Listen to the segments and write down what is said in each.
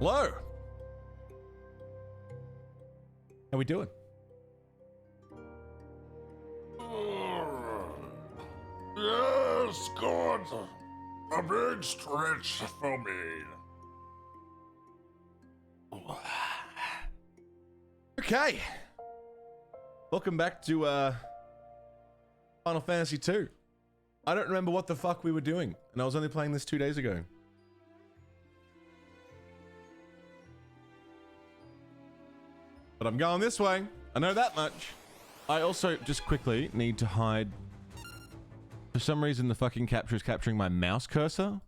Hello. How we doing? Yes, good. A big stretch for me. Okay. Welcome back to Final Fantasy 2. I don't remember what the fuck we were doing, and I was only playing this 2 days ago. But I'm going this way. I know that much. I also just quickly need to hide. For some reason, the fucking capture is capturing my mouse cursor.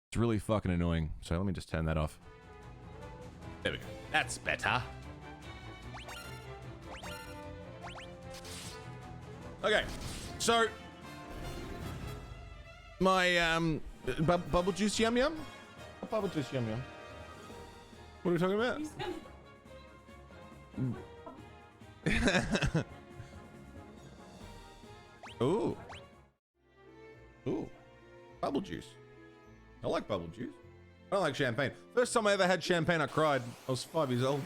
It's really fucking annoying. So let me just turn that off. There we go. That's better. Okay, so my bubble juice yum yum. What bubble juice yum yum? What are we talking about? Ooh. Ooh. Bubble juice. I like bubble juice. I don't like champagne. First time I ever had champagne, I cried. I was 5 years old.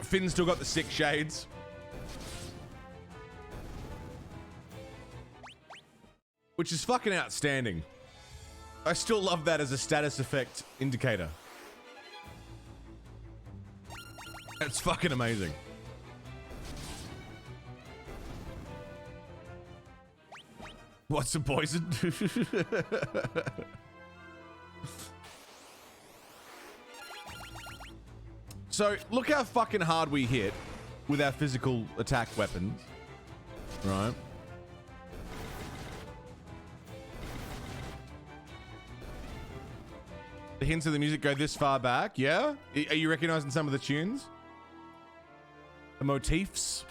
Finn's still got the 6 shades. Which is fucking outstanding. I still love that as a status effect indicator. It's fucking amazing. What's the poison? So, look how fucking hard we hit with our physical attack weapons. Right? The hints of the music go this far back, yeah? Are you recognizing some of the tunes? The motifs?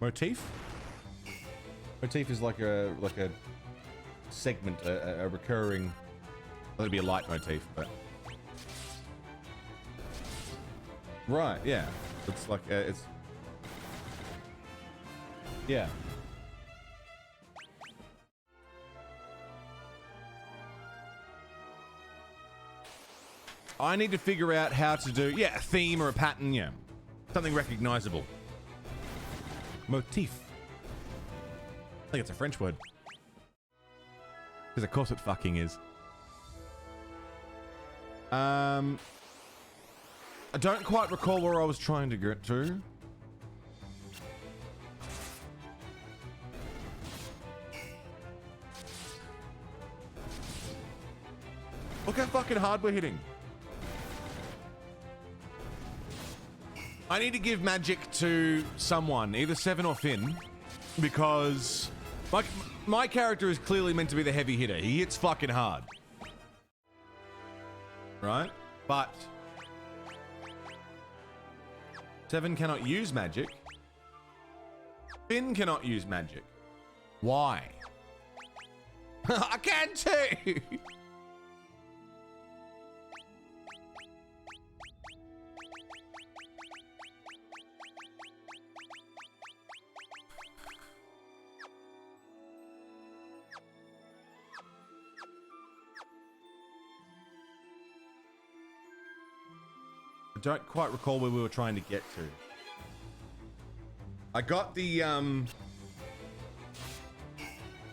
Motif? Motif is like a segment, a recurring. Well, it'd be a light motif, but right, yeah. It's like it's yeah. I need to figure out how to do, yeah, a theme or a pattern, yeah. Something recognizable. Motif. I think it's a French word. Because of course it fucking is. I don't quite recall where I was trying to get to. Look how fucking hard we're hitting. I need to give magic to someone, either Seven or Finn, because my character is clearly meant to be the heavy hitter. He hits fucking hard. Right? But Seven cannot use magic. Finn cannot use magic. Why? I can too! I don't quite recall where we were trying to get to. I got the,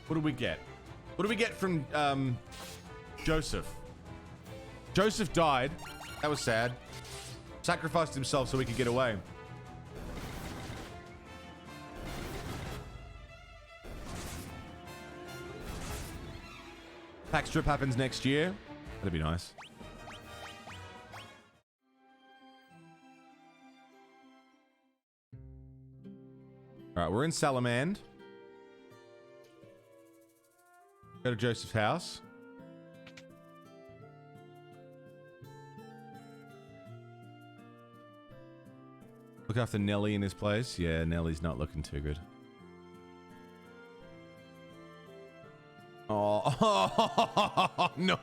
what did we get? What did we get from, Joseph? Joseph died. That was sad. Sacrificed himself so we could get away. Pack strip happens next year. That'd be nice. All right, we're in Salamand. Go to Joseph's house. Look after Nelly in his place. Yeah, Nelly's not looking too good. Oh, no.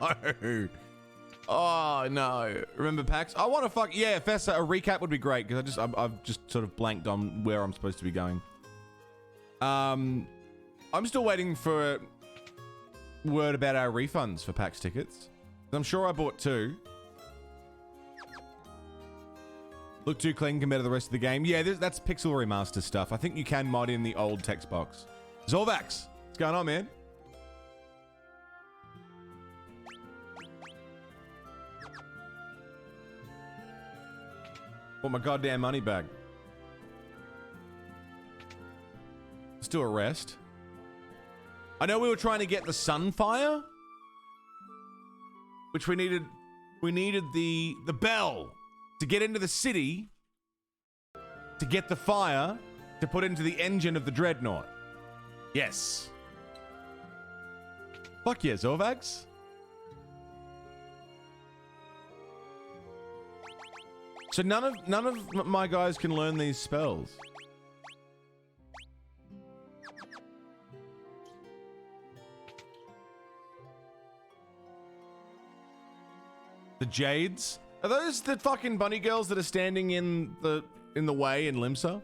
Oh, no. Remember PAX? I want to fuck... Yeah, Fessa, a recap would be great, because I've just sort of blanked on where I'm supposed to be going. I'm still waiting for word about our refunds for PAX tickets. I'm sure I bought 2. Look too clean compared to the rest of the game. Yeah, that's pixel remaster stuff. I think you can mod in the old text box. Zorvax, what's going on, man? Want my goddamn money back. Let's do a rest. I know we were trying to get the Sunfire, which we needed the bell to get into the city to get the fire to put into the engine of the Dreadnought. Yes. Fuck yeah, Zorvax. So none of my guys can learn these spells. The Jades? Are those the fucking bunny girls that are standing in the way in Limsa?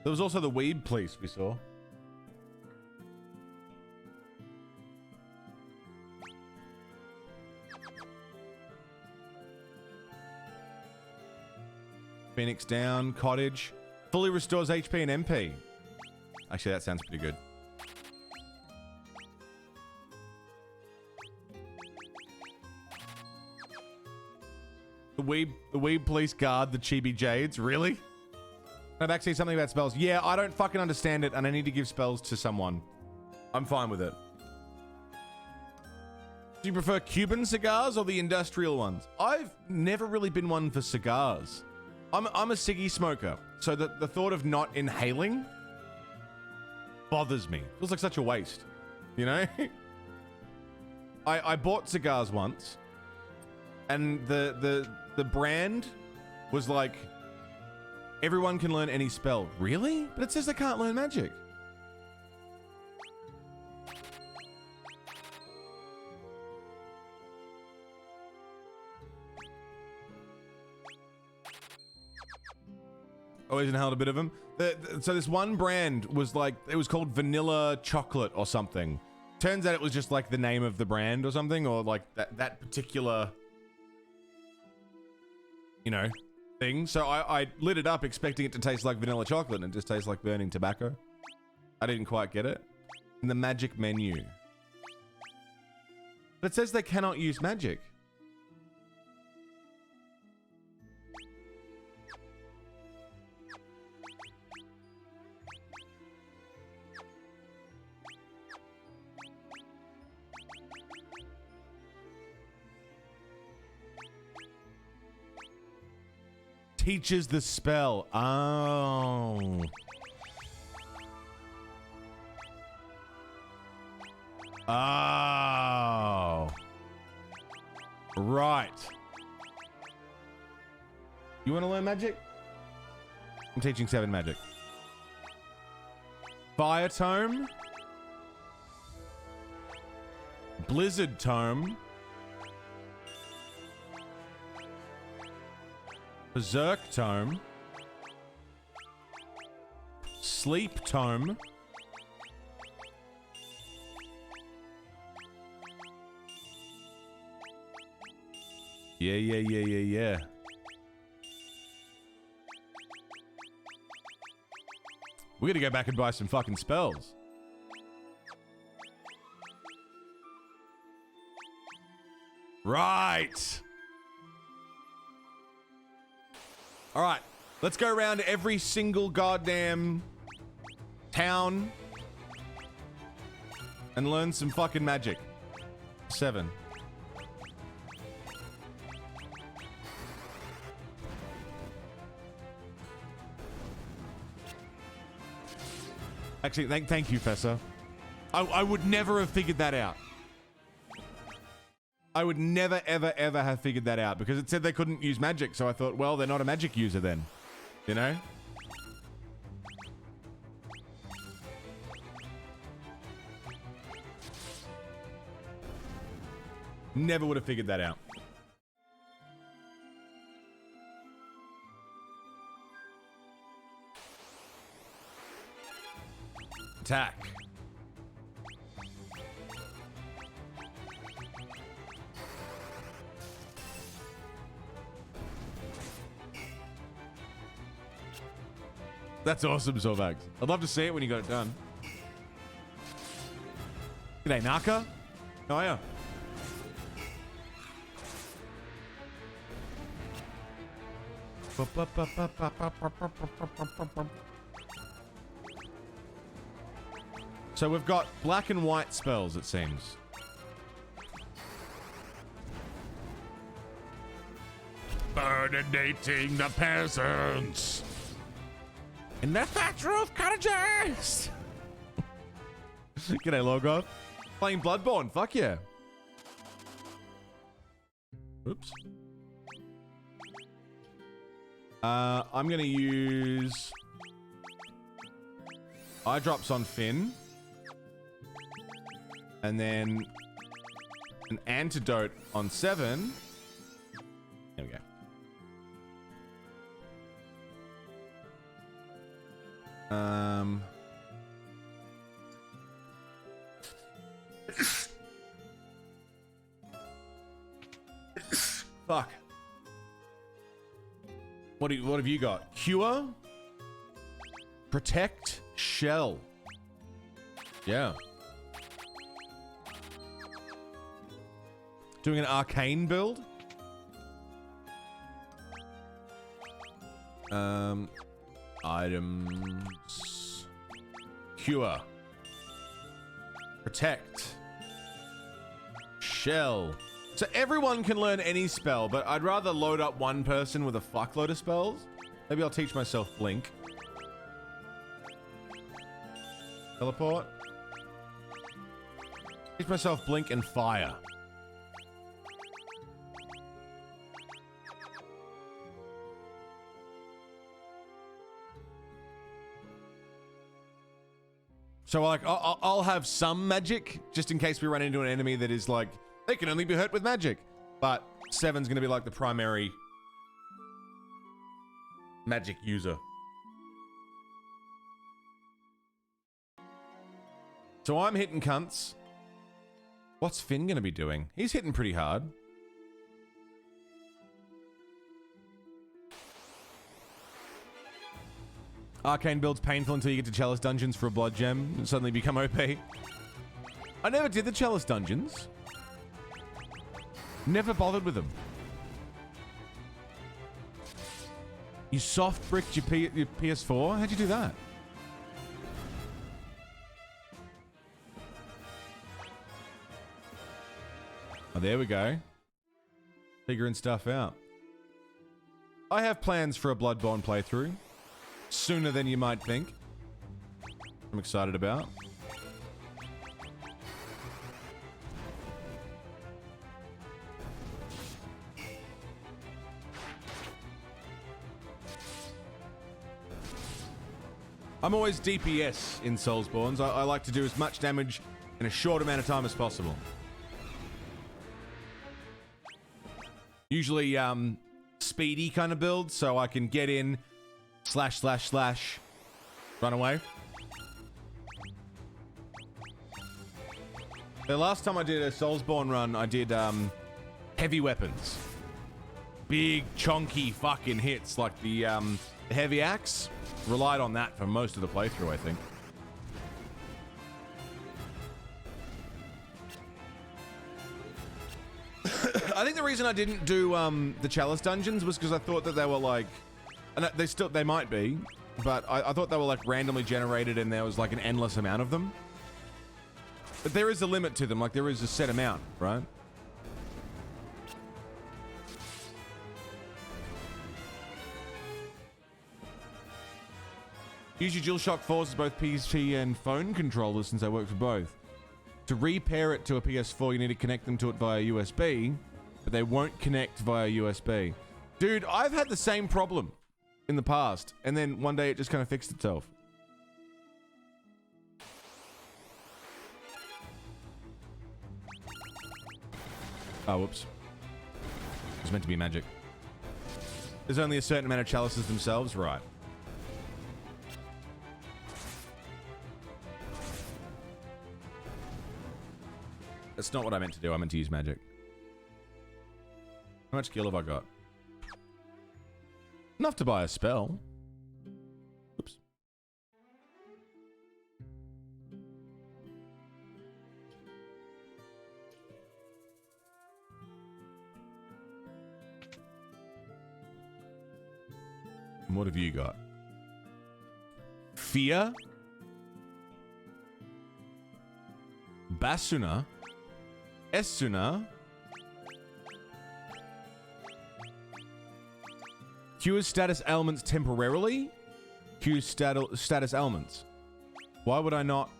There was also the Weeb police we saw. Phoenix down, cottage. Fully restores HP and MP. Actually, that sounds pretty good. The Weeb police guard the Chibi Jades. Really? I've actually something about spells. Yeah, I don't fucking understand it and I need to give spells to someone. I'm fine with it. Do you prefer Cuban cigars or the industrial ones? I've never really been one for cigars. I'm a ciggy smoker, so the thought of not inhaling bothers me. Feels like such a waste, you know? I bought cigars once, and the brand was like, everyone can learn any spell. Really? But it says they can't learn magic. Always inhaled a bit of them. So this one brand was like, it was called Vanilla Chocolate or something. Turns out it was just like the name of the brand or something, or like that particular, you know, thing. So I lit it up expecting it to taste like vanilla chocolate and it just tastes like burning tobacco. I didn't quite get it. In the magic menu. But it says they cannot use magic. Teaches the spell. Oh. Oh. Right. You want to learn magic? I'm teaching 7 magic. Fire Tome. Blizzard Tome. Berserk Tome. Sleep Tome. Yeah. We gotta go back and buy some fucking spells. Right. All right, let's go around every single goddamn town and learn some fucking magic. 7. Actually, thank you, Fessa. I would never have figured that out. I would never, ever have figured that out because it said they couldn't use magic. So I thought, well, they're not a magic user then, you know? Never would have figured that out. attack. That's awesome, Zorvax. I'd love to see it when you got it done. G'day, Naka. How are you? So we've got black and white spells, it seems. Burdenating the peasants. In the thatch roof cottages! G'day, Logod. Playing Bloodborne, fuck yeah. Oops. I'm gonna use eye drops on Finn. And then an antidote on 7. There we go. Fuck. What have you got? Cure? Protect? Shell. Yeah. Doing an arcane build? Items. Cure. Protect. Shell. So everyone can learn any spell, but I'd rather load up one person with a fuckload of spells. Maybe I'll teach myself Blink. Teleport. Teach myself Blink and Fire. So like, I'll have some magic just in case we run into an enemy that is like, they can only be hurt with magic. But 7's gonna be like the primary magic user. So I'm hitting cunts. What's Finn gonna be doing? He's hitting pretty hard. Arcane build's painful until you get to Chalice Dungeons for a Blood Gem and suddenly become OP. I never did the Chalice Dungeons. Never bothered with them. You soft bricked your PS4? How'd you do that? Oh, there we go. Figuring stuff out. I have plans for a Bloodborne playthrough. Sooner than you might think. I'm excited about. I'm always DPS in Soulsborns. I like to do as much damage in a short amount of time as possible. Usually, speedy kind of build, so I can get in, slash, run away. The last time I did a Soulsborne run, I did, heavy weapons. Big, chunky fucking hits, like the heavy axe. Relied on that for most of the playthrough, I think. I think the reason I didn't do the Chalice Dungeons was because I thought that they were like, and they might be, but I thought they were like randomly generated and there was like an endless amount of them. But there is a limit to them, like there is a set amount, right? Use your DualShock 4s as both PC and phone controllers since they work for both. To repair it to a PS4, you need to connect them to it via USB, but they won't connect via USB. Dude, I've had the same problem in the past, and then one day it just kind of fixed itself. Oh, whoops. It was meant to be magic. There's only a certain amount of chalices themselves, right? That's not what I meant to do. I meant to use magic. How much gil have I got? Enough to buy a spell. Oops. And what have you got? Fear? Basuna? Esuna? Cures status ailments temporarily? Cures status ailments. Why would I not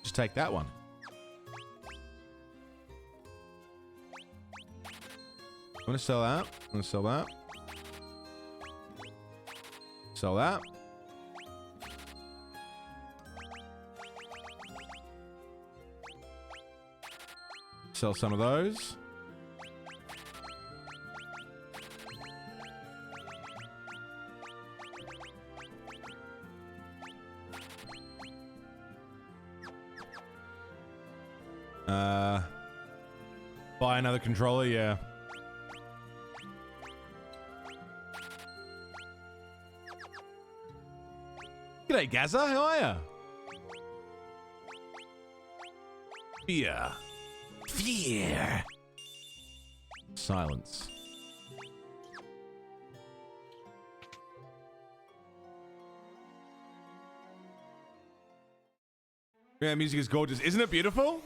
just take that one? I'm gonna sell that. I'm gonna sell that. Sell that. Sell some of those. Buy another controller, yeah. G'day, Gaza. How are ya? Fear. Fear. Silence. Yeah, music is gorgeous. Isn't it beautiful?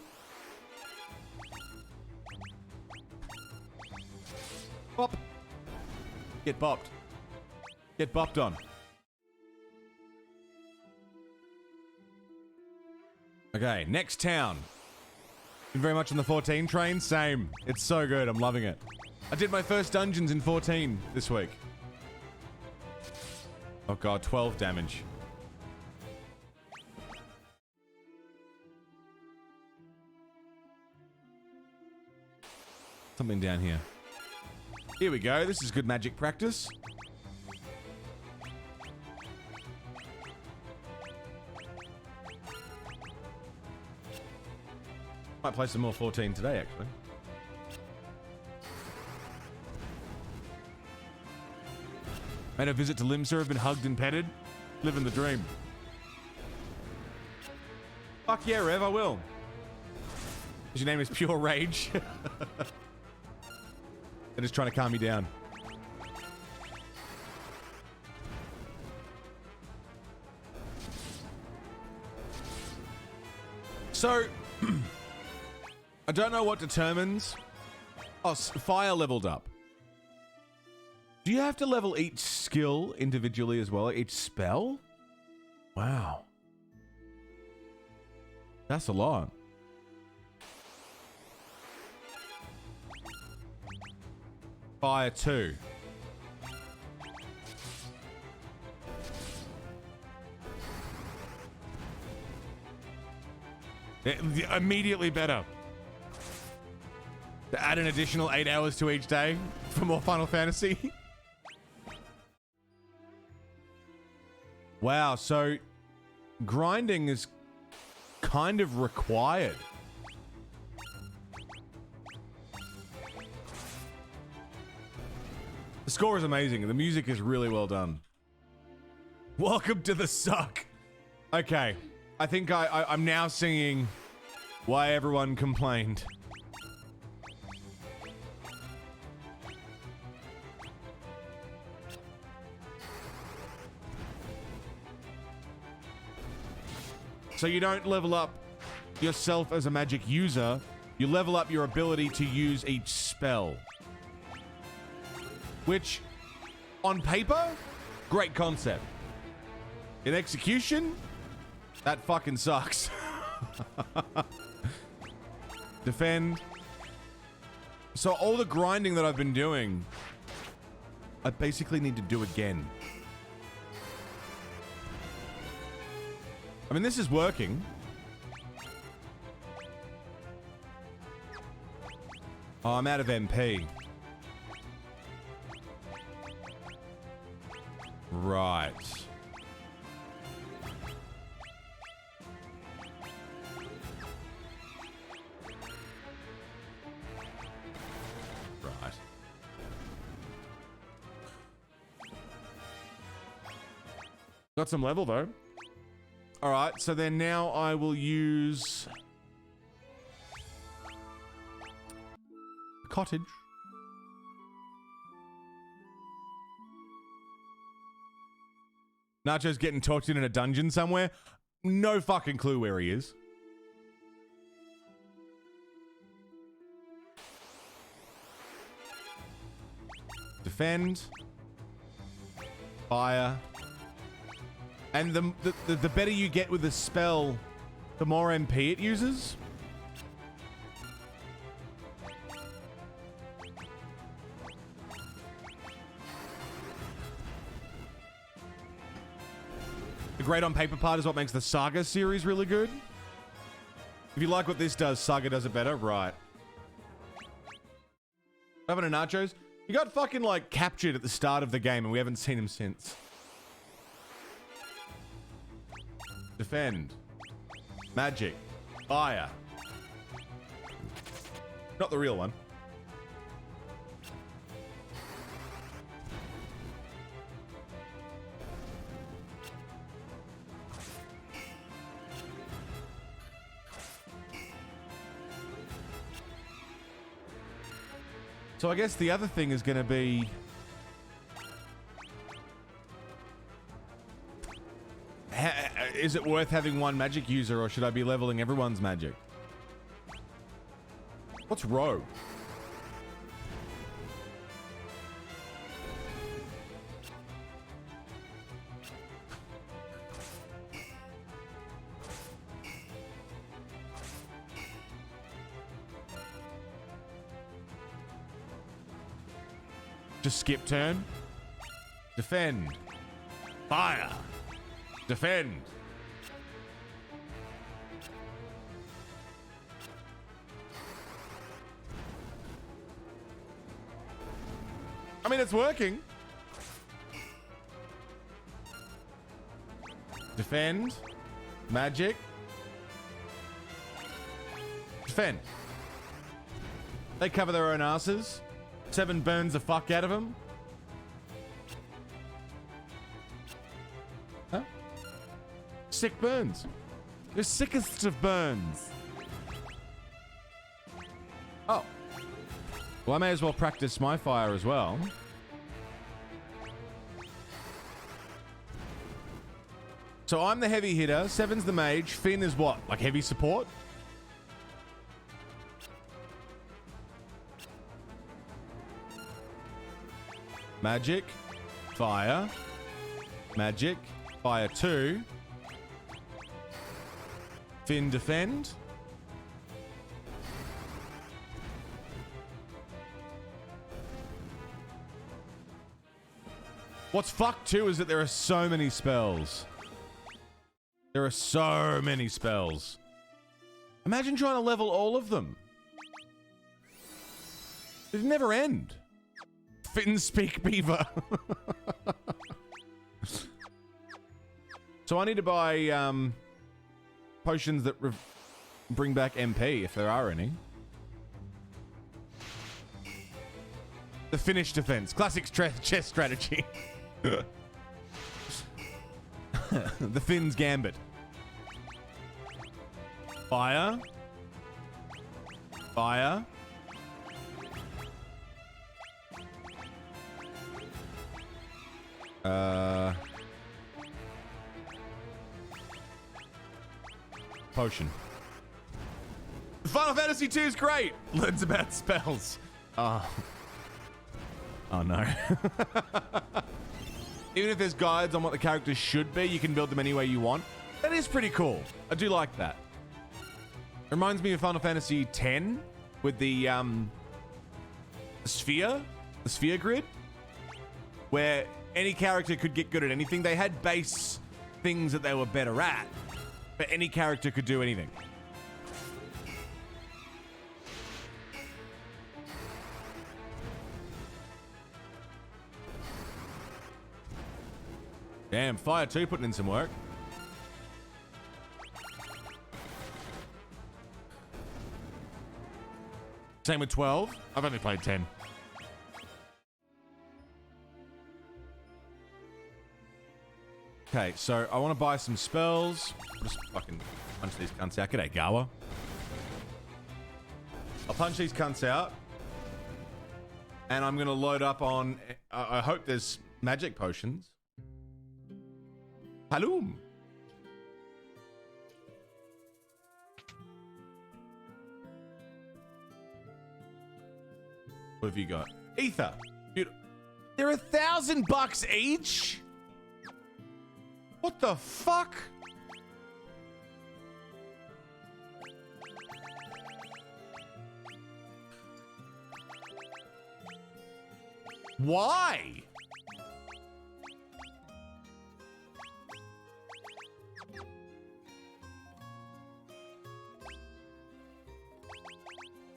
Bop. Get bopped. Get bopped on. Okay, next town. Been very much on the 14 train. Same. It's so good. I'm loving it. I did my first dungeons in 14 this week. Oh god, 12 damage. Something down here. Here we go. This is good magic practice. Might play some more 14 today, actually. Made a visit to Limsa, have been hugged and petted. Living the dream. Fuck yeah, Rev, I will. Your name is Pure Rage. They're just trying to calm me down. So, I don't know what determines... Oh, fire leveled up. Do you have to level each skill individually as well? Each spell? Wow. That's a lot. Fire 2. Immediately better. To add an additional 8 hours to each day for more Final Fantasy. Wow, so grinding is kind of required. The score is amazing. The music is really well done. Welcome to the suck. Okay. I think I'm now singing why everyone complained. So you don't level up yourself as a magic user. You level up your ability to use each spell. Which, on paper, great concept. In execution, that fucking sucks. Defend. So all the grinding that I've been doing, I basically need to do again. I mean, this is working. Oh, I'm out of MP. Right. Got some level though. All right, so then now I will use a cottage. Nacho's getting tortured in a dungeon somewhere. No fucking clue where he is. Defend. Fire. And the better you get with the spell, the more MP it uses. The great on paper part is what makes the Saga series really good. If you like what this does, Saga does it better. Right. Having a nachos? He got fucking like captured at the start of the game and we haven't seen him since. Defend. Magic. Fire. Not the real one. So I guess the other thing is going to be... is it worth having one magic user or should I be leveling everyone's magic? What's row? Just skip turn. Defend. Fire. Defend. I mean, it's working. Defend. Magic. Defend. They cover their own asses. 7 burns the fuck out of them. Huh? Sick burns. The sickest of burns. Oh. Well, I may as well practice my fire as well. So I'm the heavy hitter. 7's the mage. Finn is what? Like heavy support? Magic. Fire. Magic. Fire 2. Finn defend. What's fucked too is that there are so many spells. There are so many spells. Imagine trying to level all of them. It'd never end. Finn speak beaver. So I need to buy potions that bring back MP if there are any. The Finnish defense. Classic chess strategy. The Finn's gambit. Fire. Fire. Potion. Final Fantasy 2 is great. Learns about spells. Oh. Oh no. Even if there's guides on what the characters should be, you can build them any way you want. That is pretty cool. I do like that. It reminds me of Final Fantasy X with the sphere grid, where any character could get good at anything. They had base things that they were better at, but any character could do anything. Damn, Fire 2 putting in some work. Same with 12. I've only played 10. Okay, so I want to buy some spells. Just fucking punch these cunts out. G'day, Gawa. I'll punch these cunts out. And I'm going to load up on... I hope there's magic potions. Halloum. What have you got? Ether. They're $1,000 each? What the fuck? Why?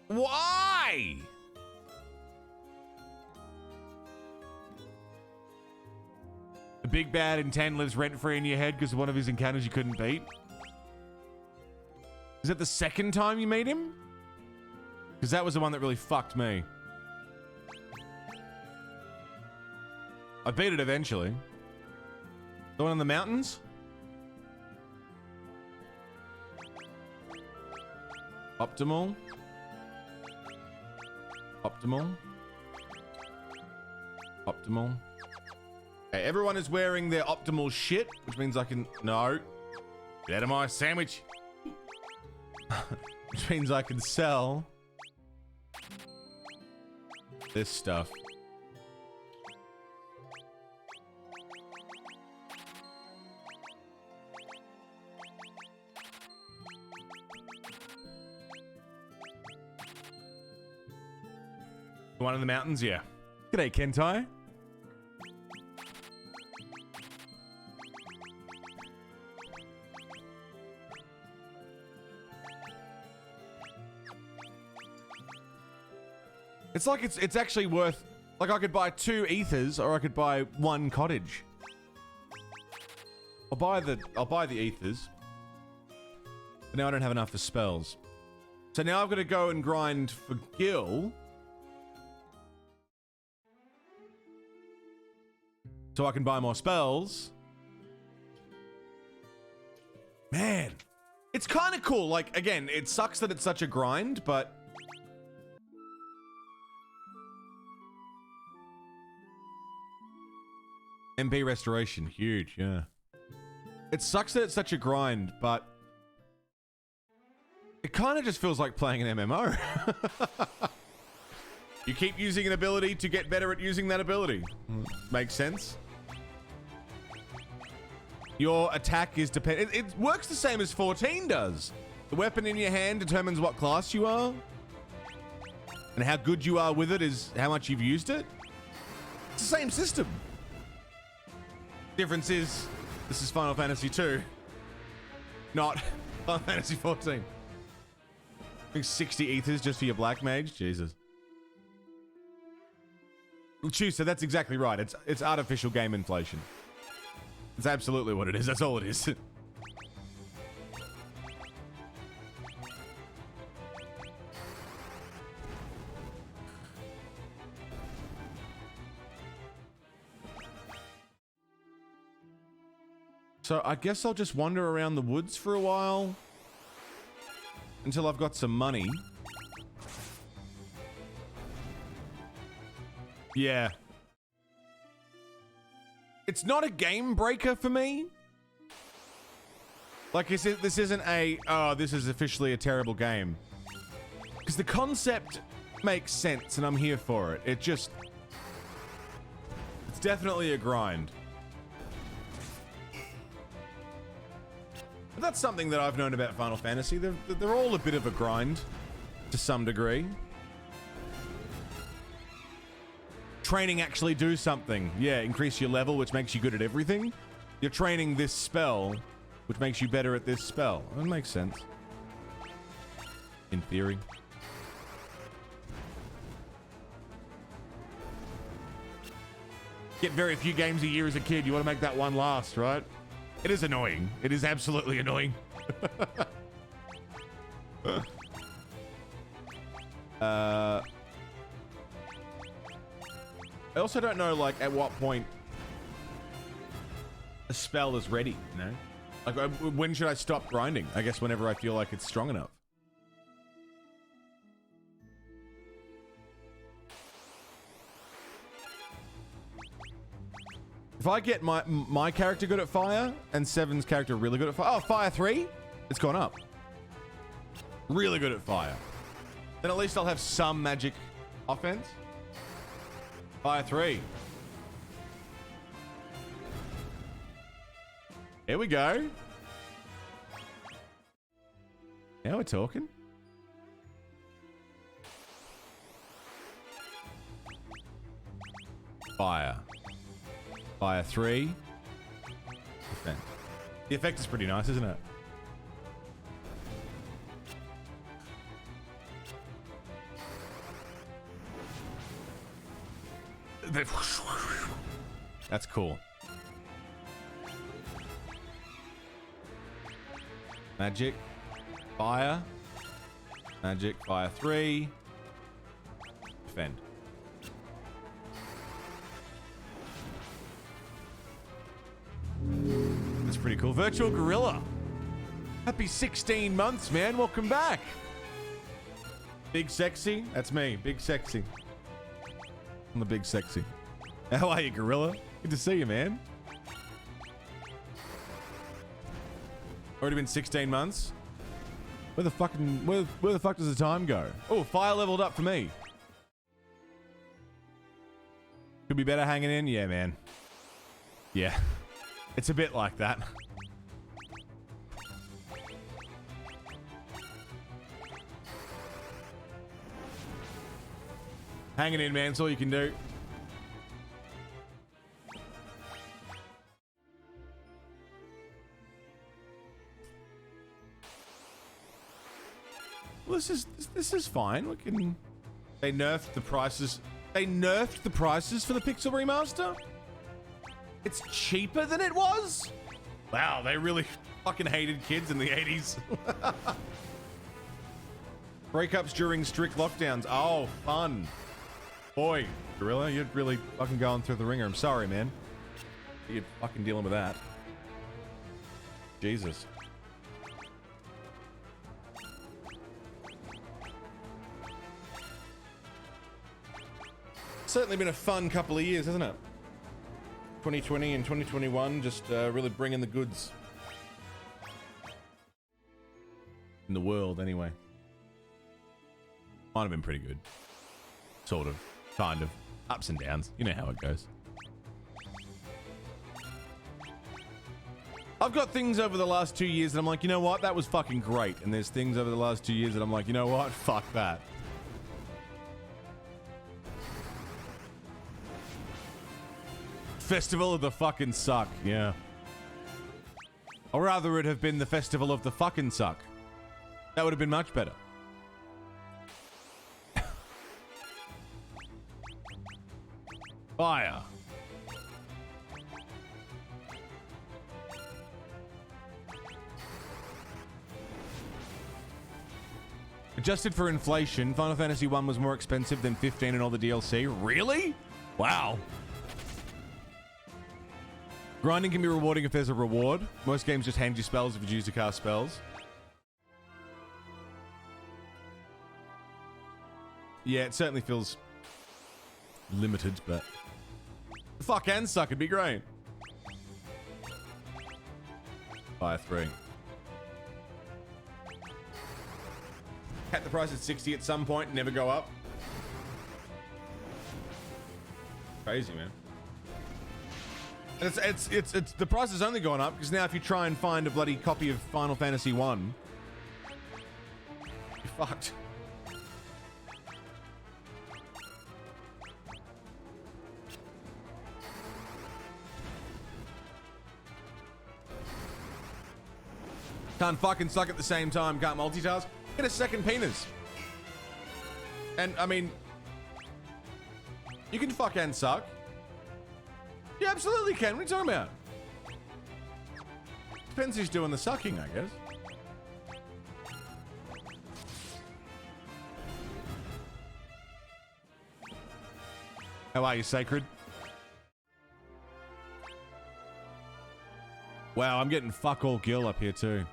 Why? The big bad in 10 lives rent-free in your head because of one of his encounters you couldn't beat? Is that the second time you meet him? Because that was the one that really fucked me. I beat it eventually. The one in the mountains? Optimal. Optimal. Optimal. Okay, everyone is wearing their optimal shit, which means I can... No. Get out of my sandwich. Which means I can sell this stuff. The one in the mountains? Yeah. G'day, Kentai. It's like it's actually worth... Like, I could buy 2 ethers, or I could buy 1 cottage. I'll buy the ethers. But now I don't have enough for spells. So now I've got to go and grind for Gil. So I can buy more spells. Man. It's kind of cool. Like, again, it sucks that it's such a grind, but... MP restoration, huge, yeah. It sucks that it's such a grind, but... It kind of just feels like playing an MMO. You keep using an ability to get better at using that ability. Makes sense. Your attack is dependent. It works the same as 14 does. The weapon in your hand determines what class you are. And how good you are with it is how much you've used it. It's the same system. Difference is, this is Final Fantasy 2, not Final Fantasy 14. I think 60 ethers just for your black mage? Jesus. So that's exactly right. It's artificial game inflation. It's absolutely what it is. That's all it is. So I guess I'll just wander around the woods for a while until I've got some money. Yeah. It's not a game breaker for me. Like, this isn't a, oh, this is officially a terrible game. Because the concept makes sense and I'm here for it. It's definitely a grind. But that's something that I've known about Final Fantasy. They're all a bit of a grind to some degree. Training actually do something. Yeah, increase your level, which makes you good at everything. You're training this spell, which makes you better at this spell. That makes sense. In theory. Get very few games a year as a kid. You want to make that one last, right? It is annoying. It is absolutely annoying. I also don't know, like, at what point... a spell is ready, you know? Like, when should I stop grinding? I guess whenever I feel like it's strong enough. If I get my character good at fire and Seven's character really good at fire. Oh, fire 3? It's gone up. Really good at fire. Then at least I'll have some magic offense. Fire 3. Here we go. Now we're talking. Fire. Fire 3. Defense. The effect is pretty nice, isn't it? That's cool. Magic. Fire. Magic. Fire 3. Defend. That's pretty cool. Virtual Gorilla. Happy 16 months, man. Welcome back. Big Sexy. That's me. Big Sexy. I'm the Big Sexy. How are you, Gorilla? Good to see you, man. Already been 16 months. Where the fuck does the time go? Oh, fire leveled up for me. Could be better hanging in. Yeah, man. Yeah. It's a bit like that. Hanging in, man. It's all you can do. Well, this is fine. We can. They nerfed the prices. They nerfed the prices for the Pixel remaster. It's cheaper than it was? Wow, they really fucking hated kids in the 80s. Breakups during strict lockdowns. Oh, fun. Boy, Gorilla, you're really fucking going through the ringer. I'm sorry, man. You're fucking dealing with that. Jesus. Certainly been a fun couple of years, hasn't it? 2020 and 2021, just really bringing the goods. In the world, anyway. Might have been pretty good. Sort of. Kind of. Ups and downs. You know how it goes. I've got things over the last 2 years that I'm like, you know what? That was fucking great. And there's things over the last 2 years that I'm like, you know what? Fuck that. Festival of the fucking suck, yeah. Or rather, it have been the festival of the fucking suck. That would have been much better. Fire. Adjusted for inflation, Final Fantasy 1 was more expensive than 15 and all the DLC. Really? Wow. Grinding can be rewarding if there's a reward. Most games just hand you spells if you choose to cast spells. Yeah, it certainly feels limited, but fuck and suck, it'd be great. Fire 3. Cap the price at 60 at some point, never go up. Crazy, man. And it's the price is only going up because now if you try and find a bloody copy of Final Fantasy 1, you're fucked. Can't fucking suck at the same time, can't multitask. Get a second penis. And I mean, you can fuck and suck. You absolutely can. What are you talking about? Depends who's doing the sucking, I guess. How are you, Sacred? Wow, I'm getting fuck all Gil up here too.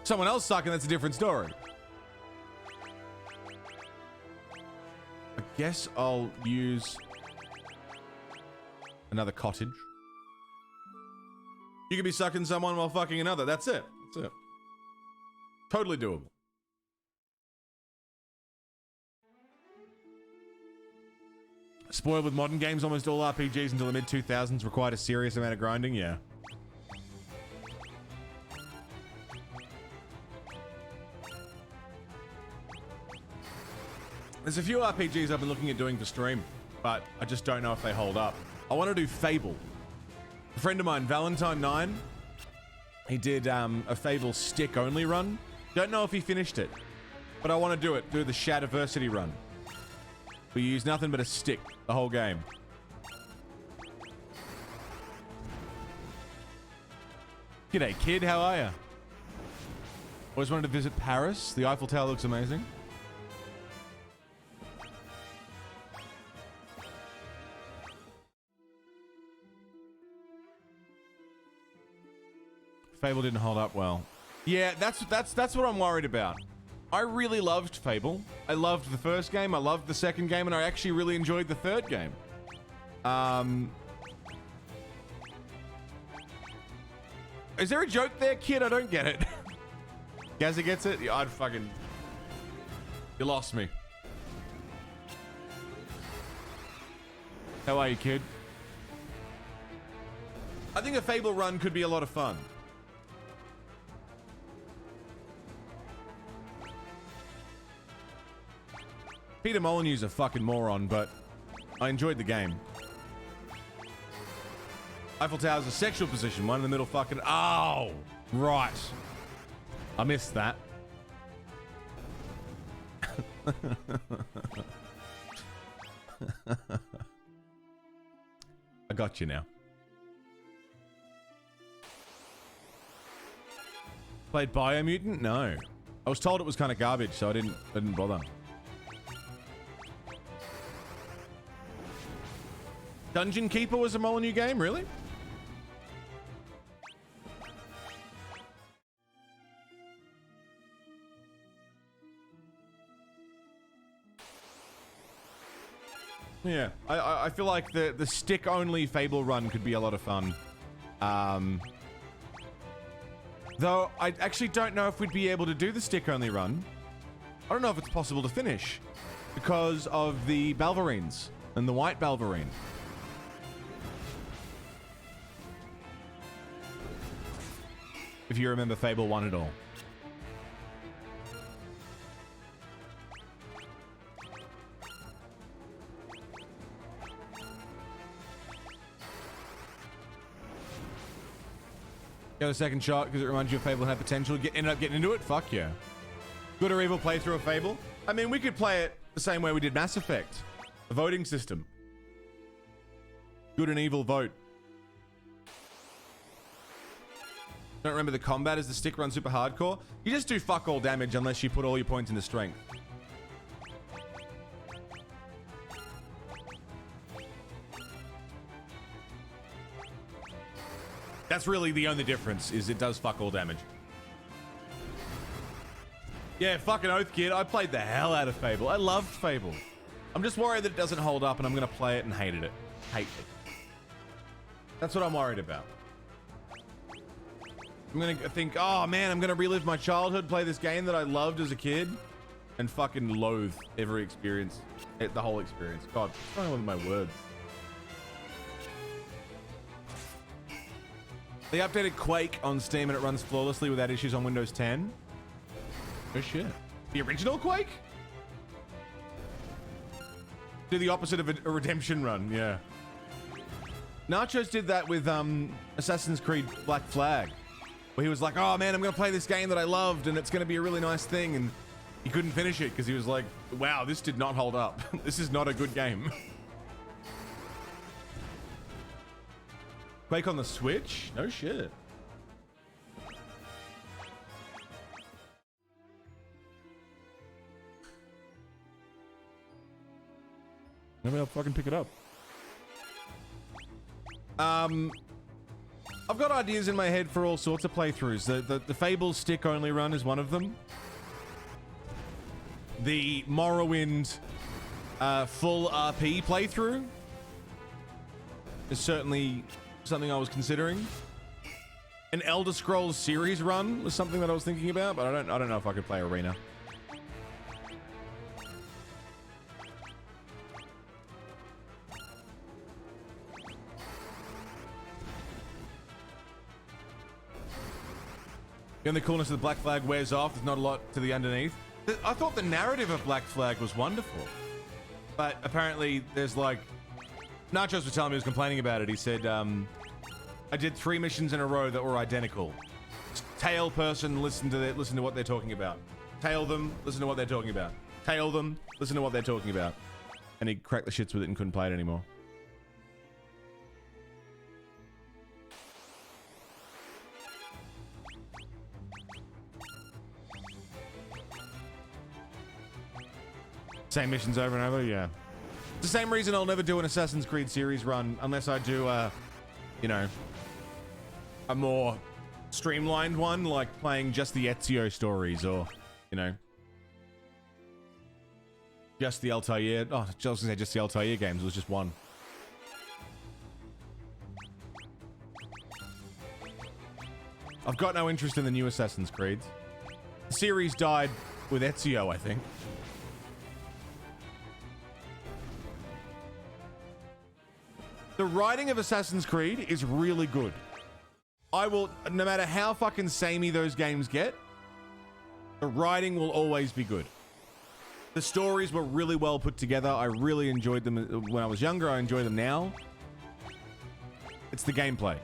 Someone else sucking, that's a different story. I guess I'll use another cottage. You could be sucking someone while fucking another. That's it. That's it. Totally doable. Spoiled with modern games, almost all RPGs until the mid-2000s required a serious amount of grinding, yeah. There's a few RPGs I've been looking at doing for stream, but I just don't know if they hold up. I want to do Fable. A friend of mine, Valentine9, he did a Fable stick-only run. Don't know if he finished it, but I want to do the Shadiversity run. We use nothing but a stick the whole game. G'day, kid. How are ya? Always wanted to visit Paris. The Eiffel Tower looks amazing. Fable didn't hold up well. Yeah, that's what I'm worried about. I really loved Fable. I loved the first game, I loved the second game, and I actually really enjoyed the third game. Is there a joke there, kid? I don't get it. Gazza gets it? Yeah, I'd fucking... You lost me. How are you, kid? I think a Fable run could be a lot of fun. Peter Molyneux's a fucking moron, but I enjoyed the game. Eiffel Tower's a sexual position, one in the middle fucking... Oh! Right. I missed that. I got you now. Played Biomutant? No. I was told it was kind of garbage, so I didn't bother. Dungeon Keeper was a Molyneux game, really? Yeah, I feel like the stick-only Fable run could be a lot of fun. Though, I actually don't know if we'd be able to do the stick-only run. I don't know if it's possible to finish because of the Balverines and the white Balverine. If you remember Fable 1 at all. Got a second shot because it reminds you of Fable and had potential. Ended up getting into it? Fuck yeah. Good or evil playthrough of Fable? I mean, we could play it the same way we did Mass Effect. A voting system. Good and evil vote. Don't remember the combat. Is the stick run super hardcore? You just do fuck all damage unless you put all your points into strength. That's really the only difference, is it does fuck all damage. Yeah, fucking oath, kid. I played the hell out of Fable. I loved Fable. I'm just worried that it doesn't hold up and I'm going to play it and hated it. Hate it. That's what I'm worried about. I'm going to think, oh man, I'm going to relive my childhood, play this game that I loved as a kid, and fucking loathe every experience. The whole experience. God, what's going on with my words? They updated Quake on Steam and it runs flawlessly without issues on Windows 10. Oh shit. The original Quake? Do the opposite of a redemption run, yeah. Nachos did that with Assassin's Creed Black Flag. Where he was like, oh man, I'm gonna play this game that I loved and it's gonna be a really nice thing, and he couldn't finish it because he was like, wow, this did not hold up. This is not a good game. Quake on the Switch? No shit. Maybe I'll fucking pick it up. I've got ideas in my head for all sorts of playthroughs. The Fable stick-only run is one of them. The Morrowind full RP playthrough is certainly something I was considering. An Elder Scrolls series run was something that I was thinking about, but I don't know if I could play Arena. Then the coolness of the Black Flag wears off. There's not a lot to the underneath. I thought the narrative of Black Flag was wonderful. But apparently there's like... Nachos was telling me, he was complaining about it. He said, I did 3 missions in a row that were identical. Tail person, listen to what they're talking about. Tail them, listen to what they're talking about. Tail them, listen to what they're talking about. And he cracked the shits with it and couldn't play it anymore. Same missions over and over, yeah. It's the same reason I'll never do an Assassin's Creed series run unless I do you know, a more streamlined one, like playing just the Ezio stories or, you know, just the Altair. Oh, I was gonna say just the Altair games. It was just one. I've got no interest in the new Assassin's Creed. The series died with Ezio, I think. The writing of Assassin's Creed is really good. I will, no matter how fucking samey those games get, the writing will always be good. The stories were really well put together. I really enjoyed them when I was younger. I enjoy them now. It's the gameplay.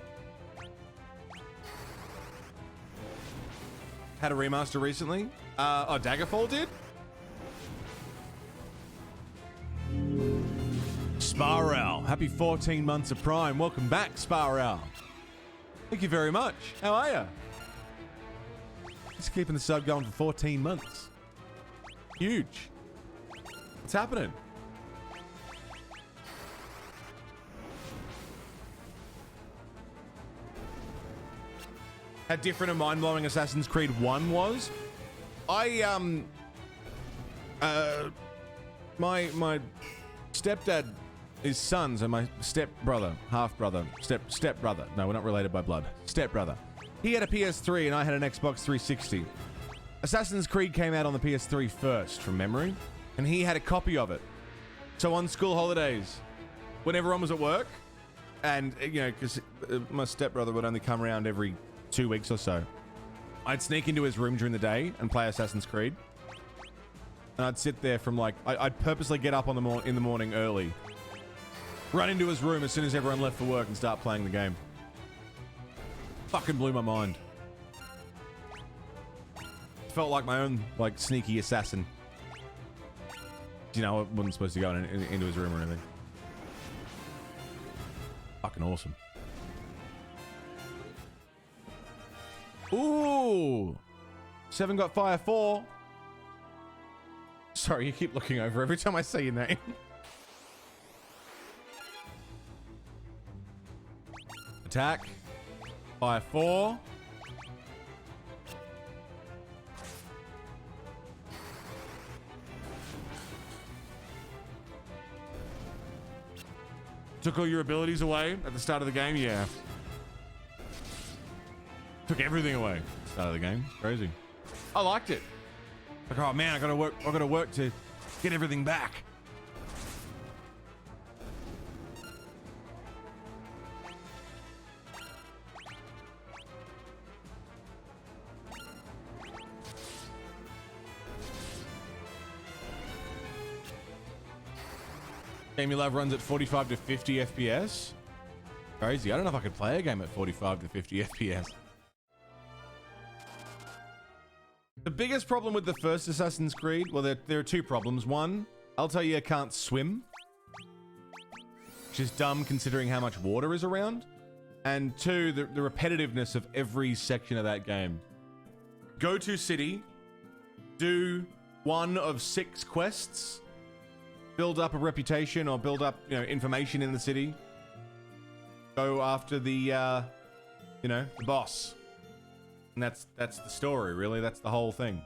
Had a remaster recently. Oh, Daggerfall did? Sparrow, happy 14 months of Prime. Welcome back, Sparrow. Thank you very much. How are you? Just keeping the sub going for 14 months. Huge. What's happening? How different and mind-blowing Assassin's Creed 1 was. My stepdad, his sons, and my stepbrother, half-brother, stepbrother. No, we're not related by blood. Stepbrother. He had a PS3 and I had an Xbox 360. Assassin's Creed came out on the PS3 first, from memory, and he had a copy of it. So on school holidays, when everyone was at work, and, you know, because my stepbrother would only come around every 2 weeks or so, I'd sneak into his room during the day and play Assassin's Creed. And I'd sit there from like, I'd purposely get up in the morning early, run into his room as soon as everyone left for work and start playing the game. Fucking blew my mind. Felt like my own, like, sneaky assassin. You know, I wasn't supposed to go into his room or anything. Fucking awesome. Ooh! 7 got fire 4. Sorry, you keep looking over every time I say your name. Attack. Fire 4. Took all your abilities away at the start of the game? Yeah. Took everything away at the start of the game. Crazy. I liked it. Like, oh man, I gotta work to get everything back. Game you love runs at 45 to 50 FPS. Crazy. I don't know if I could play a game at 45 to 50 FPS. The biggest problem with the first Assassin's Creed, well, there are two problems. One, Altair can't swim, which is dumb considering how much water is around. And two, the repetitiveness of every section of that game. Go to city, do 1 of 6 quests, build up a reputation or build up, you know, information in the city. go after the, you know, the boss. And that's the story, really. That's the whole thing.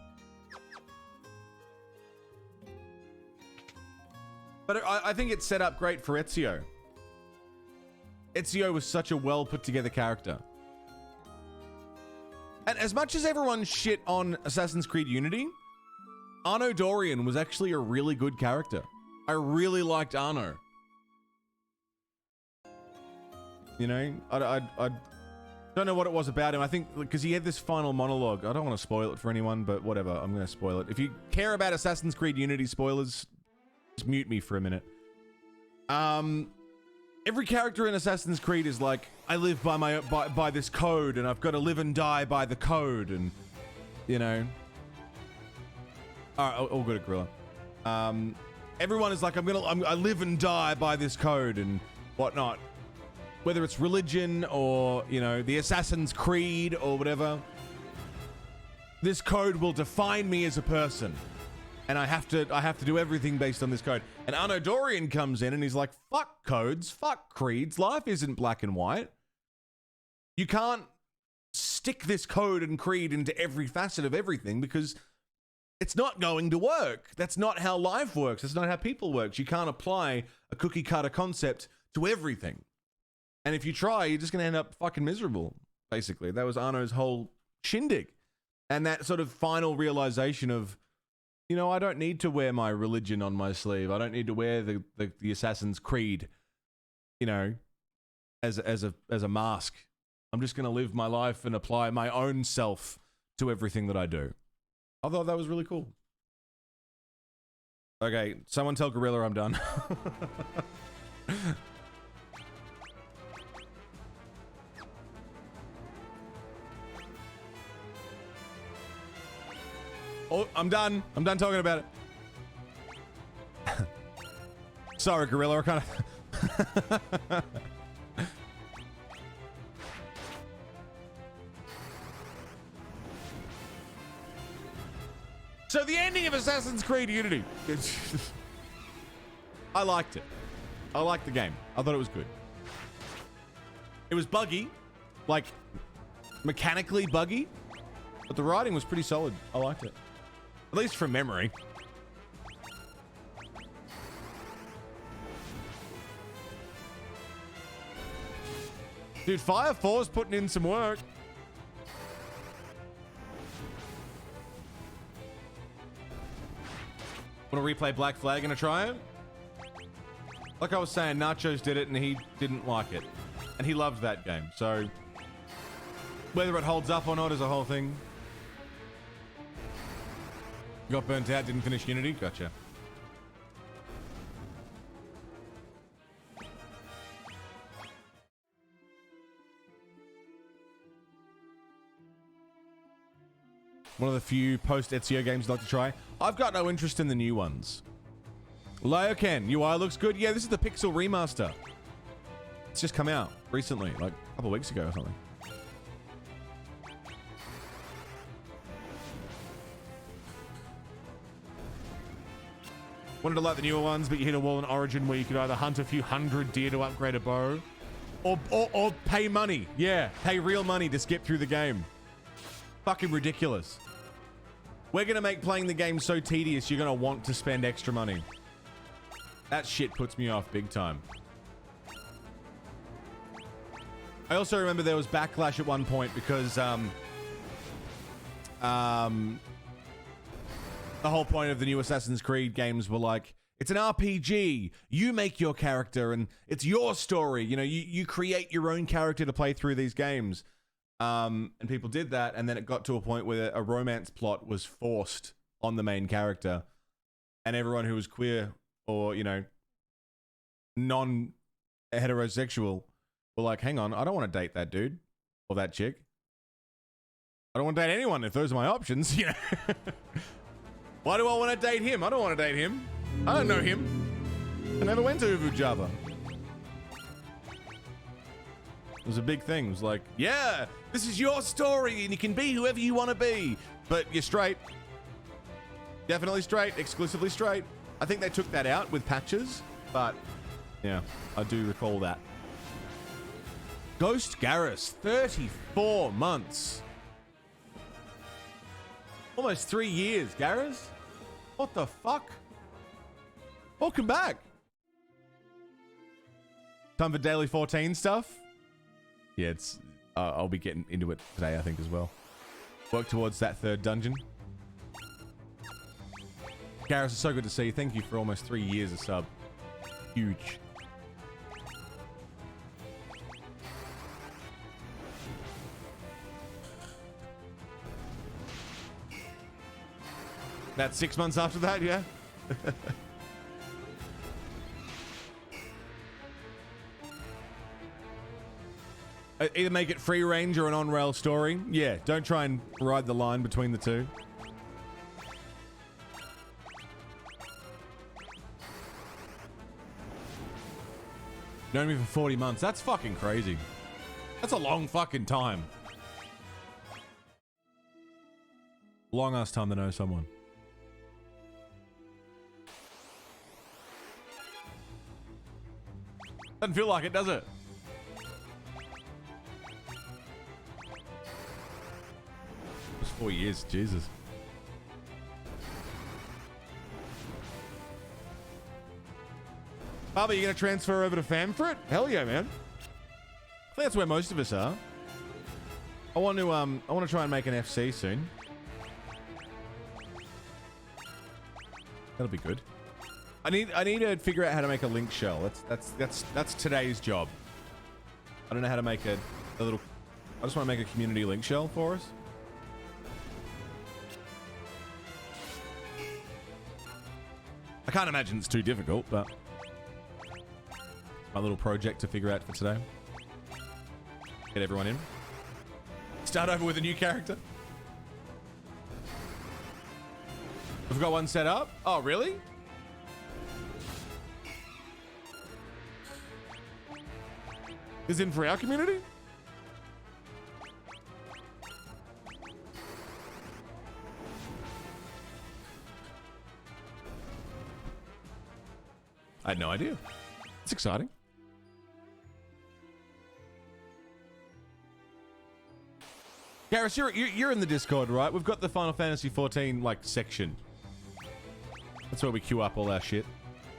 But I think it's set up great for Ezio. Ezio was such a well put together character. And as much as everyone shit on Assassin's Creed Unity, Arno Dorian was actually a really good character. I really liked Arno. You know, I don't know what it was about him. I think because he had this final monologue. I don't want to spoil it for anyone, but whatever. I'm going to spoil it. If you care about Assassin's Creed Unity spoilers, just mute me for a minute. Every character in Assassin's Creed is like, I live by this code, and I've got to live and die by the code, and you know. All right, all good at Gorilla. Everyone is like, I live and die by this code and whatnot. Whether it's religion or, you know, the Assassin's Creed or whatever, this code will define me as a person. And I have to do everything based on this code. And Arno Dorian comes in and he's like, fuck codes, fuck creeds. Life isn't black and white. You can't stick this code and creed into every facet of everything because it's not going to work. That's not how life works. That's not how people work. You can't apply a cookie cutter concept to everything. And if you try, you're just going to end up fucking miserable, basically. That was Arno's whole shindig. And that sort of final realization of, you know, I don't need to wear my religion on my sleeve. I don't need to wear the Assassin's Creed, you know, as a mask. I'm just going to live my life and apply my own self to everything that I do. I thought that was really cool. Okay, someone tell Gorilla I'm done. Oh, I'm done. I'm done talking about it. Sorry, Gorilla. I kind of... So the ending of Assassin's Creed Unity. I liked it. I liked the game. I thought it was good. It was buggy. Like, mechanically buggy. But the writing was pretty solid. I liked it. At least from memory. Dude, Fire 4's putting in some work. Want to replay Black Flag and try it? Like I was saying, Nachos did it and he didn't like it. And he loved that game. So, whether it holds up or not is a whole thing. Got burnt out, didn't finish Unity? Gotcha. One of the few post-Ezio games I'd like to try. I've got no interest in the new ones. Lyoken, UI looks good. Yeah, this is the Pixel remaster. It's just come out recently, like a couple of weeks ago or something. Wanted to like the newer ones, but you hit a wall in Origin where you could either hunt a few hundred deer to upgrade a bow, or pay money. Yeah, pay real money to skip through the game. Fucking ridiculous. We're gonna make playing the game so tedious you're gonna want to spend extra money. That shit puts me off big time. I also remember there was backlash at one point because the whole point of the new Assassin's Creed games were like, it's an RPG. You make your character and it's your story. You know, you create your own character to play through these games. And people did that, and then it got to a point where a romance plot was forced on the main character, and everyone who was queer or, you know, non-heterosexual were like, hang on, I don't want to date that dude or that chick. I don't want to date anyone if those are my options, you know. Why do I want to date him? I don't want to date him. I don't know him. I never went to Uvu Java. It was a big thing. It was like, yeah, this is your story and you can be whoever you want to be, but you're straight. Definitely straight, exclusively straight. I think they took that out with patches, but yeah, I do recall that. Ghost Garrus, 34 months. Almost 3 years, Garrus. What the fuck? Welcome back. Time for daily 14 stuff. Yeah, it's. I'll be getting into it today, I think, as well. Work towards that third dungeon. Garrus, it's so good to see you. Thank you for almost 3 years of sub. Huge. That's 6 months after that, yeah? Either make it free range or an on-rail story. Yeah, don't try and ride the line between the two. Known me for 40 months. That's fucking crazy. That's a long fucking time. Long ass time to know someone. Doesn't feel like it, does it? It's 4 years, Jesus. Barbie, you gonna transfer over to Famfrit? Hell yeah, man. I think that's where most of us are. I want to try and make an FC soon. That'll be good. I need to figure out how to make a link shell. That's today's job. I don't know how to make a little. I just want to make a community link shell for us. I can't imagine it's too difficult, but it's my little project to figure out for today. Get everyone in. Start over with a new character. We've got one set up. Oh, really? Is in for our community? I had no idea. It's exciting. Garrus, you're in the Discord, right? We've got the Final Fantasy 14 like section. That's where we queue up all our shit.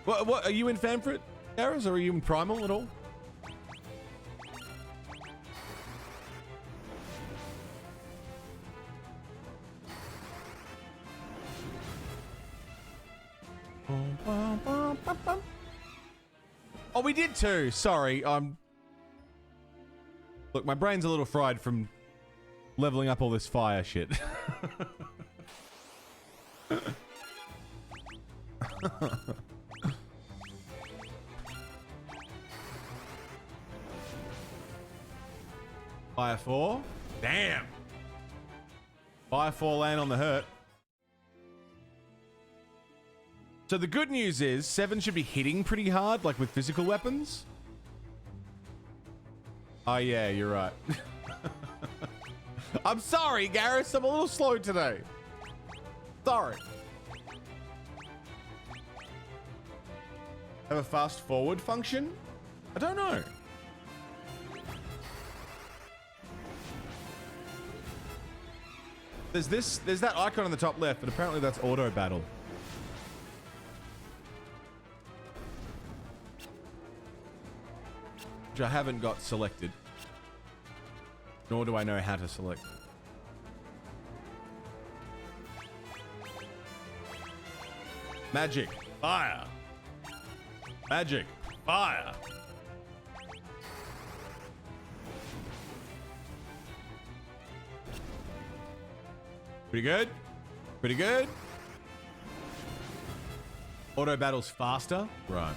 What are you in Famfrit, Garrus, or are you in Primal at all? Oh, we did too. Sorry. Look, my brain's a little fried from leveling up all this fire shit. Fire 4? Damn. Fire 4 land on the hurt. So the good news is 7 should be hitting pretty hard, like with physical weapons. Oh yeah, you're right. I'm sorry, Garrus. I'm a little slow today. Sorry. Have a fast forward function? I don't know. There's that icon on the top left, but apparently that's auto battle. Which I haven't got selected. Nor do I know how to select. Magic. Fire. Magic. Fire. Pretty good. Pretty good. Auto battle's faster. Right.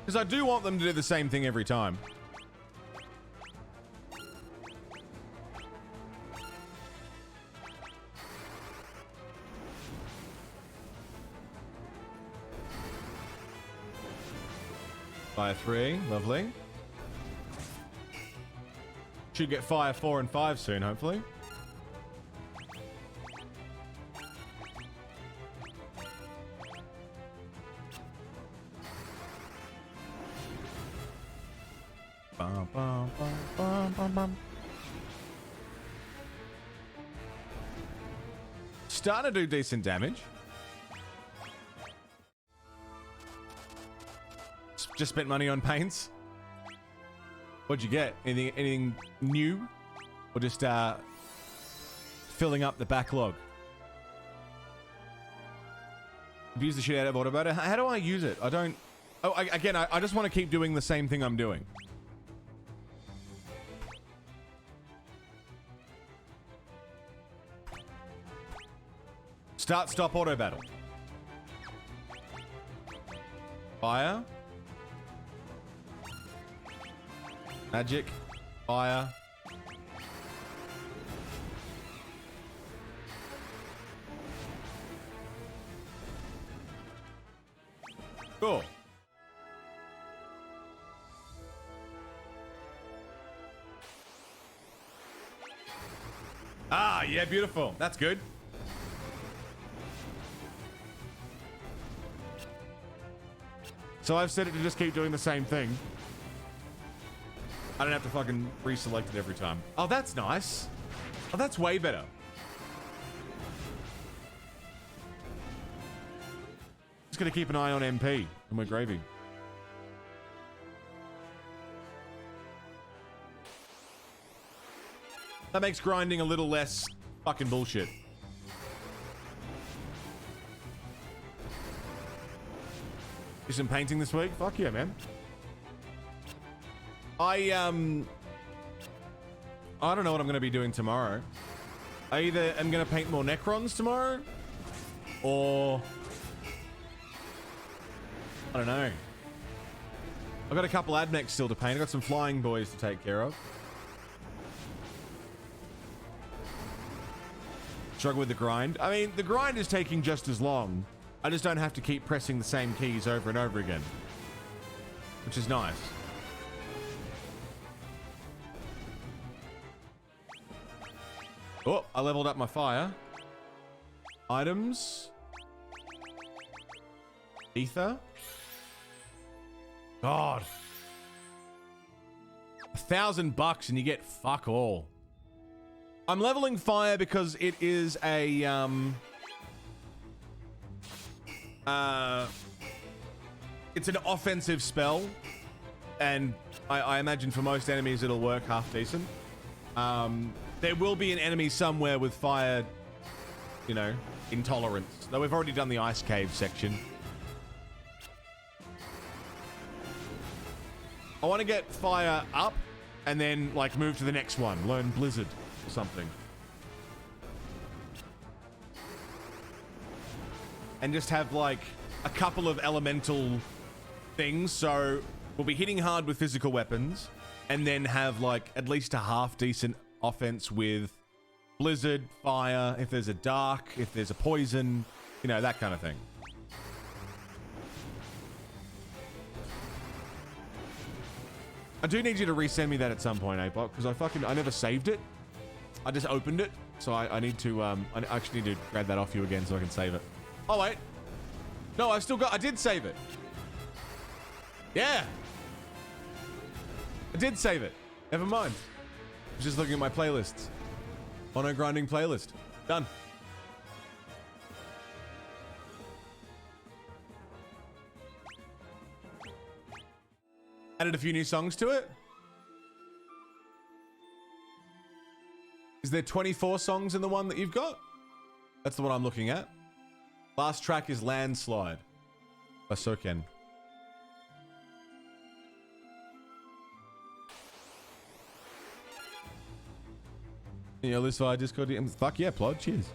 Because I do want them to do the same thing every time. Fire 3, lovely. Should get Fire 4 and 5 soon, hopefully. Bum, bum, bum, bum, bum, bum. Starting to do decent damage. Just spent money on paints. What'd you get? Anything new? Or just filling up the backlog? Abuse the shit out of Autobotter. How do I use it? I don't... Oh, again, I just want to keep doing the same thing I'm doing. Start, stop, auto battle. Fire. Magic. Fire. Cool. Ah, yeah, beautiful. That's good. So I've set it to just keep doing the same thing. I don't have to fucking reselect it every time. Oh, that's nice. Oh, that's way better. Just gonna keep an eye on MP and we're gravy. That makes grinding a little less fucking bullshit. Do some painting this week? Fuck yeah, man. I don't know what I'm going to be doing tomorrow. I either am going to paint more Necrons tomorrow, or I don't know. I've got a couple Admechs still to paint. I've got some flying boys to take care of. Struggle with the grind. I mean, the grind is taking just as long. I just don't have to keep pressing the same keys over and over again, which is nice. Oh, I leveled up my fire. Items. Ether. God. $1,000 and you get fuck all. I'm leveling fire because it is a, it's an offensive spell. And I imagine for most enemies it'll work half decent. There will be an enemy somewhere with fire, you know, intolerance. Though we've already done the ice cave section. I want to get fire up and then, like, move to the next one. Learn Blizzard or something. And just have, like, a couple of elemental things. So we'll be hitting hard with physical weapons and then have, like, at least a half decent offense with blizzard, fire, if there's a dark, if there's a poison, you know, that kind of thing. I do need you to resend me that at some point, Apok, because I never saved it. I just opened it, so I need to, I actually need to grab that off you again so I can save it. Oh, wait. No, I did save it. Yeah. I did save it. Never mind. I was just looking at my playlists. Mono grinding playlist. Done. Added a few new songs to it. Is there 24 songs in the one that you've got? That's the one I'm looking at. Last track is Landslide by Soken. You know, this via Discord. Fuck yeah, Plod. Cheers.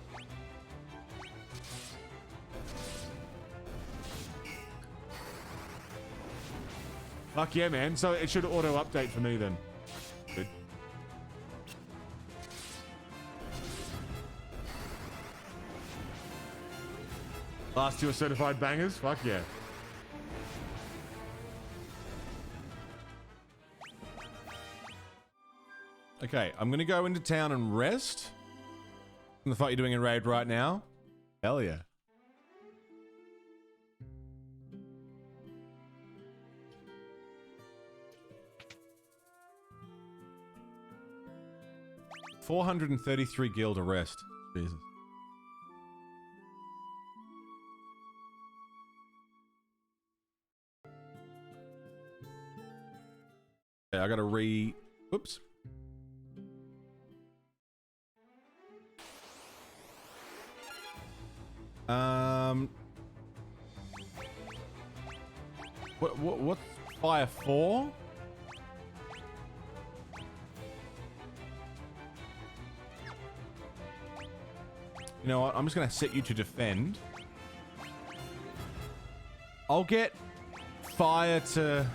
Fuck yeah, man. So it should auto update for me then. Good. Last two are certified bangers. Fuck yeah. Okay, I'm gonna go into town and rest. From the fight you're doing in raid right now. Hell yeah. 433 guild arrest. Jesus. Yeah, I gotta Oops. What's fire 4? You know what? I'm just gonna set you to defend. I'll get fire to...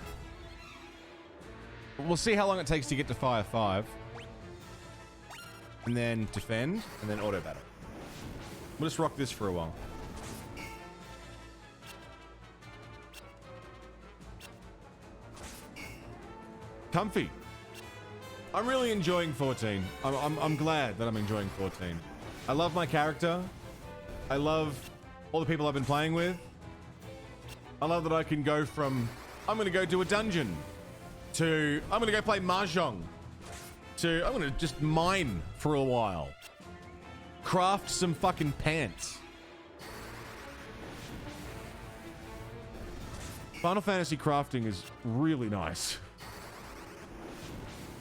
We'll see how long it takes to get to fire 5. And then defend, and then auto battle. We'll just rock this for a while. Comfy. I'm really enjoying 14. I'm glad that I'm enjoying 14. I love my character. I love all the people I've been playing with. I love that I can go from, I'm gonna go do a dungeon, to, I'm gonna go play Mahjong, to, I'm gonna just mine for a while. Craft some fucking pants. Final Fantasy crafting is really nice.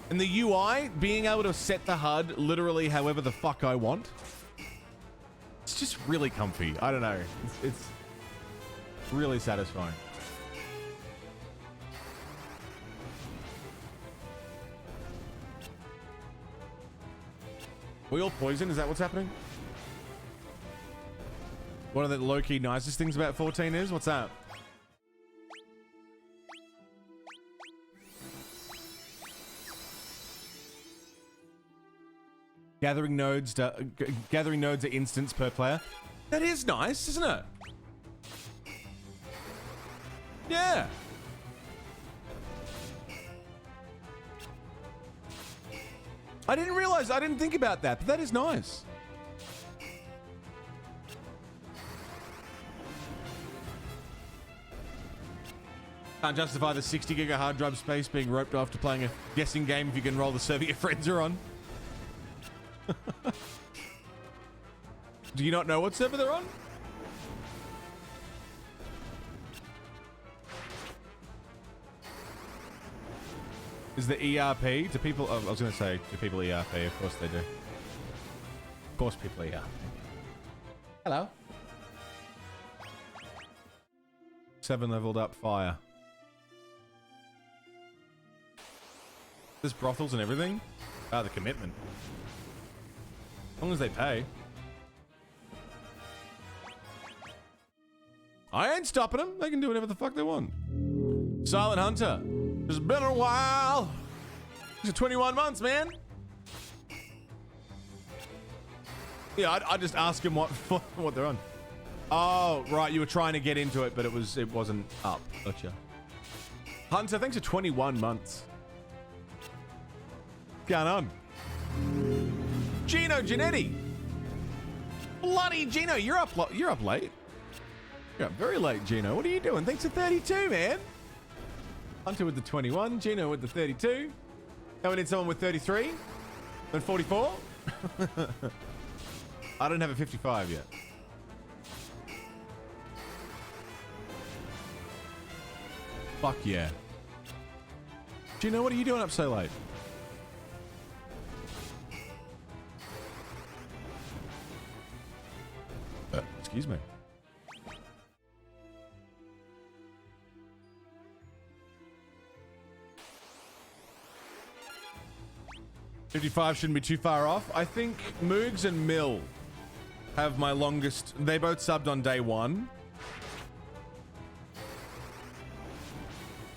And the UI, being able to set the HUD literally however the fuck I want, it's just really comfy. I don't know. It's really satisfying. We all poison? Is that what's happening? One of the low-key nicest things about 14 is? What's that? Gathering nodes at instance per player. That is nice, isn't it? Yeah. I didn't think about that, but that is nice. Can't justify the 60 gig of hard drive space being roped off to playing a guessing game if you can roll the server your friends are on. Do you not know what server they're on? Is the ERP? Do people... Oh, I was going to say, do people ERP? Of course they do. Of course people ERP. Hello. 7 leveled up fire. There's brothels and everything? Ah, the commitment. As long as they pay. I ain't stopping them. They can do whatever the fuck they want. Silent Hunter. It's been a while. It's 21 months, man. Yeah, I just ask them what they're on. Oh, right. You were trying to get into it, but it wasn't up. Gotcha. Hunter, thanks for 21 months. What's going on? Gino Ginetti. Bloody Gino, you're up late. You're up very late, Gino. What are you doing? Thanks for 32, man. Hunter with the 21, Gino with the 32. Now we need someone with 33 and 44. I don't have a 55 yet. Fuck yeah. Gino, what are you doing up so late? Excuse me. $55 shouldn't be too far off. I think Moogs and Mill have my longest. They both subbed on day 1.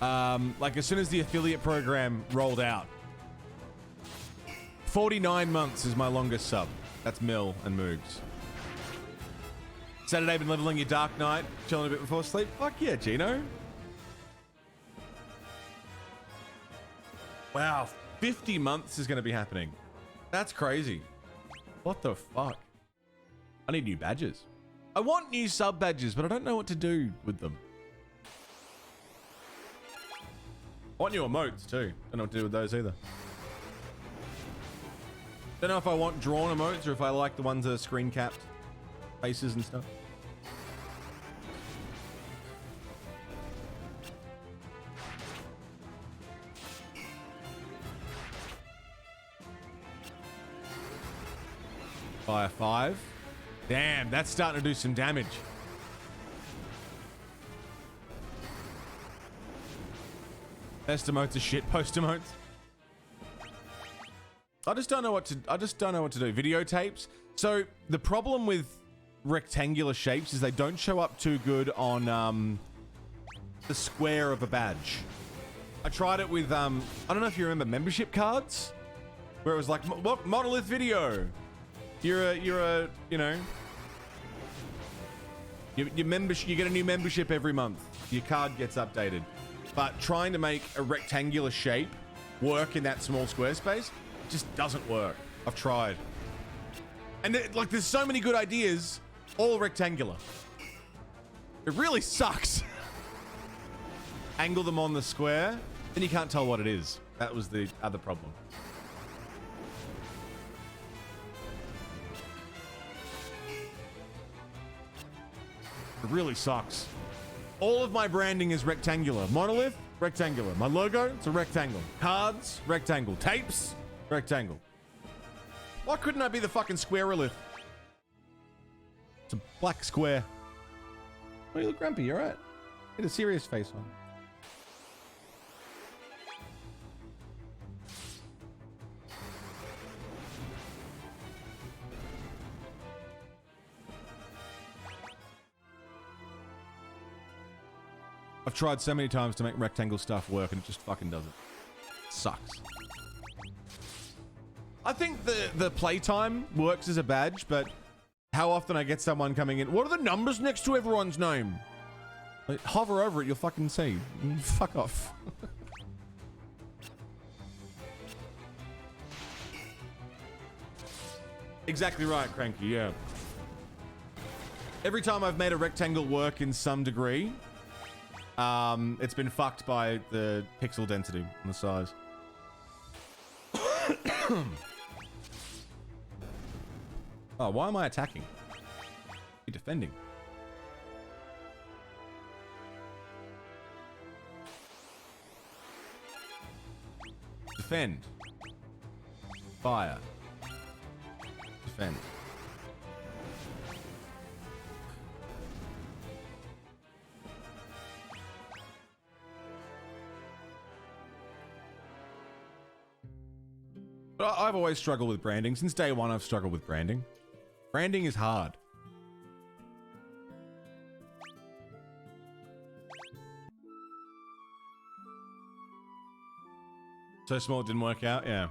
Like as soon as the affiliate program rolled out. 49 months is my longest sub. That's Mill and Moogs. Saturday been leveling your Dark Knight, chilling a bit before sleep. Fuck yeah, Gino. Wow, 50 months is going to be happening. That's crazy. What the fuck? I need new badges. I want new sub badges, but I don't know what to do with them. I want new emotes too. Don't know what to do with those either. Don't know if I want drawn emotes or if I like the ones that are screen capped faces and stuff. Fire 5. Damn, that's starting to do some damage. Best emotes are shit post emotes. I just don't know what to do. Videotapes. So the problem with rectangular shapes is they don't show up too good on the square of a badge. I tried it with I don't know if you remember membership cards, where it was like monolith video. You're a you know, your membership, you get a new membership every month. Your card gets updated. But trying to make a rectangular shape work in that small square space just doesn't work. I've tried. And like there's so many good ideas, all rectangular. It really sucks. Angle them on the square, then you can't tell what it is. That was the other problem. It really sucks. All of my branding is rectangular. Monolith, rectangular. My logo, it's a rectangle. Cards, rectangle. Tapes, rectangle. Why couldn't I be the fucking square-olith? It's a black square. Oh, you look grumpy. You're right. Get a serious face on. I've tried so many times to make rectangle stuff work and it just fucking doesn't. Sucks. I think the playtime works as a badge, but how often I get someone coming in, what are the numbers next to everyone's name? Like, hover over it, you'll fucking see. Fuck off. Exactly right, Cranky, yeah. Every time I've made a rectangle work in some degree, it's been fucked by the pixel density and the size. Oh, why am I attacking? You're defending. Defend. Fire. Defend. But I've always struggled with branding. Since day one, I've struggled with branding. Branding is hard. So small it didn't work out? Yeah.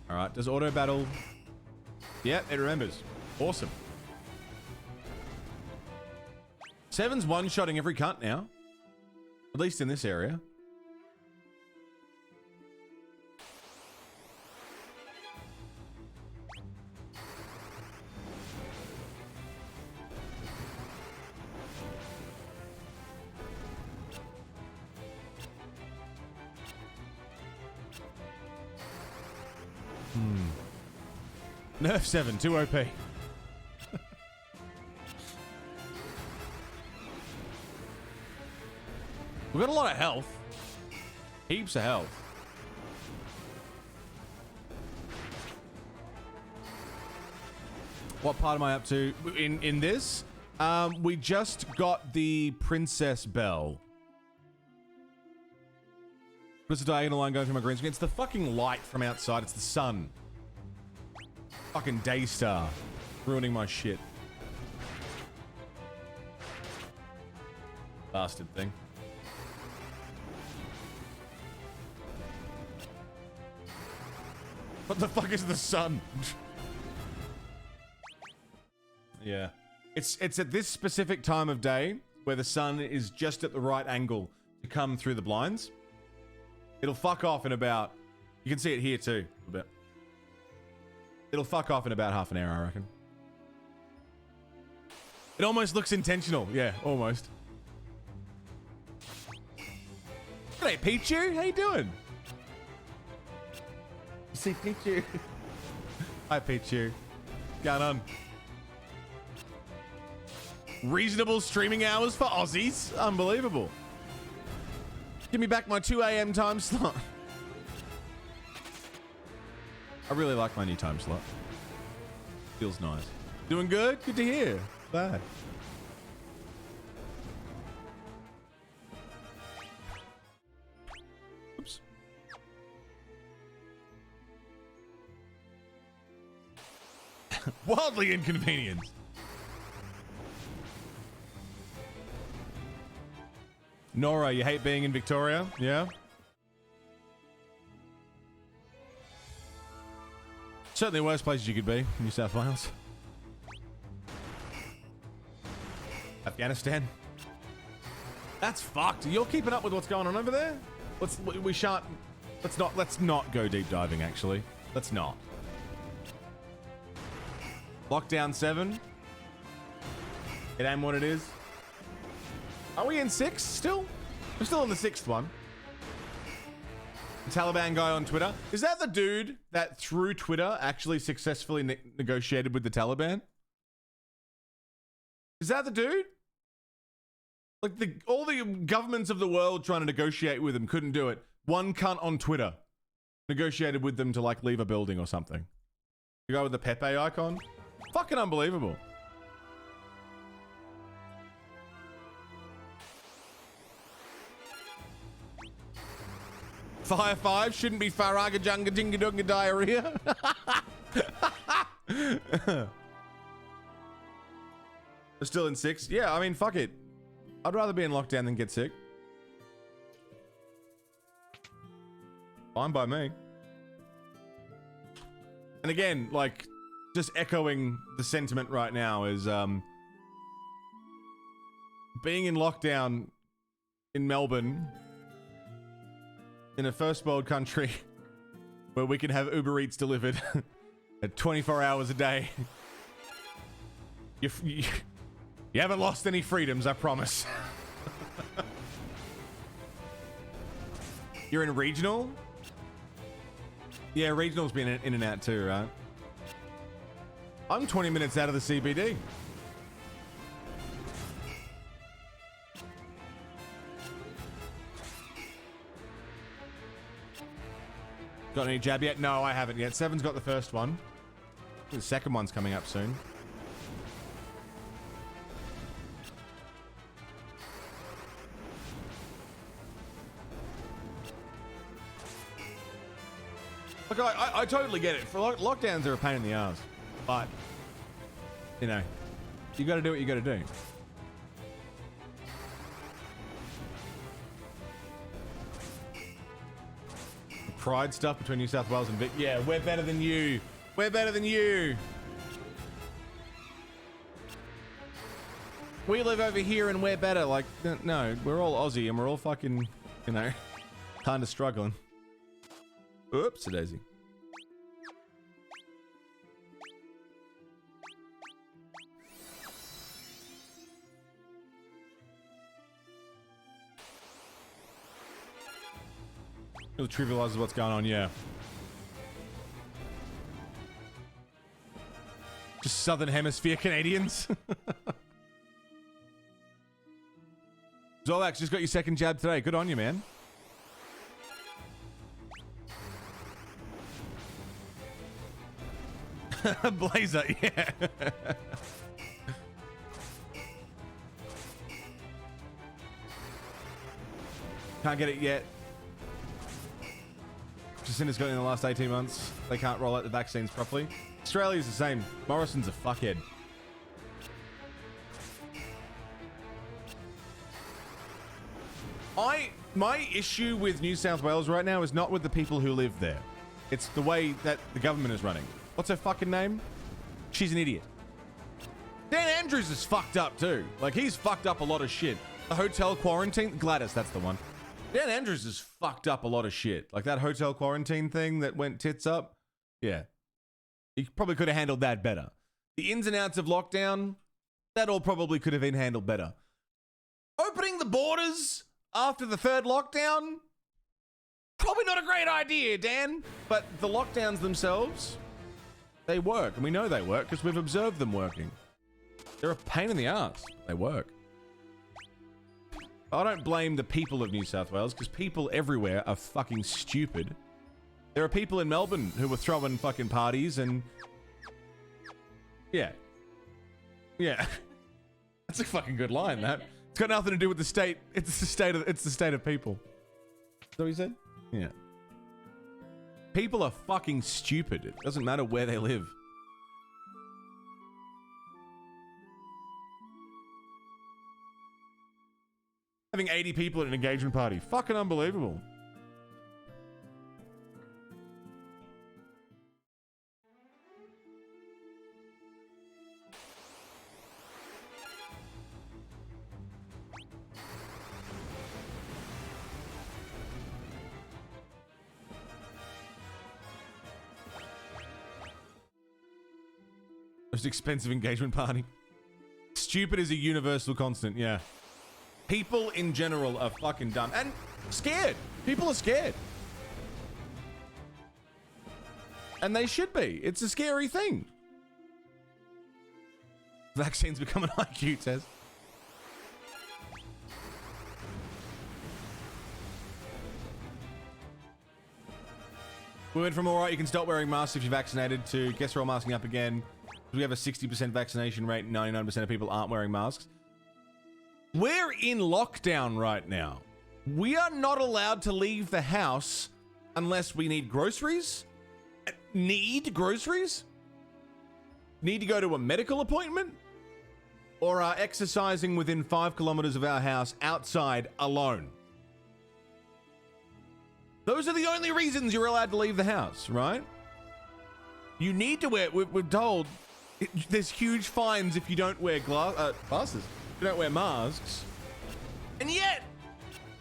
Alright, does auto battle... Yep, it remembers. Awesome. Seven's one-shotting every cunt now. At least in this area. Nerf 7, too OP. We've got a lot of health. Heaps of health. What part am I up to in this? We just got the Princess Bell. What's the diagonal line going through my green screen? It's the fucking light from outside. It's the sun. Fucking Daystar. Ruining my shit. Bastard thing. What the fuck is the sun? Yeah. It's at this specific time of day where the sun is just at the right angle to come through the blinds. It'll fuck off in about... You can see it here too, a bit. It'll fuck off in about half an hour, I reckon. It almost looks intentional. Yeah, almost. G'day, Pichu. How you doing? You see Pichu? Hi, Pichu. What's going on? Reasonable streaming hours for Aussies. Unbelievable. Give me back my 2 a.m. time slot. I really like my new time slot. Feels nice. Doing good? Good to hear. Glad. Oops. Wildly inconvenient. Nora, you hate being in Victoria? Yeah? Certainly worst places you could be, New South Wales. Afghanistan. That's fucked. You're keeping up with what's going on over there? Let's not go deep diving, actually. Let's not. Lockdown 7. It ain't what it is. Are we in 6 still? We're still in the 6th one. The Taliban guy on Twitter. Is that the dude that through Twitter actually successfully negotiated with the Taliban? Is that the dude? Like all the governments of the world trying to negotiate with him couldn't do it. One cunt on Twitter negotiated with them to like leave a building or something. The guy with the Pepe icon. Fucking unbelievable. Fire 5 shouldn't be Faraga Junga Dinga Dunga diarrhea. We're still in 6. Yeah, I mean, fuck it. I'd rather be in lockdown than get sick. Fine by me. And again, like, just echoing the sentiment right now is being in lockdown in Melbourne, in a first world country where we can have Uber Eats delivered at 24 hours a day. You haven't lost any freedoms, I promise. You're in regional? Yeah, regional's been in and out too, right? I'm 20 minutes out of the CBD. Got any jab yet? No, I haven't yet. 7's got the first one. The second one's coming up soon. Look, I totally get it. For lockdowns are a pain in the ass, but you know, you got to do what you got to do. Pride stuff between New South Wales and Vic. Yeah, we're better than you. We're better than you. We live over here and we're better. Like, no, we're all Aussie and we're all fucking, you know, kind of struggling. Oops, daisy. It trivializes what's going on, yeah. Just Southern Hemisphere Canadians. Zolax just got your second jab today. Good on you, man. Blazer, yeah. Can't get it yet. Jacinda's got it in the last 18 months. They can't roll out the vaccines properly. Australia's the same. Morrison's a fuckhead. My issue with New South Wales right now is not with the people who live there. It's the way that the government is running. What's her fucking name? She's an idiot. Dan Andrews is fucked up too. Like, he's fucked up a lot of shit. The hotel quarantine. Gladys, that's the one. Dan Andrews has fucked up a lot of shit. Like that hotel quarantine thing that went tits up. Yeah. He probably could have handled that better. The ins and outs of lockdown, That all probably could have been handled better. Opening the borders after the third lockdown? Probably not a great idea, Dan. But the lockdowns themselves, they work. And we know they work because we've observed them working. They're a pain in the ass. They work. I don't blame the people of New South Wales because people everywhere are fucking stupid. There are people in Melbourne who were throwing fucking parties and... Yeah. Yeah. That's a fucking good line, that. It's got nothing to do with the state. It's the state of people. Is that what you said? Yeah. People are fucking stupid. It doesn't matter where they live. Having 80 people at an engagement party. Fucking unbelievable. Most expensive engagement party. Stupid is a universal constant, yeah. People in general are fucking dumb and scared. People are scared. And they should be. It's a scary thing. Vaccines become an IQ test. We went from alright, you can stop wearing masks if you're vaccinated to guess we're all masking up again. We have a 60% vaccination rate and 99% of people aren't wearing masks. We're in lockdown right now. We are not allowed to leave the house unless we need groceries. Need groceries? Need to go to a medical appointment? Or are exercising within 5 kilometers of our house outside alone? Those are the only reasons you're allowed to leave the house, right? You need to wear, we're told, there's huge fines if you don't wear glasses. If you don't wear masks. And yet,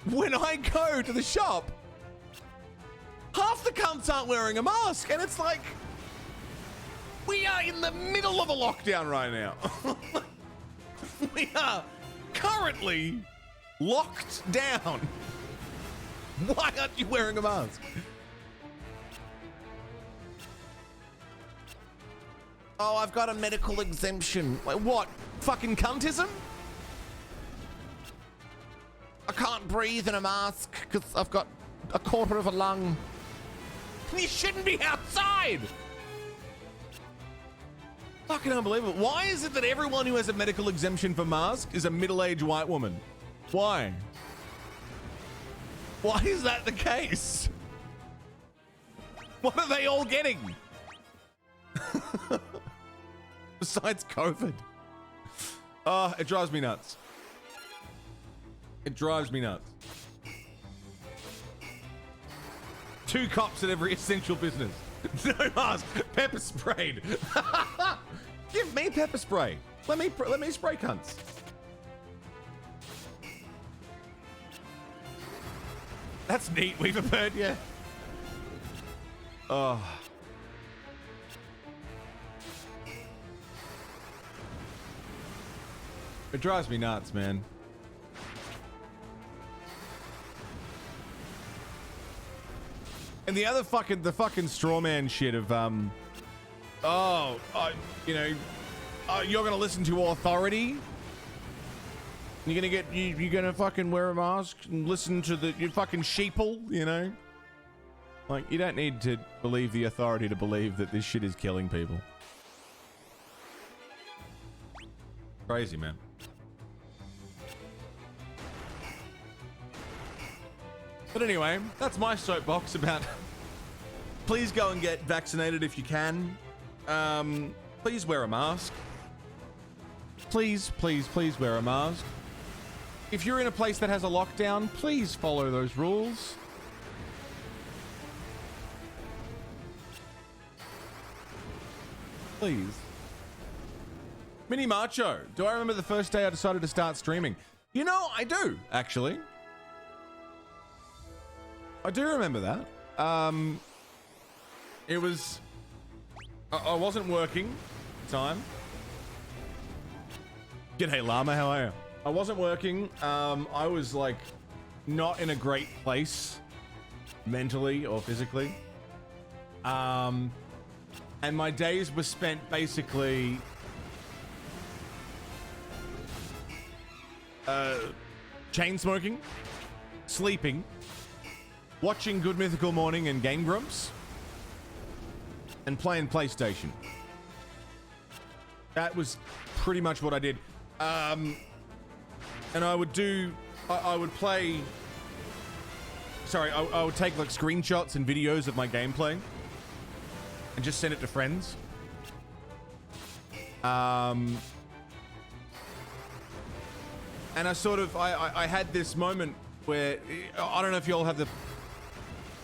when I go to the shop, half the cunts aren't wearing a mask. And it's like, we are in the middle of a lockdown right now. We are currently locked down. Why aren't you wearing a mask? Oh, I've got a medical exemption. Like what? Fucking cuntism? I can't breathe in a mask because I've got a quarter of a lung. You shouldn't be outside! Fucking unbelievable. Why is it that everyone who has a medical exemption for mask is a middle-aged white woman? Why? Why is that the case? What are they all getting? Besides COVID. Oh, it drives me nuts. It drives me nuts. 2 cops at every essential business. No mask. Pepper sprayed. Give me pepper spray. Let me spray cunts. That's neat, Weaver Bird, yeah. Oh. It drives me nuts, man. And the other fucking straw man shit of, you know, you're gonna listen to authority. You're gonna fucking wear a mask and listen to you fucking sheeple, you know? Like, you don't need to believe the authority to believe that this shit is killing people. Crazy, man. But anyway, that's my soapbox about please go and get vaccinated if you can. Please wear a mask. Please, please, please wear a mask. If you're in a place that has a lockdown, please follow those rules. Please. Mini Macho, do I remember the first day I decided to start streaming? You know, I do, actually. I do remember that. It was... I wasn't working at the time. G'day, Llama. How are you? I wasn't working. I was like not in a great place mentally or physically. And my days were spent basically chain smoking, sleeping, watching Good Mythical Morning and Game Grumps, and playing PlayStation. That was pretty much what I did. And I would do, I would play, sorry, I would take like screenshots and videos of my gameplay and just send it to friends. And I sort of, I had this moment where, I don't know if you all have the,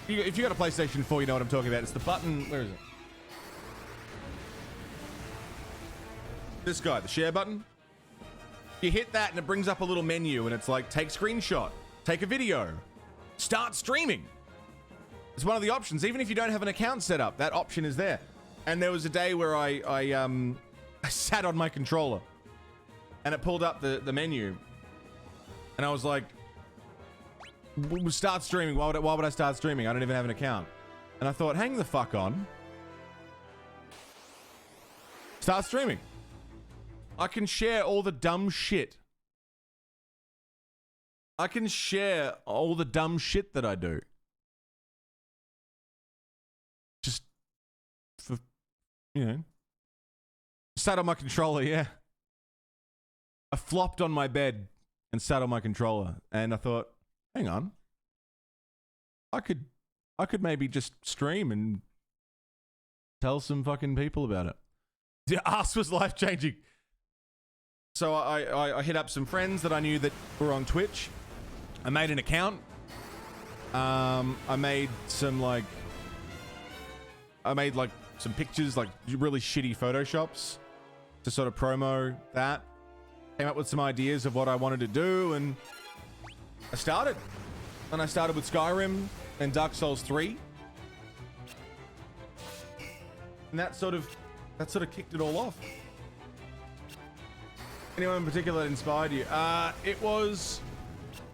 if you got a PlayStation 4, you know what I'm talking about. It's the button, where is it? This guy, the share button. You hit that and it brings up a little menu and it's like, take screenshot, take a video, start streaming. It's one of the options. Even if you don't have an account set up, that option is there. And there was a day where I sat on my controller and it pulled up the menu. And I was like, start streaming. Why would I start streaming? I don't even have an account. And I thought, hang the fuck on. Start streaming. I can share all the dumb shit. I can share all the dumb shit that I do. Just for, you know. Sat on my controller, yeah. I flopped on my bed and sat on my controller. And I thought, hang on. I could maybe just stream and tell some fucking people about it. The ass was life-changing. So I hit up some friends that I knew that were on Twitch. I made an account. I made some some pictures, like really shitty Photoshops to sort of promo that. Came up with some ideas of what I wanted to do, and I started. And I started with Skyrim and Dark Souls 3. And that sort of kicked it all off. Anyone in particular that inspired you? It was,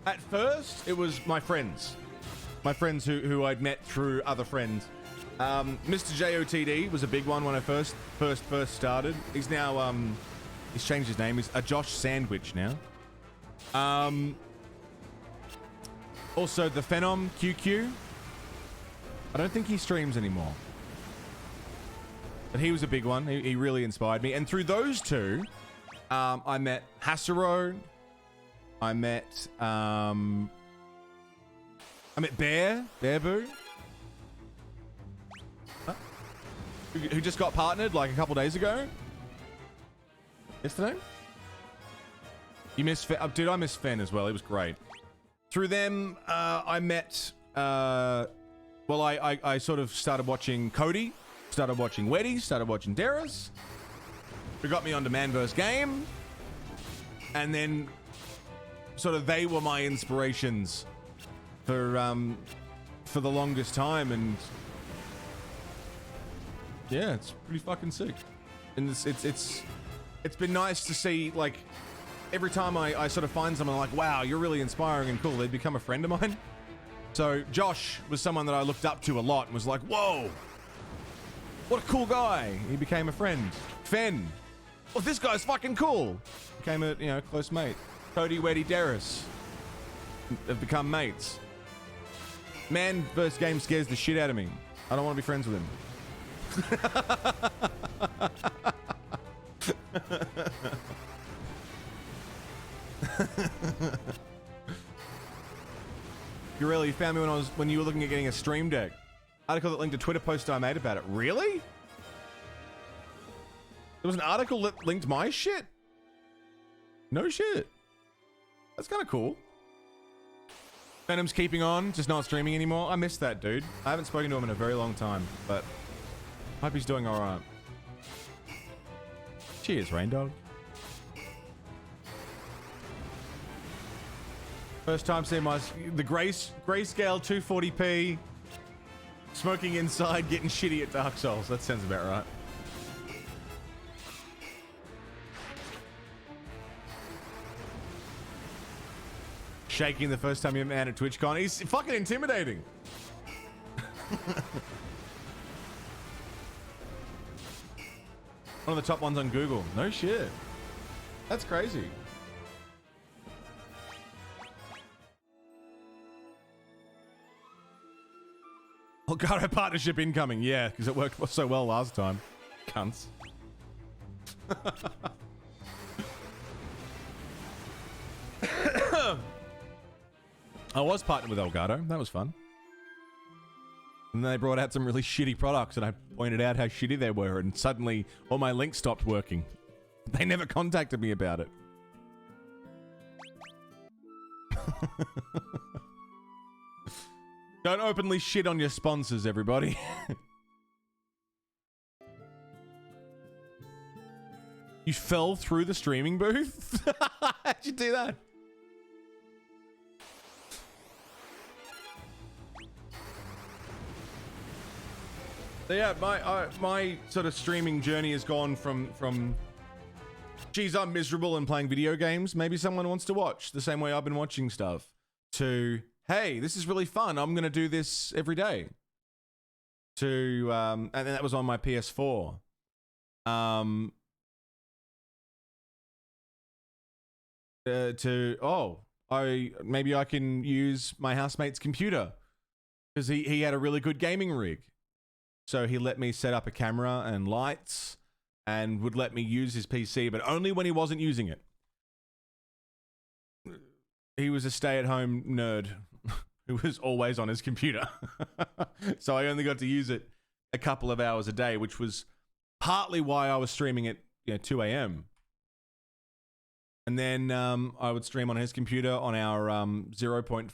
at first, it was my friends. My friends who I'd met through other friends. Mr. JOTD was a big one when I first started. He's now, he's changed his name. He's a Josh Sandwich now. Also, the Phenom QQ. I don't think he streams anymore. But he was a big one. He really inspired me. And through those two, I met Hasaro. I met Bearboo. Huh? Who just got partnered like a couple days ago. Yesterday? You missed Fen. Dude, I missed Fen as well. It was great. Through them, I met, I sort of started watching Cody, started watching Weddy, started watching Darius, who got me onto Man vs. Game, and then sort of they were my inspirations for the longest time, and yeah, it's pretty fucking sick. And it's been nice to see, like, every time I sort of find someone like, wow, you're really inspiring and cool, they'd become a friend of mine. So Josh was someone that I looked up to a lot and was like, whoa, what a cool guy. He became a friend. Fen, well, this guy's fucking cool. Became a, you know, close mate. Cody, Weddy, Darius have become mates. Man vs. Game scares the shit out of me. I don't want to be friends with him. You really found me when you were looking at getting a stream deck. Article that linked a Twitter post I made about it. Really? There was an article that linked my shit? No shit. That's kind of cool. Venom's keeping on, just not streaming anymore. I missed that, dude. I haven't spoken to him in a very long time, but hope he's doing all right. Cheers, Rain Dog. First time seeing the grayscale 240p, smoking inside, getting shitty at Dark Souls. That sounds about right. shaking the first time you met at TwitchCon. He's fucking intimidating. One of the top ones on Google. No shit. That's crazy. Elgato partnership incoming. Yeah, because it worked so well last time. Cunts. I was partnered with Elgato. That was fun. And then they brought out some really shitty products, and I pointed out how shitty they were, and suddenly all my links stopped working. They never contacted me about it. Don't openly shit on your sponsors, everybody. You fell through the streaming booth? How'd you do that? So yeah, my sort of streaming journey has gone from geez, I'm miserable and playing video games. Maybe someone wants to watch the same way I've been watching stuff. To, hey, this is really fun. I'm going to do this every day. To, and then that was on my PS4. Maybe I can use my housemate's computer because he had a really good gaming rig. So he let me set up a camera and lights and would let me use his PC, but only when he wasn't using it. He was a stay-at-home nerd who was always on his computer. So I only got to use it a couple of hours a day, which was partly why I was streaming at 2 a.m. And then I would stream on his computer on our 0.5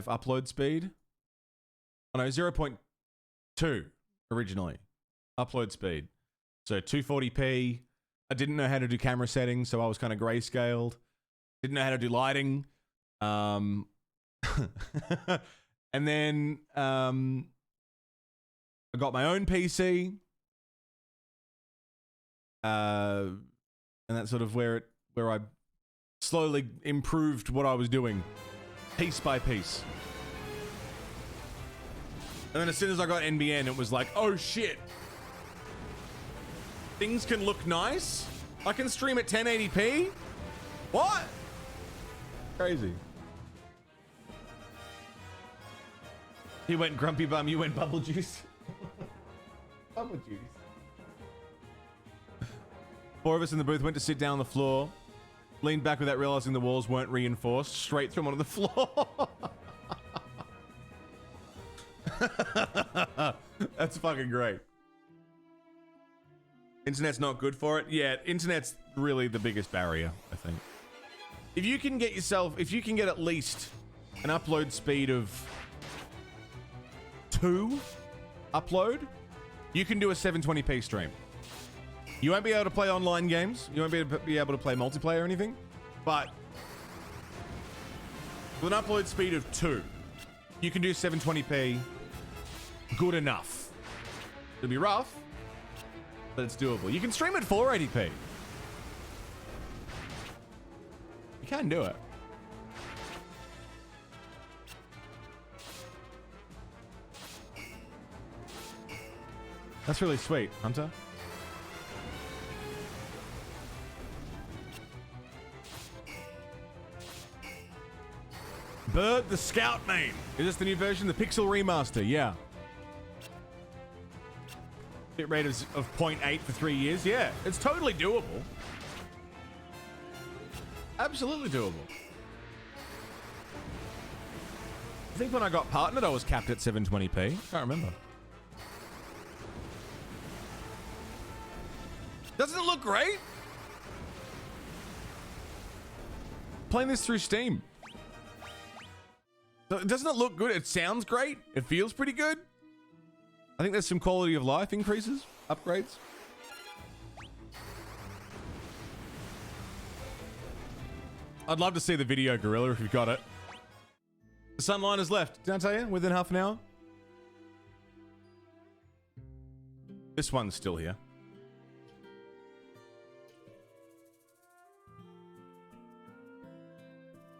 upload speed. Oh no, 0.2 originally. Upload speed. So 240p. I didn't know how to do camera settings, so I was kind of grayscaled. Didn't know how to do lighting. And then I got my own PC. And that's sort of where I slowly improved what I was doing, piece by piece. And then as soon as I got NBN, it was like, oh shit. Things can look nice. I can stream at 1080p. What? Crazy. He went grumpy bum, you went bubble juice. Bubble juice. Four of us in the booth went to sit down on the floor, leaned back without realizing the walls weren't reinforced, straight through onto the floor. That's fucking great. Internet's not good for it. Yeah, internet's really the biggest barrier, I think. If you can get at least an upload speed of 2 upload, you can do a 720p stream. You won't be able to play online games. You won't be able to play multiplayer or anything. But with an upload speed of 2, you can do 720p good enough. It'll be rough, but it's doable. You can stream at 480p. You can do it. That's really sweet, Hunter. Bird the Scout main. Is this the new version? The Pixel Remaster, yeah. Bit rate of 0.8 for 3 years. Yeah, it's totally doable. Absolutely doable. I think when I got partnered, I was capped at 720p. Can't remember. Doesn't it look great? Playing this through Steam. Doesn't it look good? It sounds great. It feels pretty good. I think there's some quality of life increases, upgrades. I'd love to see the video, Gorilla, if you've got it. The Sunline is left. Did I tell you? Within half an hour. This one's still here.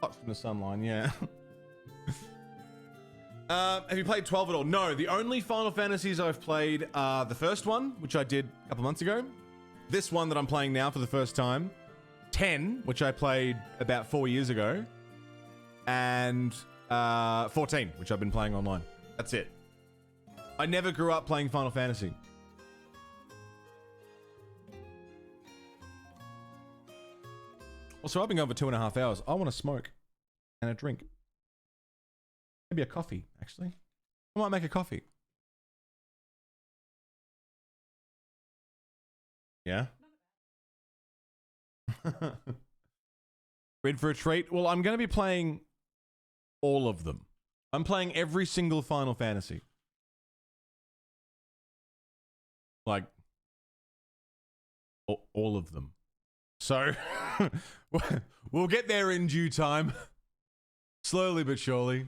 Hot from the sunline, yeah. Have you played 12 at all? No, the only Final Fantasies I've played are the first one, which I did a couple months ago. This one that I'm playing now for the first time. 10, which I played about 4 years ago. And 14, which I've been playing online. That's it. I never grew up playing Final Fantasy. Also, I've been going for 2.5 hours. I want to smoke and a drink. Maybe a coffee, actually. I might make a coffee. Yeah? Ready for a treat? Well, I'm going to be playing all of them. I'm playing every single Final Fantasy. Like, all of them. So, we'll get there in due time. Slowly but surely.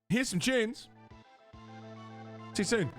Here's some tunes. See you soon.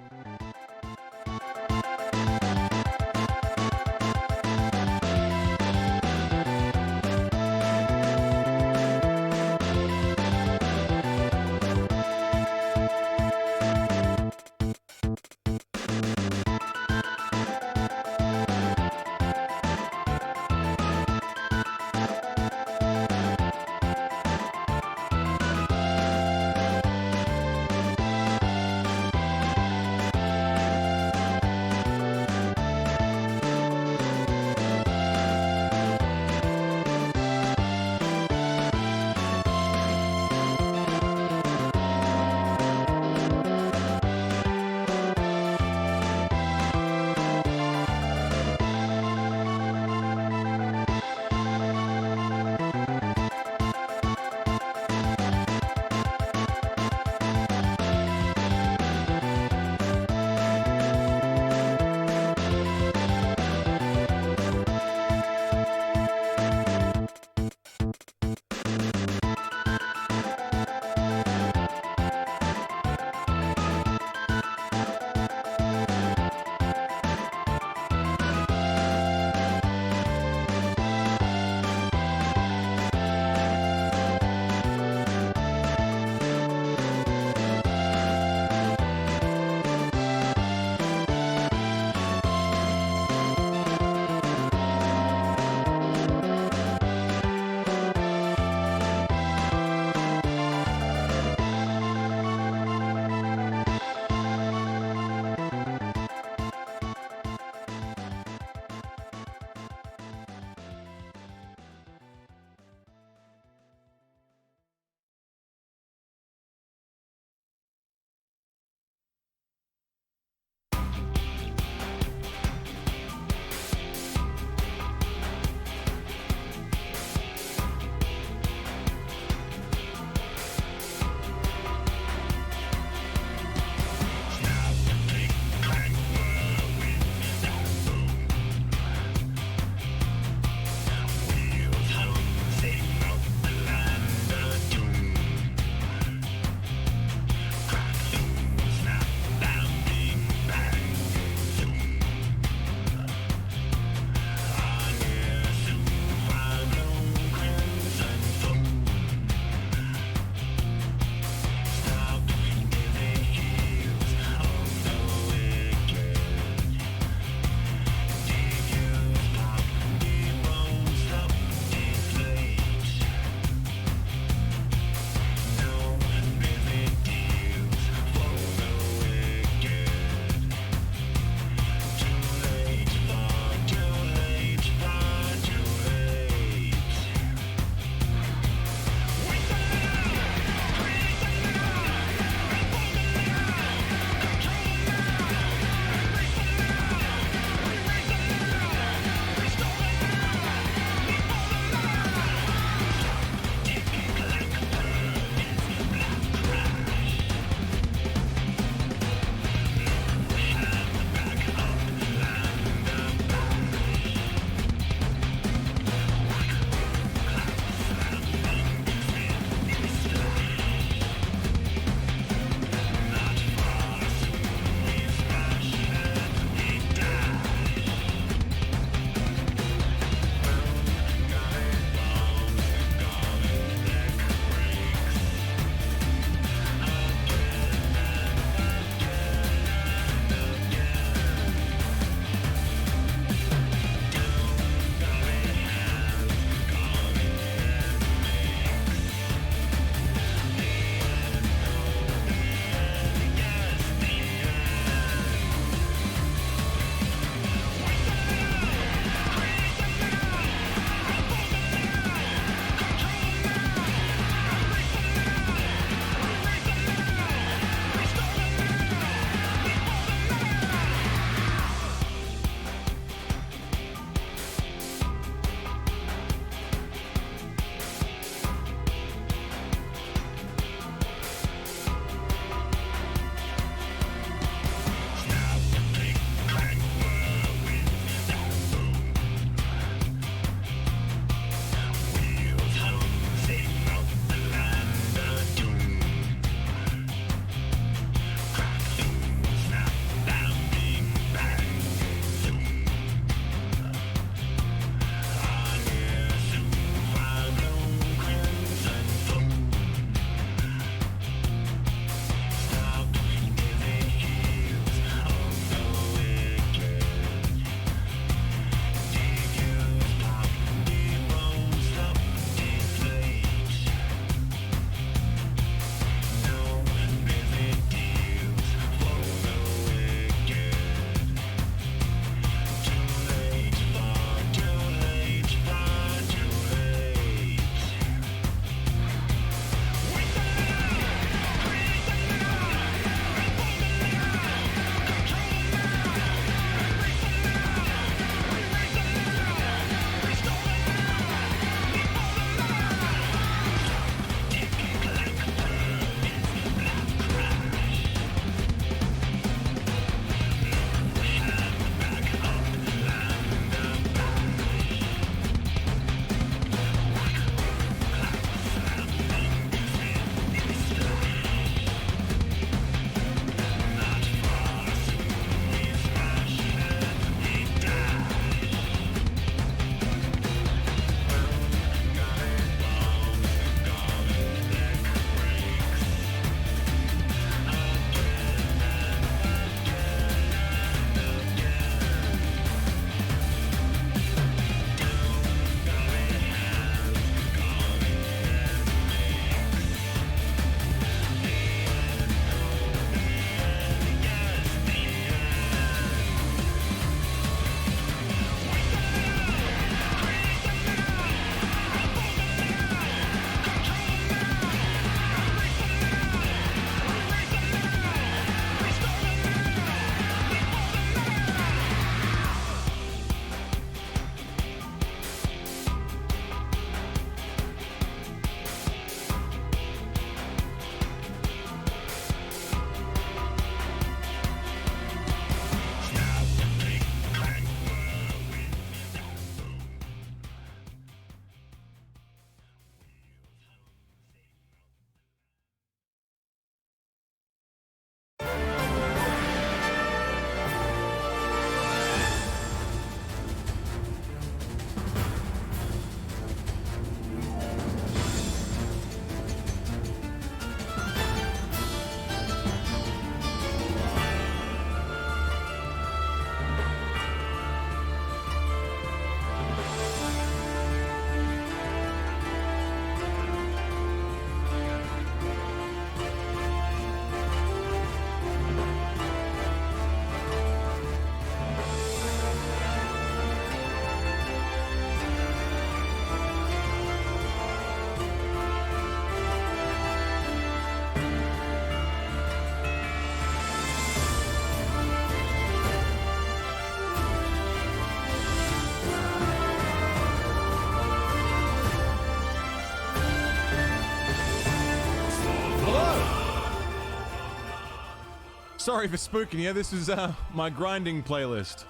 sorry for spooking you. This is my grinding playlist.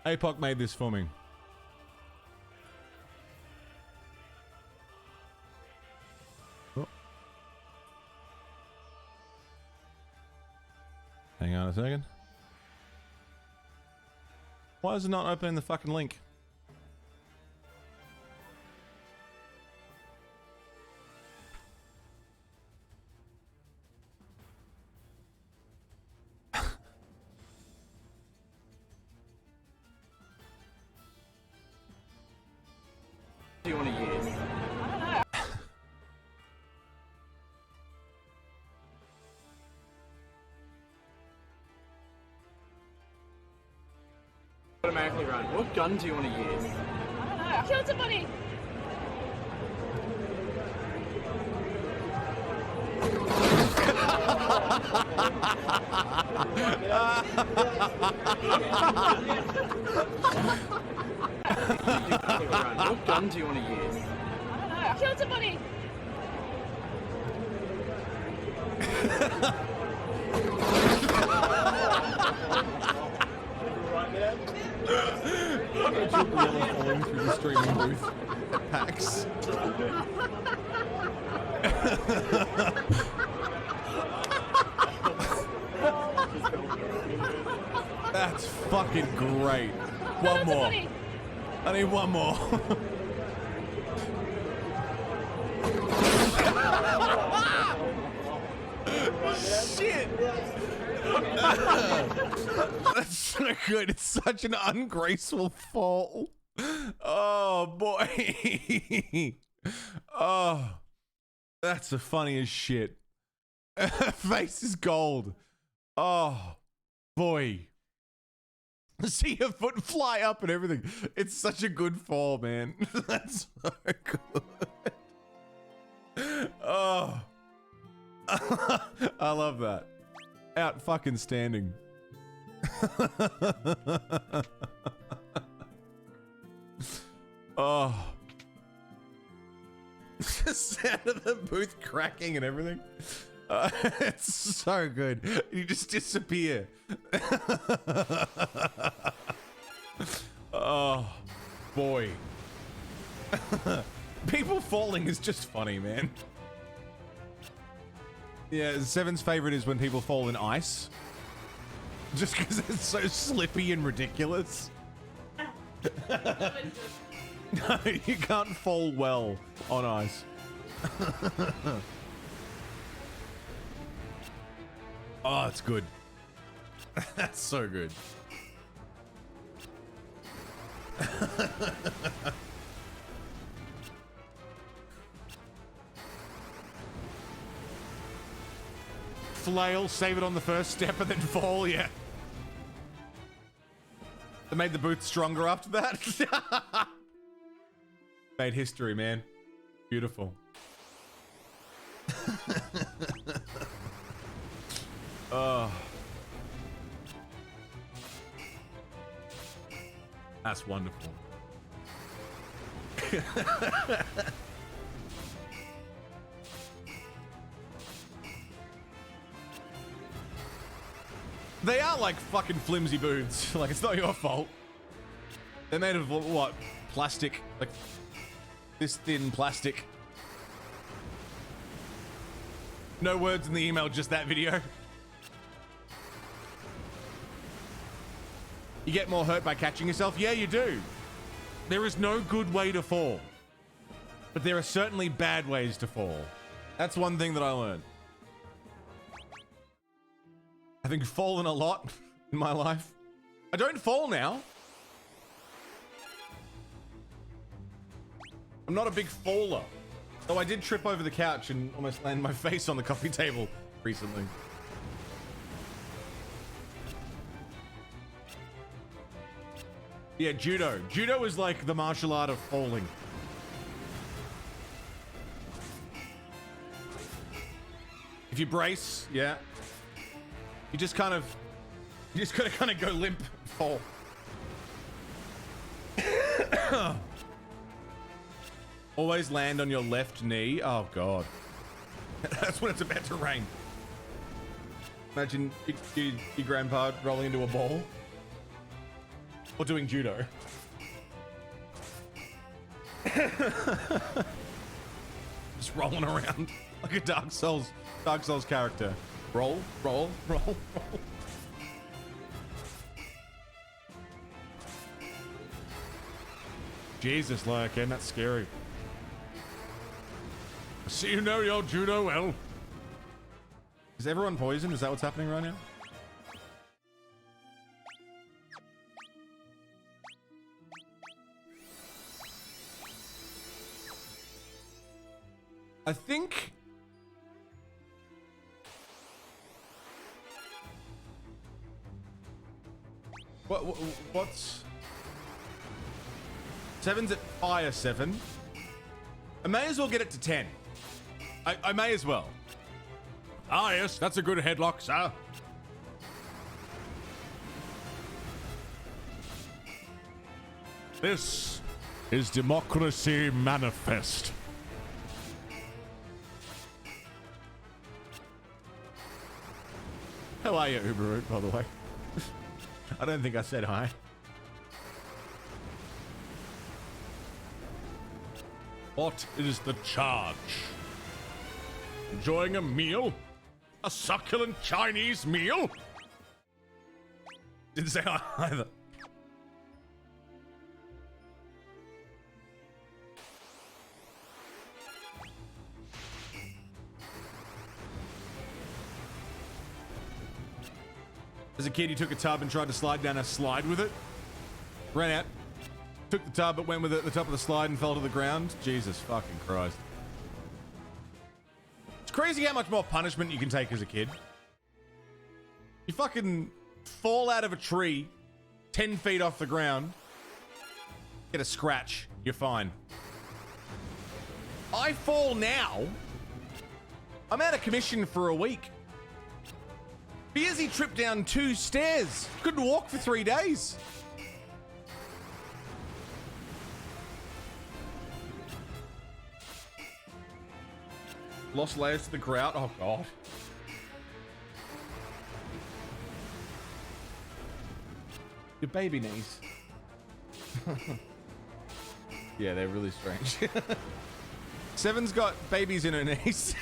APOC made this for me. Oh. Hang on a second. Why is it not opening the fucking link? Do you want to use? Automatically run. What gun do you want to use? I don't know. Killed somebody. What gun do you want to use? I don't know. Killed somebody. Falling through the streaming booth at PAX. That's fucking great. One more. Somebody. I need one more. Shit. That's so good. It's such an ungraceful fall. Oh boy. Oh, that's the funniest shit. Face is gold. Oh boy. See your foot fly up and everything. It's such a good fall, man. That's so good. Oh. I love that. Out fucking standing. Oh. The sound of the booth cracking and everything. It's so good. You just disappear. Oh, boy. People falling is just funny, man. Yeah, Seven's favorite is when people fall in ice. Just because it's so slippy and ridiculous. No, you can't fall well on ice. Oh, it's good. That's so good. Flail, save it on the first step and then fall, yeah. They made the booth stronger after that. Made history, man. Beautiful. Oh. That's wonderful. They are like fucking flimsy boots. Like, it's not your fault. They're made of what? Plastic. Like, this thin plastic. No words in the email, just that video. You get more hurt by catching yourself? Yeah, you do. There is no good way to fall. But there are certainly bad ways to fall. That's one thing that I learned. Having fallen a lot in my life. I don't fall now. I'm not a big faller. Though I did trip over the couch and almost land my face on the coffee table recently. Yeah, judo. Judo is like the martial art of falling. If you brace, yeah. You just gotta kind of go limp and fall. Always land on your left knee. Oh god. That's when it's about to rain. Imagine your grandpa rolling into a ball. Or doing judo. Just rolling around like a Dark Souls character. Roll, roll, roll, roll. Jesus, Larkin, that's scary. I see you know your judo well. Is everyone poisoned? Is that what's happening right now? I think... What's... 7's at fire 7. I may as well get it to 10. I may as well. Ah, yes, that's a good headlock, sir. This is Democracy Manifest. How are you, Uber, by the way? I don't think I said hi. What is the charge? Enjoying a meal? A succulent Chinese meal? Didn't say hi either. As a kid, he took a tub and tried to slide down a slide with it. Ran out. Took the tub, but went with it at the top of the slide and fell to the ground. Jesus fucking Christ. It's crazy how much more punishment you can take as a kid. You fucking fall out of a tree 10 feet off the ground. Get a scratch. You're fine. I fall now. I'm out of commission for a week. Beersy tripped down 2 stairs. Couldn't walk for 3 days. Lost layers to the grout. Oh, God. Your baby knees. Yeah, they're really strange. 7's got babies in her knees.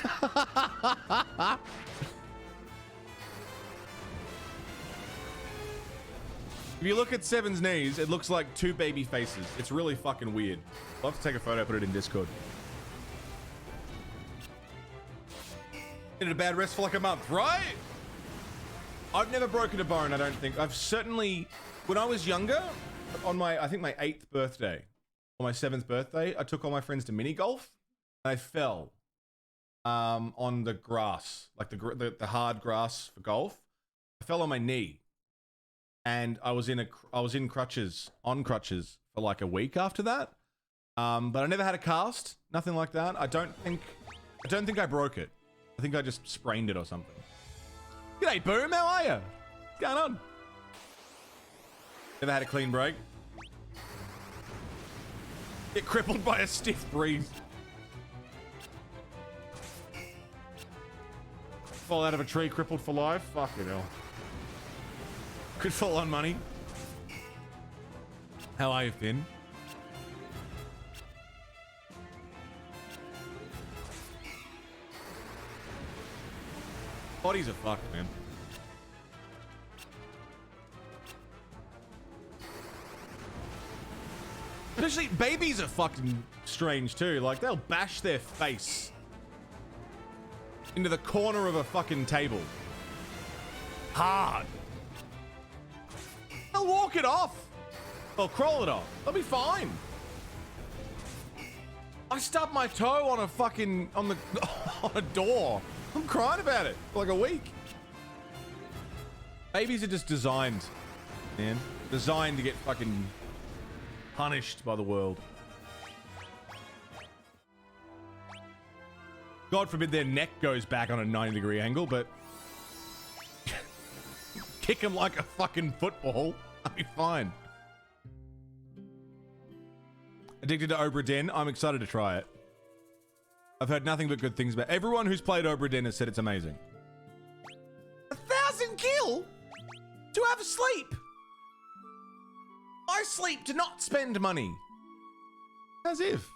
If you look at 7's knees, it looks like 2 baby faces. It's really fucking weird. I'll have to take a photo, put it in Discord. Needed a bad rest for like a month, right? I've never broken a bone, I don't think. I've certainly, when I was younger, on my, I think my 8th birthday, or my 7th birthday, I took all my friends to mini golf, and I fell on the grass, like the hard grass for golf. I fell on my knee. And I was in crutches, on crutches for like a week after that. But I never had a cast, nothing like that. I don't think I broke it. I think I just sprained it or something. G'day, Boom, how are you? What's going on? Never had a clean break. Get crippled by a stiff breeze. Fall out of a tree, crippled for life? Fucking hell. Could fall on money. How are you, Finn? Bodies are fucked, man. Especially babies are fucking strange too. Like they'll bash their face into the corner of a fucking table. Hard. They'll walk it off. They'll crawl it off. They'll be fine. I stubbed my toe on a fucking, on a door. I'm crying about it for like a week. Babies are just designed, man. Designed to get fucking punished by the world. God forbid their neck goes back on a 90-degree angle, but kick them like a fucking football. I'll be fine. Addicted to Obra Dinn. I'm excited to try it. I've heard nothing but good things about it. Everyone who's played Obra Dinn has said it's amazing. have sleep. I sleep to not spend money. As if.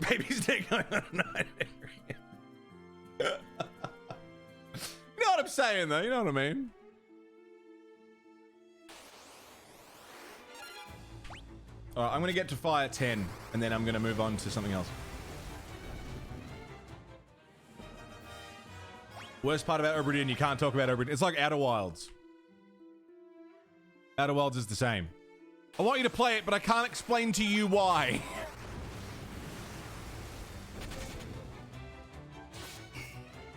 Baby's dick going on a night. You know what I'm saying, though? You know what I mean? All right, I'm going to get to fire 10, and then I'm going to move on to something else. Worst part about Obra Dinn, you can't talk about Obra Dinn. It's like Outer Wilds. Outer Wilds is the same. I want you to play it, but I can't explain to you why.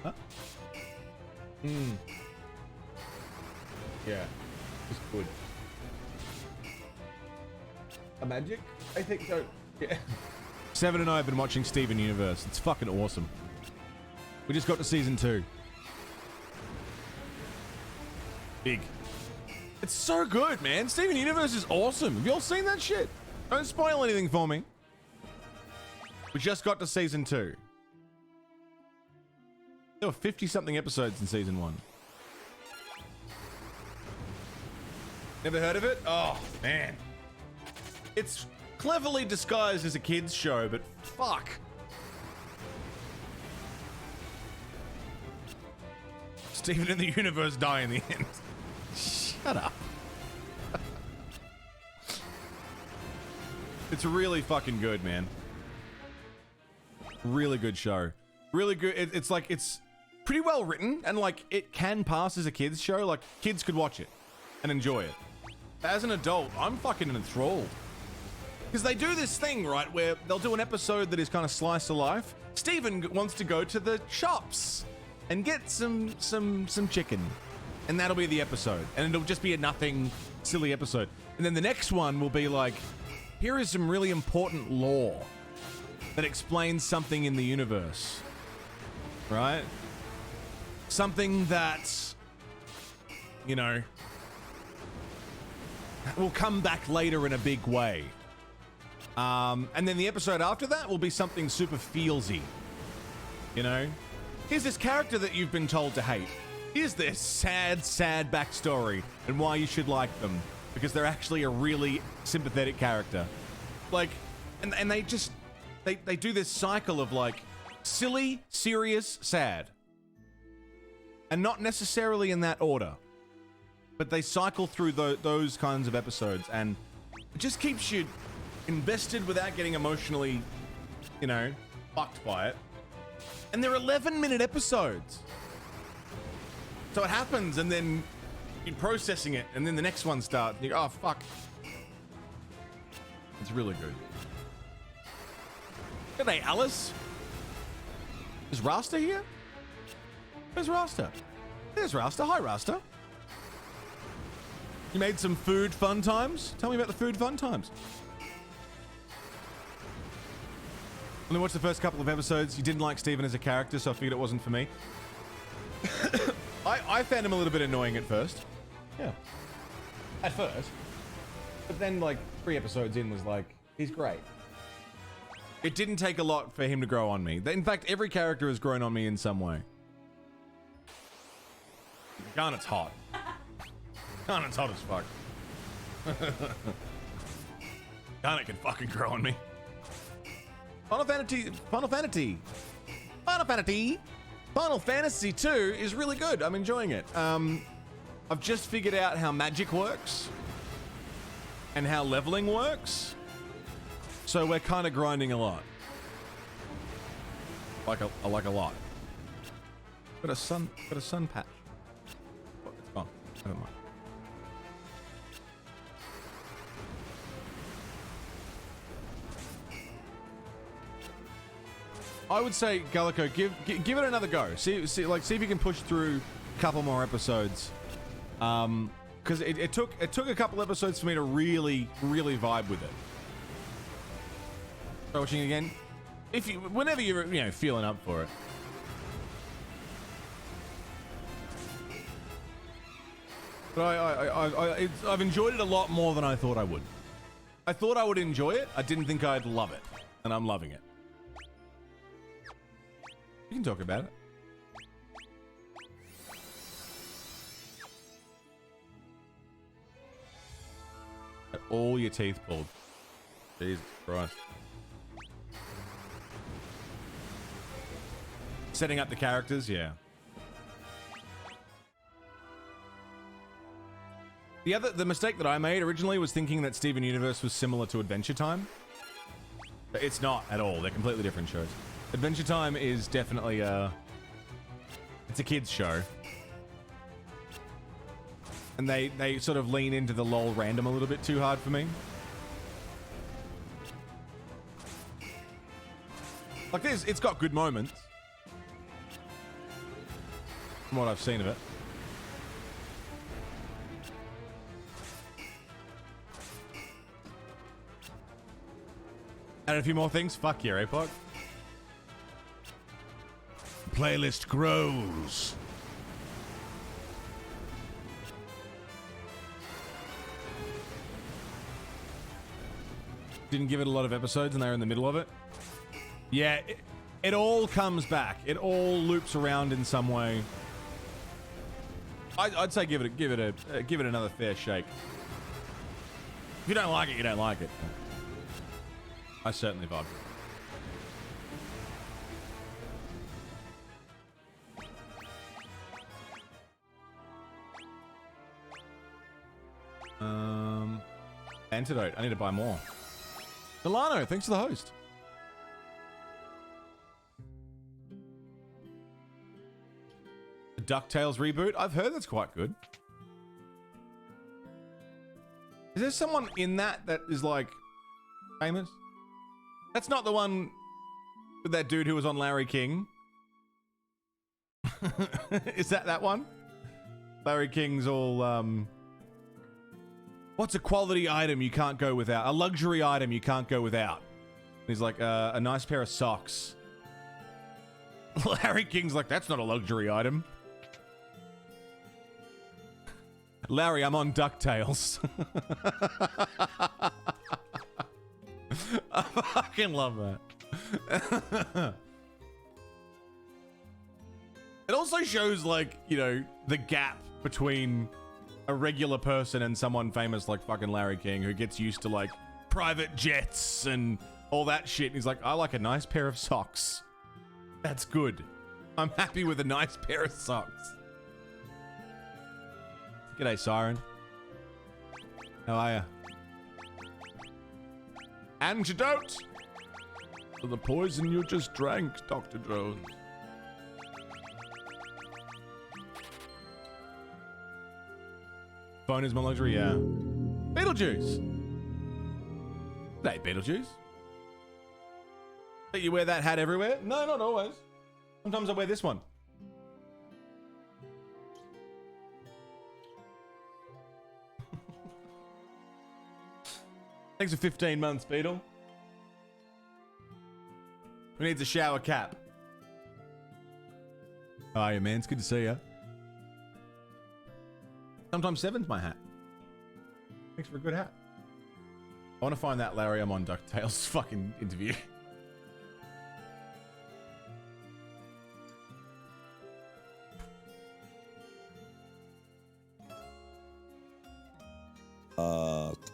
Huh? Yeah, it's good. A magic? I think so. Yeah. Seven and I have been watching Steven Universe. It's fucking awesome. We just got to season 2. Big. It's so good, man. Steven Universe is awesome. Have you all seen that shit? Don't spoil anything for me. We just got to season 2. There were 50-something episodes in season 1. Never heard of it? Oh, man. It's cleverly disguised as a kid's show, but fuck. Steven and the universe die in the end. Shut up. It's really fucking good, man. Really good show. Really good. It's like, it's pretty well written, and like, it can pass as a kid's show. Like, kids could watch it and enjoy it. As an adult, I'm fucking enthralled. Because they do this thing, right, where they'll do an episode that is kind of slice of life. Steven wants to go to the shops and get some chicken. And that'll be the episode. And it'll just be a nothing, silly episode. And then the next one will be like, here is some really important lore that explains something in the universe. Right? Something that, you know, will come back later in a big way. And then the episode after that will be something super feelsy. You know? Here's this character that you've been told to hate. Here's their sad, sad backstory and why you should like them. Because they're actually a really sympathetic character. Like, and they just, they do this cycle of like, silly, serious, sad. And not necessarily in that order. But they cycle through those kinds of episodes, and it just keeps you invested without getting emotionally, you know, fucked by it. And they're 11-minute episodes. So it happens, and then you're processing it, and then the next one starts, and you go, oh, fuck. It's really good. G'day, Alice. Is Rasta here? Where's Rasta? There's Rasta. Hi, Rasta. You made some food fun times? Tell me about the food fun times. Only watched the first couple of episodes. You didn't like Steven as a character, so I figured it wasn't for me. I found him a little bit annoying at first. Yeah. At first. But then, like, 3 episodes in was like, he's great. It didn't take a lot for him to grow on me. In fact, every character has grown on me in some way. Garnet's hot. Garnet's hot as fuck. Garnet can fucking grow on me. Final Fantasy 2 is really good. I'm enjoying it. I've just figured out how magic works and how leveling works. So we're kind of grinding a lot. Like a lot. Got a sun patch. Oh, it's gone. Never mind. I would say, Gallico, give it another go. See if you can push through a couple more episodes. Because it took a couple episodes for me to really vibe with it. Try watching it again. Whenever you're feeling up for it. But I've enjoyed it a lot more than I thought I would. I thought I would enjoy it. I didn't think I'd love it, and I'm loving it. You can talk about it. all your teeth pulled. Jesus Christ. Setting up the characters, yeah. The mistake that I made originally was thinking that Steven Universe was similar to Adventure Time. But it's not at all. They're completely different shows. Adventure Time is definitely it's a kids show. And they sort of lean into the lol random a little bit too hard for me. Like this, it's got good moments. From what I've seen of it. And a few more things. Fuck yeah, APOC. Playlist grows. Didn't give it a lot of episodes and they're in the middle of it. Yeah, it all comes back. It all loops around in some way. I'd say give it another fair shake. If you don't like it, you don't like it. I certainly vibe. Antidote. I need to buy more. Milano, thanks for the host. The DuckTales reboot. I've heard that's quite good. Is there someone in that is like famous? That's not the one with that dude who was on Larry King. Is that one? Larry King's all what's a quality item you can't go without? A luxury item you can't go without. He's like a nice pair of socks. Larry King's like, that's not a luxury item. Larry, I'm on DuckTales. I fucking love that. It also shows, like, you know, the gap between a regular person and someone famous like fucking Larry King who gets used to, like, private jets and all that shit. And he's like, I like a nice pair of socks. That's good. I'm happy with a nice pair of socks. G'day, Siren. How are ya? Antidote for the poison you just drank, Dr. Jones. Phone is my luxury, yeah. Beetlejuice. Hey, Beetlejuice. But you wear that hat everywhere? No, not always. Sometimes I wear this one. Thanks for 15 months, Beetle. Who needs a shower cap? How are you, man? It's good to see you. Sometimes 7's my hat. Thanks for a good hat. I want to find that Larry I'm on DuckTales fucking interview.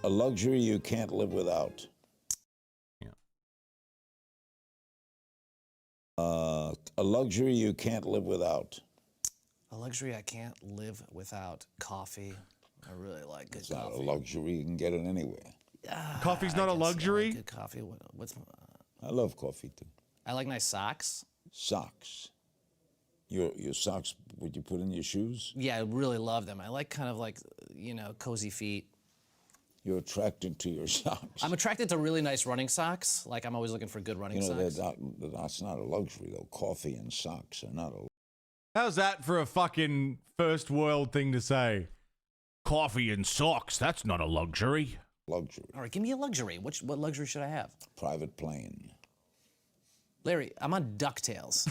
A luxury you can't live without. Yeah. A luxury you can't live without. A luxury I can't live without. Coffee. I really like good It's not coffee. a luxury. You can get it anywhere. Coffee's not a I guess I like luxury? good coffee. What's? I love coffee too. I like nice socks. Socks. Your socks, would you put in your shoes? Yeah, I really love them. I like kind of like, you know, cozy feet. You're attracted to your socks. I'm attracted to really nice running socks. Like I'm always looking for good running You know, socks. that's not a luxury though. Coffee and socks are not a How's that for a fucking first world thing to say? Coffee and socks, that's not a luxury. luxury. All right, give me a luxury. What luxury should I have? Private plane. Larry, I'm on DuckTales.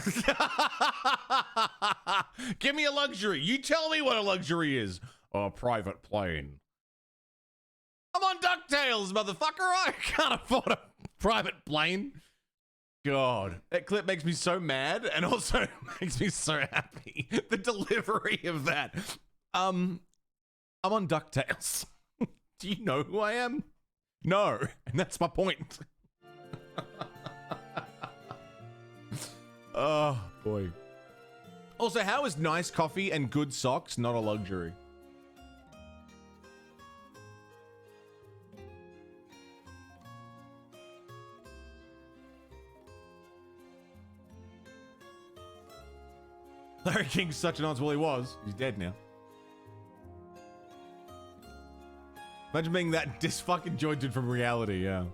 Give me a luxury. You tell me what a luxury is. A private plane. I'm on DuckTales, motherfucker. I can't afford a private plane. God, that clip makes me so mad and also makes me so happy. The delivery of that. I'm on DuckTales. Do you know who I am? No, and that's my point. Oh, boy. Also, how is nice coffee and good socks not a luxury? Larry King's such an odds. Well, he was. He's dead now. Imagine being that dis-fucking jointed from reality, yeah.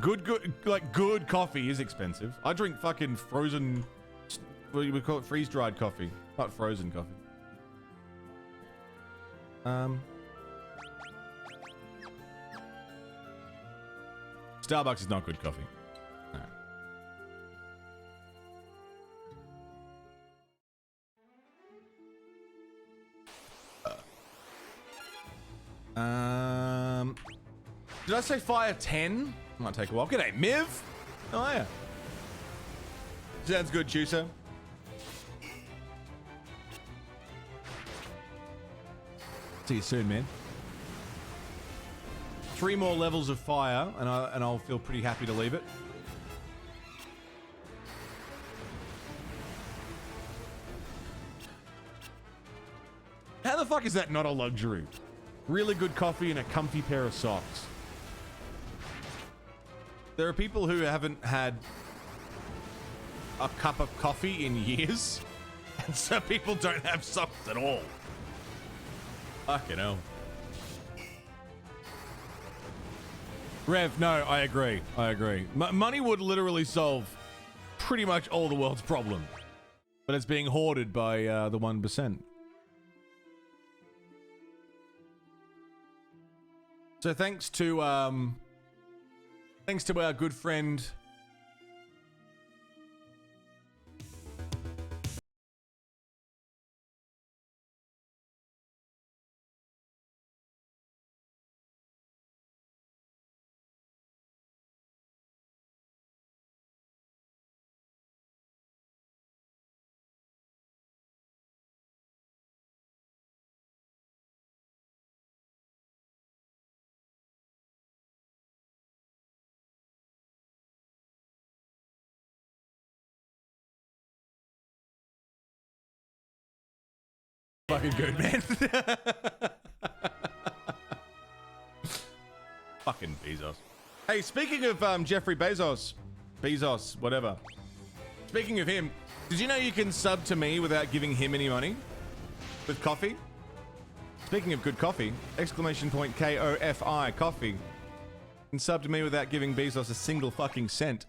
Good coffee is expensive. I drink fucking frozen, what do we call it? Freeze-dried coffee. Not frozen coffee. Starbucks is not good coffee. No. Did I say fire 10? Might take a while. G'day, Miv. Oh, yeah. Sounds good, Chusa. See you soon, man. 3 more levels of fire, and I'll feel pretty happy to leave it. How the fuck is that not a luxury? Really good coffee and a comfy pair of socks. There are people who haven't had a cup of coffee in years, and some people don't have socks at all. Fucking hell. Rev, no, I agree. I agree. Money would literally solve pretty much all the world's problem, but it's being hoarded by the 1%. So thanks to our good friend fucking good, man. Fucking Bezos. Hey, speaking of Jeffrey Bezos, whatever. Speaking of him, did you know you can sub to me without giving him any money? With coffee? Speaking of good coffee, exclamation point KOFI, coffee. You can sub to me without giving Bezos a single fucking cent.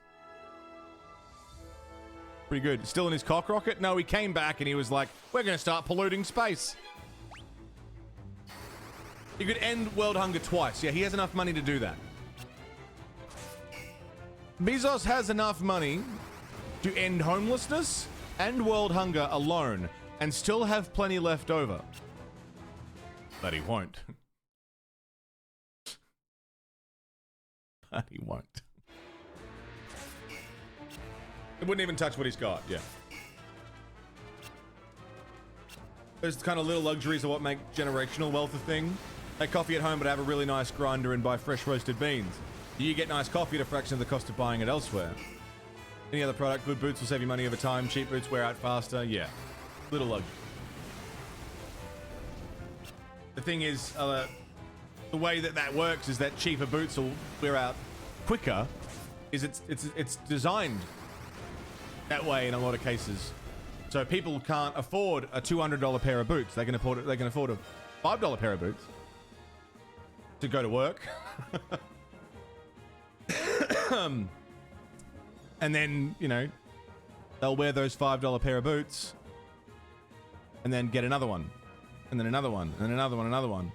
Pretty good. Still in his cock rocket? No, he came back and he was like, we're going to start polluting space. He could end world hunger twice. Yeah, he has enough money to do that. Bezos has enough money to end homelessness and world hunger alone and still have plenty left over. But he won't. But he won't. It wouldn't even touch what he's got, yeah. Those kind of little luxuries are what make generational wealth a thing. Make coffee at home but have a really nice grinder and buy fresh roasted beans. You get nice coffee at a fraction of the cost of buying it elsewhere. Any other product, good boots will save you money over time. Cheap boots wear out faster, yeah. Little luxury. The thing is, the way that works is that cheaper boots will wear out quicker. Is it's designed that way in a lot of cases. So people can't afford a $200 pair of boots. They can afford a $5 pair of boots to go to work. And then, you know, they'll wear those $5 pair of boots and then get another one, and then another one, and another one, another one.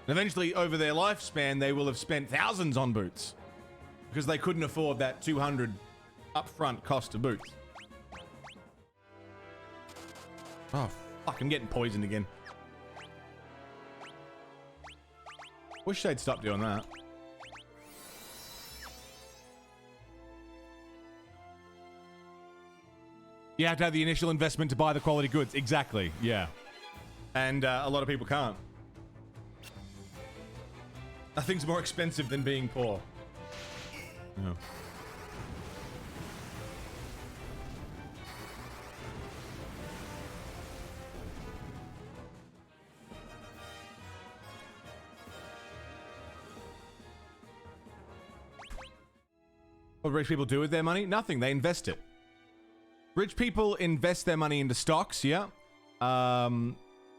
And eventually, over their lifespan, they will have spent thousands on boots because they couldn't afford that $200 upfront cost of boots. Oh, fuck, I'm getting poisoned again. Wish they'd stop doing that. You have to have the initial investment to buy the quality goods. Exactly. Yeah. And a lot of people can't. Nothing's more expensive than being poor. No. What do rich people do with their money? Nothing. They invest it. Rich people invest their money into stocks, yeah.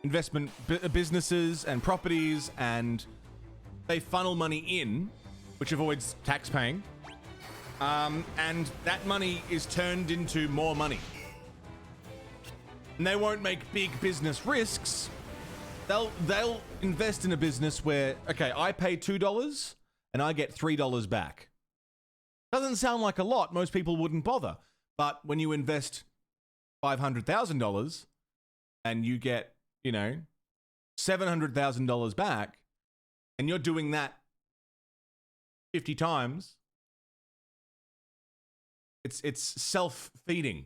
Investment businesses and properties, and they funnel money in, which avoids tax paying. And that money is turned into more money. And they won't make big business risks. They'll invest in a business where, okay, I pay $2 and I get $3 back. Doesn't sound like a lot. Most people wouldn't bother. But when you invest $500,000 and you get, you know, $700,000 back, and you're doing that 50 times, it's self-feeding.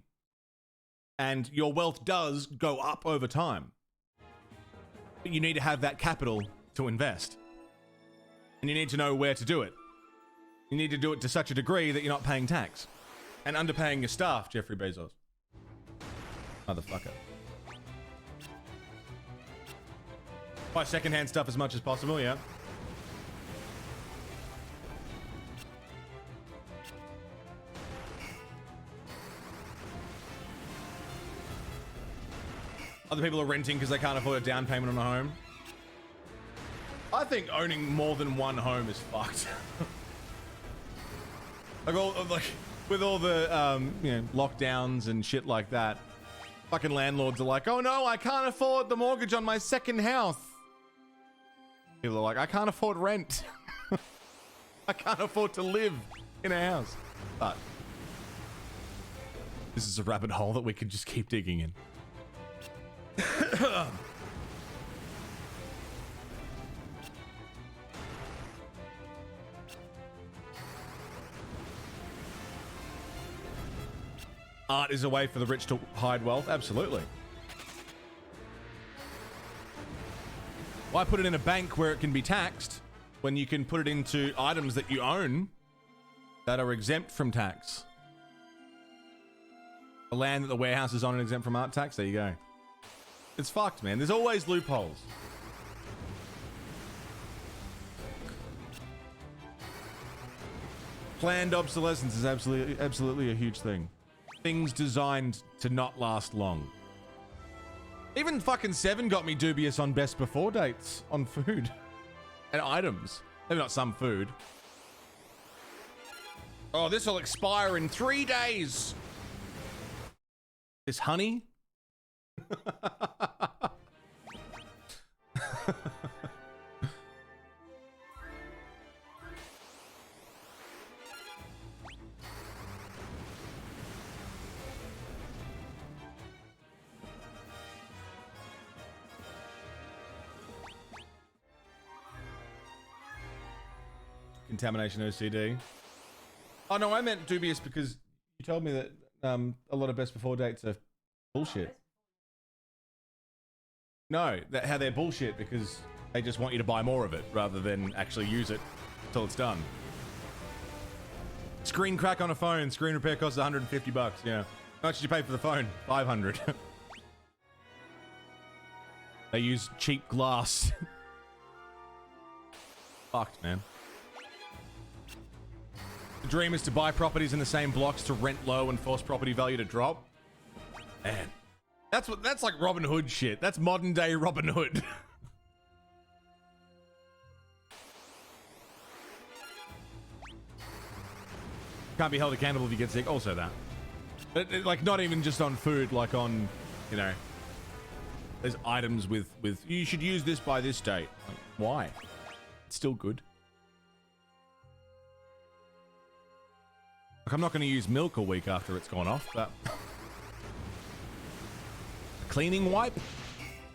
And your wealth does go up over time. But you need to have that capital to invest. And you need to know where to do it. You need to do it to such a degree that you're not paying tax. And underpaying your staff, Jeffrey Bezos. Motherfucker. Buy secondhand stuff as much as possible, yeah. Other people are renting because they can't afford a down payment on a home. I think owning more than one home is fucked. Like with all the you know, lockdowns and shit like that, fucking landlords are like, oh no, I can't afford the mortgage on my second house. People are like, I can't afford rent. I can't afford to live in a house. But this is a rabbit hole that we could just keep digging in. Art is a way for the rich to hide wealth? Absolutely. Why put it in a bank where it can be taxed when you can put it into items that you own that are exempt from tax? The land that the warehouse is on and exempt from art tax? There you go. It's fucked, man. There's always loopholes. Planned obsolescence is absolutely a huge thing. Things designed to not last long. Even fucking 7 got me dubious on best before dates on food and items. Maybe not some food. Oh, this will expire in 3 days. This honey? Contamination OCD. Oh no, I meant dubious because you told me that a lot of best before dates are bullshit. No, how they're bullshit because they just want you to buy more of it rather than actually use it until it's done. Screen crack on a phone. Screen repair costs $150. Yeah. How much did you pay for the phone? $500. They use cheap glass. Fucked, man. The dream is to buy properties in the same blocks to rent low and force property value to drop. Man, that's like Robin Hood shit. That's modern day Robin Hood. Can't be held accountable if you get sick. Also that. But, like, not even just on food, like on, you know, there's items with you should use this by this date. Like, why? It's still good. Like, I'm not going to use milk a week after it's gone off, but a cleaning wipe?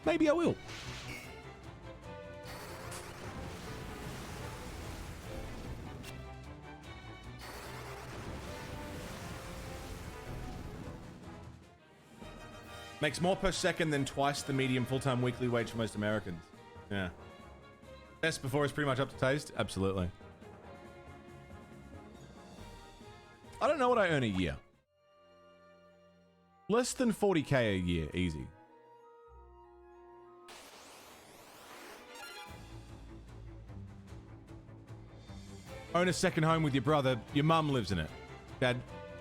Maybe I will. Makes more per second than twice the median full-time weekly wage for most Americans. Yeah. Best before is pretty much up to taste? Absolutely. I don't know what I earn a year. Less than 40K a year, easy. Own a second home with your brother, your mum lives in it. Dad.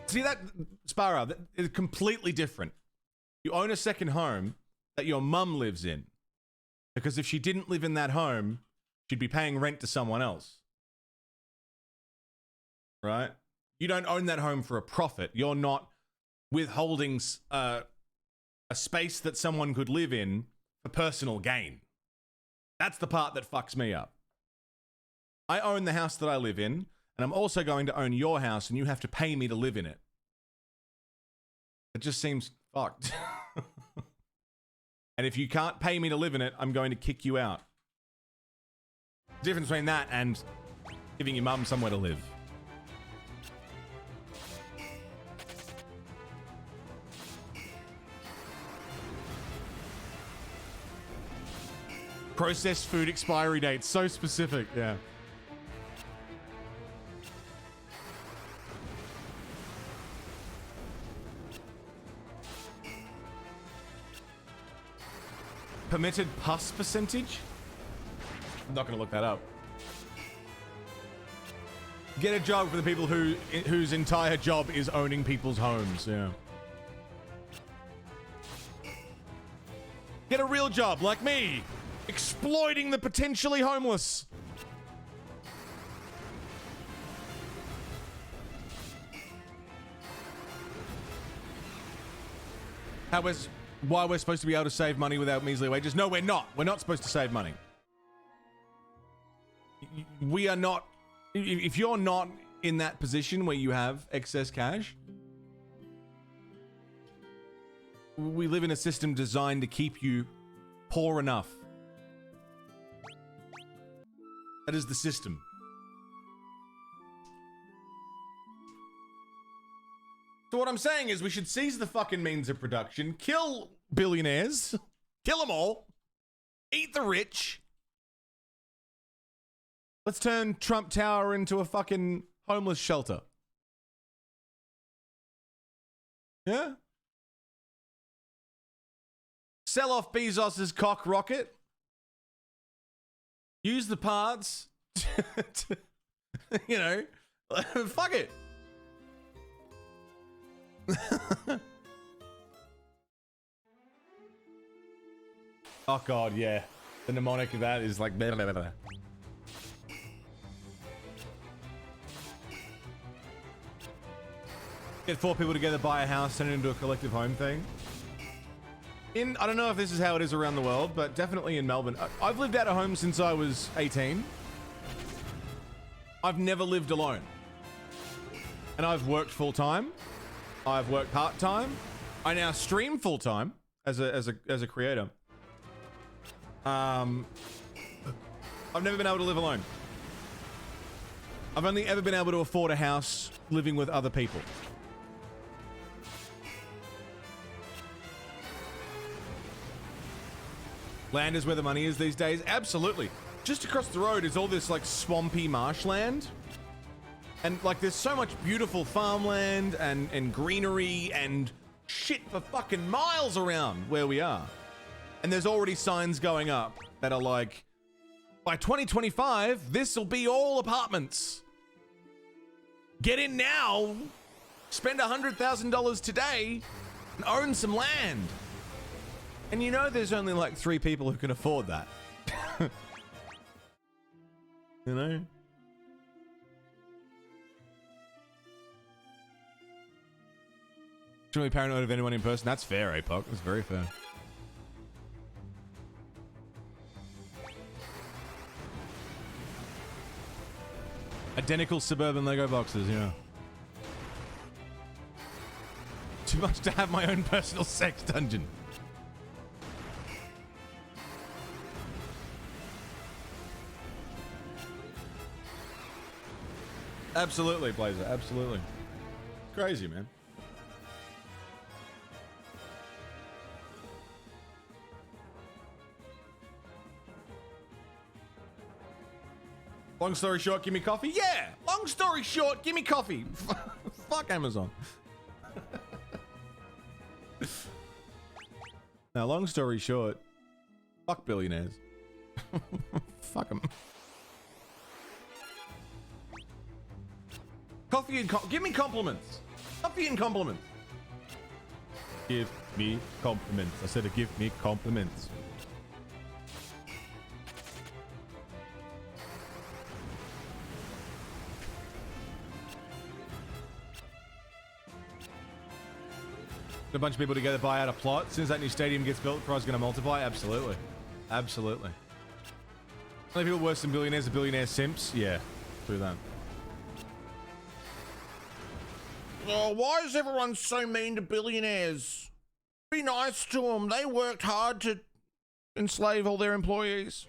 See that, Sparrow, that is completely different. You own a second home that your mum lives in. Because if she didn't live in that home, she'd be paying rent to someone else. Right? You don't own that home for a profit. You're not withholding a space that someone could live in for personal gain. That's the part that fucks me up. I own the house that I live in, and I'm also going to own your house, and you have to pay me to live in it. It just seems fucked. And if you can't pay me to live in it, I'm going to kick you out. The difference between that and giving your mum somewhere to live. Processed food expiry date, so specific, yeah. Permitted pus percentage? I'm not gonna look that up. Get a job for the people whose entire job is owning people's homes, yeah. Get a real job like me, exploiting the potentially homeless. Why we're supposed to be able to save money without measly wages? No, we're not. We're not supposed to save money. We are not. If you're not in that position where you have excess cash, we live in a system designed to keep you poor enough. That is the system. So what I'm saying is we should seize the fucking means of production, kill billionaires, kill them all, eat the rich. Let's turn Trump Tower into a fucking homeless shelter. Yeah? Sell off Bezos's cock rocket. Use the parts to, you know, fuck it. Oh god, yeah. The mnemonic of that is like blah, blah, blah. Get 4 people together, buy a house, turn it into a collective home thing. I don't know if this is how it is around the world, but definitely in Melbourne. I've lived out of home since I was 18. I've never lived alone. And I've worked full time. I've worked part time. I now stream full time as a creator. I've never been able to live alone. I've only ever been able to afford a house living with other people. Land is where the money is these days. Absolutely. Just across the road is all this like swampy marshland. And like there's so much beautiful farmland and greenery and shit for fucking miles around where we are. And there's already signs going up that are like, by 2025, this will be all apartments. Get in now, spend $100,000 today and own some land. And you know there's only like 3 people who can afford that. You know? Shouldn't be paranoid of anyone in person. That's fair, APOC. That's very fair. Identical suburban Lego boxes, yeah. Too much to have my own personal sex dungeon. Absolutely, Blazer. Absolutely. Crazy, man. Long story short, give me coffee? Yeah! Long story short, give me coffee. Fuck Amazon. Now, long story short, fuck billionaires. Fuck them. Coffee and give me compliments. Coffee and compliments. Give me compliments. I said to give me compliments. A bunch of people together buy out a plot. As soon as that new stadium gets built, the price is going to multiply. Absolutely. Absolutely. Only people worse than billionaires are billionaire simps. Yeah, true that. Oh, why is everyone so mean to billionaires? Be nice to them. They worked hard to enslave all their employees.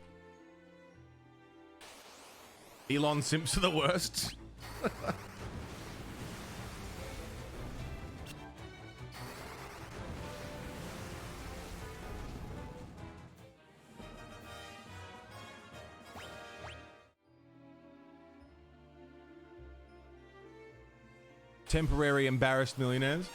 Elon simps are the worst. Temporary embarrassed millionaires.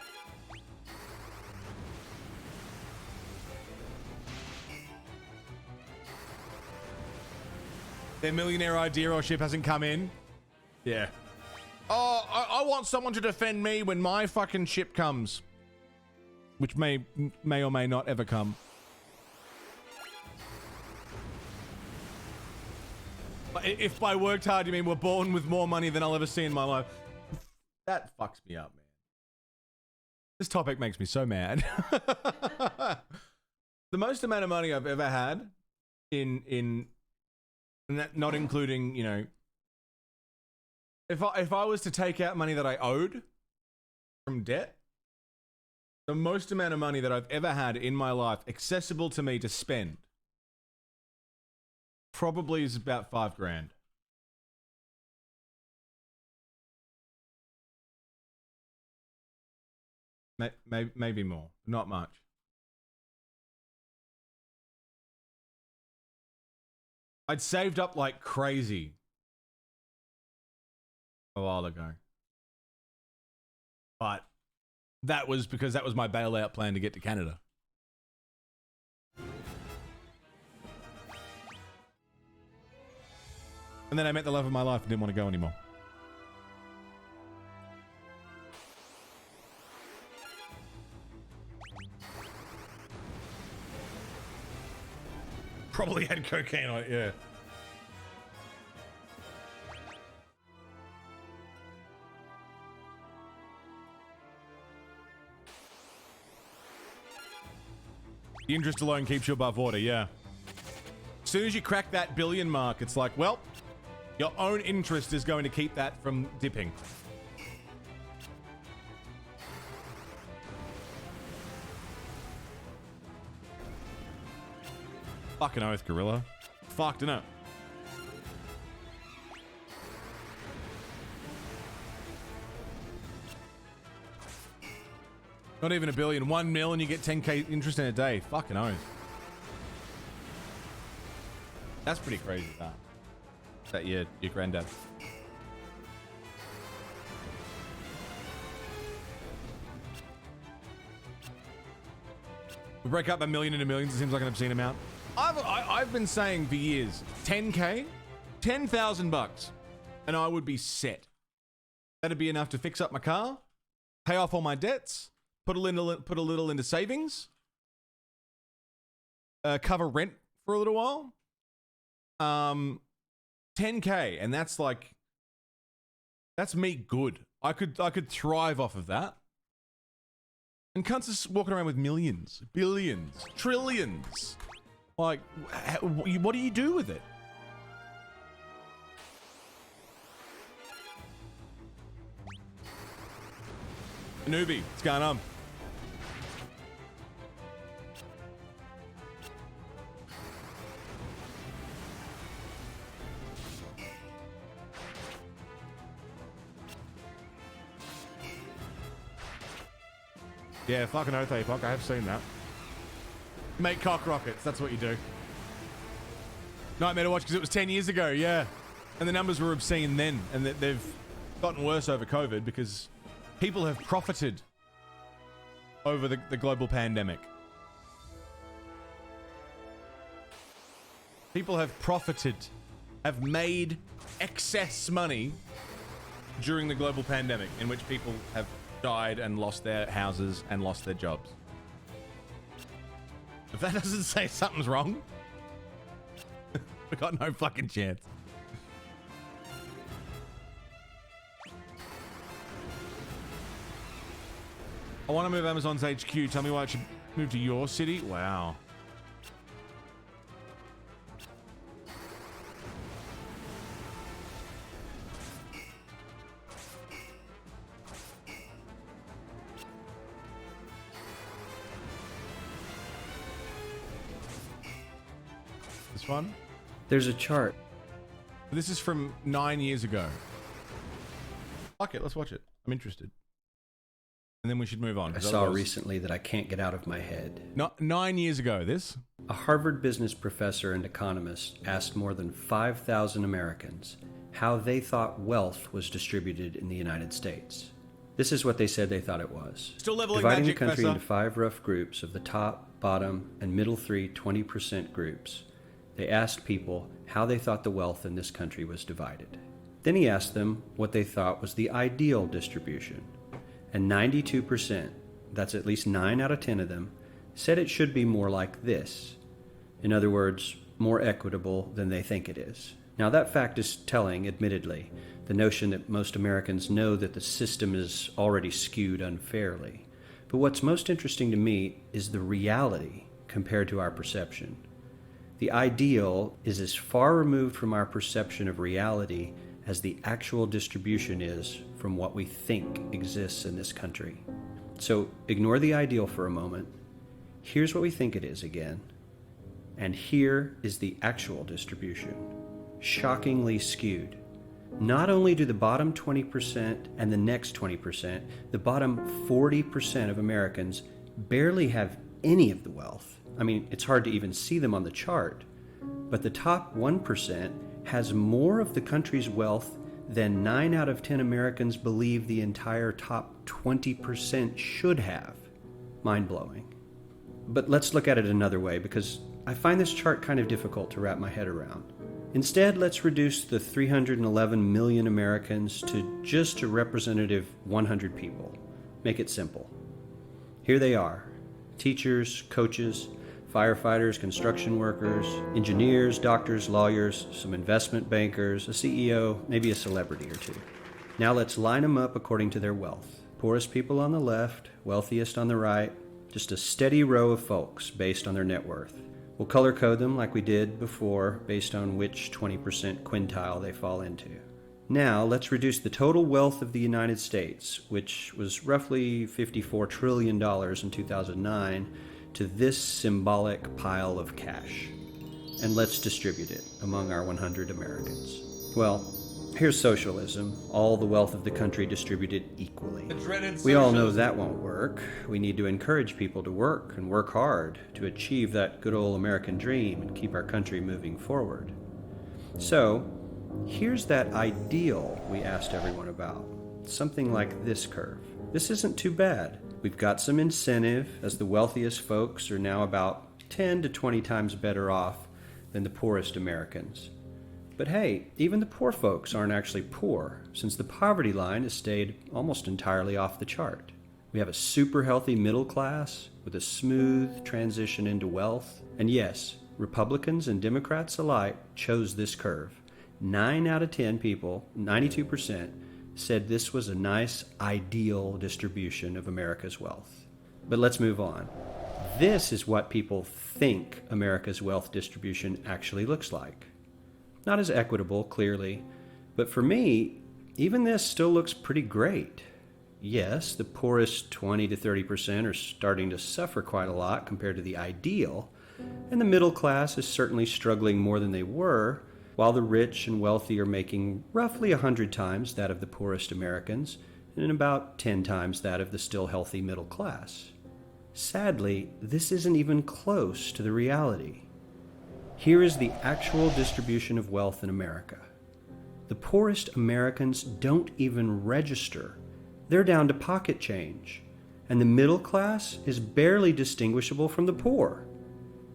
Their millionaire idea or ship hasn't come in. Yeah. Oh, I want someone to defend me when my fucking ship comes. Which may or may not ever come. But if by worked hard you mean we're born with more money than I'll ever see in my life. That fucks me up, man. This topic makes me so mad. The most amount of money I've ever had in that, not including, you know, if I was to take out money that I owed from debt, the most amount of money that I've ever had in my life accessible to me to spend probably is about $5,000. Maybe more, not much. I'd saved up like crazy a while ago. But that was because that was my bailout plan to get to Canada. And then I met the love of my life and didn't want to go anymore. Probably had cocaine on it, yeah. The interest alone keeps you above water, yeah. As soon as you crack that billion mark, it's like, well, your own interest is going to keep that from dipping. Fucking oath, gorilla. Fucked, innit? Not even a billion. 1 mil and you get 10k interest in a day. Fucking oath. That's pretty crazy, that. That your granddad. We break up a million into millions. It seems like an obscene amount. I've been saying for years, 10k, 10,000 bucks, and I would be set. That'd be enough to fix up my car, pay off all my debts, put a little into savings, cover rent for a little while. 10k, and that's like, that's me good. I could thrive off of that. And cunts is walking around with millions, billions, trillions. Like, what do you do with it? Newbie, what's going on? Yeah, fucking oath, Apoc. I have seen that. Make cock rockets. That's what you do. Nightmare to watch because it was 10 years ago. Yeah. And the numbers were obscene then, and they've gotten worse over COVID because people have profited over the global pandemic. People have profited, have made excess money during the global pandemic, in which people have died and lost their houses and lost their jobs. If that doesn't say something's wrong, we got no fucking chance. I want to move Amazon's HQ. Tell me why I should move to your city. Wow. This one? There's a chart. This is from 9 years ago. Fuck it, let's watch it. I'm interested. And then we should move on. I saw recently that I can't get out of my head. Not 9 years ago, this? A Harvard business professor and economist asked more than 5,000 Americans how they thought wealth was distributed in the United States. This is what they said they thought it was. Still leveling Dividing magic, the country Professor. into 5 rough groups of the top, bottom, and middle 3 20% groups. They asked people how they thought the wealth in this country was divided. Then he asked them what they thought was the ideal distribution. And 92%, that's at least 9 out of 10 of them, said it should be more like this. In other words, more equitable than they think it is. Now that fact is telling, admittedly, the notion that most Americans know that the system is already skewed unfairly. But what's most interesting to me is the reality compared to our perception. The ideal is as far removed from our perception of reality as the actual distribution is from what we think exists in this country. So ignore the ideal for a moment. Here's what we think it is again. And here is the actual distribution. Shockingly skewed. Not only do the bottom 20% and the next 20%, the bottom 40% of Americans barely have any of the wealth. I mean, it's hard to even see them on the chart. But the top 1% has more of the country's wealth than 9 out of 10 Americans believe the entire top 20% should have. Mind-blowing. But let's look at it another way, because I find this chart kind of difficult to wrap my head around. Instead, let's reduce the 311 million Americans to just a representative 100 people. Make it simple. Here they are. Teachers, coaches, firefighters, construction workers, engineers, doctors, lawyers, some investment bankers, a CEO, maybe a celebrity or two. Now let's line them up according to their wealth. Poorest people on the left, wealthiest on the right, just a steady row of folks based on their net worth. We'll color code them like we did before based on which 20% quintile they fall into. Now let's reduce the total wealth of the United States, which was roughly $54 trillion in 2009, to this symbolic pile of cash. And let's distribute it among our 100 Americans. Well, here's socialism, all the wealth of the country distributed equally. We all know that won't work. We need to encourage people to work and work hard to achieve that good old American dream and keep our country moving forward. So, here's that ideal we asked everyone about. Something like this curve. This isn't too bad. We've got some incentive, as the wealthiest folks are now about 10 to 20 times better off than the poorest Americans. But hey, even the poor folks aren't actually poor, since the poverty line has stayed almost entirely off the chart. We have a super healthy middle class with a smooth transition into wealth. And yes, Republicans and Democrats alike chose this curve. 9 out of 10 people, 92%, said this was a nice, ideal distribution of America's wealth. But let's move on. This is what people think America's wealth distribution actually looks like. Not as equitable, clearly, but for me, even this still looks pretty great. Yes, the poorest 20 to 30% are starting to suffer quite a lot compared to the ideal, and the middle class is certainly struggling more than they were, while the rich and wealthy are making roughly 100 times that of the poorest Americans, and about 10 times that of the still healthy middle class. Sadly, this isn't even close to the reality. Here is the actual distribution of wealth in America. The poorest Americans don't even register. They're down to pocket change. And the middle class is barely distinguishable from the poor.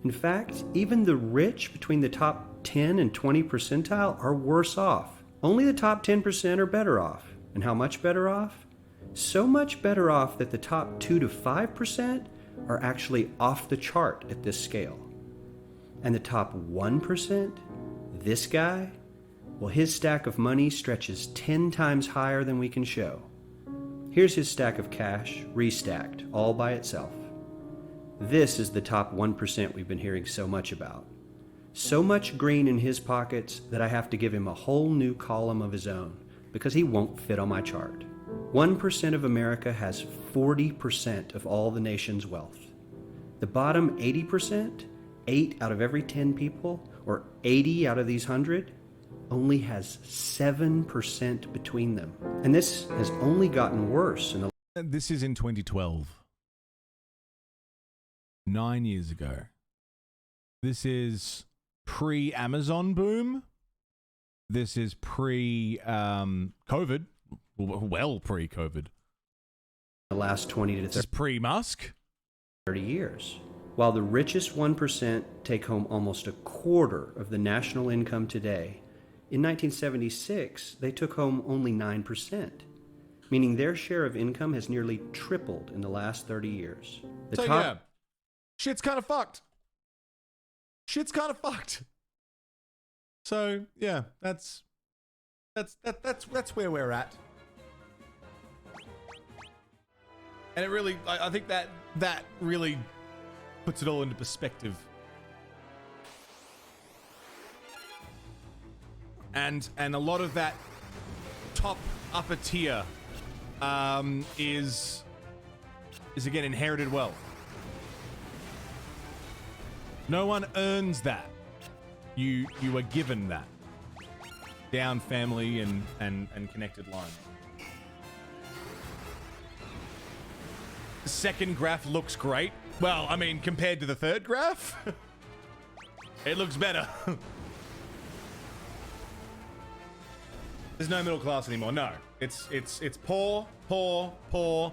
In fact, even the rich between the top 10 and 20 percentile are worse off. Only the top 10% are better off. And how much better off? So much better off that the top 2 to 5% are actually off the chart at this scale. And the top 1%, this guy, well, his stack of money stretches 10 times higher than we can show. Here's his stack of cash, restacked, all by itself. This is the top 1% we've been hearing so much about. So much green in his pockets that I have to give him a whole new column of his own, because he won't fit on my chart. 1% of America has 40% of all the nation's wealth. The bottom 80%, 8 out of every 10 people, or 80 out of these 100, only has 7% between them. And this has only gotten worse in the... This is in 2012. 9 years ago. This is pre-Amazon boom. This is pre-COVID. Well, pre-COVID. the last 20 to This is pre-Musk. 30 years. While the richest 1% take home almost a quarter of the national income today, in 1976, they took home only 9%, meaning their share of income has nearly tripled in the last 30 years. Yeah, shit's kind of fucked. Shit's kind of fucked. So yeah, that's where we're at. And it really, I think that really puts it all into perspective. And a lot of that top upper tier is again inherited wealth. No one earns that. You are given that. Down family and connected line. The second graph looks great. Well, I mean, compared to the third graph, it looks better. There's no middle class anymore. No, it's poor, poor, poor,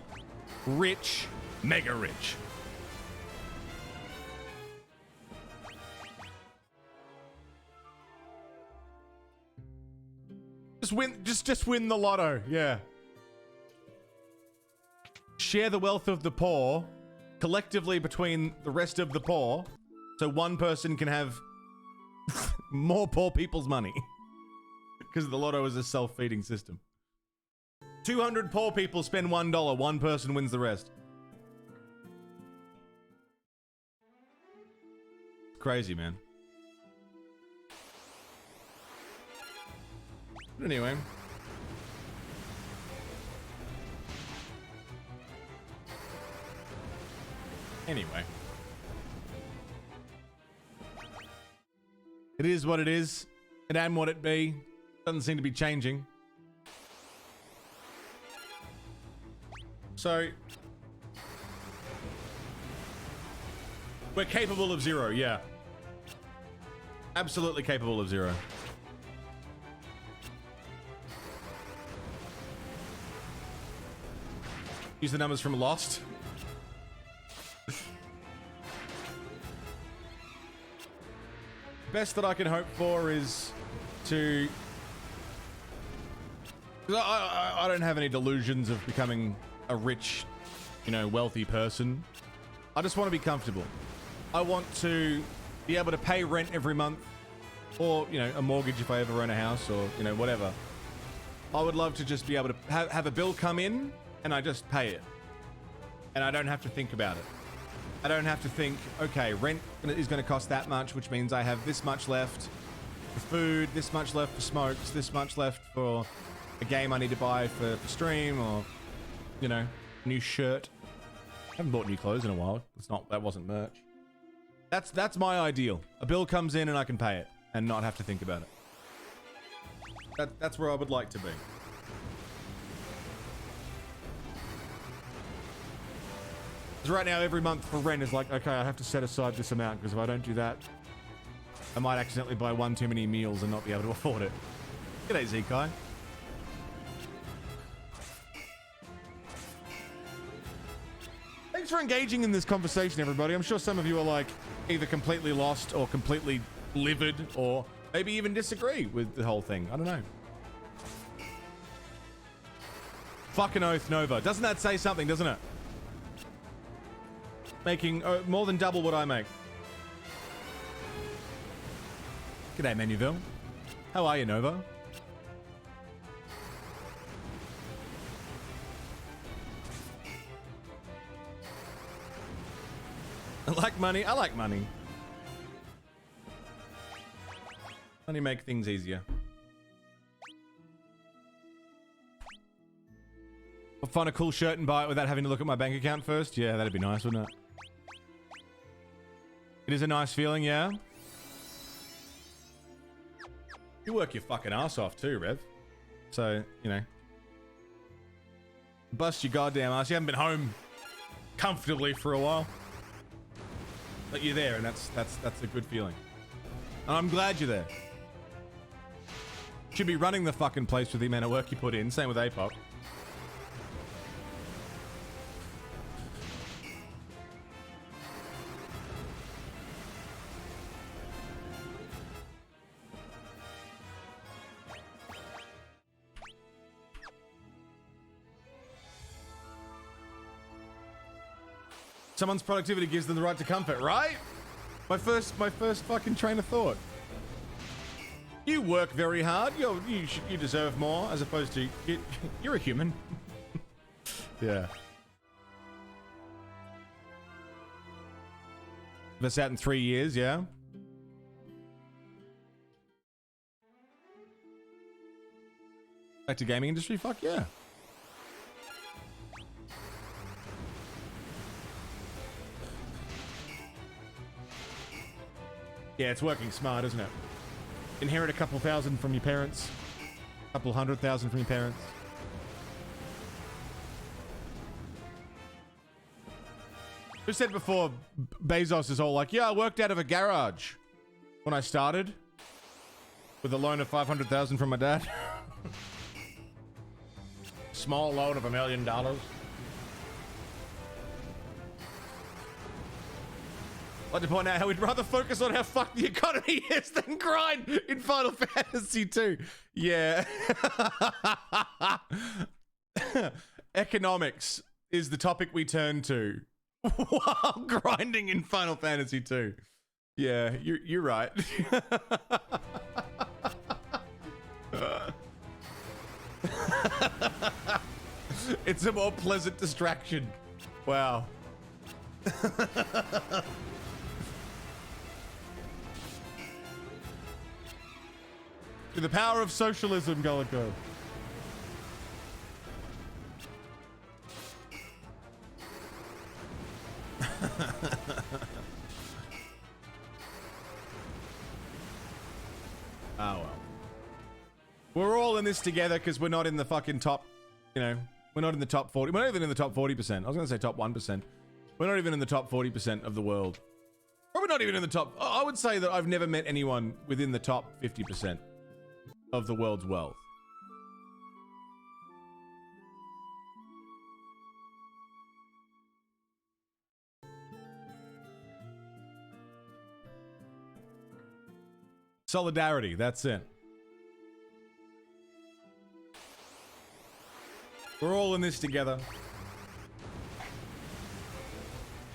rich, mega rich. Just win the lotto. Yeah. Share the wealth of the poor collectively between the rest of the poor, so one person can have more poor people's money. Because the lotto is a self-feeding system. 200 poor people spend $1, one person wins the rest. Crazy, man. But anyway. It is what it is. It am what it be. Doesn't seem to be changing. So we're capable of zero, yeah. Absolutely capable of zero. Use the numbers from Lost. Best that I can hope for is to... I don't have any delusions of becoming a rich, wealthy person. I just want to be comfortable. I want to be able to pay rent every month, or, a mortgage if I ever own a house, or, whatever. I would love to just be able to have a bill come in, and I just pay it. And I don't have to think about it. I don't have to think, okay, rent is going to cost that much, which means I have this much left for food, this much left for smokes, this much left for a game I need to buy for stream, or, new shirt. I haven't bought new clothes in a while. That wasn't merch. That's my ideal. A bill comes in and I can pay it and not have to think about it. That's where I would like to be. Because right now, every month for rent is like, okay, I have to set aside this amount, because if I don't do that, I might accidentally buy one too many meals and not be able to afford it. G'day, Zekai. Thanks for engaging in this conversation, everybody. I'm sure some of you are like either completely lost or completely livid or maybe even disagree with the whole thing. I don't know. Fucking oath, Nova. Doesn't that say something, doesn't it? Making more than double what I make. G'day, Menuville. How are you, Nova? I like money. I like money. Money make things easier. I'll find a cool shirt and buy it without having to look at my bank account first. Yeah, that'd be nice, wouldn't it? It is a nice feeling, yeah. You work your fucking ass off too, Rev. So, you know. Bust your goddamn ass. You haven't been home comfortably for a while. But you're there, and that's a good feeling. And I'm glad you're there. Should be running the fucking place with the amount of work you put in. Same with APOC. Someone's productivity gives them the right to comfort, right? My first fucking train of thought. You work very hard. You deserve more, as opposed to you're a human. Yeah. That's out in 3 years, yeah. Back to gaming industry, fuck yeah. Yeah, it's working smart, isn't it? Inherit a couple thousand from your parents. A couple 100,000 from your parents. Who said before Bezos is all like, yeah, I worked out of a garage when I started with a loan of 500,000 from my dad. Small loan of $1 million. I'd like to point out how we'd rather focus on how fucked the economy is than grind in Final Fantasy 2. Yeah. Economics is the topic we turn to while grinding in Final Fantasy 2. Yeah, you're right. It's a more pleasant distraction. Wow. To the power of socialism, Gullico. Oh well. We're all in this together because we're not in the fucking top, you know, we're not in the top 40. We're not even in the top 40%. I was going to say top 1%. We're not even in the top 40% of the world. Probably not even in the top. I would say that I've never met anyone within the top 50% of the world's wealth. Solidarity, that's it. We're all in this together.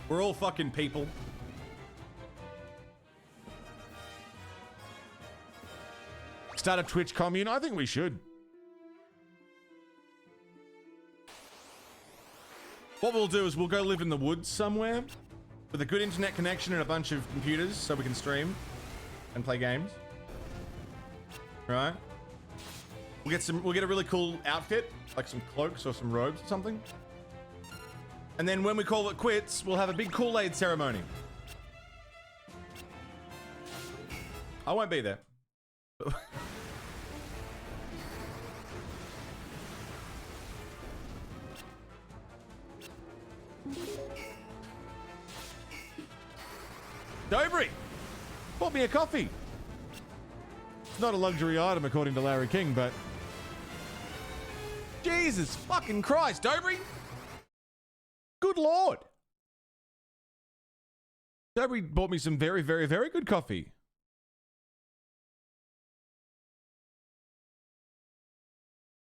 We're all fucking people. Start a Twitch commune? I think we should. What we'll do is we'll go live in the woods somewhere with a good internet connection and a bunch of computers so we can stream and play games. Right? We'll get a really cool outfit, like some cloaks or some robes or something. And then when we call it quits, we'll have a big Kool-Aid ceremony. I won't be there. Dobry, bought me a coffee. It's not a luxury item according to Larry King, but Jesus fucking Christ, Dobry. Good Lord. Dobry bought me some very, very, very good coffee.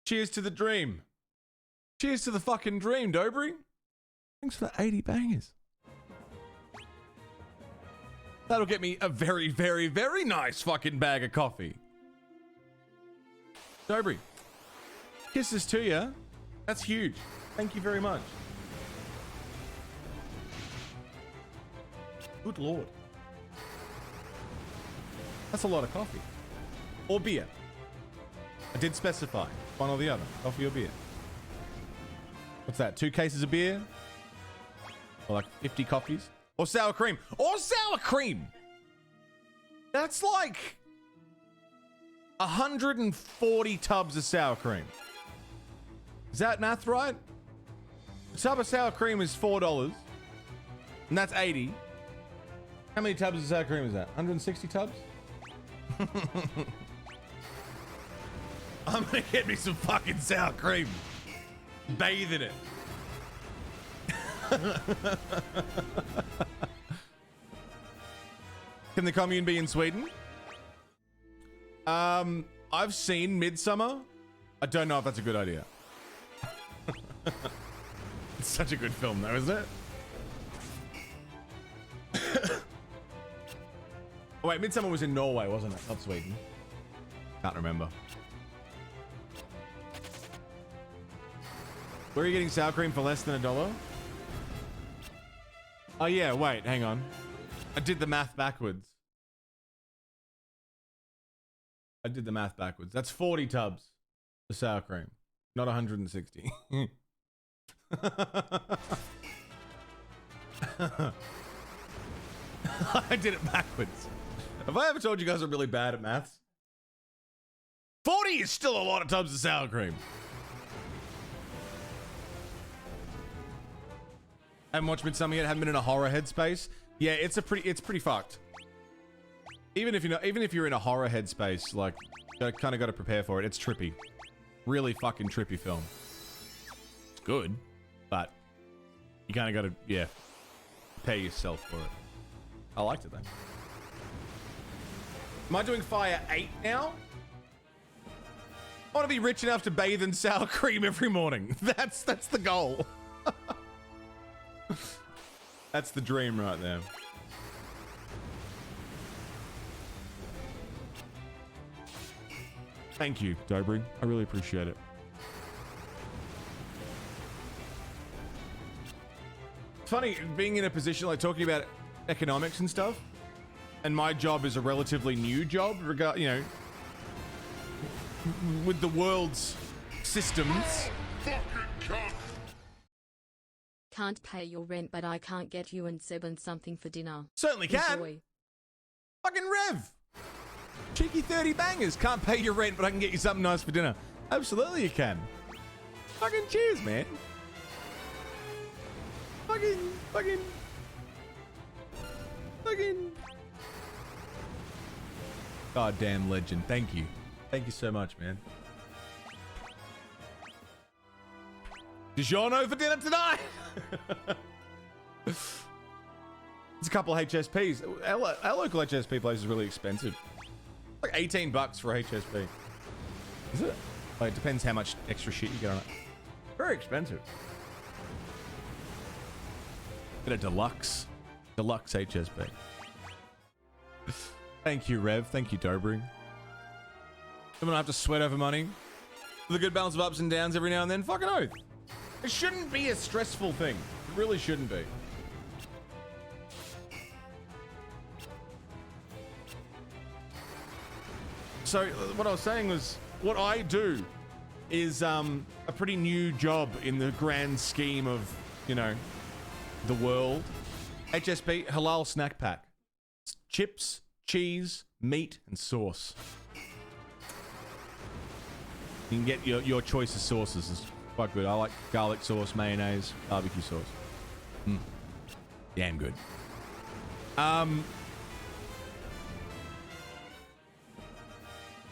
Cheers to the dream. Cheers to the fucking dream, Dobry. Thanks for the 80 bangers. That'll get me a very, very, very nice fucking bag of coffee. Dobry, kisses to you. That's huge. Thank you very much. Good Lord. That's a lot of coffee. Or beer. I did specify. One or the other. Coffee or beer. What's that? 2 cases of beer? Or like 50 coffees? Or sour cream. Or sour cream! That's like 140 tubs of sour cream. Is that math right? A tub of sour cream is $4. And that's 80. How many tubs of sour cream is that? 160 tubs? I'm gonna get me some fucking sour cream. Bathe in it. Can the commune be in Sweden? I've seen Midsummer. I don't know if that's a good idea. It's such a good film though, isn't it? Oh wait, Midsummer was in Norway, wasn't it? Not Sweden. Can't remember. Where are you getting sour cream for less than $1? Oh yeah, wait, hang on. I did the math backwards. That's 40 tubs of sour cream, not 160. I did it backwards. Have I ever told you guys I'm really bad at maths? 40 is still a lot of tubs of sour cream. Haven't watched Midsummer yet. Haven't been in a horror headspace. Yeah, it's pretty fucked. Even if you're in a horror headspace, like, you kind of got to prepare for it. It's trippy, really fucking trippy film. It's good, but you kind of got to prepare yourself for it. I liked it though. Am I doing Fire 8 now? I want to be rich enough to bathe in sour cream every morning. That's the goal. That's the dream right there. Thank you, Dobry. I really appreciate it. It's funny being in a position like talking about economics and stuff, and my job is a relatively new job, with the world's systems. Can't pay your rent, but I can't get you and Seb and something for dinner. Certainly can. Enjoy. Fucking Rev. Cheeky 30 bangers. Can't pay your rent, but I can get you something nice for dinner. Absolutely you can. Fucking cheers, man. Fucking. Goddamn legend. Thank you. Thank you so much, man. DiGiorno for dinner tonight? It's a couple of HSPs. Our local HSP place is really expensive. Like $18 for HSP. Is it? Like, it depends how much extra shit you get on it. Very expensive. Get a deluxe HSP. Thank you, Rev. Thank you, Dobry. I'm gonna have to sweat over money. With a good balance of ups and downs every now and then. Fucking oath. It shouldn't be a stressful thing. It really shouldn't be. So what I was saying was, what I do is a pretty new job in the grand scheme of, the world. HSP halal snack pack. It's chips, cheese, meat, and sauce. You can get your choice of sauces. It's quite good. I like garlic sauce, mayonnaise, barbecue sauce. Damn good.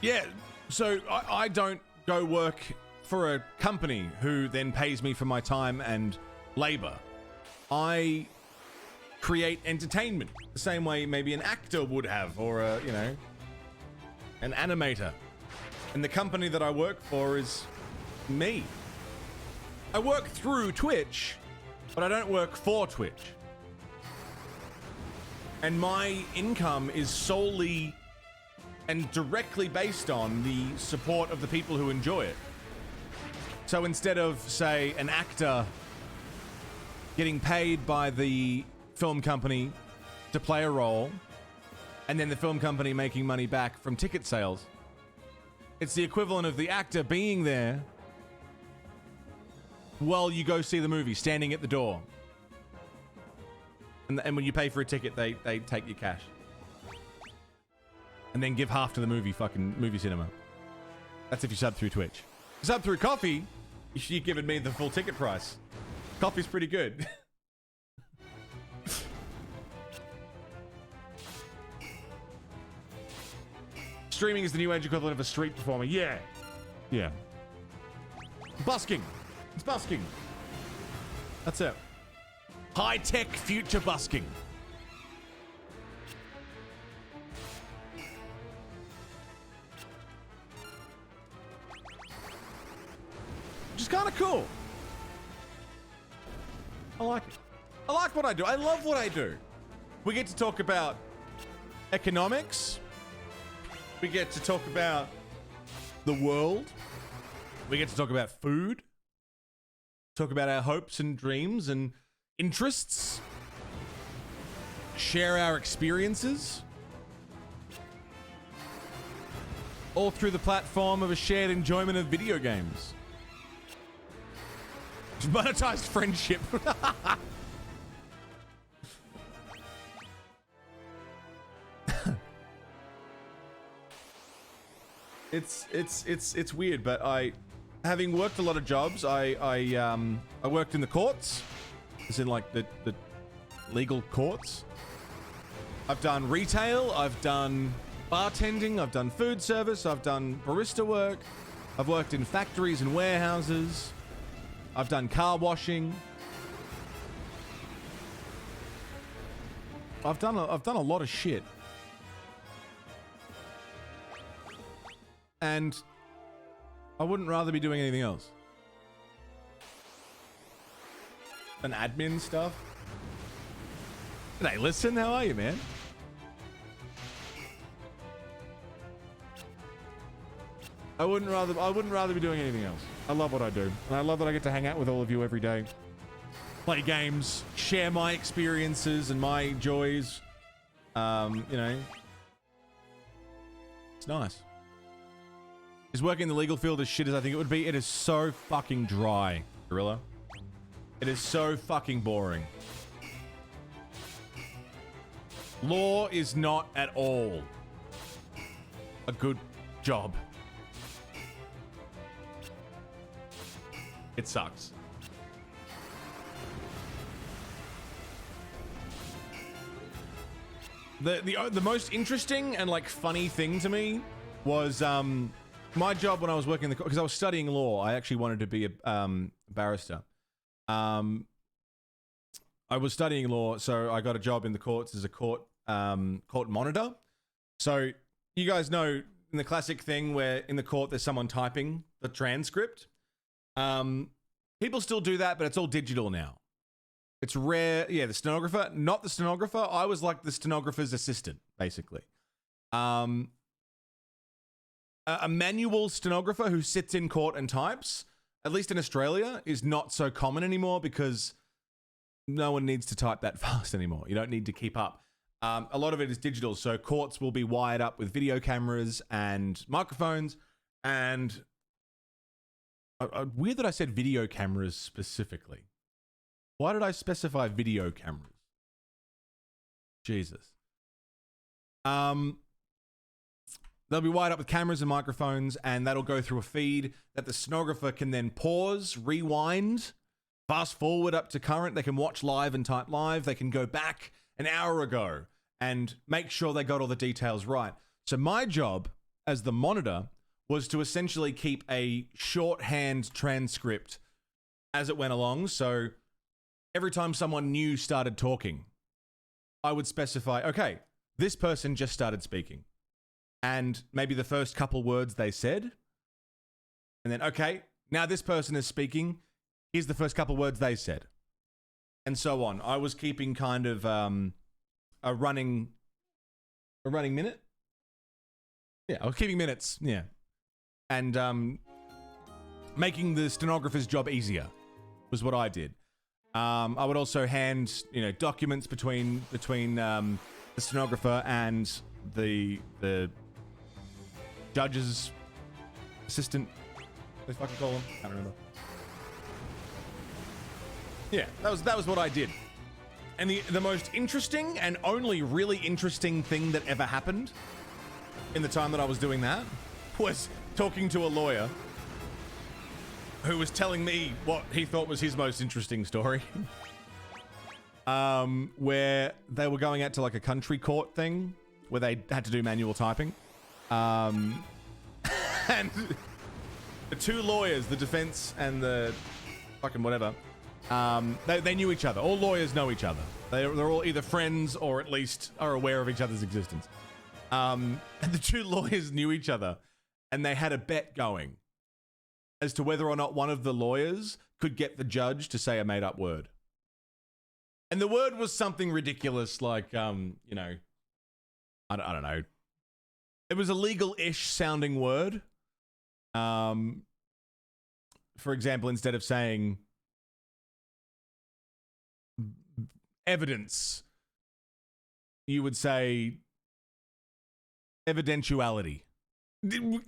Yeah, so I don't go work for a company who then pays me for my time and labor. I create entertainment the same way maybe an actor would have, or a, you know, an animator. And the company that I work for is me. I work through Twitch, but I don't work for Twitch. And my income is solely and directly based on the support of the people who enjoy it. So instead of, say, an actor getting paid by the film company to play a role, and then the film company making money back from ticket sales, it's the equivalent of the actor being there while you go see the movie, standing at the door. And when you pay for a ticket, they take your cash. And then give half to the movie cinema. That's if you sub through Twitch. If you sub through Coffee, you're giving me the full ticket price. Coffee's pretty good. Streaming is the new age equivalent of a street performer. Yeah. Yeah. Busking. It's busking. That's it. High-tech future busking. Which is kind of cool. I like it. I like what I do. I love what I do. We get to talk about economics. We get to talk about the world. We get to talk about food. Talk about our hopes and dreams and interests. Share our experiences. All through the platform of a shared enjoyment of video games. Monetized friendship. It's weird, but having worked a lot of jobs, I worked in the courts, as in like the legal courts. I've done retail, I've done bartending, I've done food service, I've done barista work, I've worked in factories and warehouses, I've done car washing. I've done a lot of shit. And I wouldn't rather be doing anything else. An admin stuff. Hey, listen, how are you, man? I wouldn't rather be doing anything else. I love what I do. And I love that I get to hang out with all of you every day. Play games, share my experiences and my joys. You know. It's nice. Is working in the legal field as shit as I think it would be? It is so fucking dry, Gorilla. It is so fucking boring. Law is not at all a good job. It sucks. The most interesting and like funny thing to me was my job when I was working in the court, because I was studying law. I actually wanted to be a barrister. I was studying law, so I got a job in the courts as a court monitor. So you guys know in the classic thing where in the court there's someone typing the transcript. People still do that, but it's all digital now. It's rare. Yeah, the stenographer, not the stenographer. I was like the stenographer's assistant, basically. A manual stenographer who sits in court and types, at least in Australia, is not so common anymore because no one needs to type that fast anymore. You don't need to keep up. A lot of it is digital, so courts will be wired up with video cameras and microphones, and weird that I said video cameras specifically. Why did I specify video cameras? Jesus. They'll be wired up with cameras and microphones, and that'll go through a feed that the stenographer can then pause, rewind, fast forward up to current. They can watch live and type live. They can go back an hour ago and make sure they got all the details right. So my job as the monitor was to essentially keep a shorthand transcript as it went along. So every time someone new started talking, I would specify, okay, this person just started speaking. And maybe the first couple words they said. And then, okay, now this person is speaking. Here's the first couple words they said. And so on. I was keeping kind of a running minute. Yeah, I was keeping minutes. Yeah. And making the stenographer's job easier was what I did. I would also hand, documents between the stenographer and the judge's assistant. What they fucking call him? Can't remember. Yeah, that was what I did. And the most interesting and only really interesting thing that ever happened in the time that I was doing that was talking to a lawyer who was telling me what he thought was his most interesting story. Where they were going out to like a country court thing where they had to do manual typing. And the two lawyers, the defense and the fucking whatever, they knew each other. All lawyers know each other. They're all either friends or at least are aware of each other's existence. And the two lawyers knew each other and they had a bet going as to whether or not one of the lawyers could get the judge to say a made up word. And the word was something ridiculous like, I don't know. It was a legal-ish sounding word. For example, instead of saying evidence, you would say evidentiality.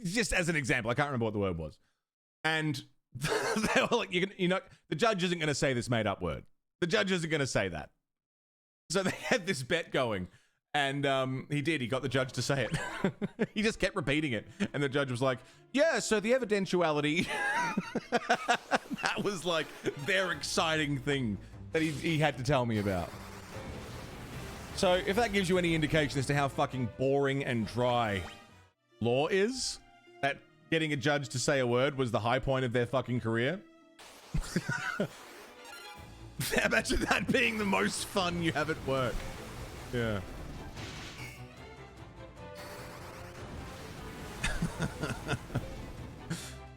Just as an example, I can't remember what the word was. And they were like, the judge isn't going to say this made up word. The judge isn't going to say that. So they had this bet going. And he did. He got the judge to say it. He just kept repeating it. And the judge was like, yeah, so the evidentiality. That was like their exciting thing that he had to tell me about. So if that gives you any indication as to how fucking boring and dry law is, that getting a judge to say a word was the high point of their fucking career. Imagine that being the most fun you have at work. Yeah.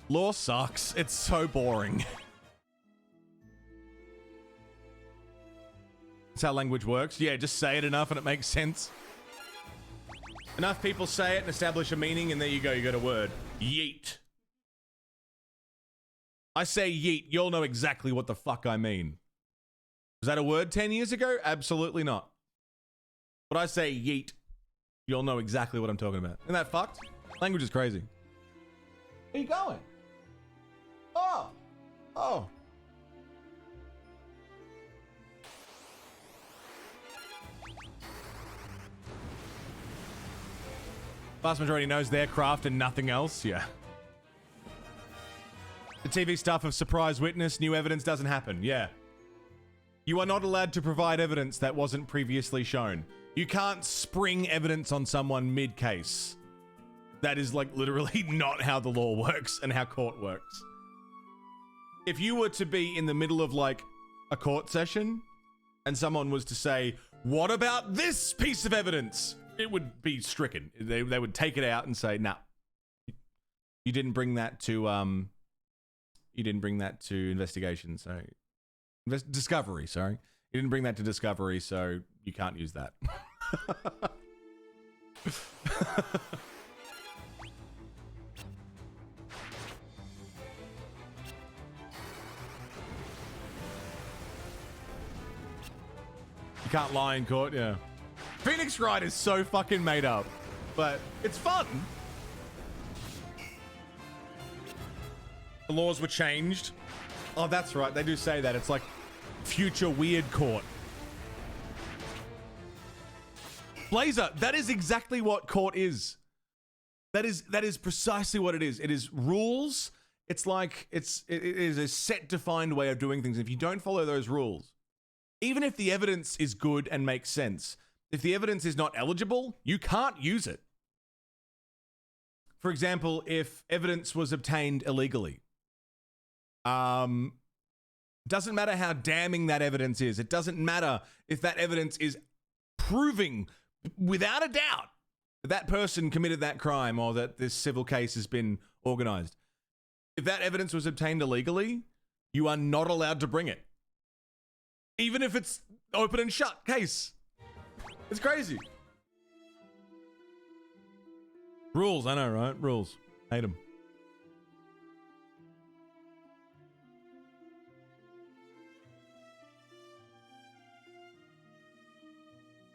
Law sucks. It's so boring. That's how language works. Yeah, just say it enough and it makes sense. Enough people say it and establish a meaning and there you go, you got a word. Yeet. I say yeet, you'll know exactly what the fuck I mean. Was that a word 10 years ago? Absolutely not. But I say yeet, you'll know exactly what I'm talking about. Isn't that fucked? Language is crazy. Where are you going? Oh. Vast majority knows their craft and nothing else. Yeah. The TV stuff of surprise witness, new evidence doesn't happen. Yeah. You are not allowed to provide evidence that wasn't previously shown. You can't spring evidence on someone mid-case. That is like literally not how the law works and how court works. If you were to be in the middle of like a court session and someone was to say, what about this piece of evidence? It would be stricken. They would take it out and say, nah, you didn't bring that to investigation. So discovery, sorry. You didn't bring that to discovery, so you can't use that. You can't lie in court, yeah. Phoenix Wright is so fucking made up, but it's fun. The laws were changed. Oh, that's right. They do say that. It's like future weird court. Blazer, that is exactly what court is. That is precisely what it is. It is rules. It's like it is a set defined way of doing things. If you don't follow those rules, even if the evidence is good and makes sense, if the evidence is not eligible, you can't use it. for example, if evidence was obtained illegally, doesn't matter how damning that evidence is. It doesn't matter if that evidence is proving without a doubt that that person committed that crime or that this civil case has been organized. If that evidence was obtained illegally, you are not allowed to bring it. Even if it's open and shut case. It's crazy. Rules, I know, right? Rules. Hate them.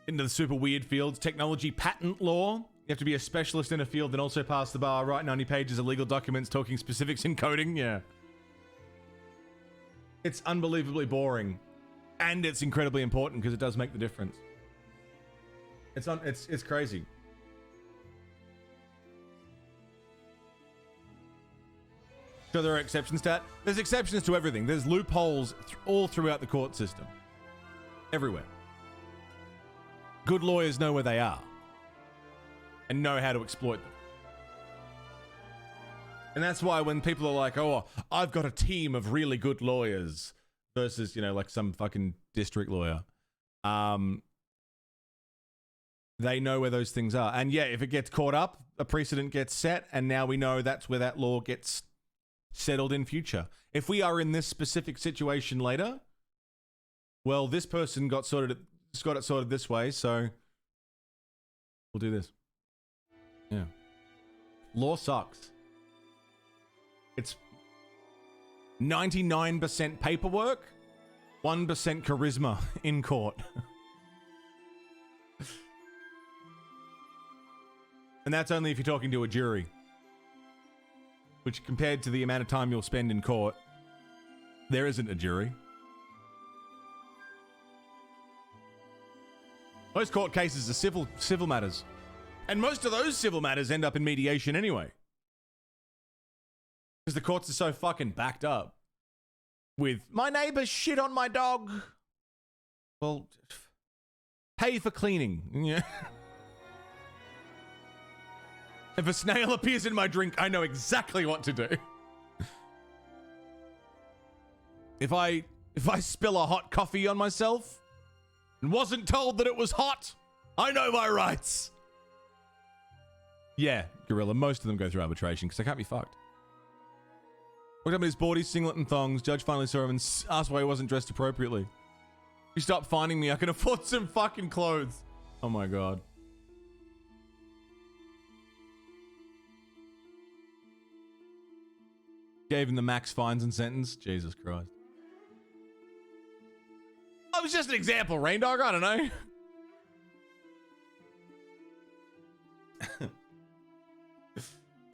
Into the super weird fields, technology patent law. You have to be a specialist in a field and also pass the bar, write 90 pages of legal documents talking specifics in coding. Yeah. It's unbelievably boring. And it's incredibly important because it does make the difference. It's crazy. So there are exceptions to that. There's exceptions to everything. There's loopholes all throughout the court system. Everywhere. Good lawyers know where they are and know how to exploit them. And that's why when people are like, oh, I've got a team of really good lawyers versus, you know, like some fucking district lawyer, they know where those things are. And yeah, if it gets caught up, a precedent gets set, and now we know that's where that law gets settled in future. If we are in this specific situation later, well, this person got it sorted this way, so we'll do this. Yeah. Law sucks. It's 99% paperwork, 1% charisma in court. And that's only if you're talking to a jury. Which, compared to the amount of time you'll spend in court, there isn't a jury. Most court cases are civil matters. And most of those civil matters end up in mediation anyway. Because the courts are so fucking backed up with, my neighbor shit on my dog. Well, pay for cleaning. Yeah. If a snail appears in my drink, I know exactly what to do. If I spill a hot coffee on myself and wasn't told that it was hot, I know my rights. Yeah, Gorilla, most of them go through arbitration because they can't be fucked. Looked up at his boardies, singlet and thongs. Judge finally saw him and asked why he wasn't dressed appropriately. If you stop finding me, I can afford some fucking clothes. Oh my god. Gave him the max fines and sentence. Jesus Christ. Oh, it was just an example, Rain Dog. I don't know.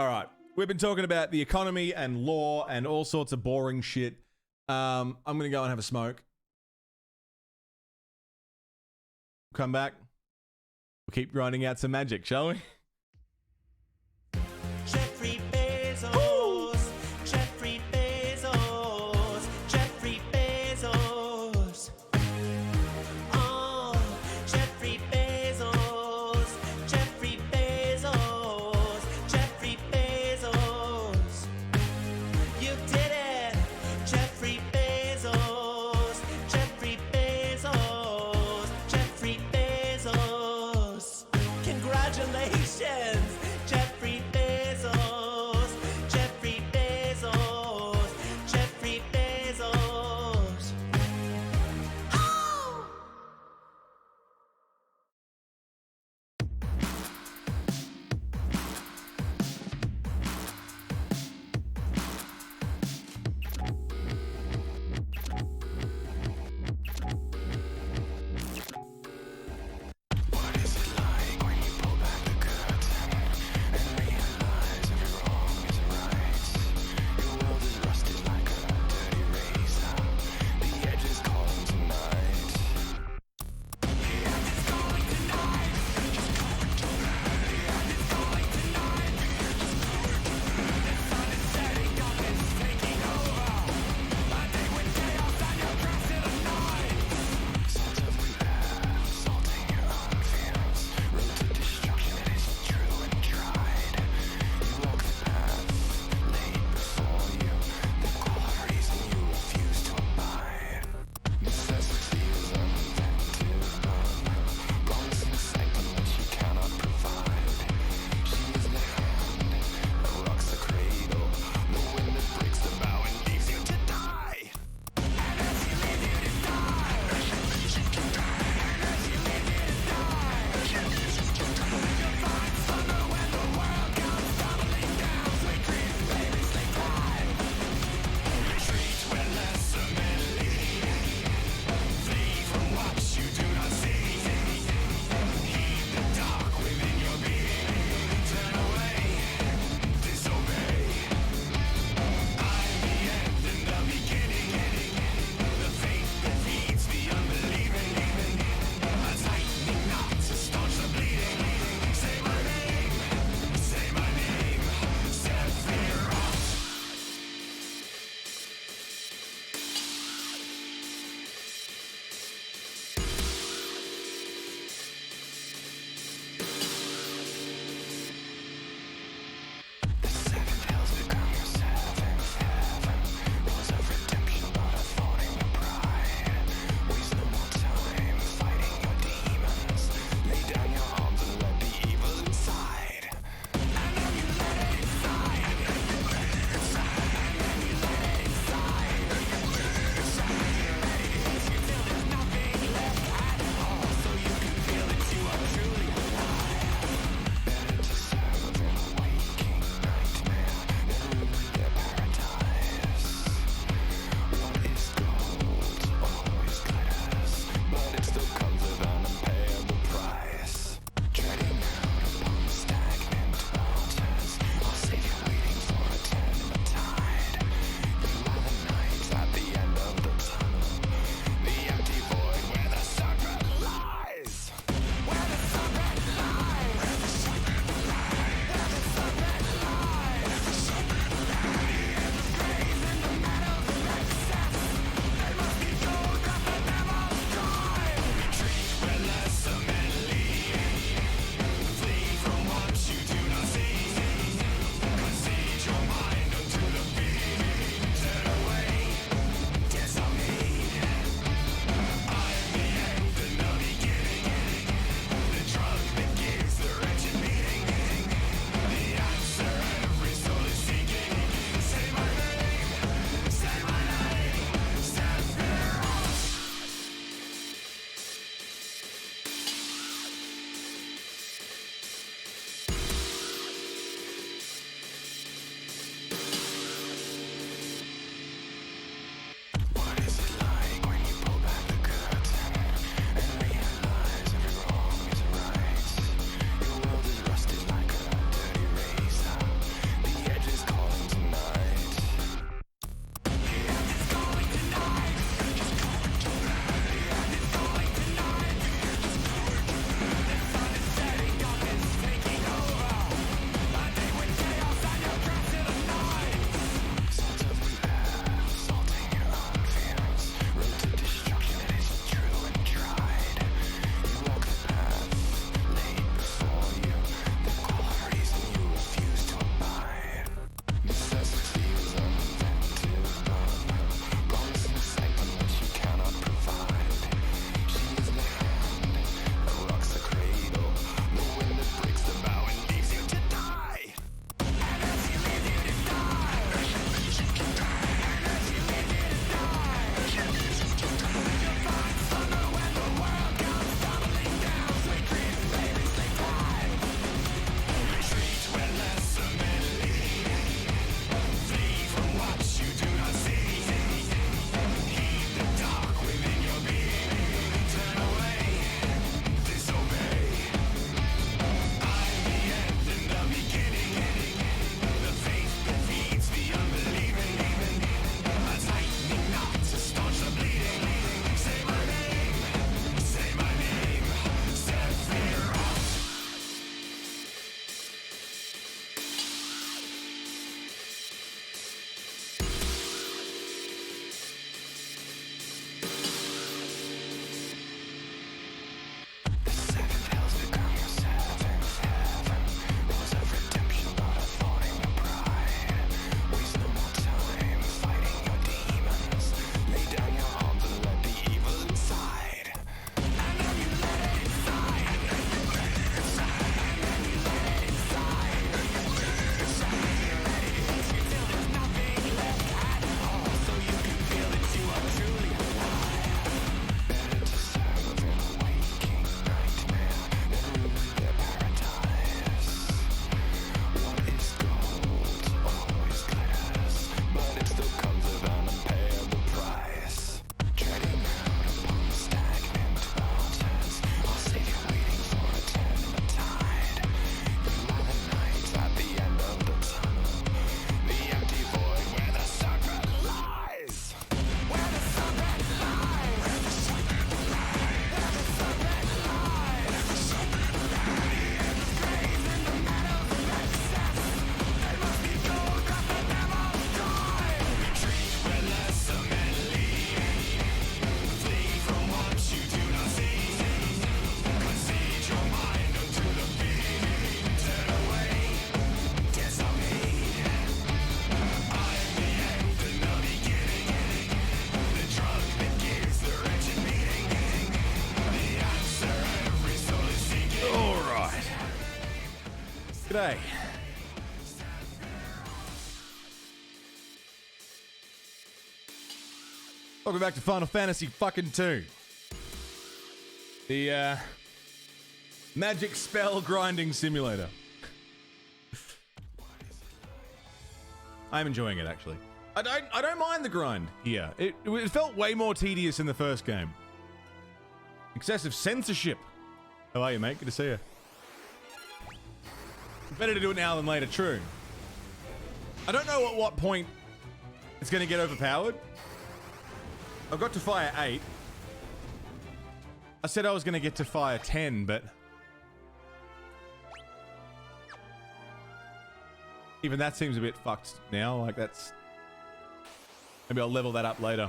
All right. We've been talking about the economy and law and all sorts of boring shit. I'm going to go and have a smoke. Come back. We'll keep grinding out some magic, shall we? Jeffrey Bezos, Jeffrey Bezos, Jeffrey Bezos. Oh, Jeffrey Bezos, Jeffrey Bezos, Jeffrey Bezos. You did it, Jeffrey Bezos, Jeffrey Bezos, Jeffrey Bezos. Congratulations. G'day. Welcome back to Final Fantasy fucking 2. The magic spell grinding simulator. I'm enjoying it actually. I don't mind the grind here. It felt way more tedious in the first game. Excessive censorship. How are you, mate? Good to see you. Better to do it now than later, true. I don't know at what point it's going to get overpowered. I've got to fire 8. I said I was going to get to fire 10, but even that seems a bit fucked now. Like that's... Maybe I'll level that up later.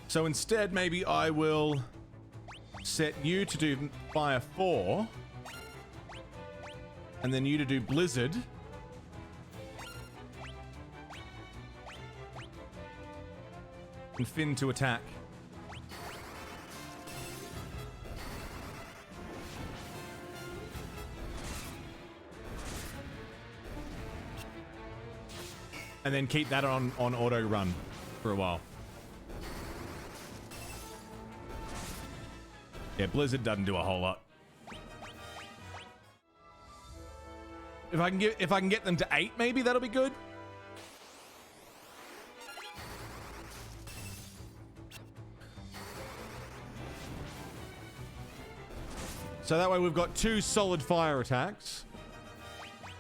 So instead, maybe I will set you to do fire 4. And then you to do blizzard. And Finn to attack. And then keep that on auto run for a while. Yeah, Blizzard doesn't do a whole lot. If I can get them to 8, maybe that'll be good. So that way we've got 2 solid fire attacks.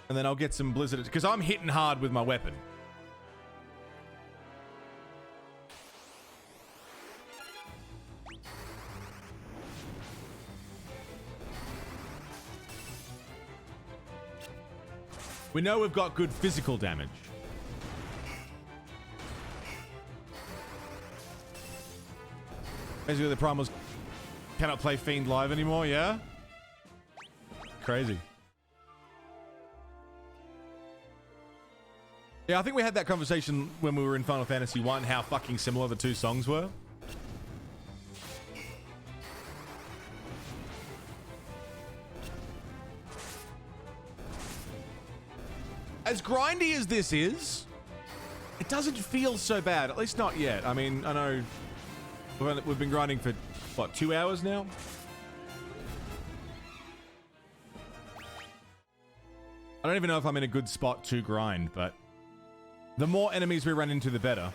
And then I'll get some blizzard, because I'm hitting hard with my weapon. We know we've got good physical damage. Basically, the problem was cannot play Fiend live anymore, yeah? Crazy. Yeah, I think we had that conversation when we were in Final Fantasy 1, how fucking similar the 2 songs were. As grindy as this is, it doesn't feel so bad. At least not yet. I mean, I know we've been grinding for, what, 2 hours now? I don't even know if I'm in a good spot to grind, but the more enemies we run into, the better.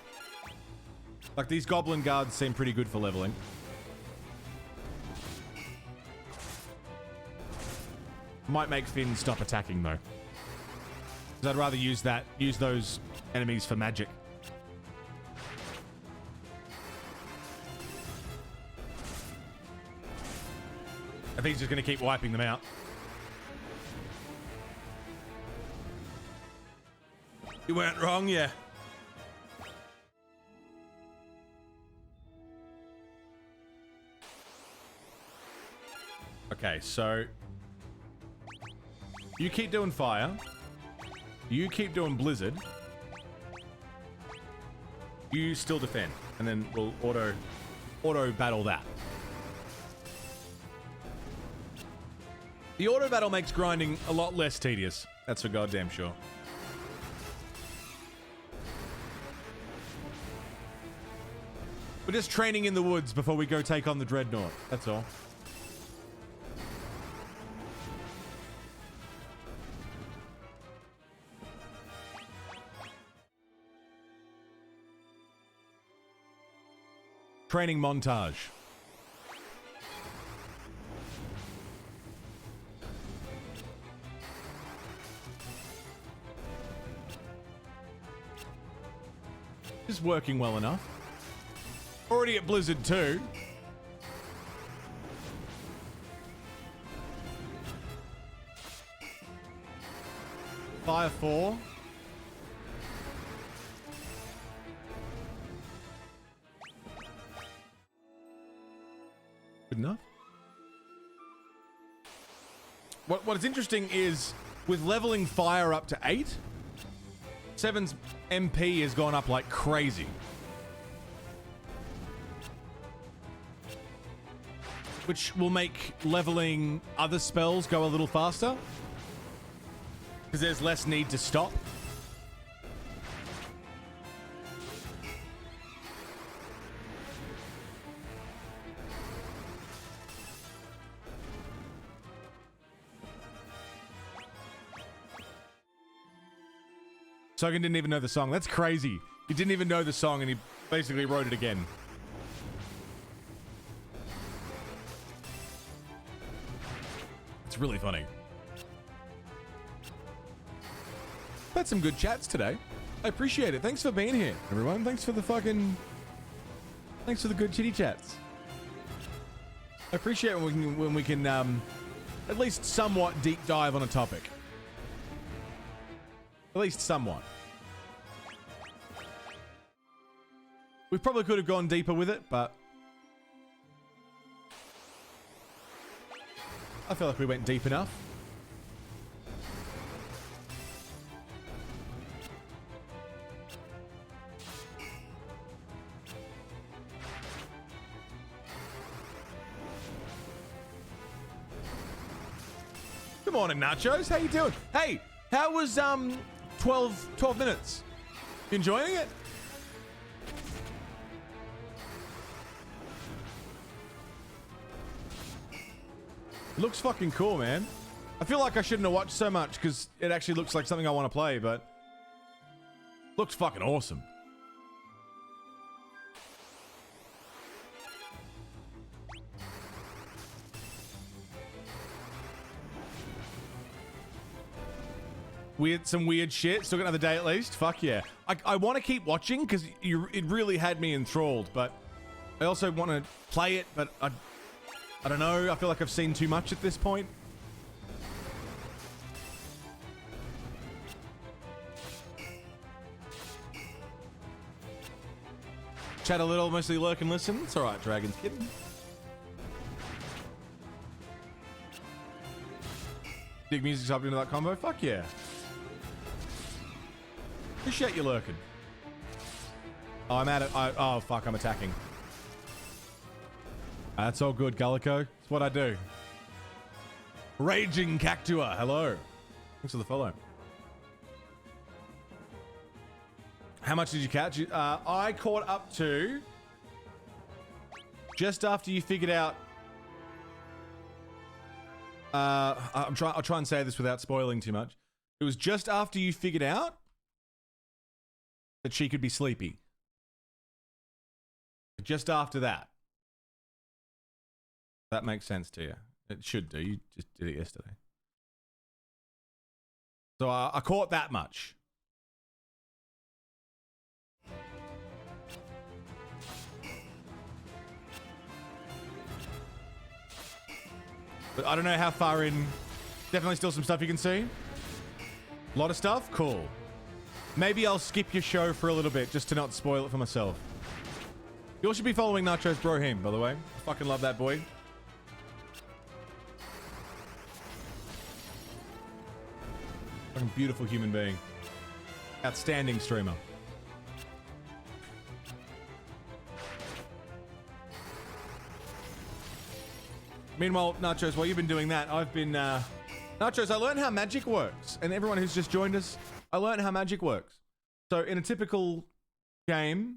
Like, these goblin guards seem pretty good for leveling. Might make Finn stop attacking, though. Because I'd rather use those enemies for magic. I think he's just going to keep wiping them out. You weren't wrong, yeah. Okay, so you keep doing fire. You keep doing blizzard. You still defend, and then we'll auto battle that. The auto battle makes grinding a lot less tedious. That's for goddamn sure. We're just training in the woods before we go take on the Dreadnought. That's all. Training montage. Is working well enough. Already at Blizzard 2. Fire 4. Good enough. What is interesting is with leveling fire up to 8, 7's MP has gone up like crazy. Which will make leveling other spells go a little faster. Because there's less need to stop. Sogan didn't even know the song. That's crazy. He didn't even know the song and he basically wrote it again. It's really funny. Had some good chats today. I appreciate it. Thanks for being here, everyone. Thanks for the good chitty chats. I appreciate it when we can at least somewhat deep dive on a topic. At least somewhat. We probably could have gone deeper with it, but I feel like we went deep enough. Good morning, Nachos. How you doing? Hey, how was 12 minutes? You enjoying it? It looks fucking cool, man. I feel like I shouldn't have watched so much because it actually looks like something I want to play, but looks fucking awesome. Some weird shit. Still got another day at least. Fuck yeah. I want to keep watching because it really had me enthralled, but I also want to play it, but I don't know. I feel like I've seen too much at this point. Chat a little, mostly lurk and listen. It's alright, Dragon's kidding. Dig music's up into that combo. Fuck yeah. Appreciate you lurking. Oh, I'm at it. Oh, fuck, I'm attacking. That's all good, Gallico. It's what I do. Raging Cactua. Hello. Thanks for the follow. How much did you catch? I caught up to just after you figured out. I'll try and say this without spoiling too much. It was just after you figured out that she could be sleepy. Just after that. That makes sense to you. It should do. You just did it yesterday. So I caught that much. But I don't know how far in. Definitely still some stuff you can see. A lot of stuff? Cool. Maybe I'll skip your show for a little bit just to not spoil it for myself. You all should be following Nachos Brohim, by the way. I fucking love that boy. Fucking beautiful human being. Outstanding streamer. Meanwhile, Nachos, while you've been doing that, I've been... Nachos, I learned how magic works. And everyone who's just joined us, I learned how magic works. So in a typical game,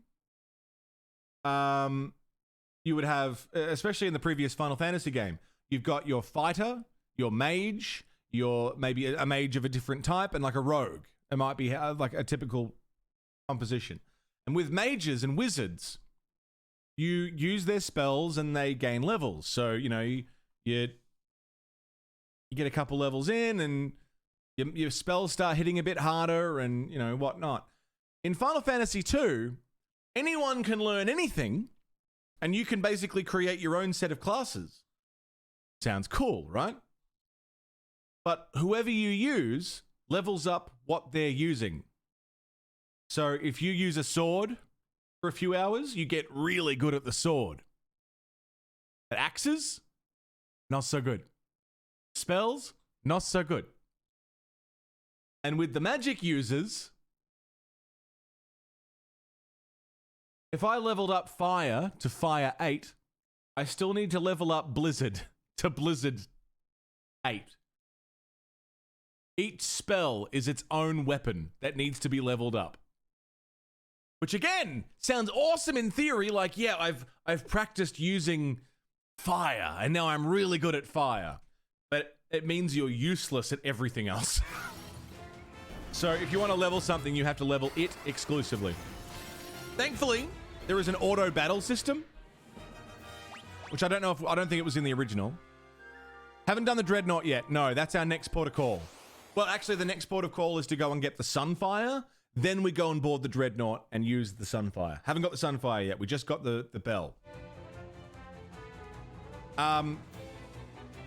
you would have, especially in the previous Final Fantasy game, you've got your fighter, your mage, your maybe a mage of a different type, and like a rogue. It might be like a typical composition. And with mages and wizards, you use their spells and they gain levels. So, you know, you get a couple levels in and your spells start hitting a bit harder and, you know, whatnot. In Final Fantasy 2, anyone can learn anything and you can basically create your own set of classes. Sounds cool, right? But whoever you use levels up what they're using. So if you use a sword for a few hours, you get really good at the sword. But axes, not so good. Spells, not so good. And with the magic users, if I leveled up fire to fire 8, I still need to level up blizzard to blizzard 8. each spell is its own weapon that needs to be leveled up. Which again sounds awesome in theory. Like, yeah, I've practiced using fire and now I'm really good at fire. But it means you're useless at everything else. So if you want to level something, you have to level it exclusively. Thankfully, there is an auto battle system, which I don't think it was in the original. Haven't done the Dreadnought yet. No, that's our next port of call. Well, actually, the next port of call is to go and get the Sunfire. Then we go and board the Dreadnought and use the Sunfire. Haven't got the Sunfire yet. We just got the bell. Yeah,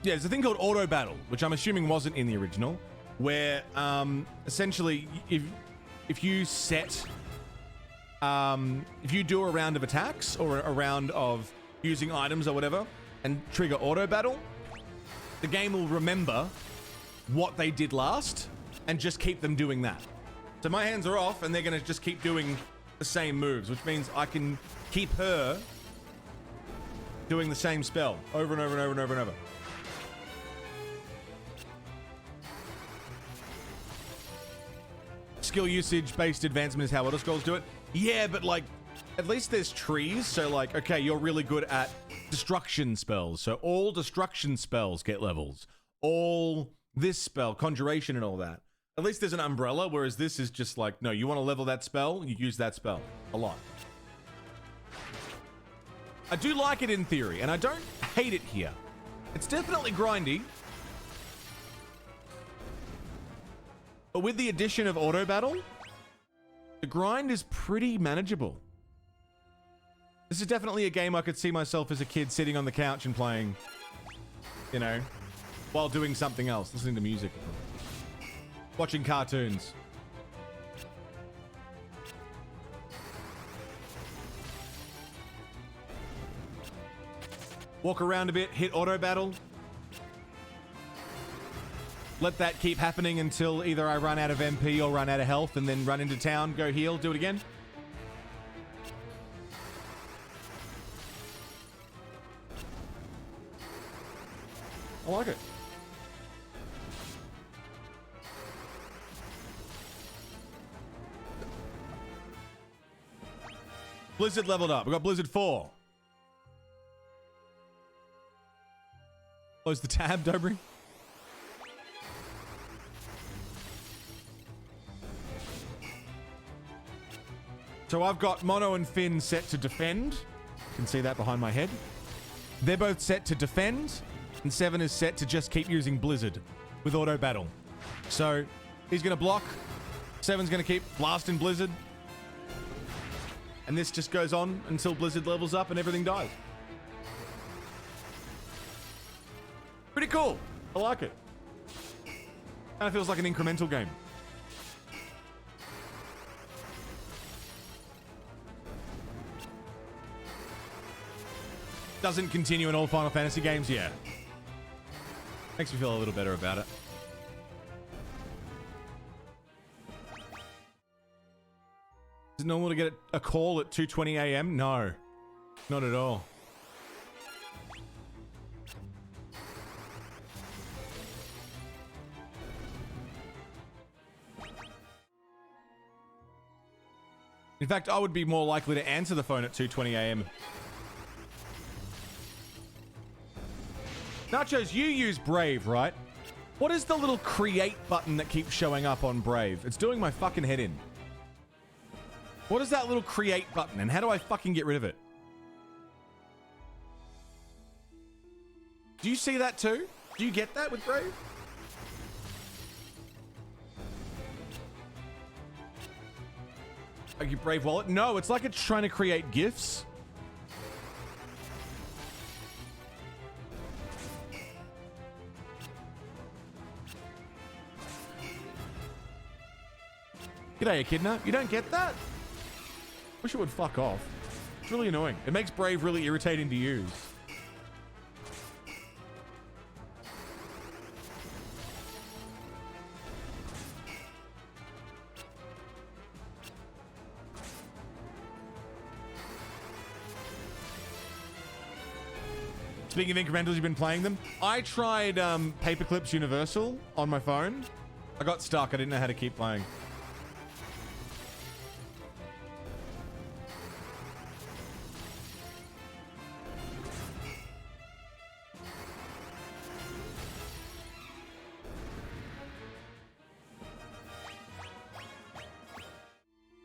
there's a thing called auto battle, which I'm assuming wasn't in the original, where essentially if you set if you do a round of attacks or a round of using items or whatever and trigger auto battle, the game will remember what they did last and just keep them doing that. So my hands are off and they're going to just keep doing the same moves, which means I can keep her doing the same spell over and over and over and over and over. Skill usage based advancement is how Elder Scrolls do it. Yeah, but like, at least there's trees. So like, okay, you're really good at destruction spells. So all destruction spells get levels. All this spell, conjuration and all that. At least there's an umbrella, whereas this is just like, no, you want to level that spell, you use that spell a lot. I do like it in theory, and I don't hate it here. It's definitely grindy. But with the addition of auto battle, the grind is pretty manageable. This is definitely a game I could see myself as a kid sitting on the couch and playing, you know, while doing something else, listening to music, watching cartoons. Walk around a bit, hit auto battle. Let that keep happening until either I run out of MP or run out of health, and then run into town, go heal, do it again. I like it. Blizzard leveled up. We got Blizzard 4. Close the tab, Dobry. So I've got Mono and Finn set to defend. You can see that behind my head. They're both set to defend, and Seven is set to just keep using Blizzard with auto battle. So he's going to block. Seven's going to keep blasting Blizzard. And this just goes on until Blizzard levels up and everything dies. Pretty cool. I like it. Kind of feels like an incremental game. Doesn't continue in all Final Fantasy games, yeah. Makes me feel a little better about it. Is it normal to get a call at 2:20 a.m.? No, not at all. In fact, I would be more likely to answer the phone at 2:20 a.m. Nachos, you use Brave, right? What is the little create button that keeps showing up on Brave? It's doing my fucking head in. What is that little create button, and how do I fucking get rid of it? Do you see that too? Do you get that with Brave? Like your Brave wallet? No, it's like it's trying to create GIFs. G'day, Echidna. You don't get that? Wish it would fuck off. It's really annoying. It makes Brave really irritating to use. Speaking of incrementals, you've been playing them. I tried Paperclips Universal on my phone. I got stuck. I didn't know how to keep playing.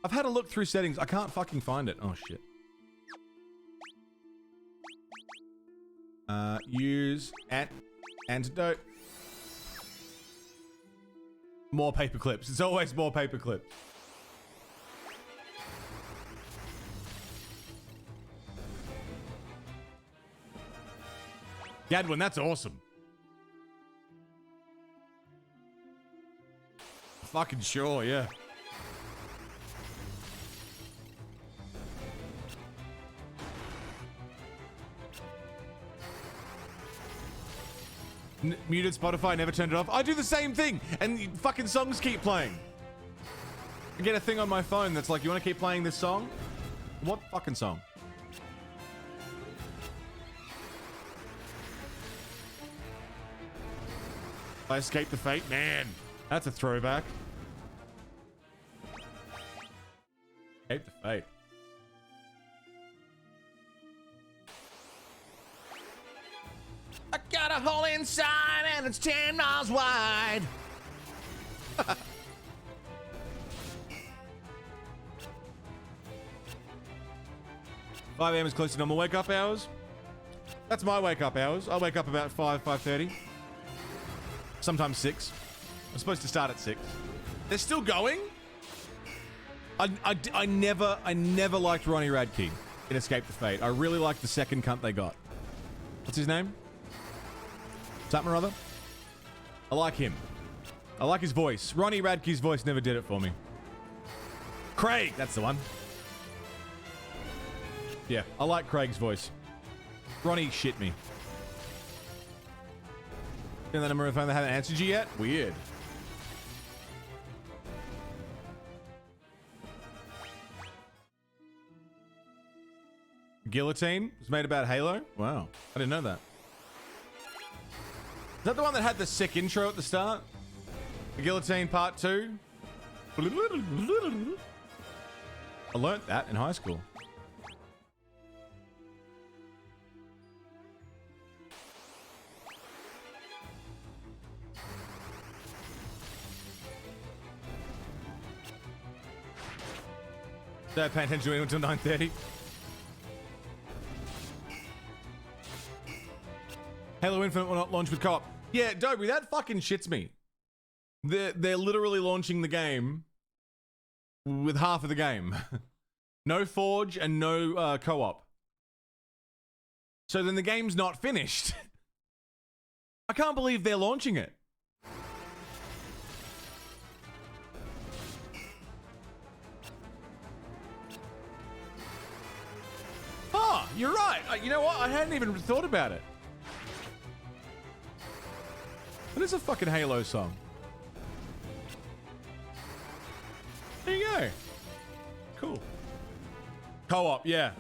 I've had a look through settings. I can't fucking find it. Oh, shit. Use antidote. More paper clips. It's always more paper clips. Gadwin, that's awesome. Fucking sure, yeah. Muted Spotify, never turned it off. I do the same thing, and fucking songs keep playing. I get a thing on my phone that's like, you want to keep playing this song? What fucking song? I escaped the fate? Man, that's a throwback. Escape the fate. I got a hole inside and it's 10 miles wide. 5 a.m. is close to normal wake up hours. That's my wake up hours. I wake up about 5:30. Sometimes 6. I'm supposed to start at 6. They're still going? I never liked Ronnie Radke in Escape the Fate. I really liked the second cunt they got. What's his name? Something or other? I like him. I like his voice. Ronnie Radke's voice never did it for me. Craig, that's the one. Yeah, I like Craig's voice. Ronnie shit me. And the number of phone they haven't answered you yet? Weird. Guillotine was made about Halo? Wow. I didn't know that. Is that the one that had the sick intro at the start? The Guillotine Part 2? I learnt that in high school. Don't pay attention to anyone until 9:30. Halo Infinite will not launch with co-op. Yeah, Dobry, that fucking shits me. They're literally launching the game with half of the game. No Forge and no co-op. So then the game's not finished. I can't believe they're launching it. Oh, you're right. You know what? I hadn't even thought about it. What is a fucking Halo song? There you go. Cool. Co-op, yeah.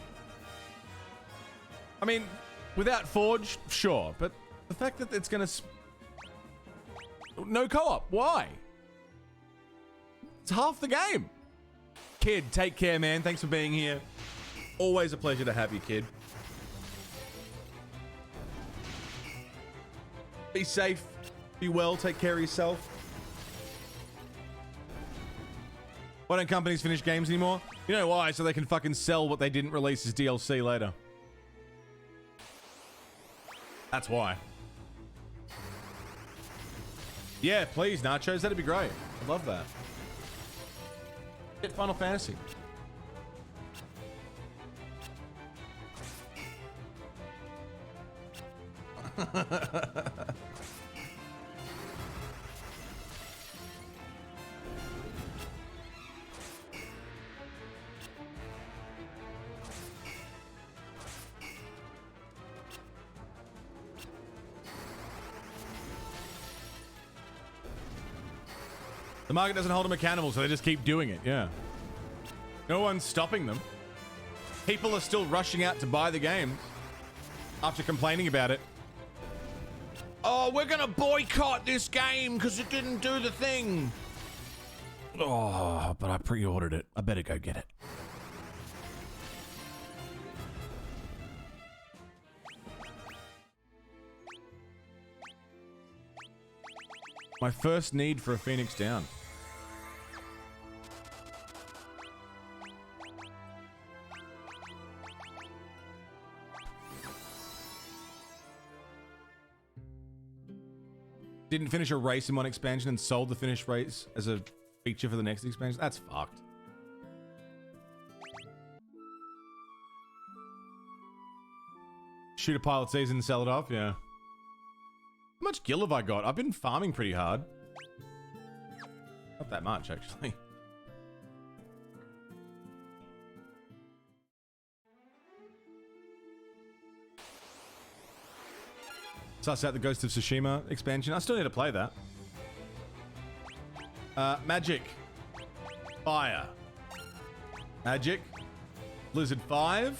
I mean, without Forge, sure, but the fact that it's gonna... No co-op, why? It's half the game. Kid, take care, man. Thanks for being here. Always a pleasure to have you, kid. Be safe. Be well. Take care of yourself. Why don't companies finish games anymore? You know why? So they can fucking sell what they didn't release as DLC later. That's why. Yeah, please, Nachos. That'd be great. I'd love that. Get Final Fantasy. The market doesn't hold them accountable, so they just keep doing it, yeah. No one's stopping them. People are still rushing out to buy the games after complaining about it. Oh, we're gonna boycott this game because it didn't do the thing. Oh, but I pre-ordered it. I better go get it. My first need for a Phoenix down. Didn't finish a race in one expansion and sold the finished race as a feature for the next expansion. That's fucked. Shoot a pilot season and sell it off, yeah. How much gil have I got? I've been farming pretty hard. Not that much, actually. Suss out the Ghost of Tsushima expansion. I still need to play that. Magic. Fire. Magic. Blizzard 5.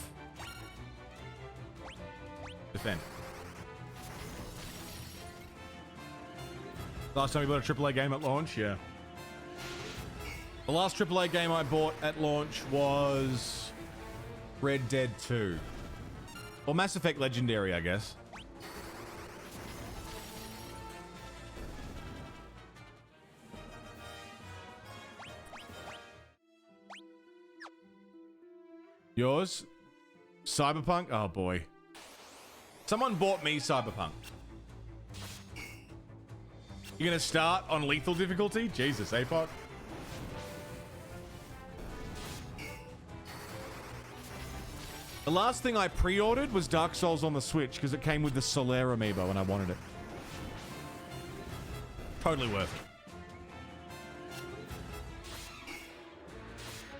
Defend. Last time we bought a AAA game at launch? Yeah. The last AAA game I bought at launch was Red Dead 2. Or Mass Effect Legendary, I guess. Yours? Cyberpunk? Oh boy. Someone bought me Cyberpunk. You're gonna start on lethal difficulty? Jesus, APOC. The last thing I pre-ordered was Dark Souls on the Switch because it came with the Solaire amiibo and I wanted it. Totally worth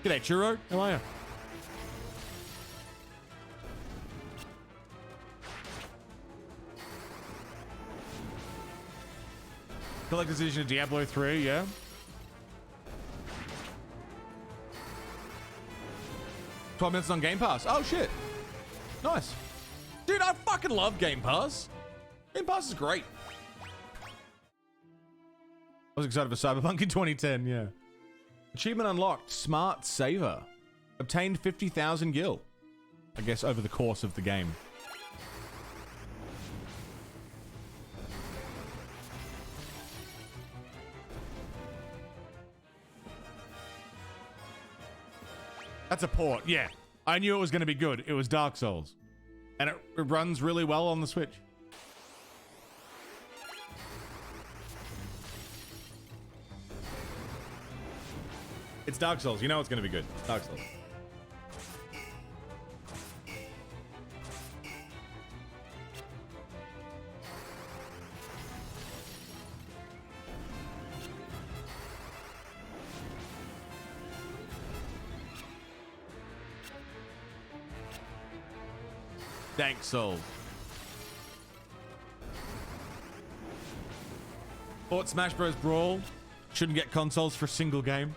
it. G'day, Churro. How are you? Collector's edition of Diablo 3, yeah. $12 on Game Pass. Oh shit. Nice. Dude, I fucking love Game Pass. Game Pass is great. I was excited for Cyberpunk in 2010, yeah. Achievement unlocked. Smart Saver. Obtained 50,000 gil. I guess over the course of the game. That's a port, yeah. I knew it was going to be good. It was Dark Souls. And it runs really well on the Switch. It's Dark Souls. You know it's going to be good. Dark Souls. Thanks, Souls. Bought Smash Bros. Brawl. Shouldn't get consoles for a single game.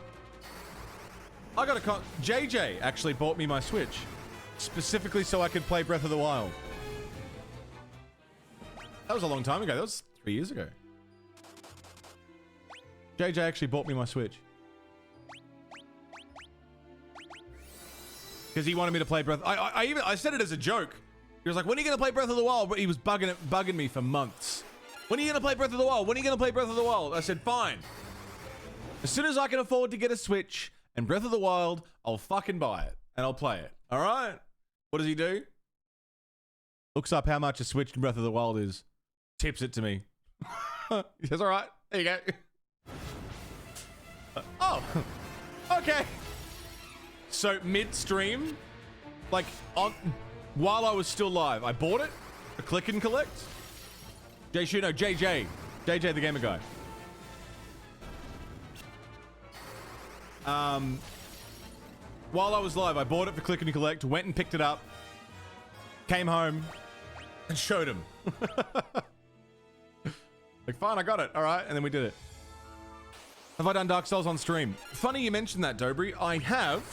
I got a JJ actually bought me my Switch. Specifically so I could play Breath of the Wild. That was a long time ago. That was 3 years ago. JJ actually bought me my Switch. Because he wanted me to play Breath. I said it as a joke. He was like, when are you going to play Breath of the Wild? But he was bugging me for months. When are you going to play Breath of the Wild? When are you going to play Breath of the Wild? I said, fine. As soon as I can afford to get a Switch and Breath of the Wild, I'll fucking buy it. And I'll play it. All right? What does he do? Looks up how much a Switch and Breath of the Wild is. Tips it to me. He says, all right, there you go. Oh, okay. So mid-stream, like while I was still live, I bought it, a click and collect. JJ the gamer guy. While I was live, I bought it for click and collect, went and picked it up, came home, and showed him. Like, fine, I got it, all right, and then we did it. Have I done Dark Souls on stream? Funny you mentioned that, Dobry. I have.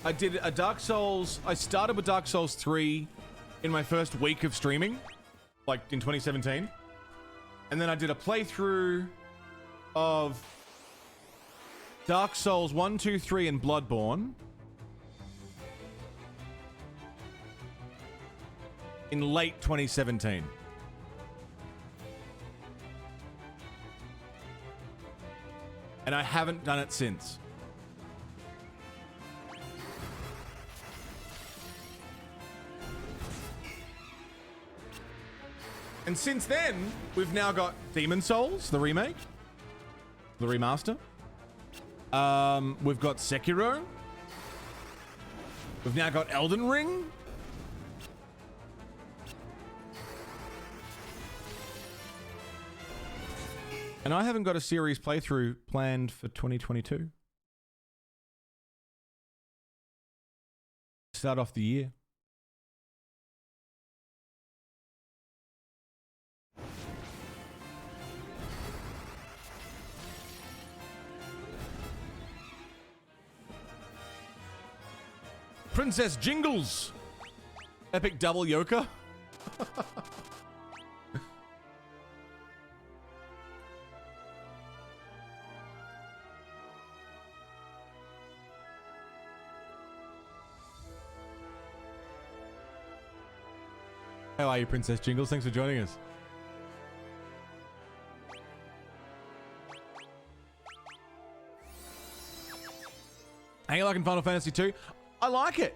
I did a Dark Souls. I started with Dark Souls 3 in my first week of streaming. like in 2017. And then I did a playthrough of Dark Souls 1, 2, 3 and Bloodborne in late 2017. And I haven't done it since. And since then, we've now got Demon Souls, the remake, the remaster. We've got Sekiro. We've now got Elden Ring. And I haven't got a series playthrough planned for 2022. Start off the year. Princess Jingles. Epic double yoker. How are you, Princess Jingles? Thanks for joining us. How you liking Final Fantasy 2? I like it.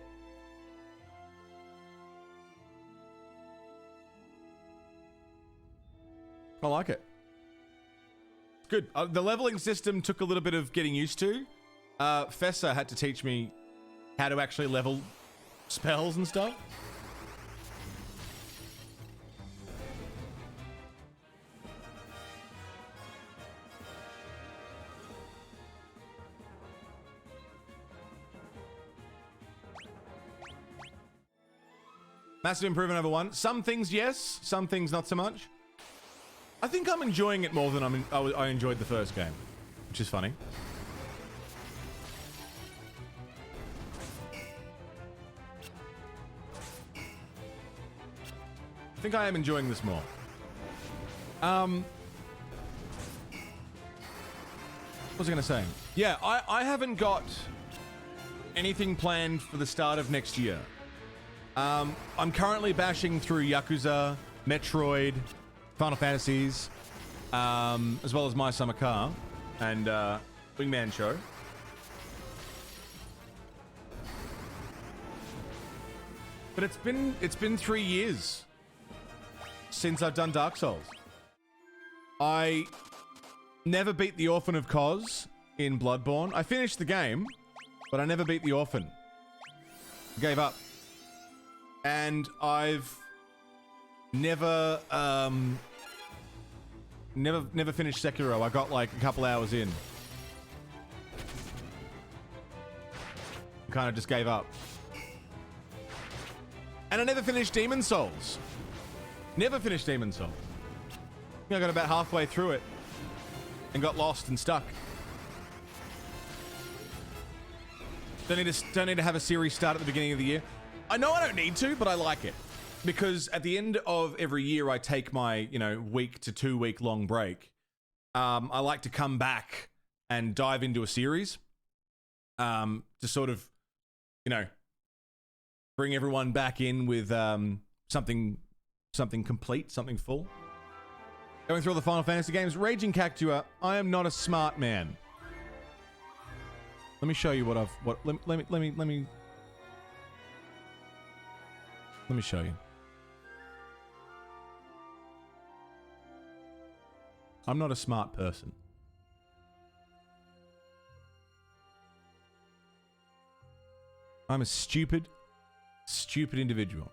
I like it. It's good. The leveling system took a little bit of getting used to. Fessa had to teach me how to actually level spells and stuff. Massive improvement over 1. Some things, yes. Some things, not so much. I think I'm enjoying it more than I enjoyed the first game, which is funny. I think I am enjoying this more. What was I going to say? Yeah, I haven't got anything planned for the start of next year. I'm currently bashing through Yakuza, Metroid, Final Fantasies, as well as My Summer Car and Wingman Show. But it's been 3 years since I've done Dark Souls. I never beat the Orphan of Kos in Bloodborne. I finished the game, but I never beat the Orphan. Gave up. And I've never finished Sekiro. I got like a couple hours in. Kind of just gave up. And I never finished Demon Souls. Never finished Demon Souls. I got about halfway through it and got lost and stuck. Don't need to have a series start at the beginning of the year. I know I don't need to, but I like it. Because at the end of every year, I take my, week to 2 week long break. I like to come back and dive into a series. To sort of, bring everyone back in with something complete, something full. Going through all the Final Fantasy games, Raging Cactua, I am not a smart man. Let me show you let me show you. I'm not a smart person. I'm a stupid individual.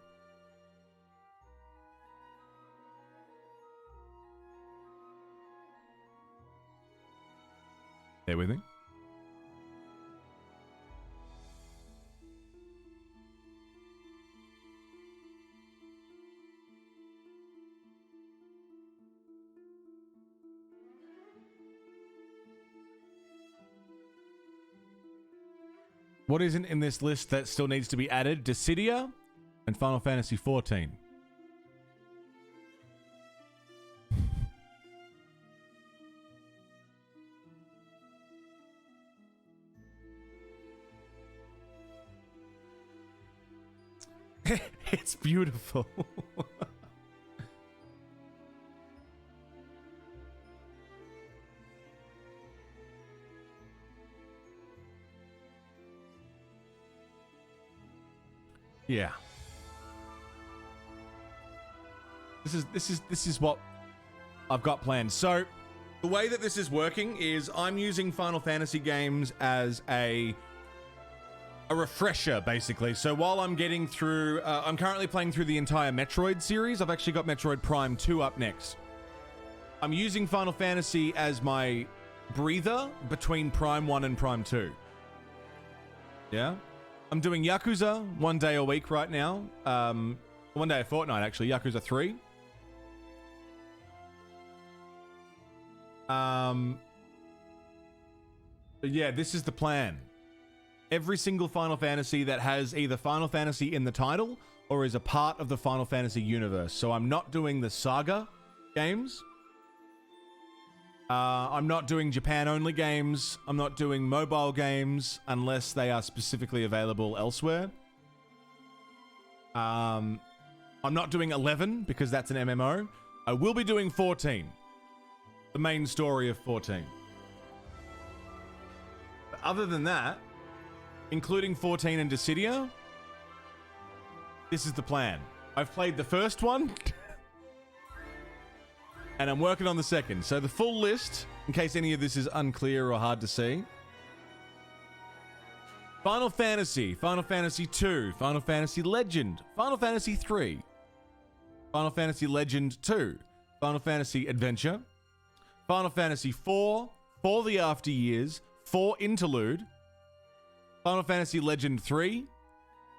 Bear with me. What isn't in this list that still needs to be added? Dissidia and Final Fantasy 14. It's beautiful. Yeah. This is what I've got planned. So, the way that this is working is I'm using Final Fantasy games as a refresher, basically. So while I'm getting through, I'm currently playing through the entire Metroid series. I've actually got Metroid Prime 2 up next. I'm using Final Fantasy as my breather between Prime 1 and Prime 2. Yeah? I'm doing Yakuza 1 day a week right now. 1 day a fortnight, actually. Yakuza 3. But yeah, this is the plan. Every single Final Fantasy that has either Final Fantasy in the title or is a part of the Final Fantasy universe. So I'm not doing the Saga games. I'm not doing Japan-only games. I'm not doing mobile games unless they are specifically available elsewhere. I'm not doing 11 because that's an MMO. I will be doing 14. The main story of 14. But other than that, including 14 and Dissidia, this is the plan. I've played the first one, and I'm working on the second. So the full list, in case any of this is unclear or hard to see. Final Fantasy, Final Fantasy 2, Final Fantasy Legend, Final Fantasy 3, Final Fantasy Legend 2, Final Fantasy Adventure, Final Fantasy 4, For the After Years, 4 Interlude, Final Fantasy Legend 3,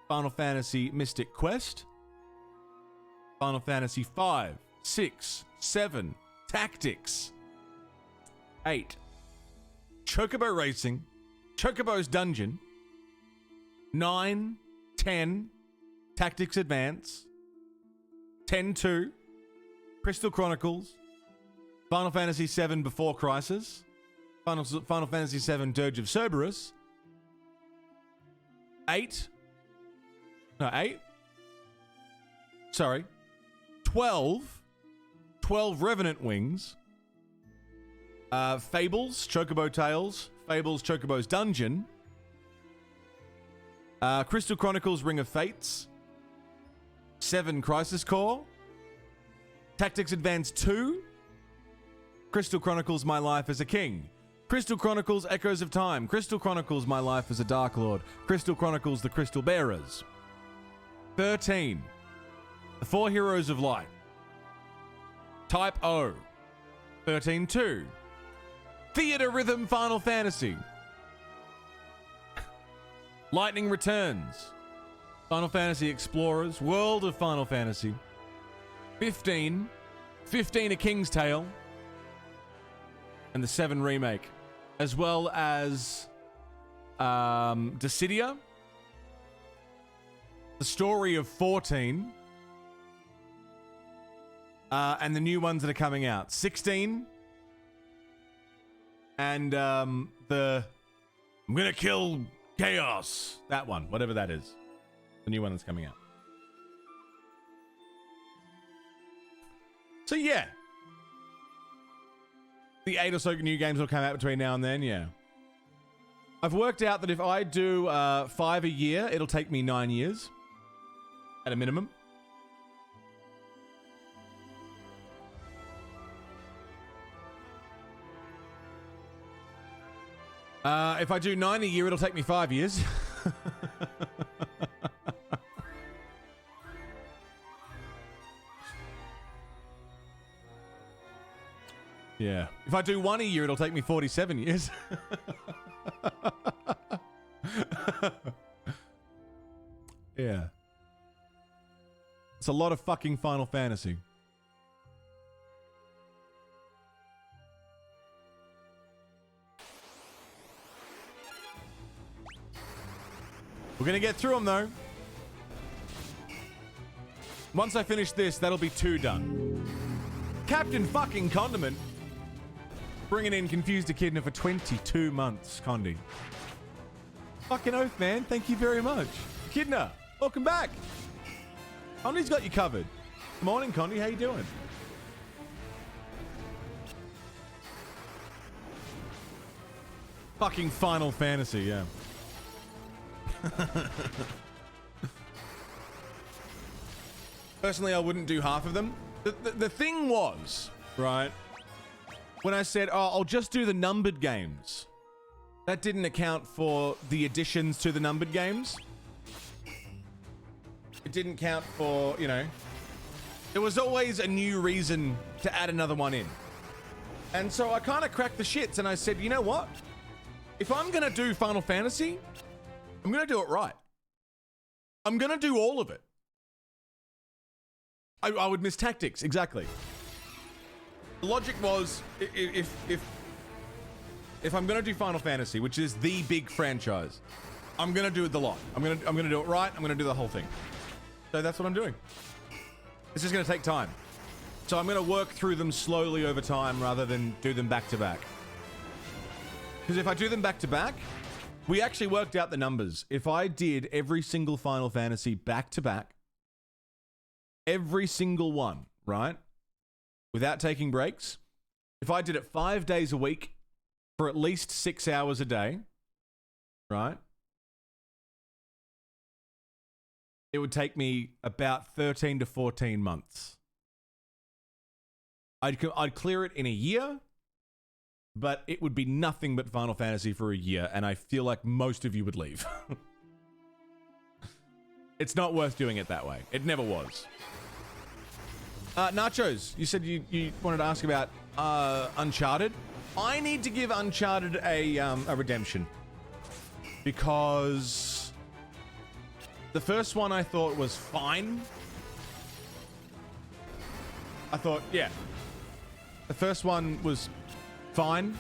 Final Fantasy Mystic Quest, Final Fantasy 5, 6, 7, Tactics, 8, Chocobo Racing, Chocobo's Dungeon, 9, 10, Tactics Advance, 10-2, Crystal Chronicles, Final Fantasy 7 Before Crisis, Final Fantasy 7 Dirge of Cerberus, 8, 12 Revenant Wings, Fables, Chocobo Tales, Fables, Chocobo's Dungeon, Crystal Chronicles Ring of Fates, 7 Crisis Core, Tactics Advance 2, Crystal Chronicles My Life as a King, Crystal Chronicles Echoes of Time, Crystal Chronicles My Life as a Dark Lord, Crystal Chronicles The Crystal Bearers, 13 The 4 Heroes of Light, Type O, 13-2, Theater Rhythm Final Fantasy, Lightning Returns, Final Fantasy Explorers, World of Final Fantasy, 15 A King's Tale, and the 7 Remake, as well as Dissidia, the story of 14, and the new ones that are coming out, 16, and the I'm gonna kill Chaos, that one, whatever that is, the new one that's coming out. So yeah, the 8 or so new games will come out between now and then, yeah. I've worked out that if I do 5 a year, it'll take me 9 years at a minimum. If I do 9 a year, it'll take me 5 years. Yeah. If I do 1 a year, it'll take me 47 years. Yeah. It's a lot of fucking Final Fantasy. We're gonna get through them though. Once I finish this, that'll be 2 done. Captain fucking Condiment. Bringing in Confused Echidna for 22 months, Condi. Fucking oath, man. Thank you very much. Echidna, welcome back. Condi's got you covered. Good morning, Condi. How you doing? Fucking Final Fantasy, yeah. Personally, I wouldn't do half of them. The thing was, right, when I said, oh, I'll just do the numbered games, that didn't account for the additions to the numbered games. It didn't count for, you know, there was always a new reason to add another one in. And so I kind of cracked the shits and I said, you know what? If I'm going to do Final Fantasy, I'm going to do it right. I'm going to do all of it. I would miss tactics, exactly. The logic was, if I'm going to do Final Fantasy, which is the big franchise, I'm going to do it the lot. I'm going to do it right. I'm going to do the whole thing. So that's what I'm doing. It's just going to take time. So I'm going to work through them slowly over time rather than do them back to back. Because if I do them back to back, we actually worked out the numbers. If I did every single Final Fantasy back to back, every single one, right? Without taking breaks, if I did it 5 days a week for at least 6 hours a day, right? It would take me about 13 to 14 months. I'd clear it in a year, but it would be nothing but Final Fantasy for a year, and I feel like most of you would leave. It's not worth doing it that way. It never was. Nachos, you said you wanted to ask about Uncharted. I need to give Uncharted a redemption. Because the first one I thought was fine. I thought, yeah. The first one was fine.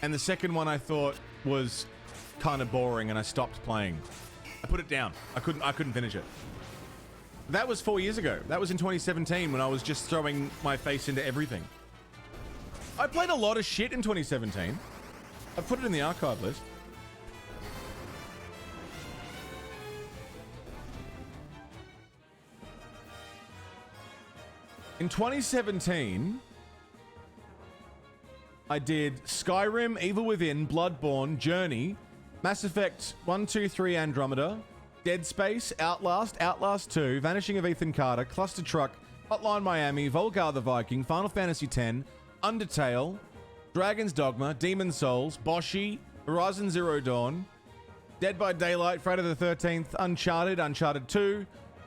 And the second one I thought was kind of boring and I stopped playing. I put it down. I couldn't finish it. That was 4 years ago. That was in 2017 when I was just throwing my face into everything. I played a lot of shit in 2017. I put it in the archive list. In 2017, I did Skyrim, Evil Within, Bloodborne, Journey, Mass Effect 1, 2, 3, Andromeda, Dead Space, Outlast, Outlast 2, Vanishing of Ethan Carter, Cluster Truck, Hotline Miami, Volgar the Viking, Final Fantasy X, Undertale, Dragon's Dogma, Demon Souls, Boshi, Horizon Zero Dawn, Dead by Daylight, Friday the 13th, Uncharted, Uncharted 2,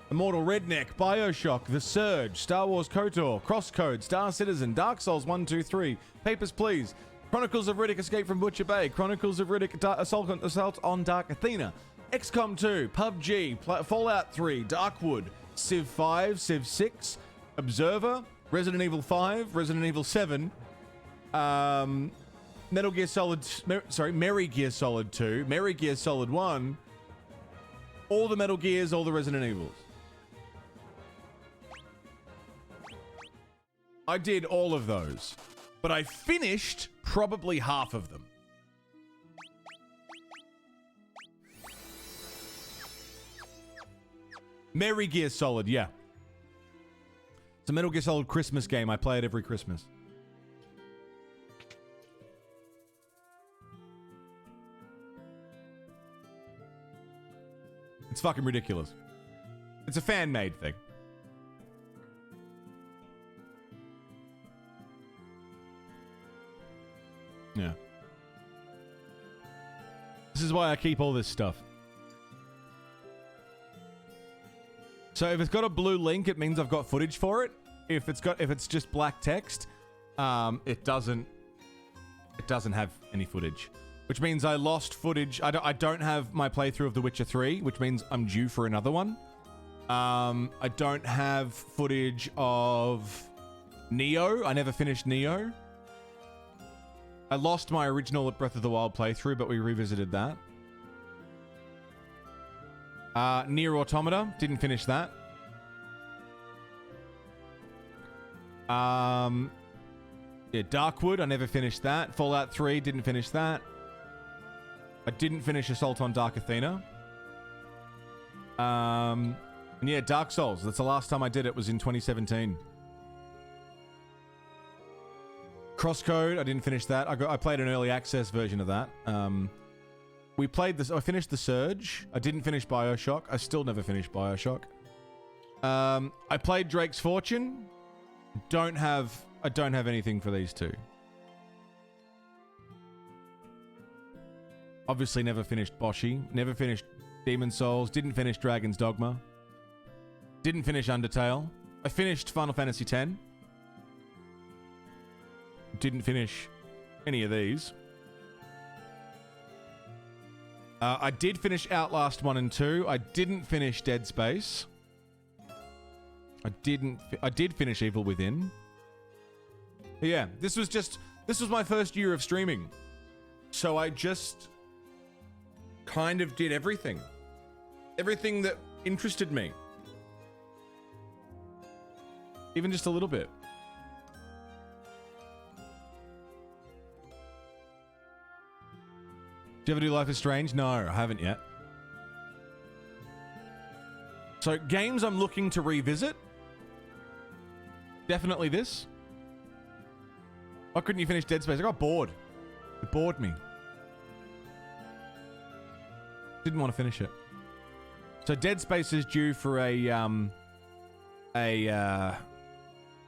Immortal Redneck, Bioshock, The Surge, Star Wars KOTOR, Crosscode, Star Citizen, Dark Souls 1, 2, 3, Papers, Please, Chronicles of Riddick, Escape from Butcher Bay, Chronicles of Riddick, Assault on Dark Athena, XCOM 2, PUBG, Fallout 3, Darkwood, Civ 5, Civ 6, Observer, Resident Evil 5, Resident Evil 7, Metal Gear Solid, Merry Gear Solid 2, Merry Gear Solid 1, all the Metal Gears, all the Resident Evils. I did all of those, but I finished probably half of them. Merry Gear Solid, yeah. It's a Metal Gear Solid Christmas game. I play it every Christmas. It's fucking ridiculous. It's a fan-made thing. Yeah. This is why I keep all this stuff. So if it's got a blue link, it means I've got footage for it. If it's just black text, it doesn't have any footage, which means I lost footage. I don't have my playthrough of The Witcher 3, which means I'm due for another one. I don't have footage of Neo. I never finished Neo. I lost my original Breath of the Wild playthrough, but we revisited that. Nier Automata, didn't finish that. Yeah, Darkwood, I never finished that. Fallout 3, didn't finish that. I didn't finish Assault on Dark Athena. And yeah, Dark Souls. That's the last time I did it was in 2017. Crosscode, I didn't finish that. I played an early access version of that. We played this. I finished The Surge. I didn't finish BioShock. I still never finished BioShock. I played Drake's Fortune. I don't have anything for these two. Obviously never finished Boshi. Never finished Demon's Souls. Didn't finish Dragon's Dogma. Didn't finish Undertale. I finished Final Fantasy X. Didn't finish any of these. I did finish Outlast 1 and 2. I didn't finish Dead Space. I did finish Evil Within. But yeah, this was my first year of streaming. So I just kind of did everything. Everything that interested me. Even just a little bit. Do you ever do Life is Strange? No, I haven't yet. So, games I'm looking to revisit. Definitely this. Why couldn't you finish Dead Space? I got bored. It bored me. Didn't want to finish it. So, Dead Space is due for a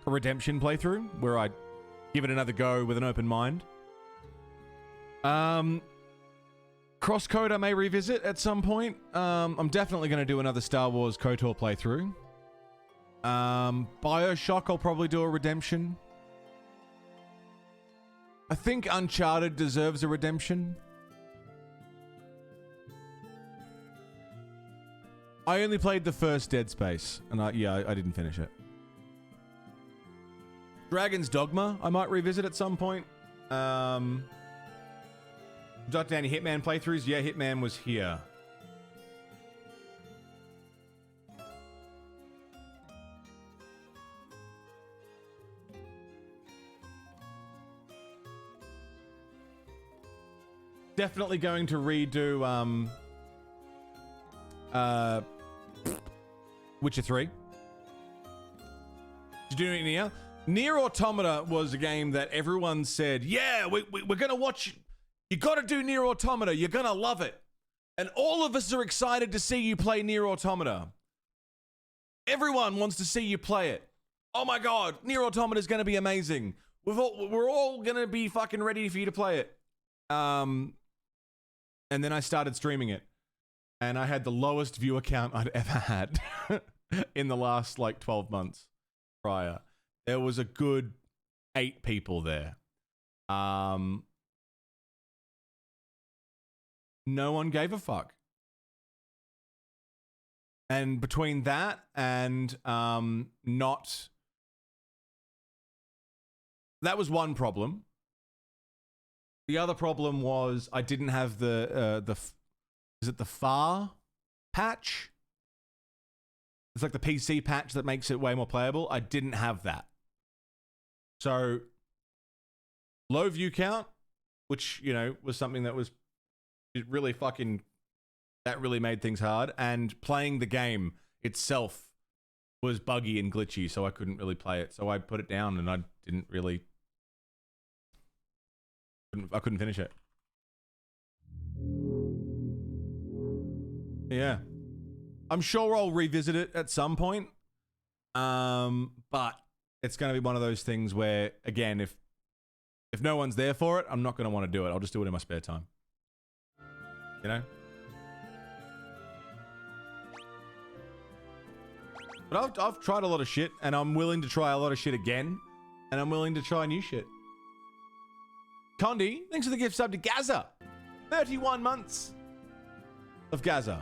redemption playthrough where I give it another go with an open mind. Crosscode I may revisit at some point. I'm definitely going to do another Star Wars KOTOR playthrough. BioShock I'll probably do a redemption. I think Uncharted deserves a redemption. I only played the first Dead Space, and I didn't finish it. Dragon's Dogma I might revisit at some point. Dr. Danny Hitman playthroughs? Yeah, Hitman was here. Definitely going to redo Witcher 3. Did you do anything else? Nier Automata was a game that everyone said, yeah, we're going to watch. You got to do Nier Automata. You're going to love it. And all of us are excited to see you play Nier Automata. Everyone wants to see you play it. Oh my God, Nier Automata is going to be amazing. We're all going to be fucking ready for you to play it. And then I started streaming it. And I had the lowest viewer count I'd ever had in the last like 12 months prior. There was a good 8 people there. No one gave a fuck. And between that and that was one problem. The other problem was I didn't have the FAR patch? It's like the PC patch that makes it way more playable. I didn't have that. So low view count, which, you know, was something that was it really that really made things hard. And playing the game itself was buggy and glitchy, so I couldn't really play it. So I put it down and I couldn't finish it. Yeah. I'm sure I'll revisit it at some point. But it's going to be one of those things where, again, if no one's there for it, I'm not going to want to do it. I'll just do it in my spare time. You know? But I've tried a lot of shit, and I'm willing to try a lot of shit again, and I'm willing to try new shit. Condi, thanks for the gift sub to Gaza. 31 months of Gaza.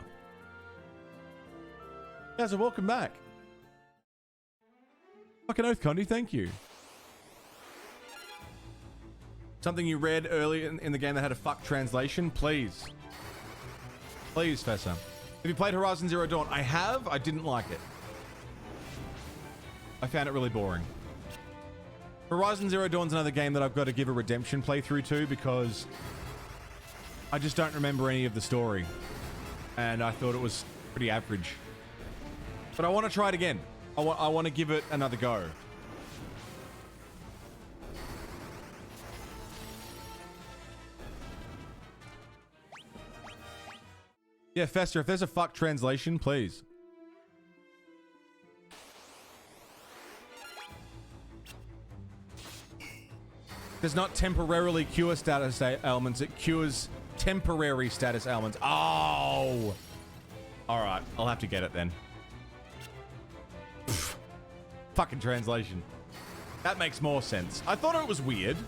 Gaza, welcome back. Fucking oath, Condi, thank you. Something you read early in the game that had a fuck translation? Please. Please, Fessa. Have you played Horizon Zero Dawn? I have. I didn't like it. I found it really boring. Horizon Zero Dawn's another game that I've got to give a redemption playthrough to because I just don't remember any of the story. And I thought it was pretty average. But I want to try it again. I want to give it another go. Yeah, Fester, if there's a fuck translation, please. Does not temporarily cure status ailments. It cures temporary status ailments. Oh! Alright, I'll have to get it then. Fucking translation. That makes more sense. I thought it was weird.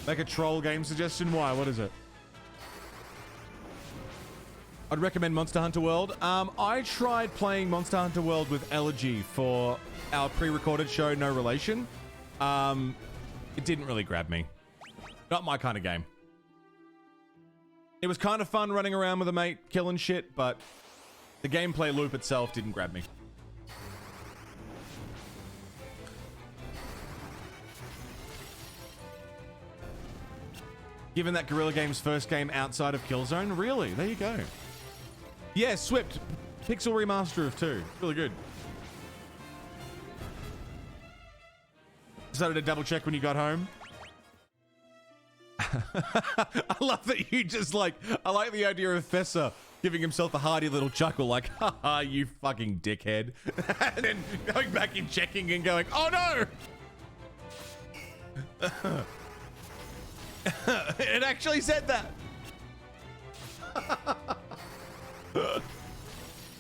Make a troll game suggestion? Why? What is it? I'd recommend Monster Hunter World. I tried playing Monster Hunter World with Elegy for our pre-recorded show, No Relation. It didn't really grab me. Not my kind of game. It was kind of fun running around with a mate, killing shit, but the gameplay loop itself didn't grab me. Given that Guerrilla Games' first game outside of Killzone, really? There you go. Yeah, Swift. Pixel remaster of 2. Really good. Decided to double check when you got home. I love that you just like, I like the idea of Fessa giving himself a hearty little chuckle like, haha, you fucking dickhead. And then going back and checking and going, oh no! It actually said that.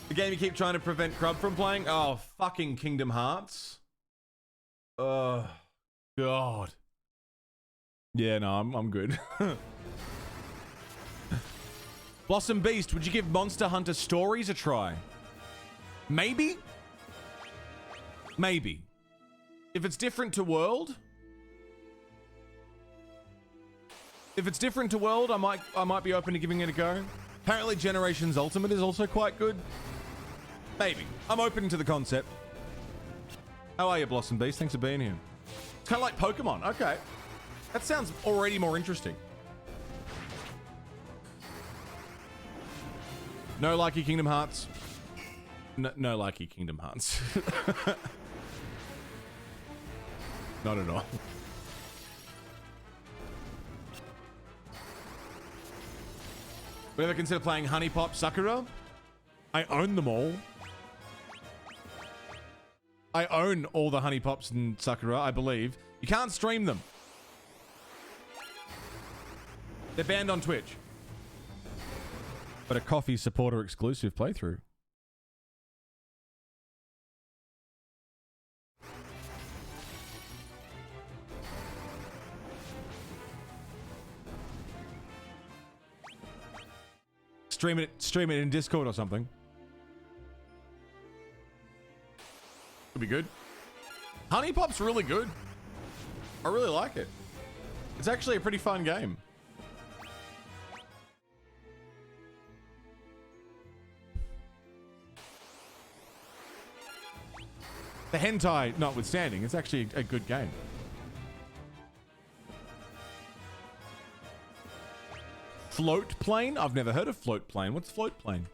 The game you keep trying to prevent Crub from playing? Oh, fucking Kingdom Hearts. Oh, God. Yeah, no, I'm good. Blossom Beast, would you give Monster Hunter Stories a try? Maybe? Maybe. If it's different to World? If it's different to World, I might be open to giving it a go. Apparently Generations Ultimate is also quite good. Maybe. I'm open to the concept. How are you, Blossom Beast? Thanks for being here. It's kind of like Pokemon. Okay. That sounds already more interesting. No likey Kingdom Hearts. No likey Kingdom Hearts. Not at all. Would you ever consider playing Honey Pop Sakura? I own them all. I own all the Honey Pops in Sakura, I believe. You can't stream them. They're banned on Twitch. But a coffee supporter exclusive playthrough. Stream it in Discord or something. Could be good. Honey Pop's really good. I really like it. It's actually a pretty fun game. The hentai notwithstanding, it's actually a good game. Float plane? I've never heard of float plane. What's float plane?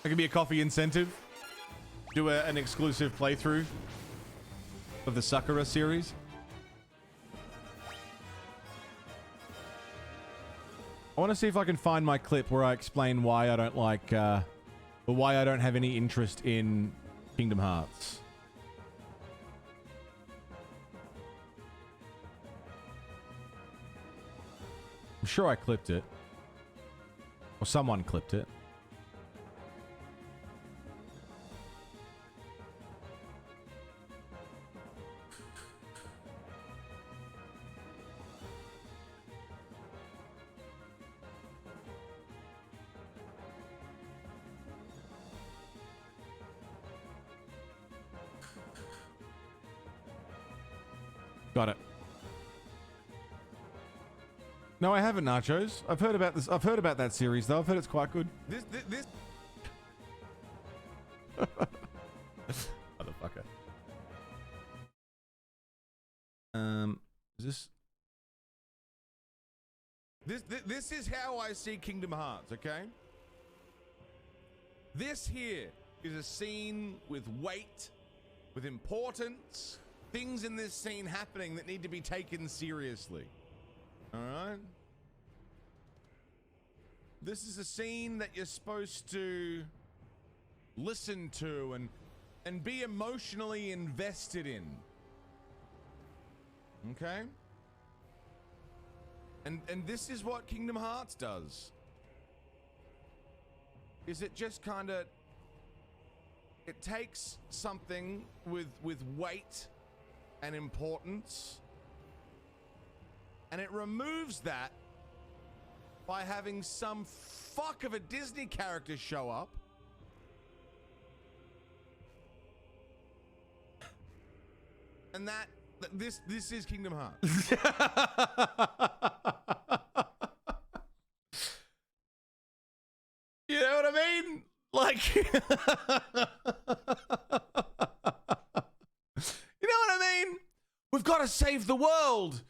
That could be a coffee incentive. Do an exclusive playthrough of the Sakura series. I want to see if I can find my clip where I explain why I don't like, or why I don't have any interest in Kingdom Hearts. I'm sure I clipped it. Or someone clipped it. Got it. No, I haven't, Nachos. I've heard about this. I've heard about that series, though. I've heard it's quite good. This. Motherfucker. motherfucker. Is this is how I see Kingdom Hearts, okay? This here is a scene with weight, with importance, things in this scene happening that need to be taken seriously. All right? This is a scene that you're supposed to listen to and be emotionally invested in. Okay? And this is what Kingdom Hearts does. Is it just kind of, it takes something with weight and importance, and it removes that by having some fuck of a Disney character show up and this is Kingdom Hearts. You know what I mean? Like, you know what I mean? We've got to save the world.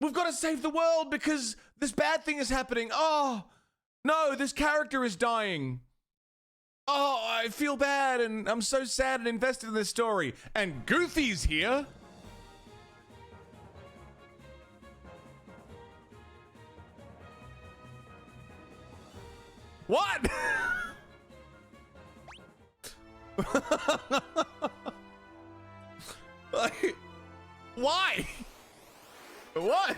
We've got to save the world because this bad thing is happening. Oh, no, this character is dying. Oh, I feel bad and I'm so sad and invested in this story. And Goofy's here. What? Like, why? What?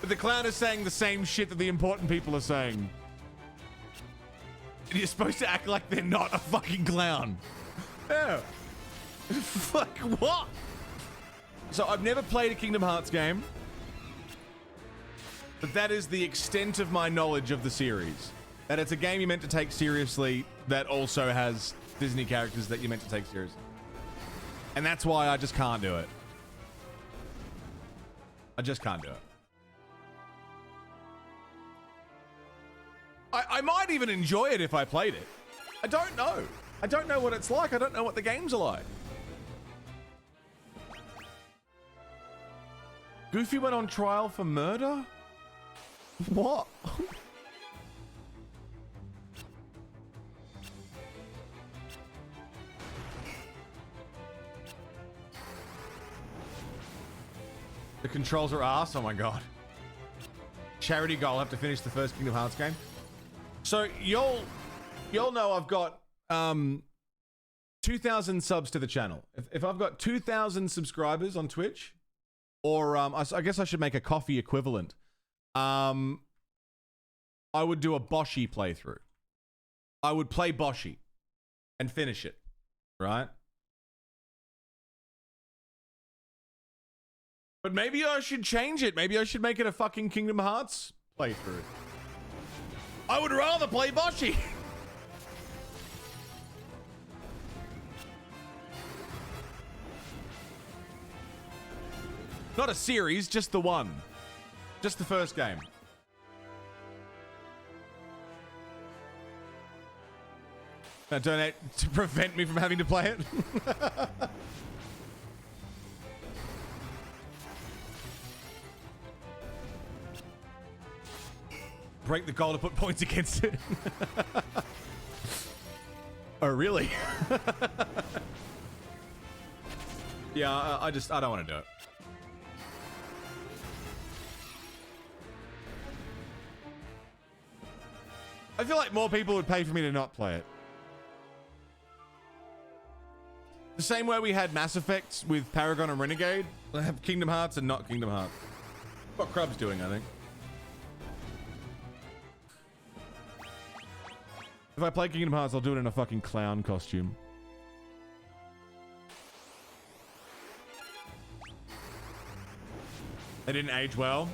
But the clown is saying the same shit that the important people are saying. And you're supposed to act like they're not a fucking clown. Yeah. Fuck, what? So I've never played a Kingdom Hearts game, but that is the extent of my knowledge of the series. That it's a game you're meant to take seriously that also has Disney characters that you're meant to take seriously. And that's why I just can't do it. I just can't do it. I might even enjoy it if I played it. I don't know. I don't know what it's like. I don't know what the games are like. Goofy went on trial for murder? What? The controls are ass. Oh my god. Charity goal. I have to finish the first Kingdom Hearts game. So you'll know I've got 2,000 subs to the channel. If I've got 2,000 subscribers on Twitch, or I guess I should make a coffee equivalent. I would do a Boshi playthrough. I would play Boshi and finish it, right? But maybe I should change it. Maybe I should make it a fucking Kingdom Hearts playthrough. I would rather play Boshi. Not a series, just the one. Just the first game. Now donate to prevent me from having to play it. Break the goal to put points against it. Oh, really? Yeah, I don't want to do it. I feel like more people would pay for me to not play it. The same way we had Mass Effect with Paragon and Renegade. I have Kingdom Hearts and not Kingdom Hearts. What Crub's doing, I think. If I play Kingdom Hearts, I'll do it in a fucking clown costume. They didn't age well.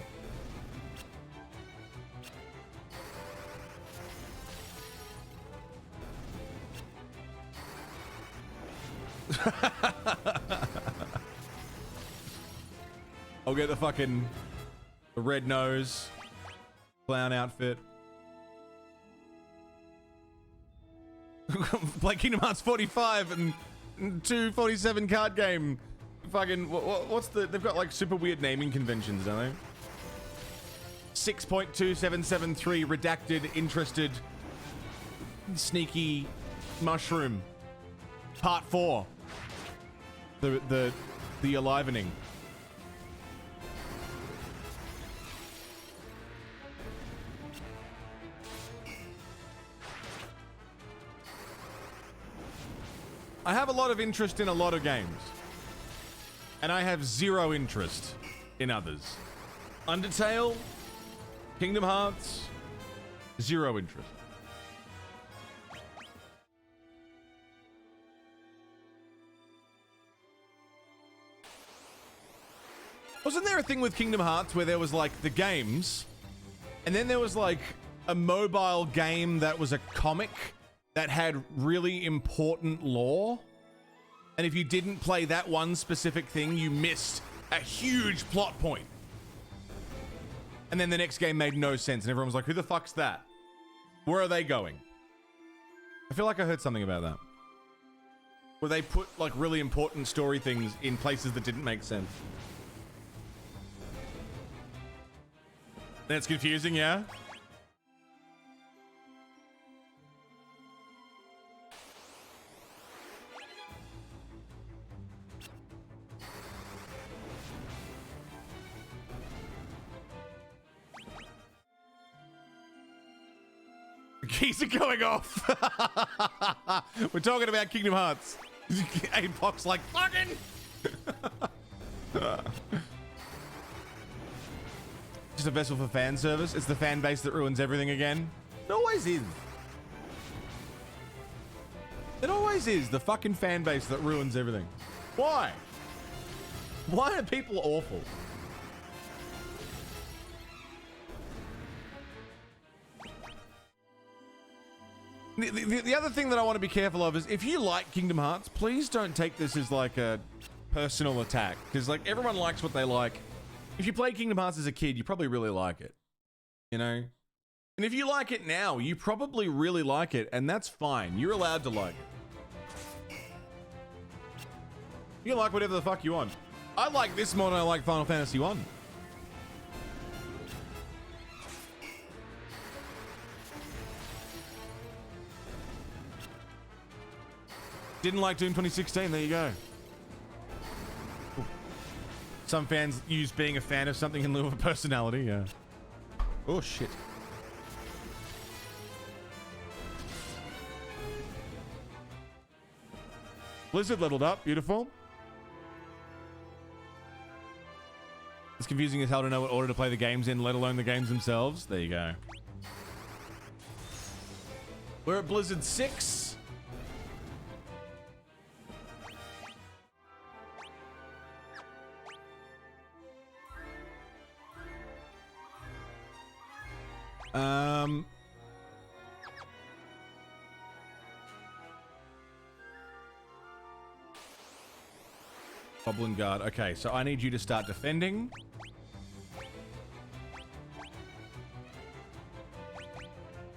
I'll get the fucking red nose. clown outfit. Play Kingdom Hearts 45 and 247 card game. Fucking what's the? They've got like super weird naming conventions, don't they? 6.2773 redacted interested sneaky mushroom. Part 4. The alivening. I have a lot of interest in a lot of games. And I have zero interest in others. Undertale, Kingdom Hearts, zero interest. Wasn't there a thing with Kingdom Hearts where there was like the games, and then there was like a mobile game that was a comic that had really important lore? And if you didn't play that one specific thing, you missed a huge plot point. And then the next game made no sense, and everyone was like, who the fuck's that? Where are they going? I feel like I heard something about that. Where they put like really important story things in places that didn't make sense. That's confusing, yeah? The keys are going off. We're talking about Kingdom Hearts. Apox like fucking. Just a vessel for fan service. It's the fan base that ruins everything again. It always is. It always is the fucking fan base that ruins everything. Why? Why are people awful? The other thing that I want to be careful of is if you like Kingdom Hearts, please don't take this as like a personal attack. Because like everyone likes what they like. If you played Kingdom Hearts as a kid, you probably really like it. You know? And if you like it now, you probably really like it, and that's fine. You're allowed to like it. You can like whatever the fuck you want. I like this more than I like Final Fantasy 1. Didn't like Doom 2016, there you go. Some fans use being a fan of something in lieu of a personality, yeah. Oh, shit. Blizzard leveled up, beautiful. It's confusing as hell to know what order to play the games in, let alone the games themselves. There you go. We're at Blizzard 6. Goblin Guard. Okay, so I need you to start defending.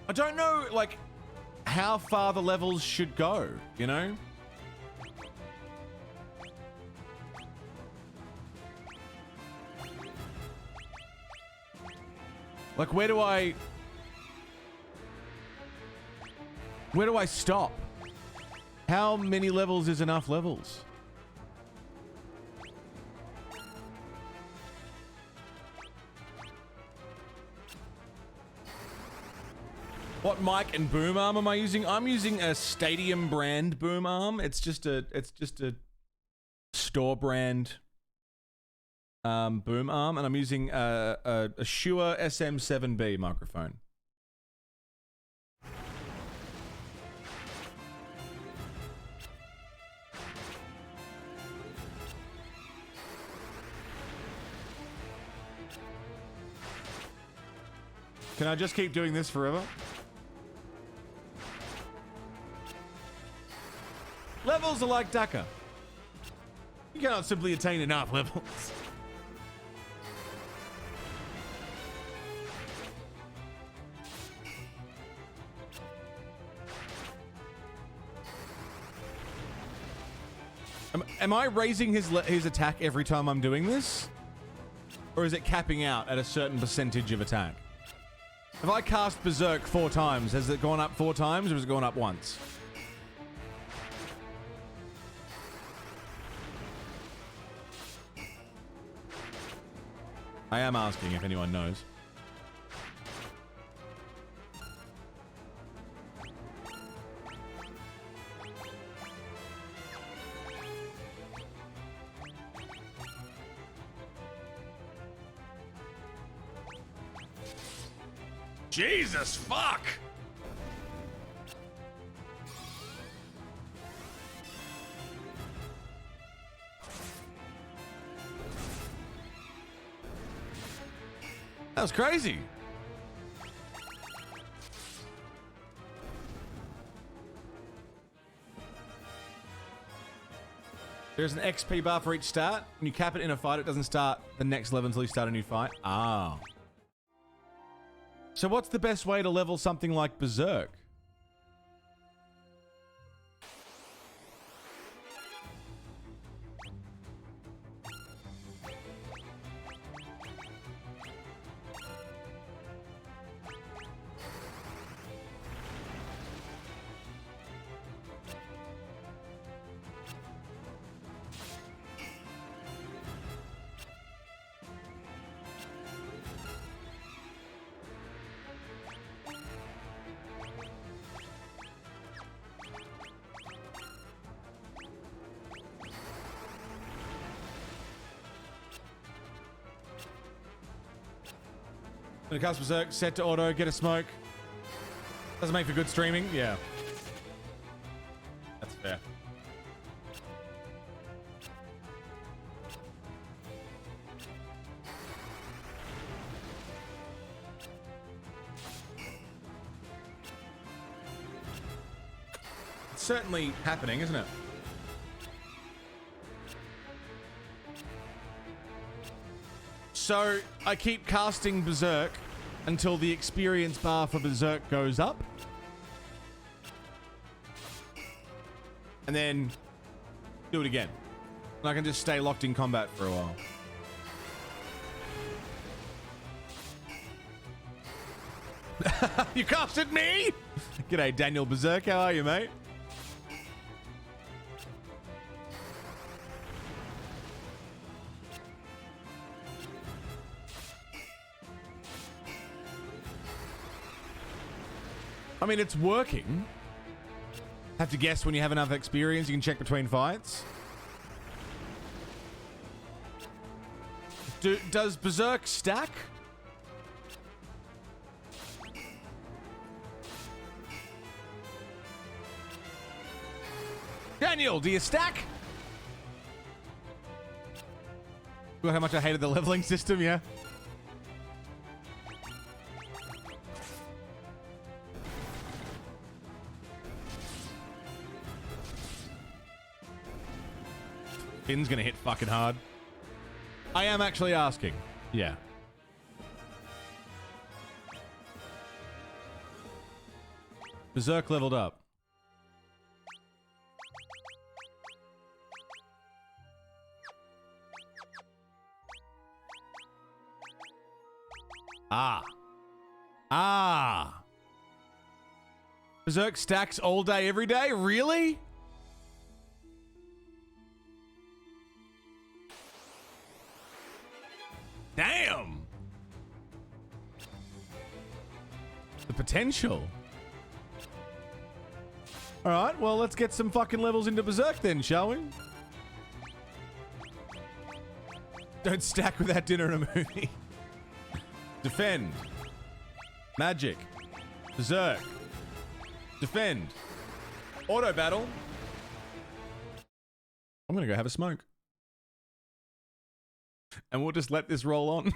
I don't know, like, how far the levels should go, you know? Like, where do I stop? How many levels is enough levels? What mic and boom arm am I using? I'm using a Stadium brand boom arm. It's just a store brand boom arm, and I'm using a Shure SM7B microphone. Can I just keep doing this forever? Levels are like DACA. You cannot simply attain enough levels. am I raising his attack every time I'm doing this? Or is it capping out at a certain percentage of attack? If I cast Berserk 4 times, has it gone up 4 times or has it gone up once? I am asking if anyone knows. Jesus, fuck! That was crazy. There's an XP bar for each start. When you cap it in a fight, it doesn't start the next level until you start a new fight. Ah. So what's the best way to level something like Berserk? When it comes to Berserk, set to auto, get a smoke. Doesn't make for good streaming. Yeah. That's fair. It's certainly happening, isn't it? So I keep casting Berserk until the experience bar for Berserk goes up. And then do it again. And I can just stay locked in combat for a while. You casted me? G'day, Daniel Berserk. How are you, mate? I mean, it's working. Have to guess when you have enough experience. You can check between fights. Does Berserk stack? Daniel, do you stack? Look how much I hated the leveling system, yeah? Finn's gonna hit fucking hard. I am actually asking. Yeah. Berserk leveled up. Ah. Berserk stacks all day, every day? Really? Damn. The potential. All right, well, let's get some fucking levels into Berserk then, shall we? Don't stack without dinner and a movie. Defend. Magic. Berserk. Defend. Auto battle. I'm gonna go have a smoke. And we'll just let this roll on.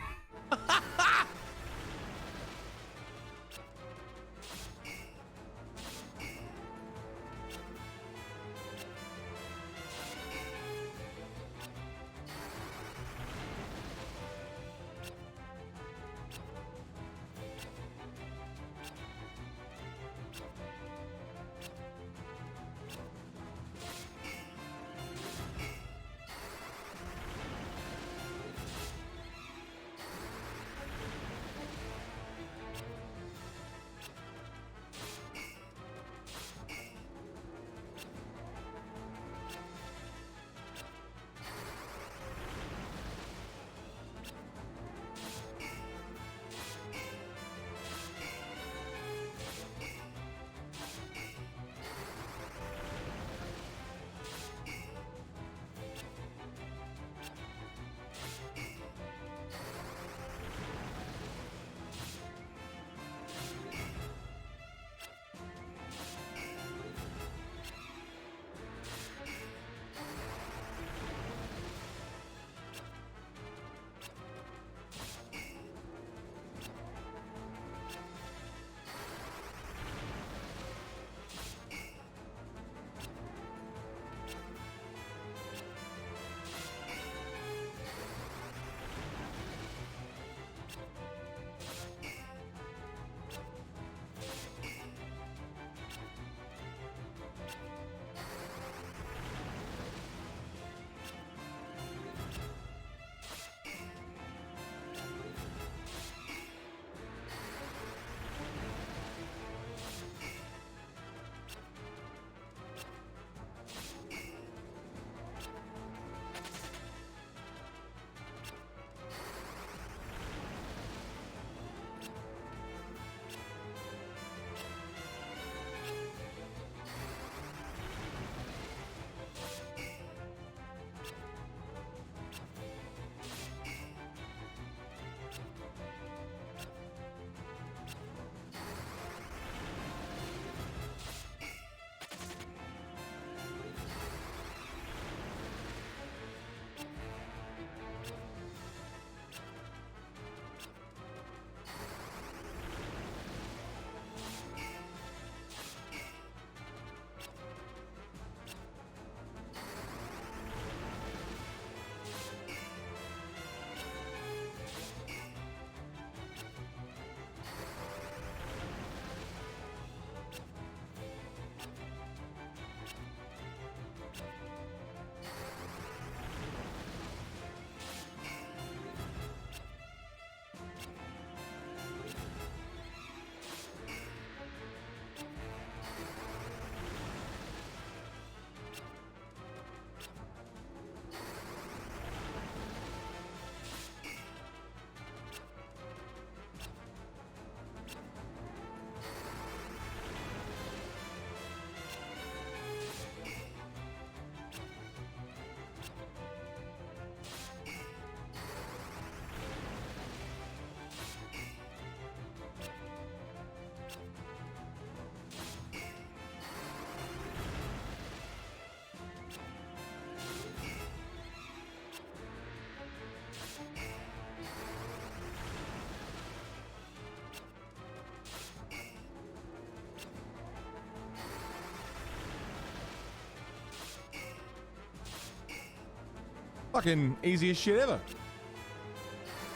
Fucking easiest shit ever.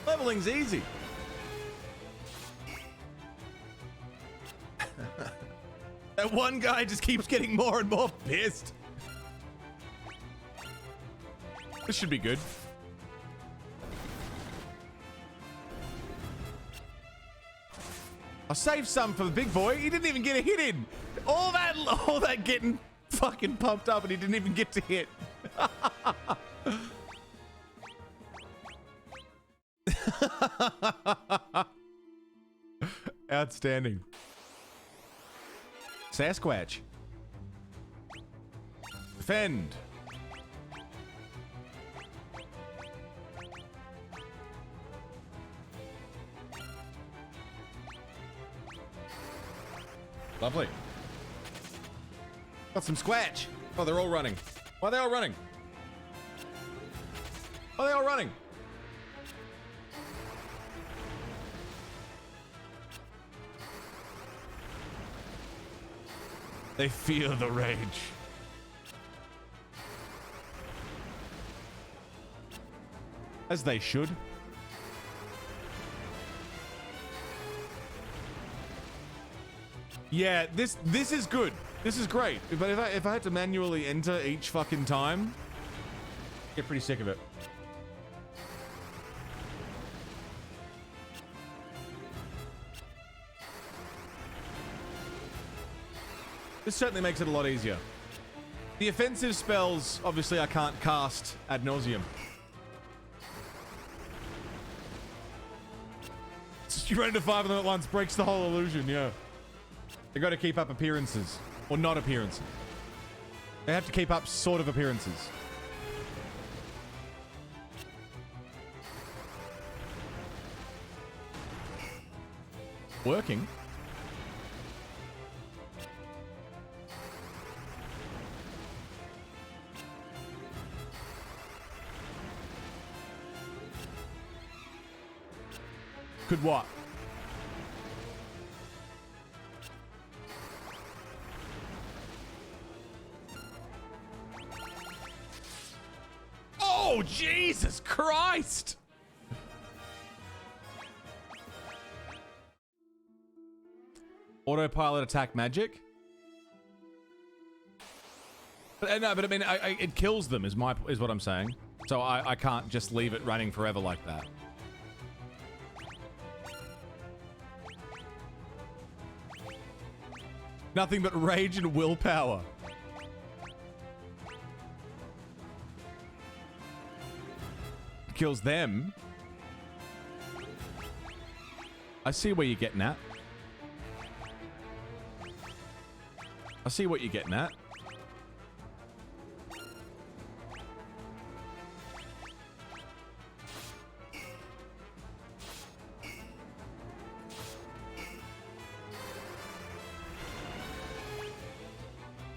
Leveling's easy. That one guy just keeps getting more and more pissed. This should be good. I'll save some for the big boy. He didn't even get a hit in. All that getting fucking pumped up and he didn't even get to hit. Outstanding. Sasquatch. Defend. Lovely. Got some squatch. Oh, they're all running. Why are they all running? Why are they all running? They feel the rage. As they should. Yeah, this is good. This is great. But if I had to manually enter each fucking time, I'd get pretty sick of it. This certainly makes it a lot easier. The offensive spells, obviously, I can't cast ad nauseum. You run into 5 of them at once, breaks the whole illusion, yeah. They got to keep up appearances. Or not appearances. They have to keep up sort of appearances. Working. Could what? Oh, Jesus Christ! Autopilot attack magic? But, no, but I mean, it kills them is what I'm saying. So I can't just leave it running forever like that. Nothing but rage and willpower. Kills them. I see where you're getting at. I see what you're getting at.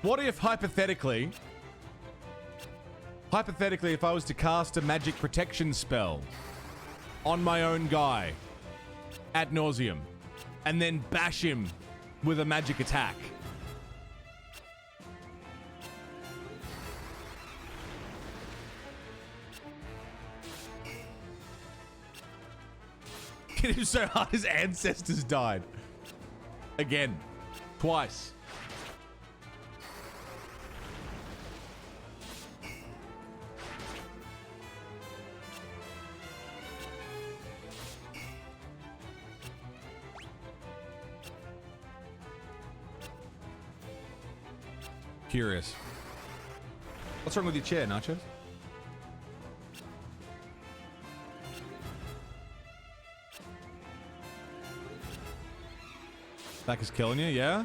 What if, hypothetically, if I was to cast a magic protection spell on my own guy, ad nauseum, and then bash him with a magic attack? Hit him so hard his ancestors died. Again. Twice. Curious. What's wrong with your chair, Nachos? Back is killing you, yeah?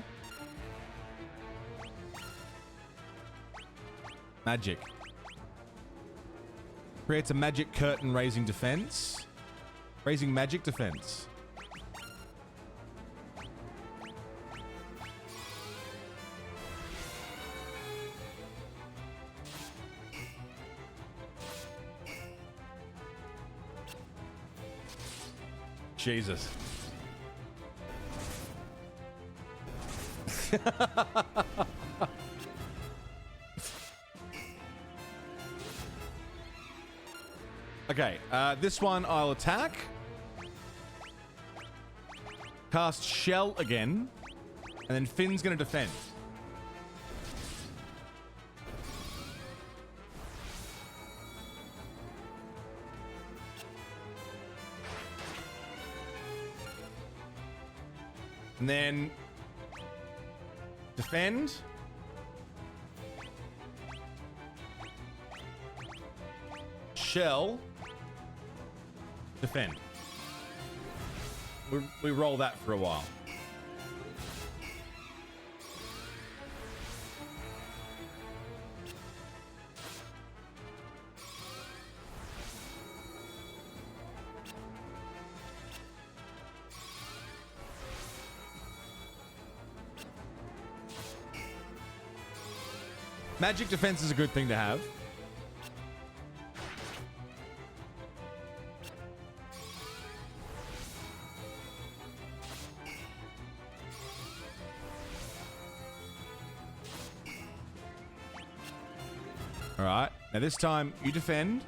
Magic. Creates a magic curtain raising defense. Raising magic defense. Jesus. Okay, this one I'll attack. Cast Shell again. And then Finn's going to defend. And then defend. Shell. Defend. We roll that for a while. Magic defense is a good thing to have. All right. Now this time you defend.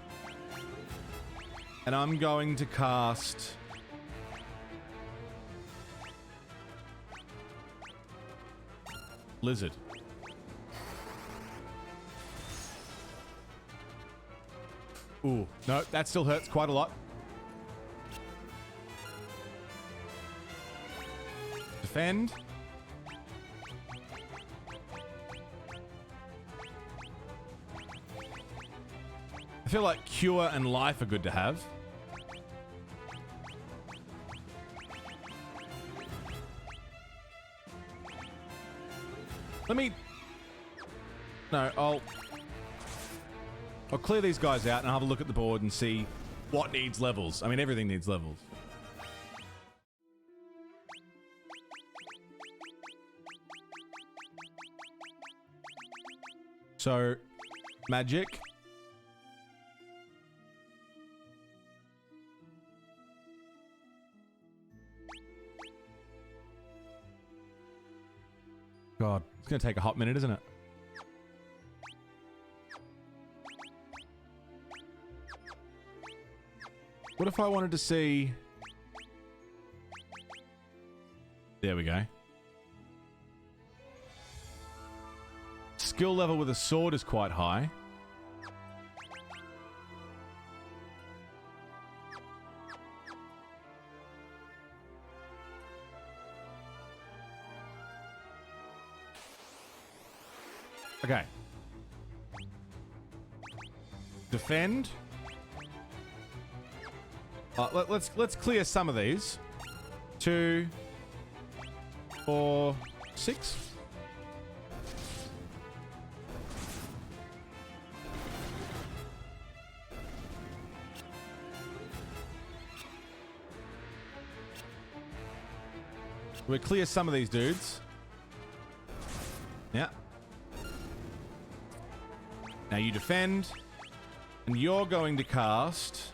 And I'm going to cast Lizard. Ooh, no, that still hurts quite a lot. Defend. I feel like Cure and Life are good to have. Let me... No, I'll clear these guys out and I'll have a look at the board and see what needs levels. I mean, everything needs levels. So, magic. God, it's going to take a hot minute, isn't it? What if I wanted to see... There we go. Skill level with a sword is quite high. Okay. Defend. Let's clear some of these. 2, 4, 6. We clear some of these dudes. Yeah. Now you defend, and you're going to cast...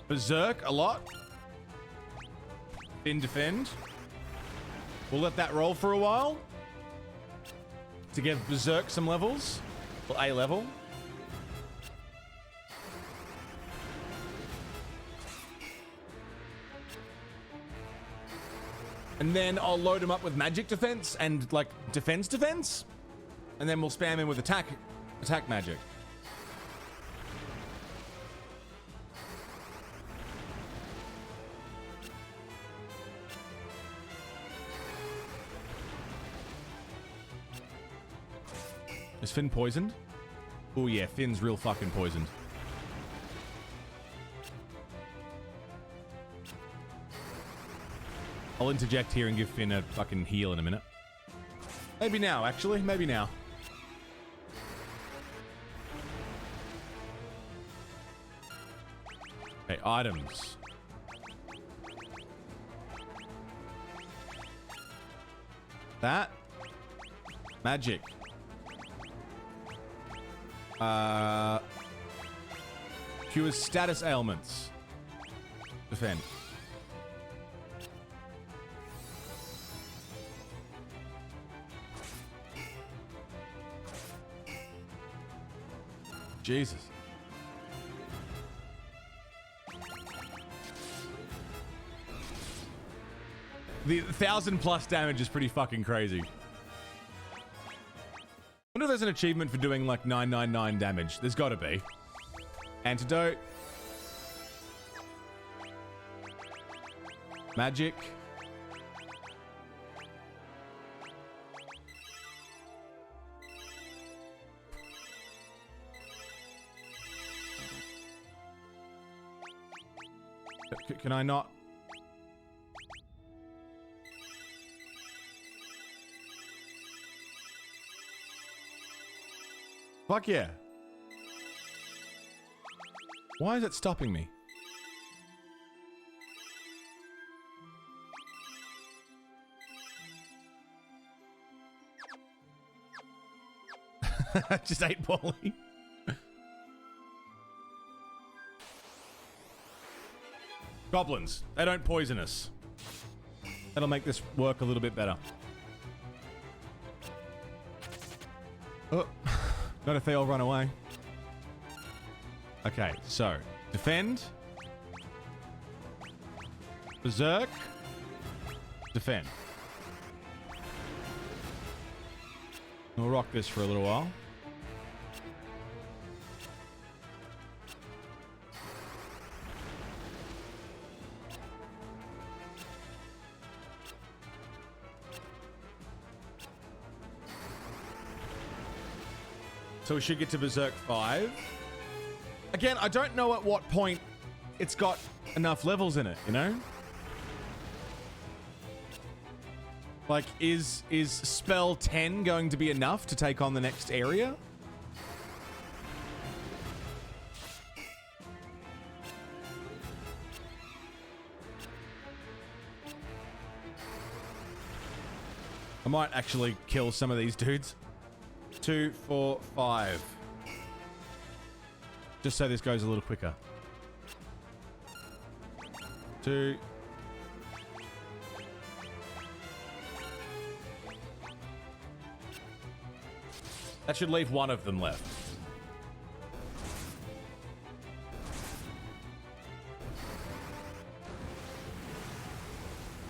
Berserk a lot. Then defend. We'll let that roll for a while to give Berserk some levels. Well, A level. And then I'll load him up with magic defense and like defense. And then we'll spam him with attack magic. Is Finn poisoned? Oh yeah, Finn's real fucking poisoned. I'll interject here and give Finn a fucking heal in a minute. Maybe now, actually. Maybe now. Okay, items. That. Magic. Cures status ailments. Defend. Jesus. The 1,000+ damage is pretty fucking crazy. I wonder if there's an achievement for doing like 999 damage. There's got to be. Antidote. Magic. Can I not? Fuck yeah. Why is it stopping me? Just ate Polly. Goblins. They don't poison us. That'll make this work a little bit better. Oh. Not if they all run away. Okay, so defend. Berserk. Defend. We'll rock this for a little while. So we should get to Berserk 5. Again, I don't know at what point it's got enough levels in it, you know? Like, is spell 10 going to be enough to take on the next area? I might actually kill some of these dudes. 2, 4, 5. Just so this goes a little quicker. 2. That should leave one of them left.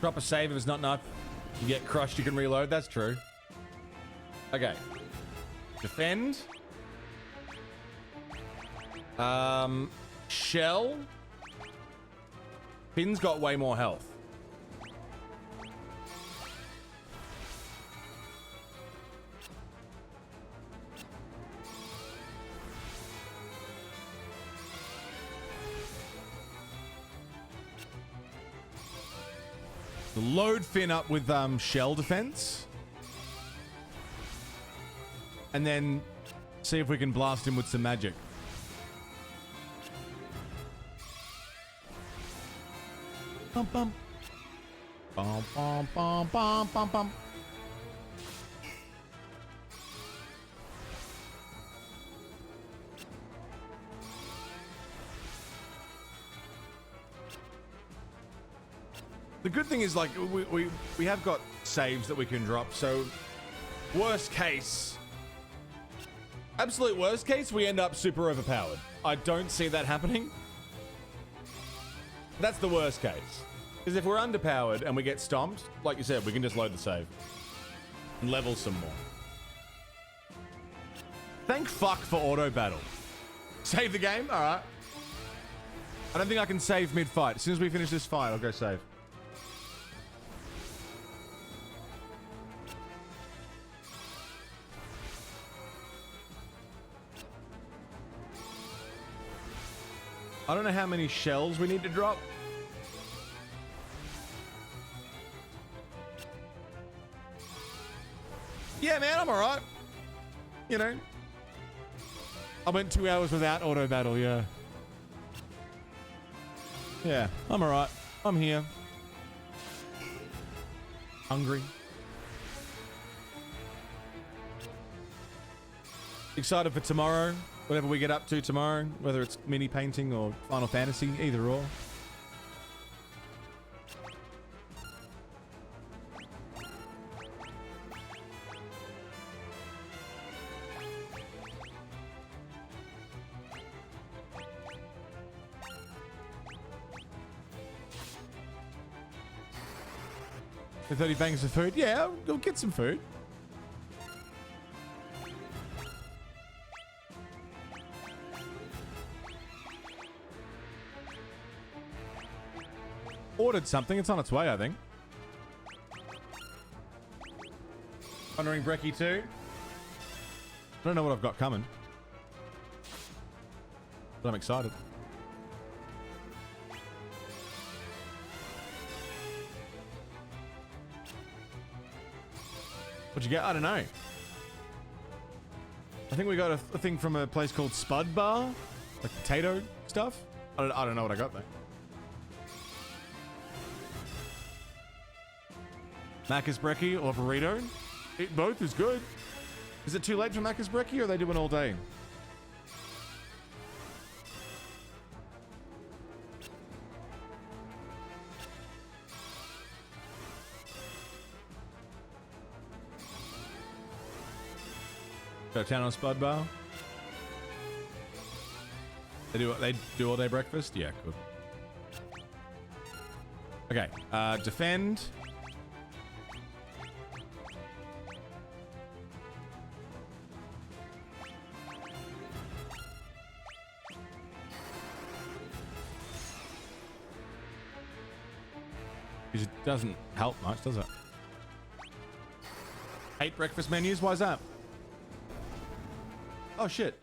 Drop a save if it's not enough. You get crushed, you can reload. That's true. Okay. Defend. Shell. Finn's got way more health. Load Finn up with shell defense. And then see if we can blast him with some magic. Bum bum. Bum bum bum bum bum bum. The good thing is, like, we have got saves that we can drop, so worst case, absolute worst case, we end up super overpowered. I don't see that happening. That's the worst case. Because if we're underpowered and we get stomped, like you said, we can just load the save and level some more. Thank fuck for auto battle. Save the game? All right. I don't think I can save mid-fight. As soon as we finish this fight, I'll go save. I don't know how many shells we need to drop. Yeah, man, I'm alright. You know. I went 2 hours without auto battle, yeah. Yeah, I'm alright. I'm here. Hungry. Excited for tomorrow. Whatever we get up to tomorrow, whether it's mini painting or Final Fantasy, either or. The 30 bangers of food? Yeah, go get some food. Ordered something. It's on its way, I think. Honoring Brekkie too. I don't know what I've got coming. But I'm excited. What'd you get? I don't know. I think we got a thing from a place called Spud Bar. Like potato stuff. I don't know what I got though. Macca's Brekkie or burrito? Eat both is good. Is it too late for Macca's Brekkie or are they doing all day? Go to town on Spud Bar. They do all day breakfast? Yeah, good. Okay, defend. It doesn't help much, does it? 8 breakfast menus? Why is that? Oh, shit.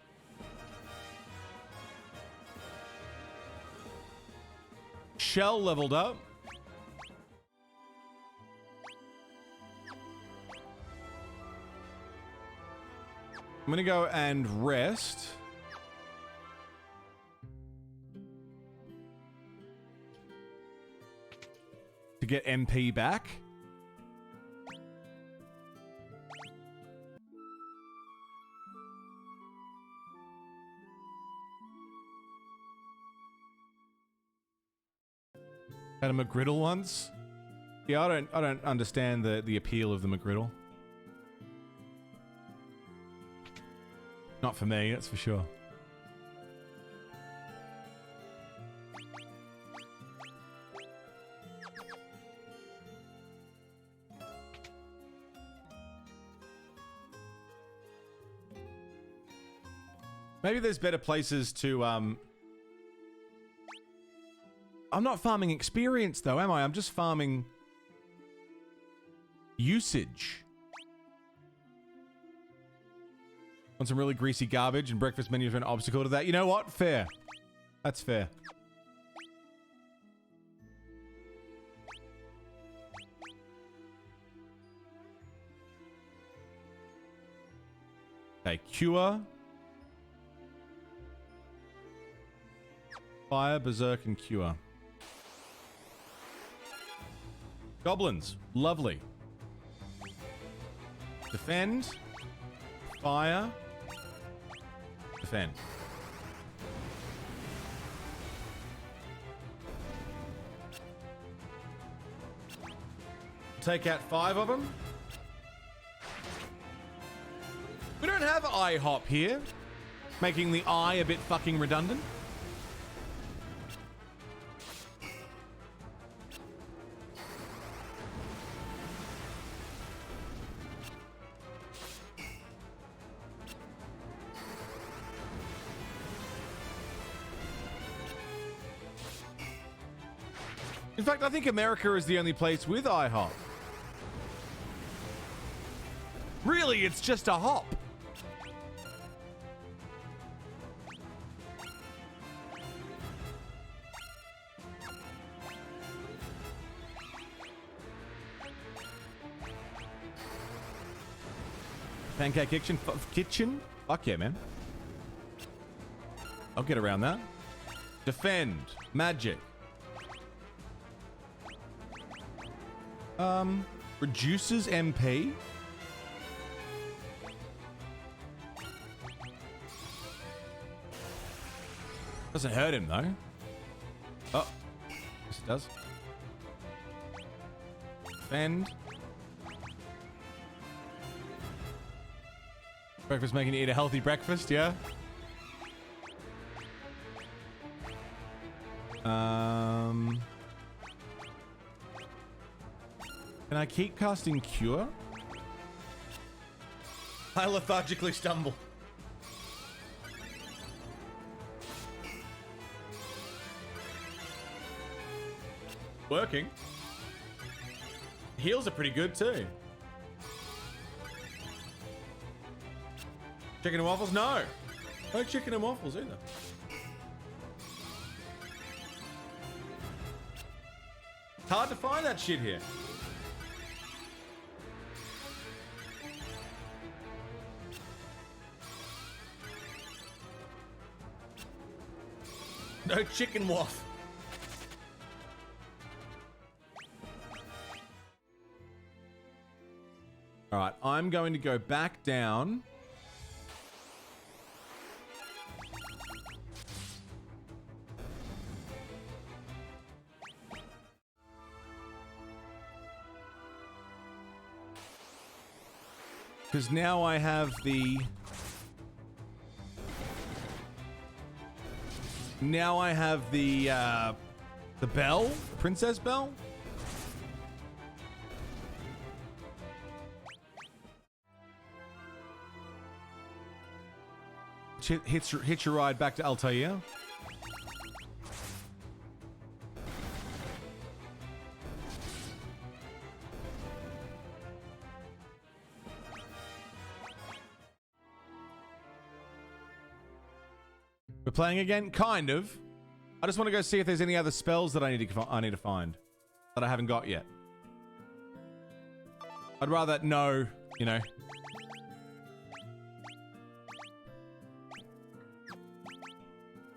Shell leveled up. I'm gonna go and rest. To get MP back. Had a McGriddle once. Yeah, I don't understand the appeal of the McGriddle. Not for me, that's for sure. Maybe there's better places to, I'm not farming experience though, am I? I'm just farming usage. Want some really greasy garbage and breakfast menus are an obstacle to that? You know what? Fair. That's fair. Okay, cure. Fire, berserk, and cure. Goblins. Lovely. Defend. Fire. Defend. Take out 5 of them. We don't have IHOP here. Making the I a bit fucking redundant. In fact, I think America is the only place with IHOP. Really, it's just a hop. Pancake kitchen? Kitchen? Fuck yeah, man. I'll get around that. Defend. Magic. Reduces MP. Doesn't hurt him though. Oh, yes it does. Defend. Breakfast making you eat a healthy breakfast, yeah. Can I keep casting Cure? I lethargically stumble. Working. Heals are pretty good too. Chicken and waffles? No. No chicken and waffles either. It's hard to find that shit here. No chicken waffle. All right, I'm going to go back down. Because now I have the... Now I have the bell, the princess bell. Hitch your ride back to Altair. We're playing again? Kind of. I just want to go see if there's any other spells that I need to find that I haven't got yet. I'd rather know, you know.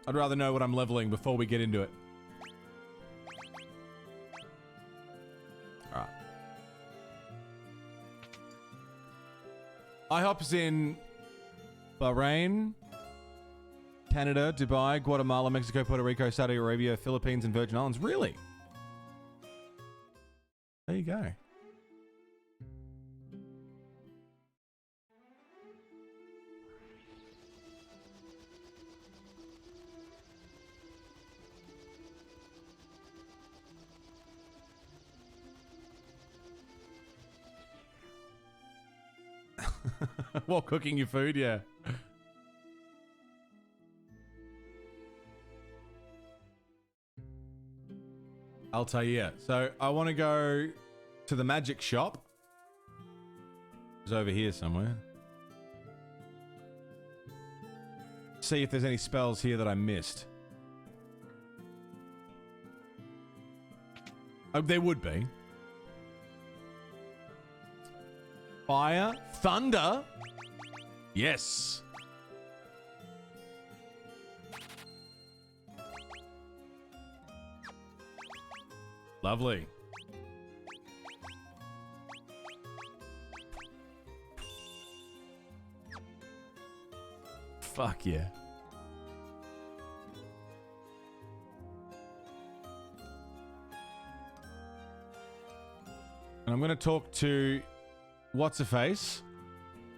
I'd rather know what I'm leveling before we get into it. Alright. IHOP's in Bahrain, Canada, Dubai, Guatemala, Mexico, Puerto Rico, Saudi Arabia, Philippines, and Virgin Islands. Really? There you go. While cooking your food, yeah. Altair. So I want to go to the magic shop. It's over here somewhere. See if there's any spells here that I missed. Oh, there would be. Fire, thunder. Yes. Lovely. Fuck yeah. And I'm going to talk to What's-her-face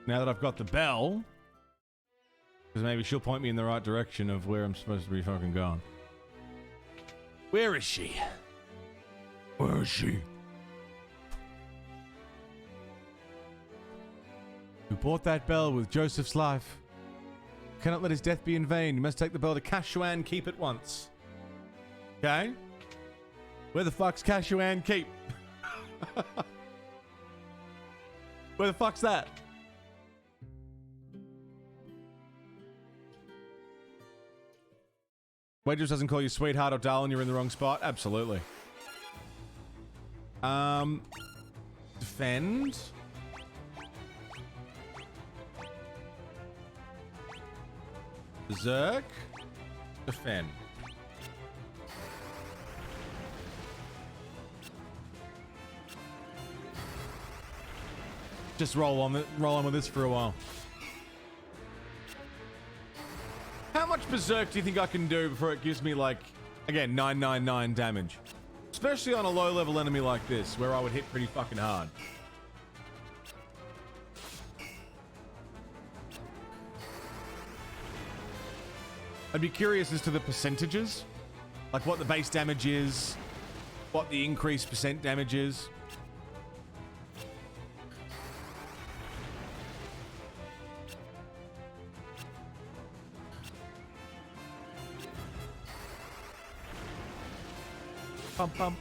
now that I've got the bell. Because maybe she'll point me in the right direction of where I'm supposed to be fucking going. Where is she? Where is she? Who bought that bell with Joseph's life? Cannot let his death be in vain. You must take the bell to Kashuan Keep at once. Okay? Where the fuck's Kashuan Keep? Where the fuck's that? Waitress doesn't call you sweetheart or darling, you're in the wrong spot? Absolutely. Defend. Berserk. Defend. Just roll on with this for a while. How much Berserk do you think I can do before it gives me, like, again, 999 damage? Especially on a low-level enemy like this, where I would hit pretty fucking hard. I'd be curious as to the percentages. Like, what the base damage is, what the increased percent damage is. Bum bum.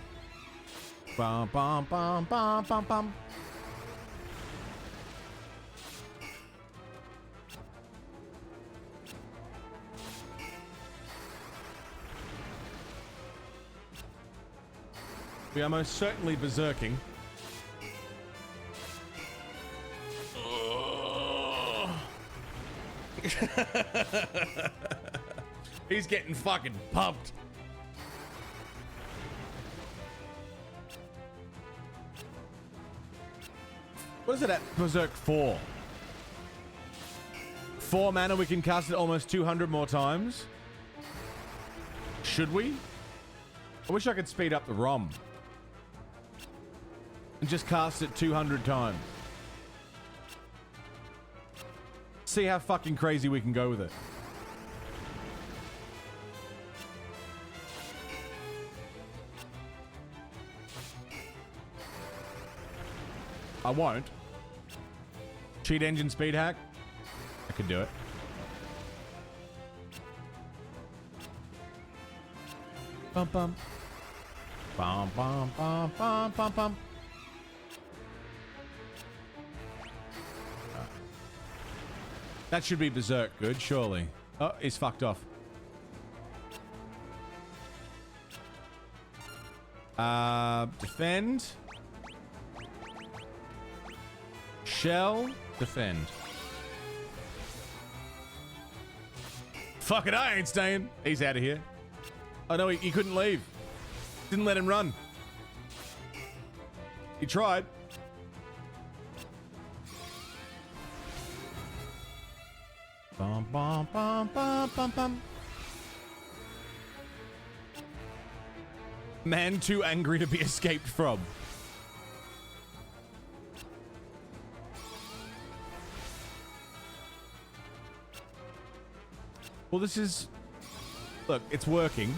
Bum bum bum bum bum bum. We are most certainly berserking. He's getting fucking pumped. What is it at Berserk 4? 4 mana, we can cast it almost 200 more times. Should we? I wish I could speed up the ROM. And just cast it 200 times. See how fucking crazy we can go with it. I won't. Cheat engine speed hack? I could do it. Bum bum. Bum bum bum bum bum bum. That should be Berserk good, surely. Oh, he's fucked off. Defend. Shell. Defend. Fuck it, I ain't staying. He's out of here. Oh no, he couldn't leave. Didn't let him run. He tried. Bum bum bum bum bum bum. Man too angry to be escaped from. Well, this is... Look, it's working.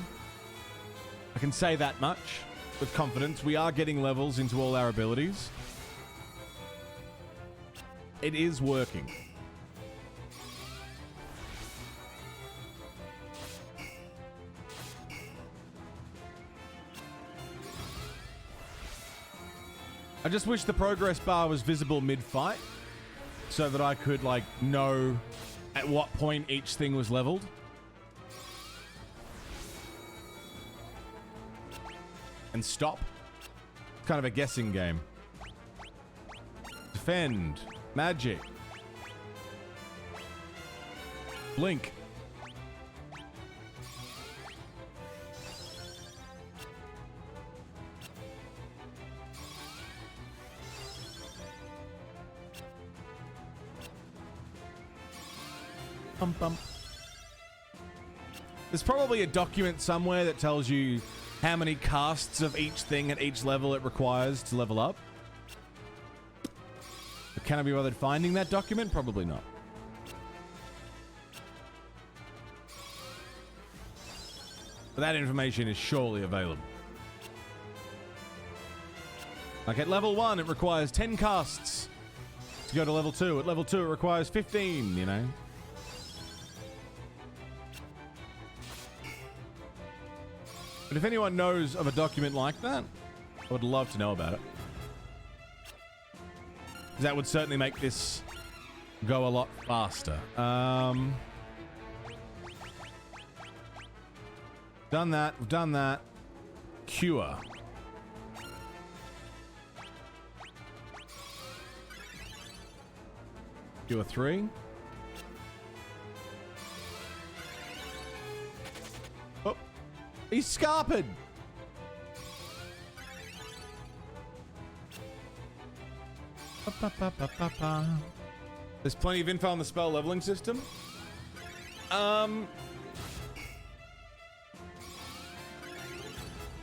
I can say that much with confidence. We are getting levels into all our abilities. It is working. I just wish the progress bar was visible mid-fight so that I could, like, know at what point each thing was leveled. And stop. It's kind of a guessing game. Defend. Magic. Blink. Bum, bum. There's probably a document somewhere that tells you how many casts of each thing at each level it requires to level up. But can I be bothered finding that document? Probably not. But that information is surely available. Like at level 1, it requires 10 casts to go to level 2. At level 2, it requires 15, you know? But if anyone knows of a document like that, I would love to know about it. That would certainly make this go a lot faster. Done that. We've done that. Cure. Cure 3. Oh. He's scarping. There's plenty of info on the spell leveling system.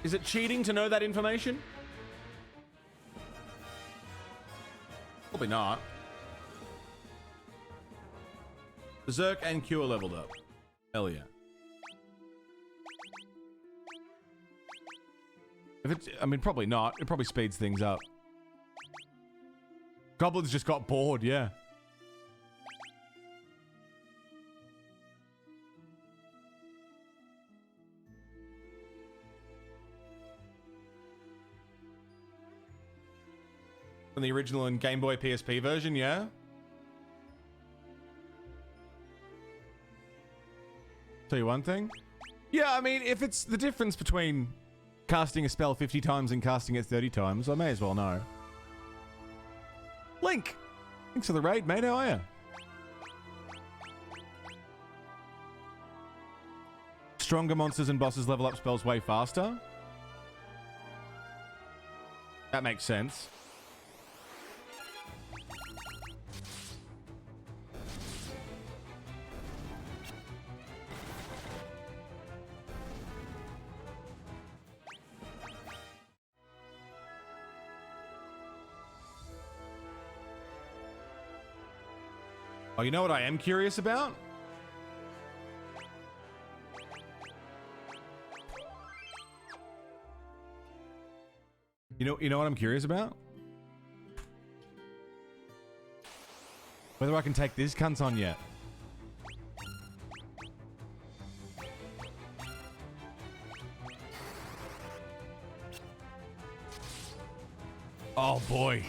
Is it cheating to know that information? Probably not. Berserk and Cure leveled up. Hell yeah. If it's, I mean, probably not. It probably speeds things up. Goblins just got bored, yeah. From the original and Game Boy PSP version, yeah? Tell you one thing. Yeah, I mean, if it's the difference between casting a spell 50 times and casting it 30 times, I may as well know. Link! Thanks for the raid, mate. How are you? Stronger monsters and bosses level up spells way faster. That makes sense. Oh, you know what I am curious about? You know what I'm curious about? Whether I can take this cunt on yet. Oh boy.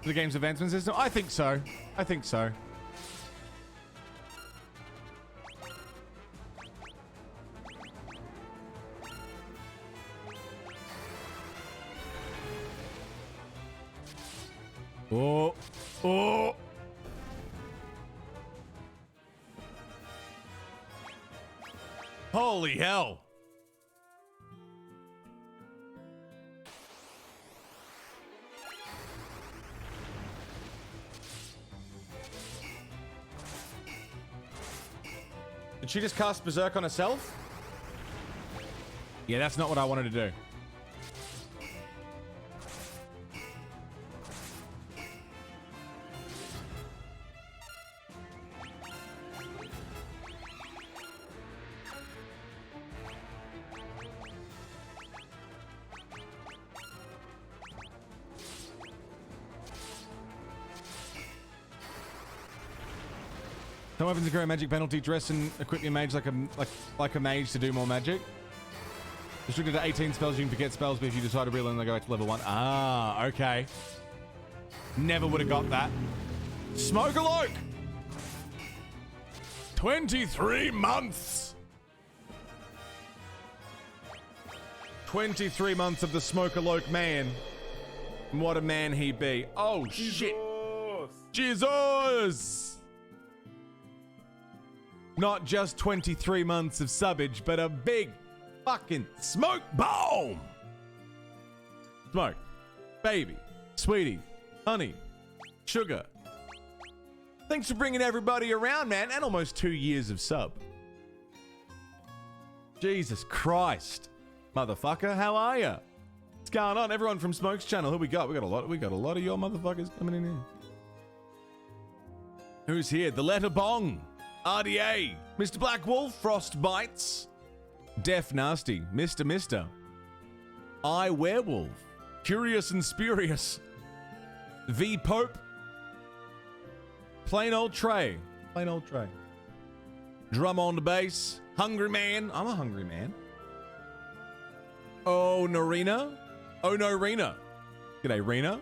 The game's advancement system? I think so. I think so. Oh. Oh. Holy hell. Did she just cast Berserk on herself? Yeah, that's not what I wanted to do. Some weapons incur a magic penalty. Dress and equip your mage like a mage to do more magic. Restricted to 18 spells. You can forget spells, but if you decide to relearn, they go back to level 1. Ah, okay. Never would have got that. Smokealoke! 23 months! 23 months of the Smokealoke man. And what a man he be. Oh, shit. Jesus! Not just 23 months of subbage, but a big fucking smoke bomb! Smoke. Baby. Sweetie. Honey. Sugar. Thanks for bringing everybody around, man. And almost 2 years of sub. Jesus Christ. Motherfucker, how are ya? What's going on? Everyone from Smoke's channel. Who we got? We got a lot of your motherfuckers coming in here. Who's here? The Letter Bong. RDA, Mr. Black Wolf, Frost Bites, Deaf Nasty, Mr. I Werewolf, Curious and Spurious, V Pope, Plain Old Trey, Drum on the Bass, Hungry Man, I'm a hungry man. Oh, Norina, oh no, Rena. G'day, Rena.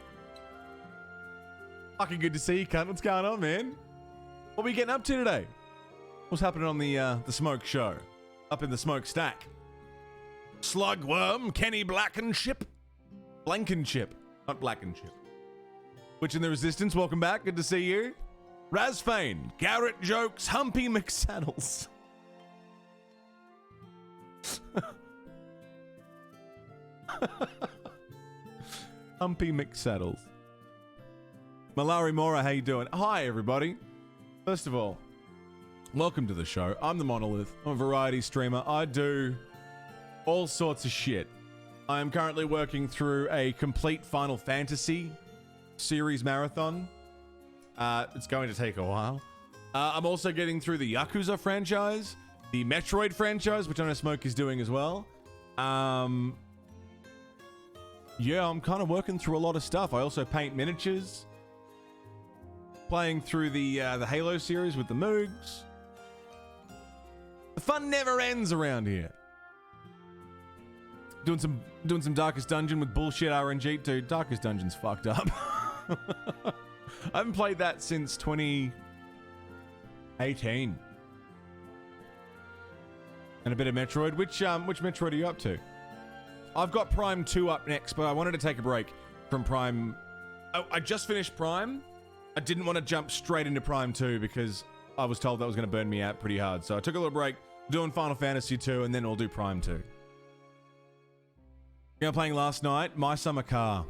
Fucking good to see you, cunt. What's going on, man? What are we getting up to today? What's happening on the Smoke Show? Up in the Smoke Stack. Slugworm, Kenny Blankenship. Not Blackenship. Witch in the Resistance, welcome back. Good to see you. Razfane, Garrett Jokes, Humpy McSaddles. Humpy McSaddles. Malari Mora, how you doing? Hi, everybody. First of all, welcome to the show. I'm the Monolith. I'm a variety streamer. I do all sorts of shit. I am currently working through a complete Final Fantasy series marathon. It's going to take a while. I'm also getting through the Yakuza franchise, the Metroid franchise, which I know Smoke is doing as well. Yeah, I'm kind of working through a lot of stuff. I also paint miniatures. Playing through the Halo series with the Moogs. The fun never ends around here. Doing some Darkest Dungeon with bullshit RNG. Dude, Darkest Dungeon's fucked up. I haven't played that since 2018. And a bit of Metroid. Which Metroid are you up to? I've got Prime 2 up next, but I wanted to take a break from Prime. I just finished Prime. I didn't want to jump straight into Prime 2 because I was told that was going to burn me out pretty hard. So I took a little break doing Final Fantasy 2 and then we'll do Prime 2. You know, playing last night, My Summer Car.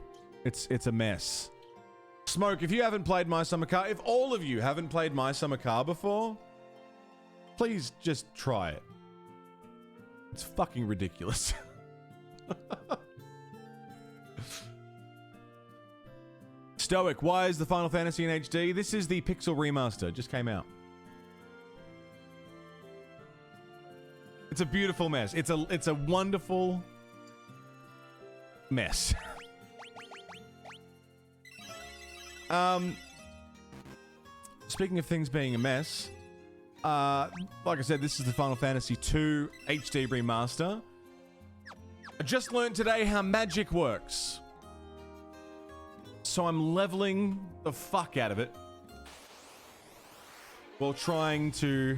It's a mess. Smoke, if you haven't played My Summer Car, if all of you haven't played My Summer Car before, please just try it. It's fucking ridiculous. Stoic, why is the Final Fantasy in HD? This is the Pixel Remaster. Just came out. It's a beautiful mess. It's a wonderful mess. Speaking of things being a mess, like I said, this is the Final Fantasy 2 HD Remaster. I just learned today how magic works. So I'm leveling the fuck out of it while trying to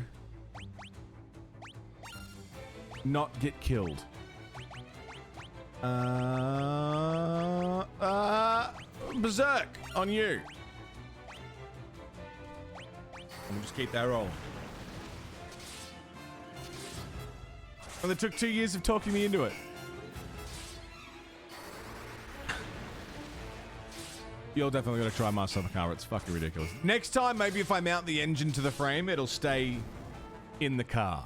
not get killed. Berserk on you. We'll just keep that rolling. Well, it took 2 years of talking me into it. You're definitely going to try My Summer Car. It's fucking ridiculous. Next time, maybe if I mount the engine to the frame, it'll stay in the car.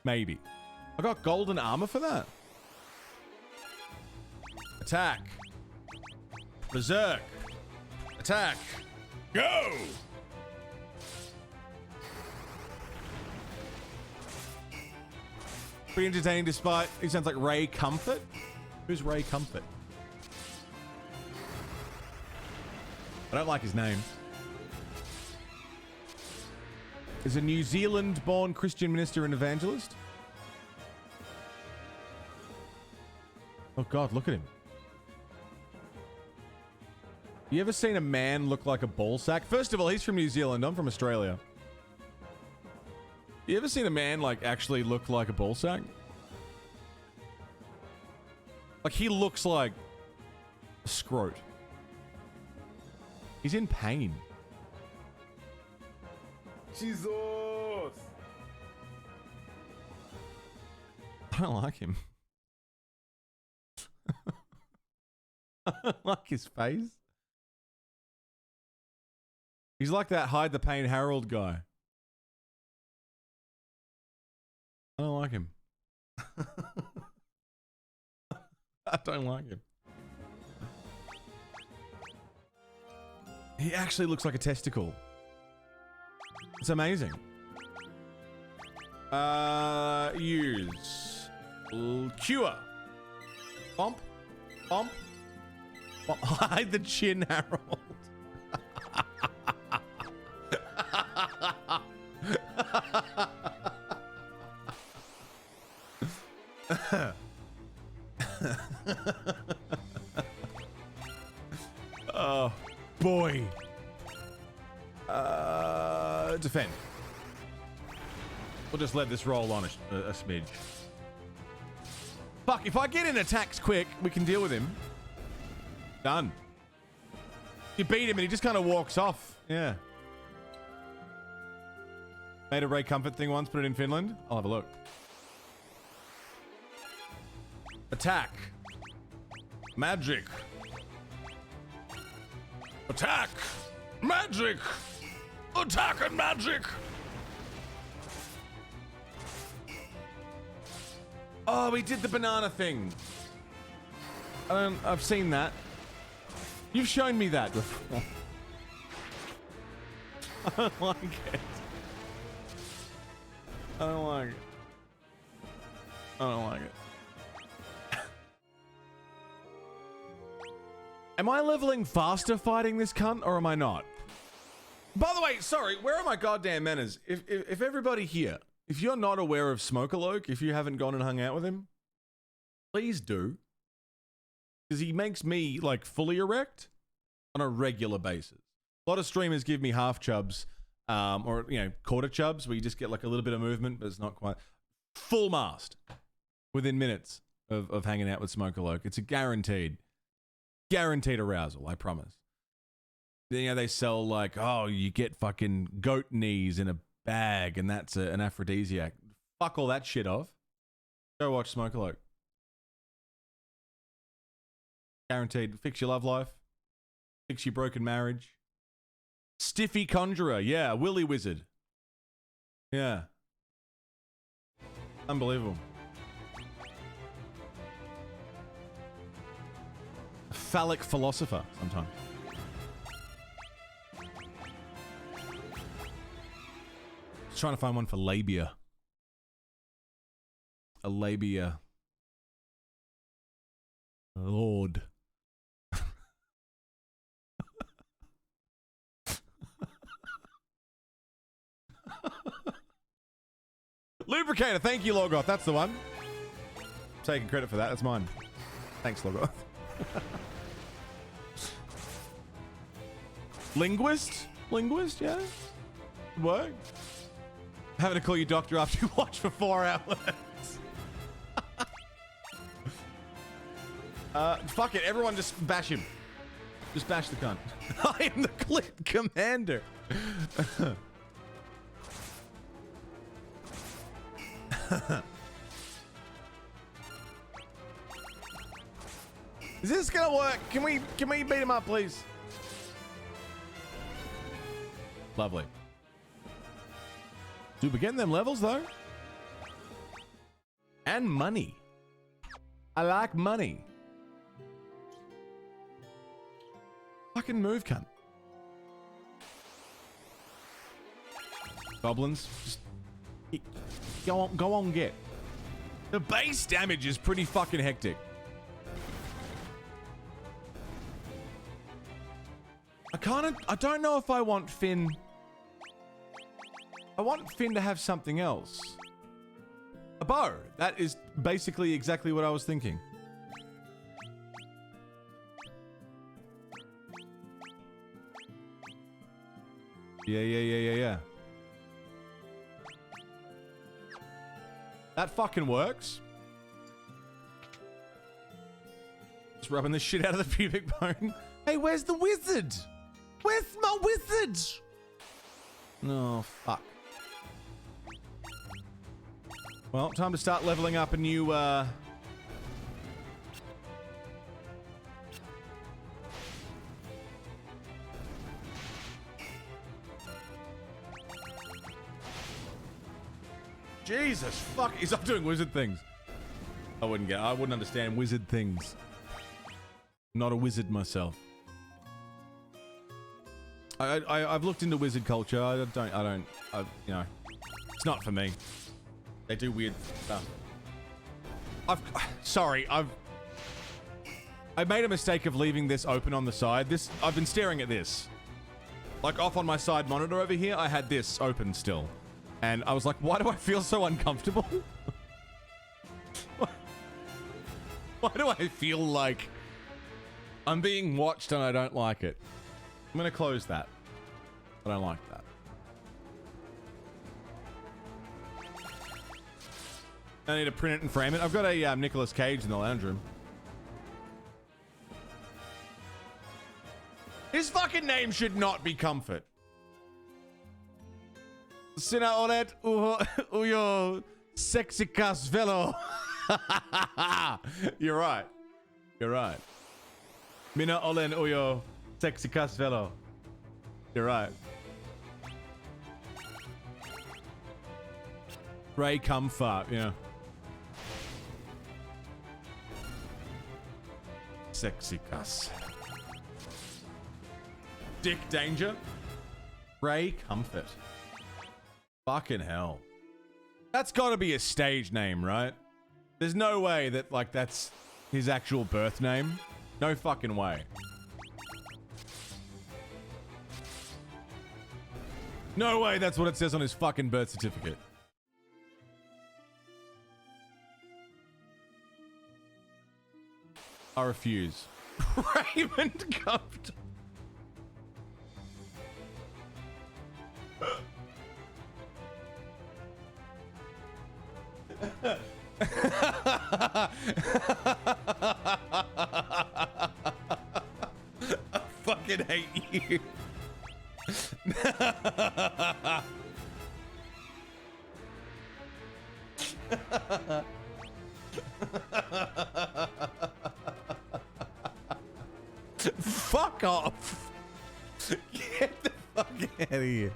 Maybe. I got golden armor for that. Attack. Berserk. Attack. Go! Pretty entertaining despite... He sounds like Ray Comfort. Who's Ray Comfort? I don't like his name. Is a New Zealand-born Christian minister and evangelist. Oh God, look at him. You ever seen a man look like a ball sack? First of all, he's from New Zealand. I'm from Australia. You ever seen a man like actually look like a ball sack? Like he looks like a scrote. He's in pain. Jesus! I don't like him. I don't like his face. He's like that Hide the Pain Harold guy. I don't like him. I don't like him. He actually looks like a testicle. It's amazing. Use. Cure. Bump. Bump. Hide the chin, Harold. Oh, boy. Defend. We'll just let this roll on a smidge. Fuck, if I get in attacks quick, we can deal with him. Done. You beat him and he just kind of walks off. Yeah. Made a Ray Comfort thing once, put it in Finland. I'll have a look. Attack. Magic. Attack. Magic. Attack and magic. Oh, we did the banana thing. I've seen that. You've shown me that before. I don't like it. I don't like it. I don't like it. Am I leveling faster fighting this cunt, or am I not? By the way, sorry, where are my goddamn manners? If everybody here, if you're not aware of Smokerloke, if you haven't gone and hung out with him, please do. Because he makes me, like, fully erect on a regular basis. A lot of streamers give me half chubs, or, you know, quarter chubs, where you just get, like, a little bit of movement, but it's not quite full mast within minutes of hanging out with Smokerloke. It's a guaranteed arousal, I promise. You know, they sell, like, oh, you get fucking goat knees in a bag, and that's an aphrodisiac. Fuck all that shit off. Go watch Smokerloke. Guaranteed. Fix your love life. Fix your broken marriage. Stiffy Conjurer. Yeah. Willy Wizard. Yeah. Unbelievable. A phallic philosopher sometimes. Just trying to find one for labia. A labia. Lord. Lubricator, thank you, Logoth. That's the one. I'm taking credit for that. That's mine. Thanks, Logoth. Linguist? Linguist, yeah. Work. Having to call your doctor after you watch for 4 hours. Fuck it. Everyone just bash him. Just bash the cunt. I am the Clit Commander. Is this gonna work? Can we beat him up, please? Lovely. Dude, we're getting them levels though. And money. I like money. Fucking move, cunt. Goblins, just go on, get. The base damage is pretty fucking hectic. I don't know if I want Finn. I want Finn to have something else. A bow. That is basically exactly what I was thinking. Yeah. That fucking works. Just rubbing the shit out of the pubic bone. Hey, where's the wizard? Where's my wizard? Oh, fuck. Well, time to start leveling up a new, Jesus, fuck, he's up doing wizard things. I wouldn't understand wizard things. Not a wizard myself. I've looked into wizard culture. I don't, you know, it's not for me. They do weird stuff. I made a mistake of leaving this open on the side. I've been staring at this. Like off on my side monitor over here, I had this open still. And I was like, why do I feel so uncomfortable? Why do I feel like I'm being watched and I don't like it? I'm going to close that. I don't like that. I need to print it and frame it. I've got a Nicolas Cage in the lounge room. His fucking name should not be Comfort. Sina olet uyo sexikas velo. You're right. You're right. Mina olen uyo sexikas velo. You're right. Ray Comfort, yeah. Sexikas. Dick Danger. Ray Comfort. Fucking hell. That's gotta be a stage name, right? There's no way that, like, that's his actual birth name. No fucking way. No way, that's what it says on his fucking birth certificate. I refuse. Raymond Cuffed. I fucking hate you. Fuck off. Get the fuck out of here.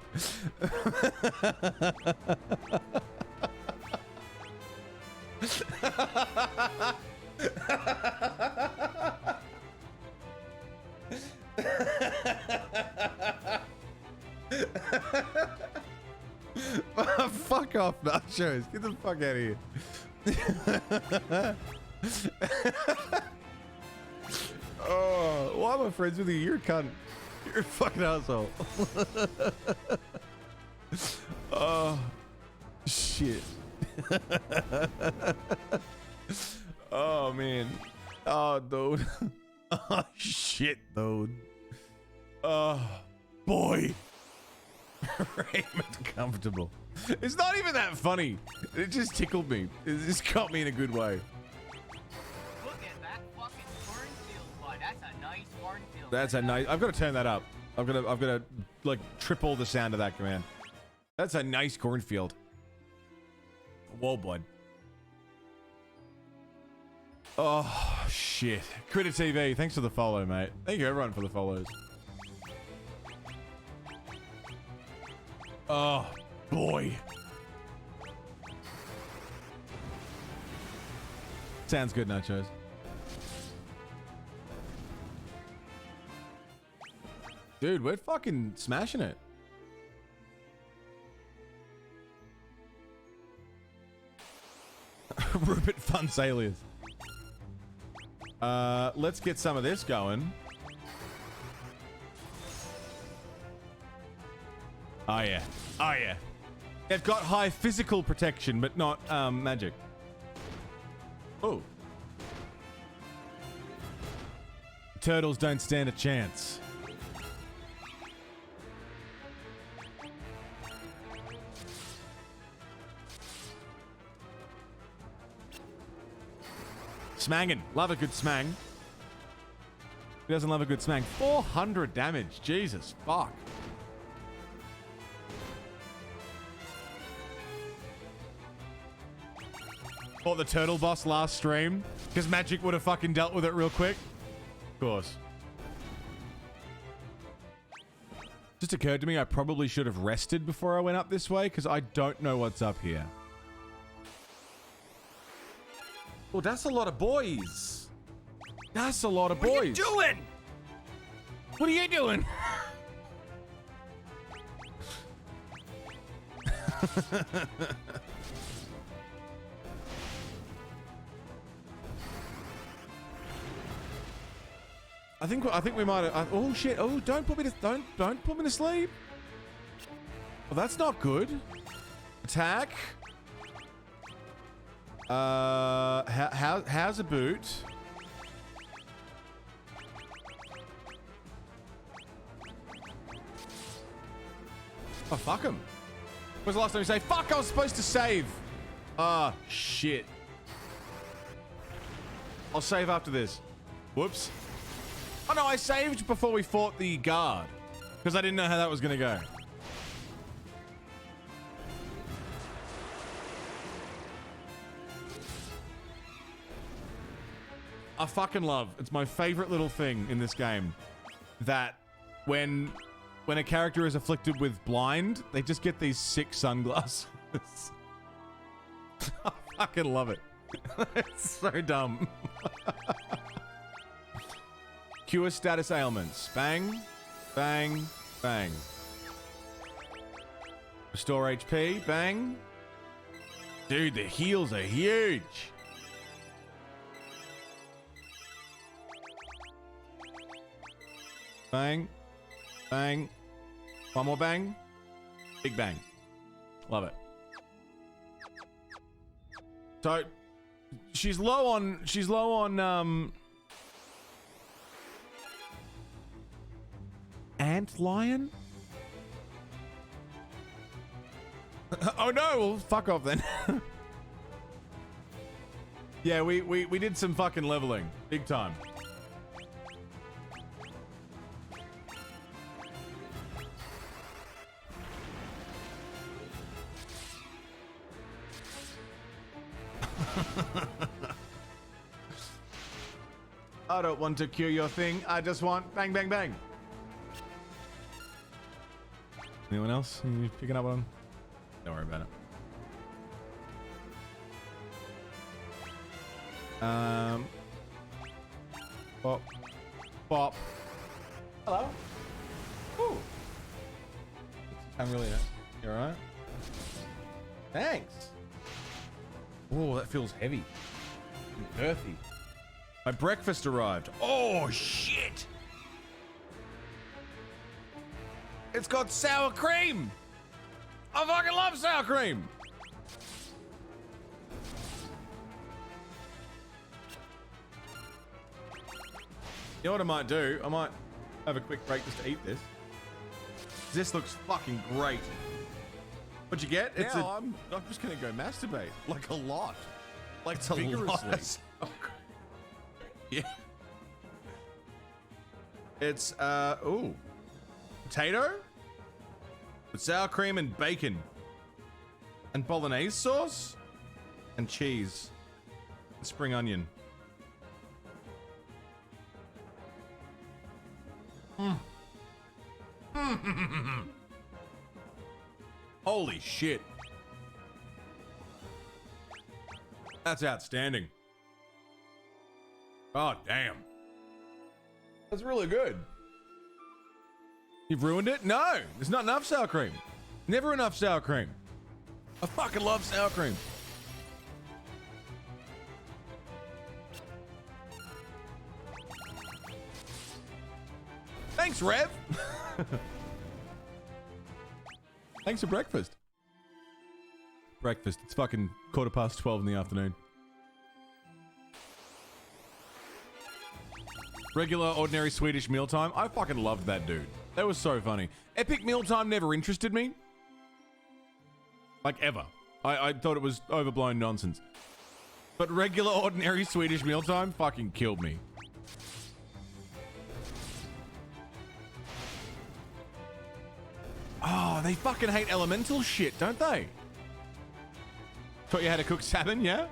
Fuck off, nachos. Get the fuck out of here. Oh, why am I friends with you? You're a cunt. You're a fucking asshole. Oh, shit. Oh, man. Oh, dude. Oh, shit, dude. Oh, boy. Raymond comfortable. It's not even that funny. It just tickled me. It just got me in a good way. Look at that fucking cornfield, bud. That's a nice cornfield. That's a nice. I've got to turn that up. I've got to like triple the sound of that command. That's a nice cornfield. Whoa, bud. Oh shit. Critter TV, thanks for the follow, mate. Thank you everyone for the follows. Oh boy. Sounds good, nachos. Dude, we're fucking smashing it. Rupert Fun Sailors. Let's get some of this going. Oh yeah. Oh yeah. They've got high physical protection, but not magic. Oh. Turtles don't stand a chance. Smangin'. Love a good smang. Who doesn't love a good smang? 400 damage. Jesus. Fuck. Fought the turtle boss last stream because magic would have fucking dealt with it real quick. Of course. Just occurred to me I probably should have rested before I went up this way because I don't know what's up here. Oh, that's a lot of boys. That's a lot of boys. What are you doing? What are you doing? I think we might have. Oh shit! Oh, don't put me to sleep. Well, that's not good. Attack. How's a boot? Oh, fuck him. When's the last time you say, fuck, I was supposed to save? Ah, shit. I'll save after this. Whoops. Oh no, I saved before we fought the guard. Because I didn't know how that was going to go. I fucking love. It's my favorite little thing in this game. That when a character is afflicted with blind, they just get these sick sunglasses. I fucking love it. It's so dumb. Cure status ailments. Bang, bang, bang. Restore HP. Bang. Dude, the heals are huge. Bang. Bang. One more bang. Big bang. Love it. So she's low on ant lion? Oh no, well fuck off then. Yeah, we did some fucking leveling. Big time. I don't want to cure your thing. I just want bang, bang, bang. Anyone else? You picking up on? Don't worry about it. Bop. Bop. Hello. Ooh. I'm really. You alright? Thanks. Oh, that feels heavy and earthy. My breakfast arrived. Oh, shit! It's got sour cream! I fucking love sour cream! You know what I might do? I might have a quick break just to eat this. This looks fucking great. What'd you get? It's I'm just gonna go masturbate. Like a lot. Like it's vigorously. Yeah. It's ooh. Potato with sour cream and bacon. And bolognese sauce and cheese. And spring onion. Holy shit. That's outstanding. Oh, damn. That's really good. You've ruined it? No, there's not enough sour cream. Never enough sour cream. I fucking love sour cream. Thanks, Rev. Thanks for breakfast. Breakfast. It's fucking 12:15 in the afternoon. Regular, ordinary Swedish mealtime. I fucking loved that dude. That was so funny. Epic mealtime never interested me. Like, ever. I thought it was overblown nonsense. But regular, ordinary Swedish mealtime fucking killed me. Oh, they fucking hate elemental shit, don't they? Taught you how to cook salmon, yeah?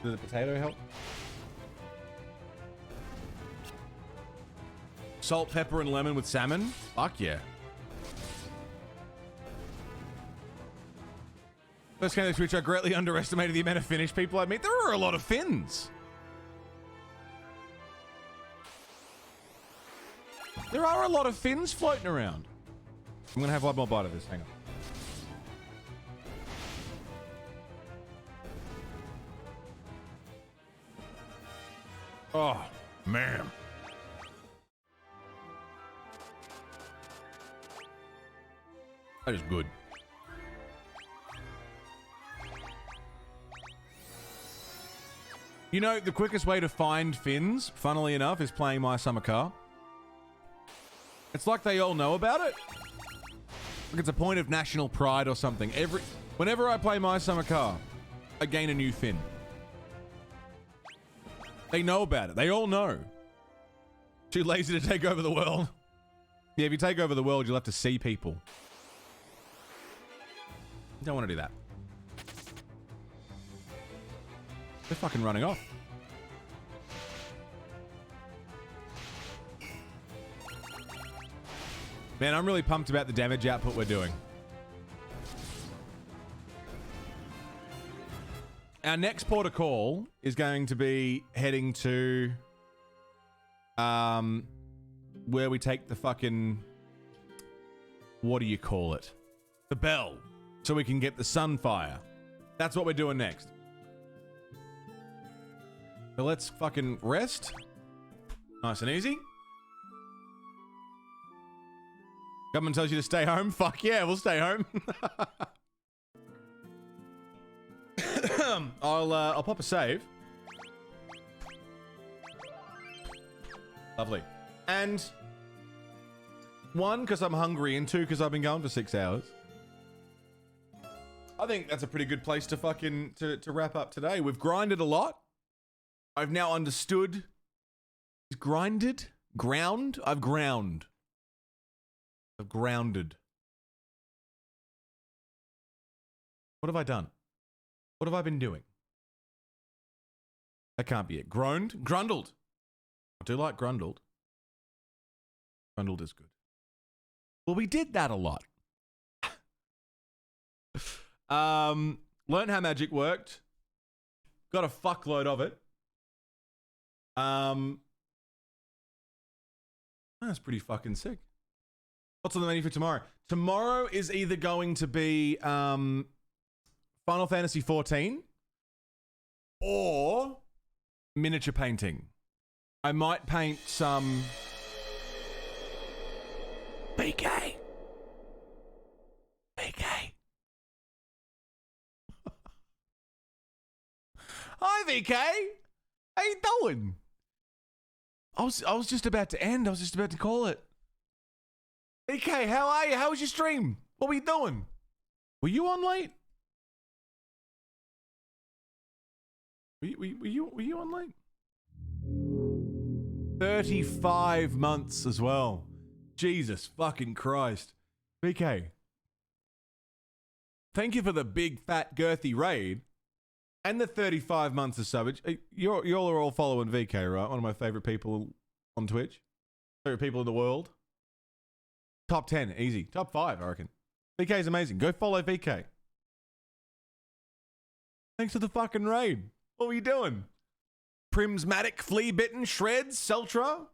Did the potato help? Salt, pepper, and lemon with salmon? Fuck yeah. First game of Twitch, I greatly underestimated the amount of Finnish people I meet. There are a lot of Finns. There are a lot of Finns floating around. I'm gonna have one more bite of this. Hang on. Oh, man. That is good. You know, the quickest way to find Finns, funnily enough, is playing My Summer Car. It's like they all know about it. Like it's a point of national pride or something. Whenever I play My Summer Car, I gain a new Finn. They know about it. They all know. Too lazy to take over the world. Yeah, if you take over the world, you'll have to see people. Don't want to do that. They're fucking running off. Man, I'm really pumped about the damage output we're doing. Our next port of call is going to be heading to where we take the fucking, what do you call it? The bell. So we can get the sunfire. That's what we're doing next. So let's fucking rest. Nice and easy. Government tells you to stay home. Fuck yeah, we'll stay home. I'll pop a save. Lovely. And 1, because I'm hungry, and 2, because I've been going for 6 hours. I think that's a pretty good place to fucking to wrap up today. We've grinded a lot. I've now understood. Is grinded? Ground? I've ground. I've grounded. What have I done? What have I been doing? That can't be it. Groaned? Grundled. I do like grundled. Grundled is good. Well, we did that a lot. Learned how magic worked. Got a fuckload of it. That's pretty fucking sick. What's on the menu for tomorrow? Tomorrow is either going to be Final Fantasy 14 or miniature painting. I might paint some BK. Hi VK. How you doing? I was just about to end. I was just about to call it. VK, how are you? How was your stream? What were you doing? Were you on late? Were you on late? 35 months as well. Jesus fucking Christ. VK. Thank you for the big fat girthy raid and the 35 months of subbage. Y'all are all following VK, right? One of my favorite people on Twitch. Favorite people in the world. Top 10, easy. Top 5, I reckon. VK is amazing. Go follow VK. Thanks for the fucking raid. What were you doing? Primsmatic, Flea Bitten, Shreds, Celtra.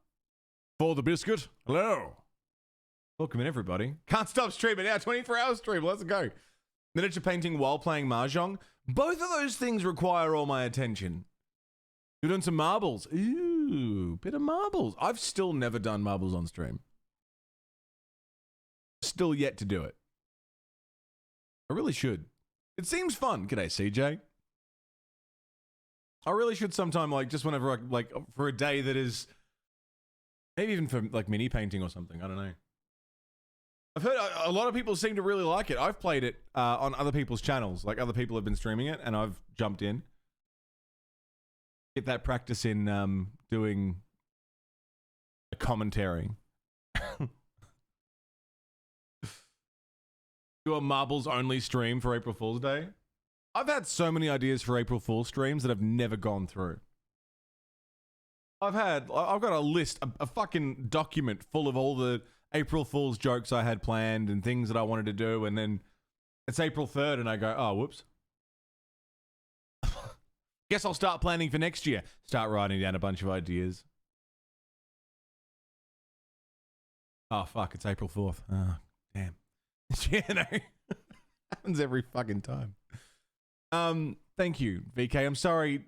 For the biscuit. Hello. Welcome in, everybody. Can't stop streaming now. 24-hour stream. Let's go. Miniature painting while playing Mahjong. Both of those things require all my attention. You're doing some marbles. Ooh, bit of marbles. I've still never done marbles on stream. Still yet to do it. I really should. It seems fun. G'day, CJ. I really should sometime, like, just whenever I, like, for a day that is, maybe even for, like, mini painting or something. I don't know. I've heard a lot of people seem to really like it. I've played it on other people's channels. Like, other people have been streaming it, and I've jumped in. Get that practice in doing a commentary. Do a marbles only stream for April Fool's Day. I've had so many ideas for April Fool's streams that have never gone through. I've got a list, a fucking document full of all the April Fool's jokes I had planned and things that I wanted to do, and then it's April 3rd and I go, oh, whoops. Guess I'll start planning for next year. Start writing down a bunch of ideas. Oh, fuck, it's April 4th. Oh, damn. You know, happens every fucking time. Thank you, VK. I'm sorry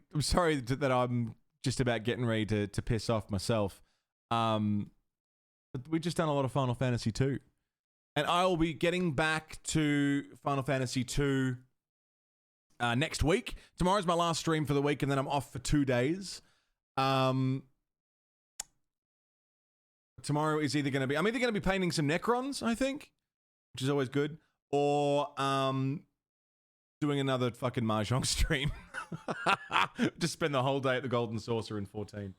that I'm just about getting ready to piss off myself. But we've just done a lot of Final Fantasy 2. And I will be getting back to Final Fantasy 2 next week. Tomorrow's my last stream for the week, and then I'm off for 2 days. Tomorrow is either going to be painting some Necrons, I think, which is always good, or doing another fucking Mahjong stream. Just spend the whole day at the Golden Saucer in 14.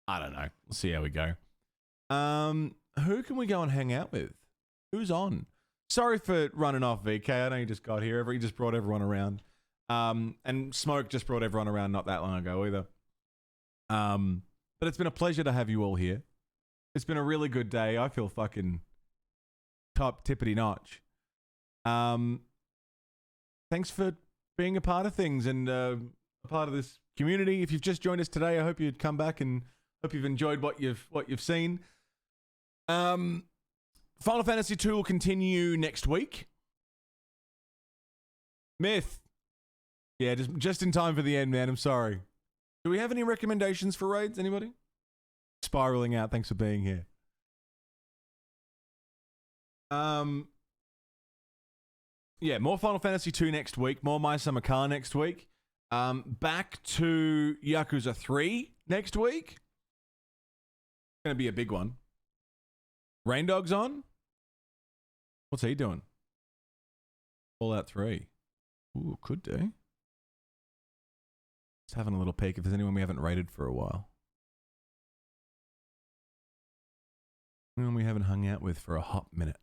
I don't know. We'll see how we go. Who can we go and hang out with? Who's on? Sorry for running off, VK. I know you just got here. You just brought everyone around. And Smoke just brought everyone around not that long ago either. But it's been a pleasure to have you all here. It's been a really good day. I feel fucking top tippity notch. Thanks for being a part of things and a part of this community. If you've just joined us today, I hope you'd come back and hope you've enjoyed what you've seen. Final Fantasy 2 will continue next week. Myth. Yeah, just in time for the end, man. I'm sorry. Do we have any recommendations for raids? Anybody? Spiraling out. Thanks for being here. Yeah, more Final Fantasy 2 next week. More My Summer Car next week. Back to Yakuza 3 next week. Gonna be a big one. Rain Dog's on. What's he doing? Fallout 3. Ooh, could do. Just having a little peek if there's anyone we haven't rated for a while. Anyone we haven't hung out with for a hot minute.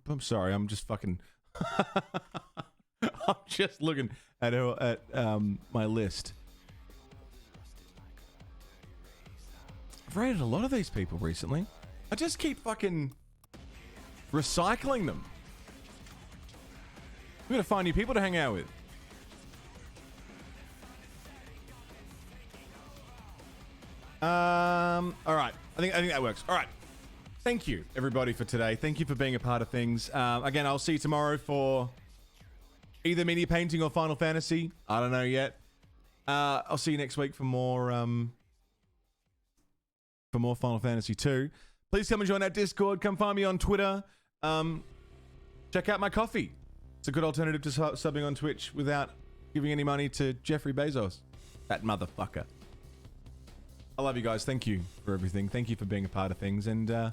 I'm sorry, I'm just fucking I'm just looking at my list. I've rated a lot of these people recently. I just keep fucking recycling them. We gotta find new people to hang out with. All right. I think that works. All right. Thank you, everybody, for today. Thank you for being a part of things. Again, I'll see you tomorrow for either mini painting or Final Fantasy. I don't know yet. I'll see you next week for more Final Fantasy 2. Please come and join our Discord. Come find me on Twitter. Check out my coffee. It's a good alternative to subbing on Twitch without giving any money to Jeffrey Bezos. That motherfucker. I love you guys. Thank you for everything. Thank you for being a part of things. And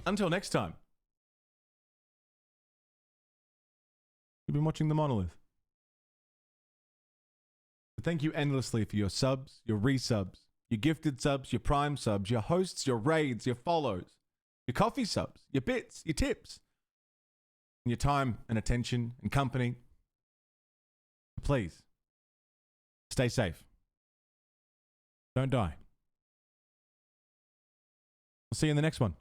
until next time, you've been watching The Monolith. But thank you endlessly for your subs, your resubs, your gifted subs, your prime subs, your hosts, your raids, your follows, your coffee subs, your bits, your tips, and your time and attention and company. Please, stay safe. Don't die. I'll see you in the next one.